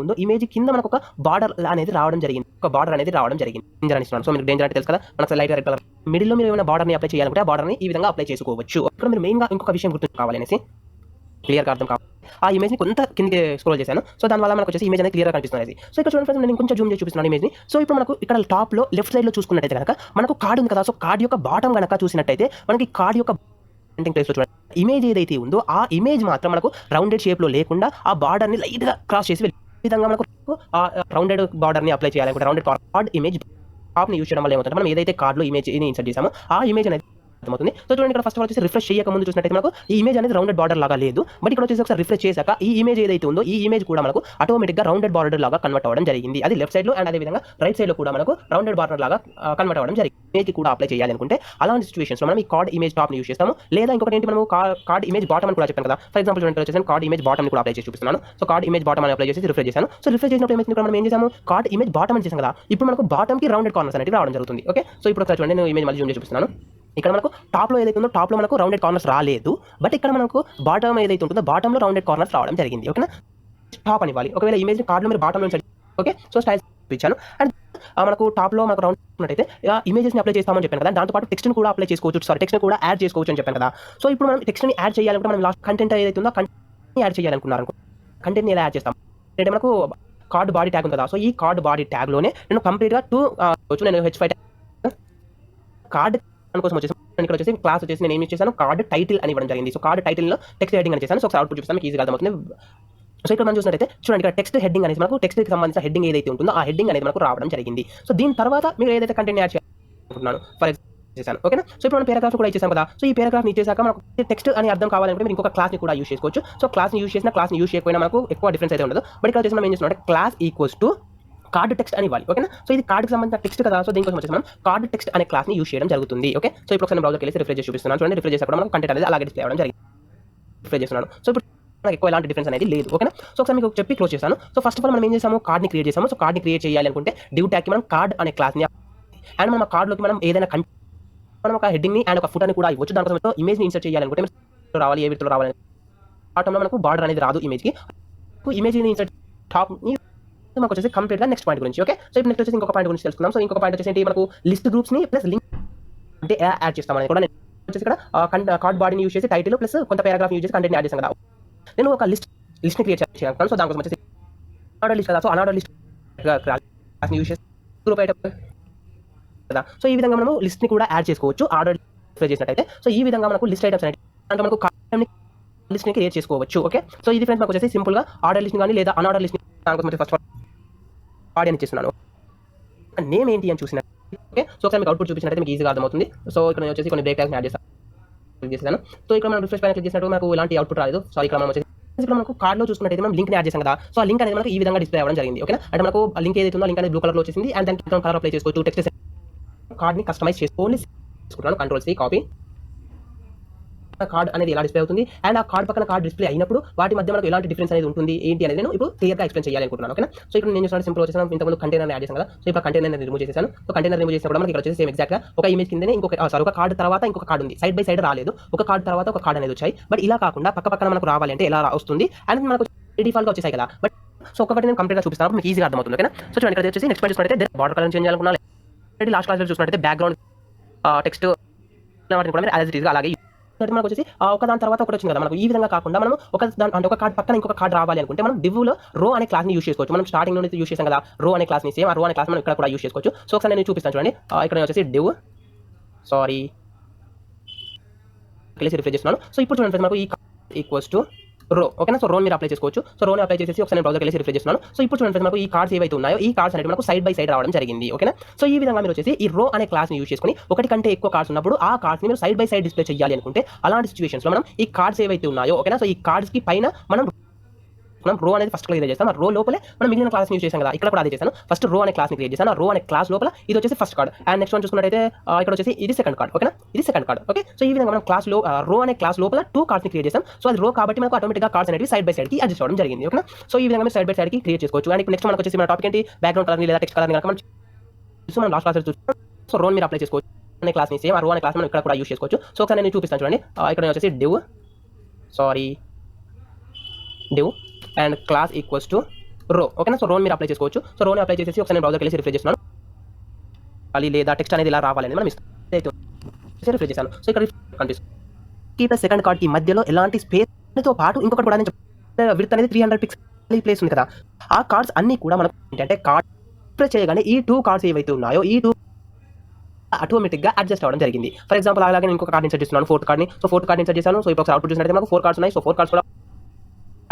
S2: ఉందో. ఇమేజ్ కింద మనకు ఒక బార్డర్ అనేది రావడం జరిగింది. డేంజర్ అని ఇస్తున్నాను. సో మీకు డేంజర్ అంటే తెలుసు కదా, మనకు లైట్ రెడ్ కలర్ మిడిల్లో మీరు ఏమైనా బార్డర్ని అప్లై చేయాలంటే ఆ బార్డర్ని ఈ విధంగా అప్లై చేసుకోవచ్చు. ఇక్కడ మీరు మెయిన్గా ఇంకొక విషయం గుర్తు కావాలి అనేసి క్లియర్గా అర్థం కావాలి. ఆ ఇమేజ్ని కొంత కిందకి స్క్రోల్ చేశాను. సో దానివల్ల మనకు వచ్చేసి ఇమేజ్ అనేది క్లియర్గా కనిపిస్తుంది. సో ఇక్కడ చూడండి ఫ్రెండ్స్, నేను కొంచెం జూమ్ చేసి చూపిస్తున్నాను ఇమేజ్ని. సో ఇప్పుడు మనకు ఇక్కడ టాప్లో లెఫ్ట్ సైడ్లో చూసుకున్నట్టయితే కనుక మనకు కార్డ్ ఉంది కదా, సో కార్డ్ యొక్క బాటం కనుక చూసినట్టయితే మనకి కార్డ్ యొక్క ప్లేస్లో చూడండి ఇమేజ్ ఏదైతే ఉందో ఆ ఇమేజ్ మాత్రం మనకు రౌండెడ్ షేప్లో లేకుండా ఆ బార్డర్ని లైట్గా క్రాస్ చేసి ఈ విధంగా మనకు ఆ రౌండెడ్ బార్డర్ని అప్లై చేయాలనుకుంటే రౌండెడ్ కార్డ్ ఇమేజ్ టాప్ని యూజ్ చేయడం వల్ల ఏమవుతుంది, మనం ఏదైతే కార్డ్లో ఇమేజ్ని ఇన్సర్ట్ చేసామో ఆ ఇమేజ్ అనేది అర్థమవుతుంది. సో చూడండి, ఇక్కడ ఫస్ట్ ఆఫ్ ఆల్ వచ్చేసి రిఫ్రెష్ చేయక ముందు చూసినట్టయితే మనకు ఈ ఇమేజ్ అనేది రౌండెడ్ బార్డర్ లాగా లేదు. బట్ ఇక్కడ వచ్చేసి ఒకసారి రిఫ్రెష్ చేశాక ఈ ఇమేజ్ ఏదైతే ఉందో ఈ ఇమేజ్ కూడా మనకు ఆటోమేటిక్గా రౌండెడ్ బార్డర్ లాగా కన్వర్ట్ అవ్వడం జరిగింది. అది లెఫ్ట్ సైడ్లో అండ్ అదేవిధంగా రైట్ సైడ్లో కూడా మనకు రౌండెడ్ బార్డర్ లాగా కన్వర్ట్ అవ్వడం జరిగింది. ఇమేజ్కి కూడా అప్లై చేయాలనుకుంటే అలాంటి సిచ్యువేషన్స్లో మనం ఈ కార్డ్ ఇమేజ్ టాప్ని యూజ్ చేస్తాము. లేదా ఇంకొకటి ఏంటి, మనం కార్డ్ ఇమేజ్ బాటమ్ అని కూడా చెప్పాను కదా. ఫర్ ఎగ్జాంపుల్ చూడండి, వచ్చేసి కార్డ్ ఇమేజ్ బాటమ్ కూడా అప్లై చేసి చూపిస్తున్నాను. సో కార్డ్ ఇమేజ్ బాటమ్ అని అప్లై చేసి రిఫ్రెష్ చేశాను. సో రిఫ్రెష్ చేసినప్పుడు ఏమైంది, మనం ఏం చేసాము, కార్డ్ ఇమేజ్ బాటమ్ అని చేసాం కదా, ఇప్పుడు మనకు బాటమ్కి రౌండెడ్ కార్నర్స్ అనేవి రావడం జరుగుతుంది. ఓకే, సో ఇప్పుడు ఒకసారి చూడండి, నేను ఇమేజ్ మళ్ళీ జూమ్ చేసి చూపిస్తున్నాను. ఇక్కడ మనకు టాప్లో ఏదైతే ఉందో టాప్లో మనకు రౌండెడ్ కార్నర్స్ రాలేదు. బట్ ఇక్కడ మనకు బాటమ్ ఏదైతే ఉంటుందో బాటంలో రౌండెడ్ కార్నర్స్ రావడం జరిగింది. ఓకేనా, టాప్ అని ఇవ్వాలి. ఒకవేళ ఇమేజ్ కార్డ్లో మీరు బాటంలో ఓకే, సో స్టైల్స్ ఇచ్చాను. అండ్ మనకు టాప్లో మనకు రౌండ్ ఉన్నట్టయితే ఇమేజెస్ని అప్లై చేస్తామని చెప్పాను కదా, దాంతోపాటు టెక్స్ట్ని కూడా అప్లై చేసుకోవచ్చు. టెక్స్ట్ని కూడా యాడ్ చేసుకోవచ్చు అని చెప్పాను కదా. సో ఇప్పుడు మనం టెక్స్ట్ని యాడ్ చేయాలంటే మనం లాస్ట్ కంటెంట్ ఏదైతే ఉందో కంటెంట్ని యాడ్ చేయాలనుకున్నారు, కంటెంట్ని ఎలా యాడ్ చేస్తాం అంటే మనకు కార్డ్ బాడీ ట్యాగ్ ఉంది కదా, సో ఈ కార్డ్ బాడీ ట్యాగ్లోనే నేను కంప్లీట్గా నేను H5 కార్డ్ కోసం వచ్చేసి ఇక్కడ వచ్చేసి క్లాస్ వచ్చేసి నేను ఏం చేశాను, కార్డ్ టైటిల్ అని ఇవ్వడం జరిగింది. సో కార్డ్ టైటిల్లో టెక్స్ట్ హెడ్డింగ్ అని చేశాను. సో ఒకసారి అవుట్పుట్ చూపిస్తాను, మీకు ఈజీగా అర్థమవుతుంది. సో ఇక్కడ మనం చూసినట్టయితే చూడండి, ఇక్కడ టెక్స్ట్ హెడ్డింగ్ అనేది మనకు టెక్స్ట్కి సంబంధించిన హెడ్డింగ్ ఏదైతే ఉంటుందో ఆ హెడ్డింగ్ అనేది మనకు రావడం జరిగింది. సో దీని తర్వాత మీరు ఏదైతే కంటెంట్ యాడ్ చేయాలనుకుంటున్నాను ఫర్ ఎగ్జాంపుల్ చేశాను. ఓకేనా, సో ఇప్పుడు మనం పారాగ్రాఫ్ కూడా ఇచ్చేసాం కదా. సో ఈ పారాగ్రాఫ్ని ఇచ్చేసాక మనకు టెక్స్ట్ అని అర్థం కావాలంటే మీరు ఇంకొక క్లాస్ని కూడా యూస్ చేసుకోవచ్చు. సో క్లాస్ని యూస్ చేసినా క్లాస్ని యూస్ చేయకపోయినా మనకు ఎక్కువ డిఫరెన్స్ అయితే ఉండదు. బట్ ఇక్కడ వచ్చేసి మనం ఏం చేస్తున్నాం అంటే class equals to card text అని ఇవ్వాలి. ఓకేనా, సో ఇది కార్డ్కి సంబంధించిన టెక్స్ట్ కదా, సో దీనికోసం వచ్చేసి మనం కార్డ్ టెక్స్ట్ అనే క్లాస్ని యూస్ చేయడం జరుగుతుంది. ఓకే, సో ఇప్పుడు ఒకసారి బ్రౌజర్కి వెళ్ళి రిఫ్రెష్ చేసి చూపిస్తున్నాను. చూడండి, రిఫ్రెష్ చేసినప్పుడు మనకు కంటెంట్ అనేది అలాగే డిస్ప్లే అవ్వడం జరిగింది. రిఫ్రెష్ చేస్తున్నాను. సో ఇప్పుడు మనకు ఎక్కువ ఎలాంటి డిఫరెన్స్ అనేది లేదు. ఓకేనా, సో ఒకసారి మీకు చెప్పి క్లోజ్ చేస్తాను. సో ఫస్ట్ ఆఫ్ ఆల్ మనం ఏం చేసాము, కార్డ్ని క్రియేట్ చేసాము. సో కార్డ్ని క్రియేట్ చేయాలి అనుకుంటే డివ్ ట్యాగ్కి మనం కార్డ్ అనే క్లాస్ని అండ్ మనం ఆ కార్డ్లోకి మనం ఏదైనా మనం ఒక హెడ్డింగ్ని అండ్ ఒక ఫుటర్ని కూడా ఇవ్వచ్చు. దానికోసం ఇమేజ్ని ఇన్సర్ట్ చేయాలనుకుంటే రావాలి, ఏ విధంగా రావాలి, బాటంలో మనకు బార్డర్ అనేది రాదు ఇమేజ్కి. ఇమేజ్ని ఇన్సర్ట్ టాప్ని మనకు వచ్చేసి కంప్లీట్గా నెక్స్ట్ పాయింట్ గురించి. ఓకే, సో ఇప్పుడు నెక్స్ట్ వచ్చేసి ఇంకొక పాయింట్ గురించి తెలుసుకుందాం. సో ఇంకొక పాయింట్ వచ్చేసి మనకు లిస్ట్ గ్రూప్స్ని ప్లస్ లింక్ అంటే యాడ్ చేస్తామని కూడా నేను వచ్చేసి ఇక్కడ కార్డ్ బాడీని యూజ్ చేసి టైటిల్ ప్లస్ కొంత పారాగ్రాఫ్ యూజ్ చేసి కంటెంట్ యాడ్ చేస్తాను కదా. నేను ఒక లిస్ట్ని క్రియేట్ చేయాలనుకున్నాను. సో దానికోసం వచ్చేసి ఆర్డర్ లిస్ట్ కదా, సో అనార్డర్ లిస్ట్ యూజ్ చేసి గ్రూప్ ఐటమ్ కదా. సో ఈ విధంగా మనము లిస్ట్ని కూడా యాడ్ చేసుకోవచ్చు ఆర్డర్ చేసినట్టయితే. సో ఈ విధంగా మనకు లిస్ట్ ఐటమ్స్ అంటే అంటే మనకు లిస్ట్ని క్రియేట్ చేసుకోవచ్చు. ఓకే, సో ఇది ఫ్రెండ్స్ మనకు వచ్చేసి సింపుల్గా ఆర్డర్ లిస్ట్ కానీ లేదా అనార్డర్ లిస్ట్ దానికోసం ఫస్ట్ ఆర్డర్ అని ఇచ్చేస్తున్నాను. నేమ్ ఏంటి అని చూసిన ఓకే, సో ఒకసారి మీకు అవుట్పుట్ చూపించినట్టు మీకు ఈజీగా అర్థమవుతుంది. సో ఇక్కడ నేను వచ్చేసి కొన్ని బ్రేక్ ట్యాగ్స్ యాడ్ చేస్తాను. సో ఇక్కడ మనం రిఫ్రెష్ పైన క్లిక్ చేసినట్టు మనకు ఇలాంటి అవుట్పుట్ రాలేదు. సో ఇక్కడ మనం వచ్చేసి ఇక్కడ మనకు కార్డ్లో చూసుకున్నట్టయితే మనం లింక్ యాడ్ చేసాం కదా. సో ఆ లింక్ అనేది మనకు ఈ విధంగా డిస్ప్లే అవ్వడం జరిగింది. ఓకే, అంటే మనకు లింక్ ఏదైతే ఉందో లింక్ అనేది బ్లూ కలర్లో వచ్చేసింది అండ్ దానికి కలర్ అప్లై చేసుకోవచ్చు. టెక్స్ట్ కార్డ్ని కస్టమైజ్ చేసుకొని తీసుకుంటున్నాను. కంట్రోల్-C కాపీ కార్డ్ అనేది ఎలా డిస్ప్లే అవుతుంది అండ్ ఆ కార్డ్ పక్కన కార్డ్ డిస్ప్లే అయినప్పుడు వాటి మధ్య మనకు ఎలాంటి డిఫరెన్స్ అనేది ఉంటుంది ఏంటి అనేది నేను ఇప్పుడు క్లియర్గా ఎక్స్ప్లెయిన్ చేయాలనుకుంటున్నాను. ఓకే, సో ఇప్పుడు నేను చేసిన సింపుల్ వచ్చేసి ఇంతకుముందు కంటైనర్ యాడ్ చేశాను కదా. సో ఇప్పుడు కంటైనర్ రిమూవ్ చేశాను. సో కంటైనర్ రిమూవ్ చేసినప్పుడు మనకి ఇక్కడ వచ్చేసి సేమ్ ఎగ్జాక్ట్గా ఒక ఇమేజ్ కిందనే ఒక కార్డ్ తర్వాత ఇంకొక కార్డ్ ఉంది. సైడ్ బై సైడ్ రాలేదు, ఒక కార్డ్ తర్వాత ఒక కార్డ్ అనేది వచ్చాయి. బట్ ఇలా కాకుండా పక్క పక్కన మనకు రావాలి అంటే ఎలా వస్తుంది అండ్ మనకు డిఫాల్ట్గా వచ్చేసాయి కదా. బట్ సో ఒకటి నేను కంప్లీట్గా చూపిస్తాను, మీకు ఈజీగా అర్థమవుతుంది. ఓకేనా, సో చూడండి ఇక్కడ వచ్చేసి నెక్స్ట్ పాయింట్ చూసుకుంటే బార్డర్ కలర్ చేంజ్ చేయాలనుకున్నాను. లాస్ట్ క్లాస్లో చూసుకుంటే బ్యాక్గ్రౌండ్ టెక్స్ట్ వాటిని కూడా మీరు యాజ్ ఇట్ ఈస్గా అలాగే మనకు వచ్చేసి ఒక దాని తర్వాత ఒకటి వచ్చింది కదా. మనకు ఈ విధంగా కాకుండా మనం ఒక కార్డ్ పక్కన ఇంకొక కార్డ్ రావాలి అనుకుంటే మనం డివ్లో రో అనే క్లాస్ని యూస్ చేసుకోవచ్చు. మనం స్టార్టింగ్ నుండి యూస్ చేసాం కదా రో అనే క్లాస్ని, సేమ్ ఆ రో అనే క్లాస్ మనం ఇక్కడ కూడా యూస్ చేసుకోవచ్చు. సో ఒకసారి నేను చూపిస్తాను చూడండి. ఇక్కడ వచ్చేసి డివ్ వెళ్ళేసి రిఫ్రెష్ చేస్తున్నాను. సో ఇప్పుడు చూడండి ఫ్రెండ్స్, మనకు ఈ ఈక్వల్స్ టు రో, ఓకేనా. సో రోని మీరు అప్లై చేసుకోవచ్చు. సో రోని అప్లై చేసేసి ఒకసారి నేను బ్రౌజర్కి వెళ్ళి రిఫ్రెష్ చేస్తున్నాను. సో ఇప్పుడు చూడండి ఫ్రెండ్స్, మనకు ఈ కార్డ్స్ ఏవైతే ఉన్నాయో ఈ కార్డ్స్ అనేవి మనకు సైడ్ బై సైడ్ రావడం జరిగింది, ఓకేనా. సో ఈ విధంగా మీరు వచ్చేసి ఈ రో అనే క్లాస్ని యూజ్ చేసుకుని ఒకటి కంటే ఎక్కువ కార్డ్స్ ఉన్నప్పుడు ఆ కార్డ్స్ని మీరు సైడ్ బై సైడ్ డిస్ప్లే చేయాలి అనుకుంటే అలాంటి సిచ్యువేషన్స్లో మనం ఈ కార్డ్స్ ఏవైతే ఉన్నాయో, ఓకేనా. సో ఈ కార్డ్స్కి పైన మనం రో అనేది ఫస్ట్ క్లియర్ చేస్తాం. ఆ రో లోపలే మనం మిగిలిన క్లాస్ యూజ్ చేసాం కదా, ఇక్కడ కూడా అదే చేశాను. ఫస్ట్ రో అనే క్లాస్ని క్రియేట్ చేశాను. ఆ రో అనే క్లాస్ లోపల ఇది వచ్చేసి first card, and next one చూసుకున్నట్టయితే ఇక్కడ వచ్చేసి ఇది సెకండ్ కార్డ్, ఓకేనా. ఇది సెకండ్ కార్డ్, ఓకే. సో ఈ విధంగా మనం క్లాస్లో రో అనే క్లాస్ లోపల 2 కార్డ్స్ని క్రియేట్ చేస్తాం. సో అది రో కాబట్టి మనకు ఆటోమేటిక్గా కార్డ్స్ అనేవి సైడ్ బై సైడ్కి అడ్జస్ట్ అవ్వడం జరిగింది, ఓకేనా. సో ఈ విధంగా మీరు సైడ్ బై సైడ్కి క్రియేట్ చేసుకోవచ్చు. అండ్ ఇప్పుడు నెక్స్ట్ మనకు వచ్చేసి మన టాపిక్ ఏంటి, బ్యాక్గ్రౌండ్ కలర్ని లేదా టెక్స్ట్ కలర్ని కనుక మనం లాస్ట్ క్లాస్ చూస్తాం. సో రోని మీరు అప్లై చేసుకోవచ్చు అనే క్లాస్ని, సేమ్ ఆ రో అనే క్లాస్ మనం ఇక్కడ కూడా యూజ్ చేసుకోవచ్చు. సో ఒకసారి నేను చూపిస్తాను చూడండి. ఇక్కడ వచ్చేసి div and class equals to రో, ఓకేనా. సో రోని మీరు అప్లై చేసుకోవచ్చు. సో రోని అప్లై చేసేసి ఒకసారి నేను బ్రౌజర్కి వెళ్ళి రిఫ్రెష్ చేస్తున్నాను. అది లేదా టెక్స్ట్ అనేది ఇలా రావాలని మనం రిఫ్రెష్ చేశాను. సో ఇక్కడ కనిపిస్తుంది ప్లస్ సెకండ్ కార్డ్కి మధ్యలో ఎలాంటి స్పేస్తో పాటు ఇంకొకటి కూడా విడ్త్ అనేది 300 పిక్సెల్ ప్లేస్ ఉంది కదా. ఆ కార్డ్స్ అన్నీ కూడా మనకు ఏంటంటే కార్డ్ ప్రెస్ చేయగానే ఈ 2 కార్డ్స్ ఏవైతే ఉన్నాయో ఈ 2 ఆటోమేటిక్గా అడ్జస్ట్ అవ్వడం జరిగింది. ఫర్ ఎగ్జాంపుల్ అలాగే ఇంకొక కార్డ్ ఇన్సర్ట్ చేస్తున్నాను, ఫోర్త్ కార్డ్ని. సో ఫోర్త్ కార్డ్ ఇన్సర్ట్ చేశాను. సో ఇప్పుడు ఒకసారి అవుట్పుట్ చూసినట్టు మనకు 4 కార్డ్స్ ఉన్నాయి. సో 4 కార్డ్స్ కూడా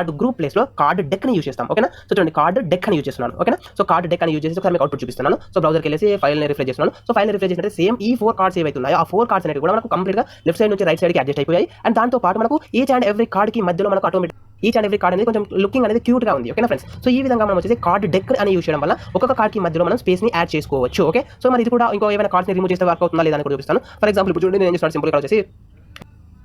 S2: కార్డ్ గ్రూప్ ప్లేస్లో కార్డ్ డెక్ ని యూజ్ చేస్తాం, ఓకేనా. సో చూడండి కార్డ్ డెక్ అని యూజ్ చేస్తున్నాను, ఓకేనా. సో కార్డ్ డెక్ అని యూజ్ చేసి ఒకసారి మీకు అవుట్పుట్ చూపిస్తున్నాను. సో బ్రౌజర్కి వెళ్ళేసి ఫైల్ని రిఫ్రెష్ చేస్తున్నాను. సో ఫైల్ని రిఫ్రెష్ చేసినట్టు సేమ్ ఈ 4 కార్డ్స్ ఏవైతే ఉన్నాయో ఆ 4 కార్డ్స్ అనేవి కూడా మనకు కంప్లీట్గా లెఫ్ట్ సైడ్ నుంచి రైట్ సైడ్కి అడ్జస్ట్ అయిపోయాయి. అండ్ దాంతో పాటు మనకు ఈచ్ అండ్ ఎవ్రీ కార్డ్కి మధ్యలో మనకు automatic each and every card అనేది కొంచెం లుకింగ్ అనేది క్యూట్గా ఉంది, ఓకేనా ఫ్రెండ్స్. సో ఈ విధంగా మనం వచ్చేసి కార్డ్ డెక్ అని యూజ్ చేయడం వల్ల ఒక్కొక్క కార్డ్కి మధ్యలో మనం స్పేస్ని యాడ్ చేసుకోవచ్చు, ఓకే. సో మరి ఇది కూడా ఇంకో ఏమైనా కార్డ్స్ని రిమూవ్ చేస్తే వర్క్ అవుతుందా లేదా అని కూడా చూపిస్తాను. ఫర్ ఎగ్జాంపుల్ ఇప్పుడు చూడండి, నేను చేస్తాను సింపుల్ ఇక్కడ వచ్చేసి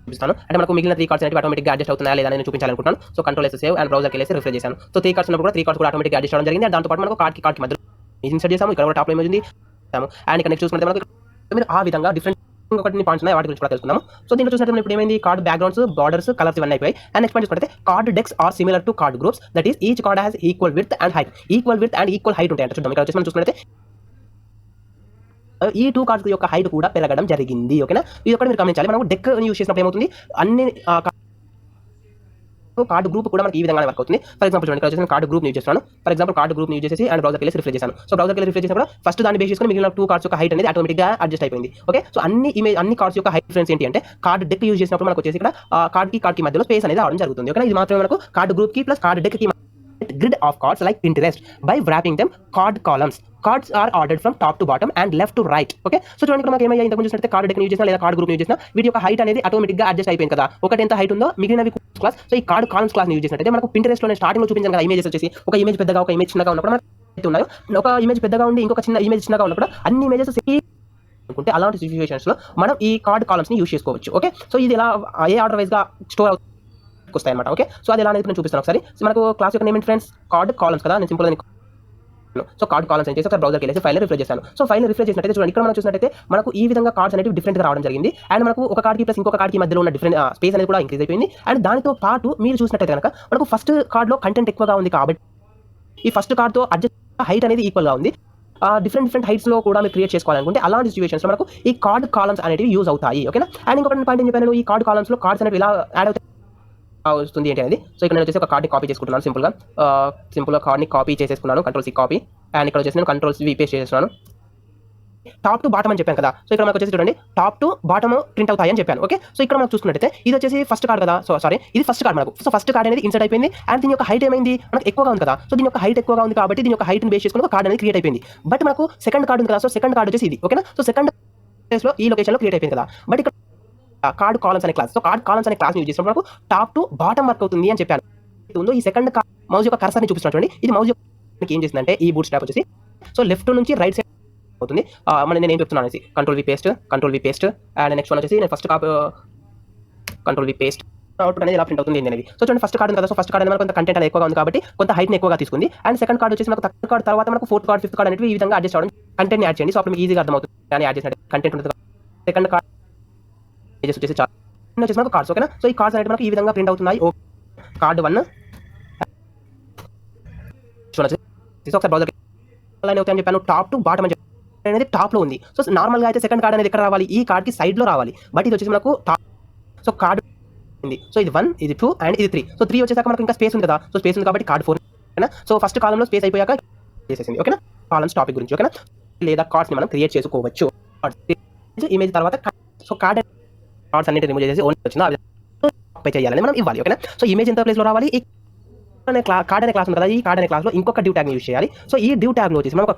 S2: చూపిస్తాను. అంటే మనకు మిగిలిన 3 కార్డ్స్ అనేవి ఆటోమేటిక్గా అడ్జస్ట్ అవుతున్నాయా లేదా నేను చూపించాలనుకుంటున్నాను. So control S save and బ్రౌజర్కి వెళ్ళేసి రిఫ్రెష్ చేశాను. సో 3 కార్డ్స్ ఉన్నప్పుడు కూడా 3 కార్డ్స్ కూడా ఆటోమేటిక్గా అడ్జస్ట్ అవ్వడం జరిగింది. అండ్ దాంతో పాటు మనకు కార్డ్కి మధ్యలో ఇన్సర్ట్ చేసాము. ఇక్కడ కూడా టాప్ ఇమేజ్ ఉంది. అండ్ ఇక్కడ నెక్స్ట్ చూసుకుంటే మనకు మీరు ఆ విధంగా డిఫరెంట్ ఇంకొకటి పాయింట్స్ ఉన్నాయి, వాటి గురించి కూడా తెలుసుకుందాము. సో దీంట్లో చూసినట్టు ఇప్పుడు ఏమైంది, కార్డ్ బ్యాక్గ్రౌండ్స్, బార్డర్స్, కలర్స్ ఇవన్నీ అయిపోయాయి. అండ్ నెక్స్ట్ పాయింట్ చూసుకుంటే card decks are similar to card groups, that is each card has equal width and height. Equal width and equal height ఉంటాయి అంటే చూద్దాం. ఇక్కడ వచ్చేసి మనం చూసుకుంటే ఈ 2 కార్డ్స్ యొక్క హైట్ కూడా పెరగడం జరిగింది, ఓకేనా. ఇది ఒకటి మీరు గమనించాలి. మనం డెక్ యూజ్ చేసినప్పుడు ఏమవుతుంది, అన్ని కార్డ్ గ్రూప్ కూడా మనకి ఈ విధంగా వర్క్ అవుతుంది. ఫర్ ఎగ్జాంపుల్ చూడండి, ఇక్కడ వచ్చేసి కార్డ్ గ్రూప్ యూజ్ చేస్తున్నాను. For example card group use చేసి అండ్ బ్రౌజర్కి వెళ్ళి రిఫ్రెష్ చేశాను. సో బ్రౌజర్కి వెళ్ళి రిఫ్రెష్ చేసినప్పుడు ఫస్ట్ దాన్ని బేస్ చేసుకుని మిగిలిన 2 కార్డ్స్ యొక్క హైట్ అనేది ఆటోమేటిక్గా అడ్జస్ట్ అయిపోయింది, ఓకే. సో అన్ని కార్డ్స్ యొక్క హైట్ డిఫరెన్స్ ఏంటి అంటే కార్డ్ డెక్ యూజ్ చేసినప్పుడు మనకు వచ్చేసి ఇక్కడ కార్డ్కి మధ్యలో స్పేస్ అనేది రావడం జరుగుతుంది, ఓకే. ఇది మాత్రమే మనకు కార్డ్ గ్రూప్కి ప్లస్ కార్డ్ డెక్కి grid of cards like Pinterest by wrapping them card columns. Cards are ordered from top to bottom and left to right, okay. So చూడండి ఇక్కడ మనకి ఏమయ్యా, ఇంతకు చూసినట్టు కార్డ్ డెక్ యూజ్ చేసినా లేదా కార్డ్ గ్రూప్ యూజ్ చేసినా వీటి యొక్క హైట్ అనేది ఆటోమేటిక్గా అడ్జస్ట్ అయిపోయింది కదా. ఒకటి ఎంత హైట్ ఉందో మిగిలినవి క్లాస్. సో ఈ కార్డ్ కాలమ్స్ క్లాస్ యూజ్ చేసినట్టు మనకు Pinterest లో స్టార్టింగ్ లో చూపించాను కదా, ఇమేజెస్ వచ్చేసి ఒక ఇమేజ్ పెద్దగా ఒక ఇమేజ్ చిన్నగా ఉన్నప్పుడు మనకు ఉన్నాయో, ఒక ఇమేజ్ పెద్దగా ఉండి ఇంకొక చిన్న ఇమేజ్ చిన్నగా ఉన్నప్పుడు అన్ని ఇమేజెస్ అనుకుంటే అలాంటి సిచ్యువేషన్స్ లో మనం ఈ కార్డ్ కాలమ్స్ ని యూజ్ చేసుకోవచ్చు, ఓకే. సో ఇది ఎలా ఏ ఆర్డర్ వైజ్ గా స్టోర్ అవుతుంది వస్తాయి అన్నమాట, ఓకే. సో అది ఎలా అనేది నేను చూపిస్తాను ఒకసారి. మనకు క్లాస్ యొక్క నేమ్ ఫ్రెండ్స్ కార్డ్ కాలమ్స్ కదా, నేను సింపుల్ సో కార్డ్ కాలమ్స్ అని చేసి ఒకసారి బ్రౌజర్కి వెళ్ళేసి ఫైల్ రిఫ్రెష్ చేశాను. సో ఫైల్ రిఫ్రెష్ చేసినట్టు చూడండి, ఇక్కడ మనం చూసినట్టయితే మనకు ఈ విధంగా కార్డ్స్ అనేవి డిఫరెంట్ గా రావడం జరిగింది. అండ్ మనకు ఒక కార్డ్కి ప్లస్ ఇంకొక కార్డ్కి మధ్యలో ఉన్న డిఫరెంట్ స్పేస్ అనేది కూడా ఇంక్రీజ్ అయిపోయింది. అండ్ దానితో పాటు మీరు చూసినట్టయితే కనుక మనకు ఫస్ట్ కార్డ్లో కంటెంట్ ఎక్కువగా ఉంది కాబట్టి ఈ ఫస్ట్ కార్డ్తో అడ్జస్ట్ హైట్ అనేది ఈక్వల్గా ఉంది. డిఫరెంట్ హైట్స్ లో కూడా మీరు క్రియేట్ చేసుకోవాలనుకుంటే అలాంటి సిచ్యువేషన్స్ లో మనకు ఈ కార్డ్ కాలమ్స్ అనేవి యూజ్ అవుతాయి, ఓకేనా. అండ్ ఇంకొక పాయింట్ ఏం చెప్పాను, ఈ కార్డ్ కాలమ్స్ లో కార్డ్స్ అనేవి ఇలా యాడ్ అవుతాయి వస్తుంది ఏంటి అనేది. సో ఇక్కడ నేను వచ్చేసి ఒక కార్డ్ని కాపీ చేసుకుంటున్నాను సింపుల్గా కార్డ్ని కాపీ చేసేసుకున్నాను. కంట్రోల్ సి కాపీ అండ్ ఇక్కడ వచ్చేసి నేను కంట్రోల్ సి పేస్ట్ చేసేస్తున్నాను. టాప్ టు బాటమ్ అని చెప్పాను కదా. సో ఇక్కడ మనకు వచ్చేసి చూడండి టాప్ టు బాటమ్ ప్రింట్ అవుతాయి అని చెప్పాను, ఓకే. సో ఇక్కడ మనకు చూసుకున్నట్టయితే ఇది వచ్చేసి ఫస్ట్ కార్డ్ కదా. సో సారీ, ఇది ఫస్ట్ కార్డ్ మనకు. సో ఫస్ట్ కార్డ్ అనేది ఇన్సర్ట్ అయిపోయింది అండ్ దీని యొక్క హైట్ ఏమైంది మనకు ఎక్కువగా ఉంది కదా. సో దీని యొక్క హైట్ ఎక్కువగా ఉంది కాబట్టి దీని యొక్క హైట్ని బేస్ చేసుకుని ఒక కార్డ్ అనేది క్రియేట్ అయిపోయింది. బట్ మనకు సెకండ్ కార్డ్ ఉంది కదా. సో సెకండ్ కార్డ్ వచ్చేసి ఇది, ఓకేనా. సో సెకండ్ ప్లేస్ లో ఈ లొకేషన్ లో క్రియేట్ అయిపోయింది కదా. బట్ ఇక్కడ కార్డ్ కాలమ్స్ అనే క్లాస్. సో కార్డ్ కాలమ్స్ అనే క్లాస్ యూజ్ చేసినప్పుడు మనకు టాప్ టు బాటమ్ వర్క్ అవుతుంది అని చెప్పాను. ఈ సెకండ్ మౌజ్ యొక్క కర్సర్ని చూపిస్తున్నటువంటి ఇది మౌజ్ ఏం చేసిందంటే ఈ బూట్ స్ట్రాప్ వచ్చేసి సో లెఫ్ట్ నుంచి రైట్ సైడ్ అవుతుంది. నేను ఏం చెప్తున్నాను అనేసి control V paste and next one వచ్చేసి నేను first control V paste output అనేది ఎలా ప్రింట్ అవుతుంది అనేది. సో చూడండి ఫస్ట్ కార్డ్ కదా. సో ఫస్ట్ కార్డ్ అనేది కొంత కంటెంట్ అనేది ఎక్కువగా ఉంది కాబట్టి కొంత హైట్ని ఎక్కువగా తీసుకుంది. అండ్ సెకండ్ కార్డ్ వచ్చేసి మనకు థర్డ్ కార్డ్ తర్వాత మనకు ఫోర్త్ కార్డ్ ఫిఫ్త్ కార్డ్ అనేది ఈ విధంగా అడ్జస్ట్ అవ్వడం కంటెంట్ యాడ్ చేయండి. సో అప్పుడు మీకు ఈజీగా అర్థమవుతుంది కానీ యాడ్ చేసిన కంటెంట్ ఉంటుంది. సెకండ్ కార్డ్ వచ్చేసి చాలా వచ్చేసి మనకు కార్డ్స్, ఓకేనా. సో ఈ కార్డ్స్ అనేది మనకు ఈ విధంగా ప్రింట్ అవుతున్నాయి. కార్డ్ 1 ఒకసారి బ్రౌజర్ అవుతాయని చెప్పాను. టాప్ టు బాటమ్ అని అనేది టాప్ లో ఉంది. సో నార్మల్గా అయితే సెకండ్ కార్డ్ అనేది ఎక్కడ రావాలి, ఈ కార్డ్కి సైడ్ లో రావాలి. బట్ ఇది వచ్చేసి మనకు టాప్. సో కార్డ్ ఉంది. సో ఇది 1 ఇది 2 అండ్ ఇది 3. సో 3 వచ్చేసాక మనకు ఇంకా స్పేస్ ఉంది కదా. సో స్పేస్ ఉంది కాబట్టి కార్డ్ 4, ఓకేనా. సో ఫస్ట్ కాలంలో స్పేస్ అయిపోయాక చేసేసింది, ఓకేనా. కాలమ్స్ టాపిక్ గురించి, ఓకేనా. లేదా కార్డ్స్ ని మనం క్రియేట్ చేసుకోవచ్చు. ఇమేజ్ తర్వాత సో కార్డ్ కార్డ్స్ అన్నిటి రిమూవ్ చేసి ఓన్లీ వచ్చిందో పే చేయాలని మనం ఇవ్వాలి. ఓకేనా? సో ఇమేజ్ ఎంత ప్లేస్లో రావాలి? ఈ కార్డ్ అనే క్లాస్ ఉంది కదా, ఈ కార్డ్ అనే క్లాస్లో ఇంకొక డివ్ ట్యాగ్ని యూజ్ చేయాలి. సో ఈ డివ్ ట్యాగ్లో వచ్చేసి మనం ఒక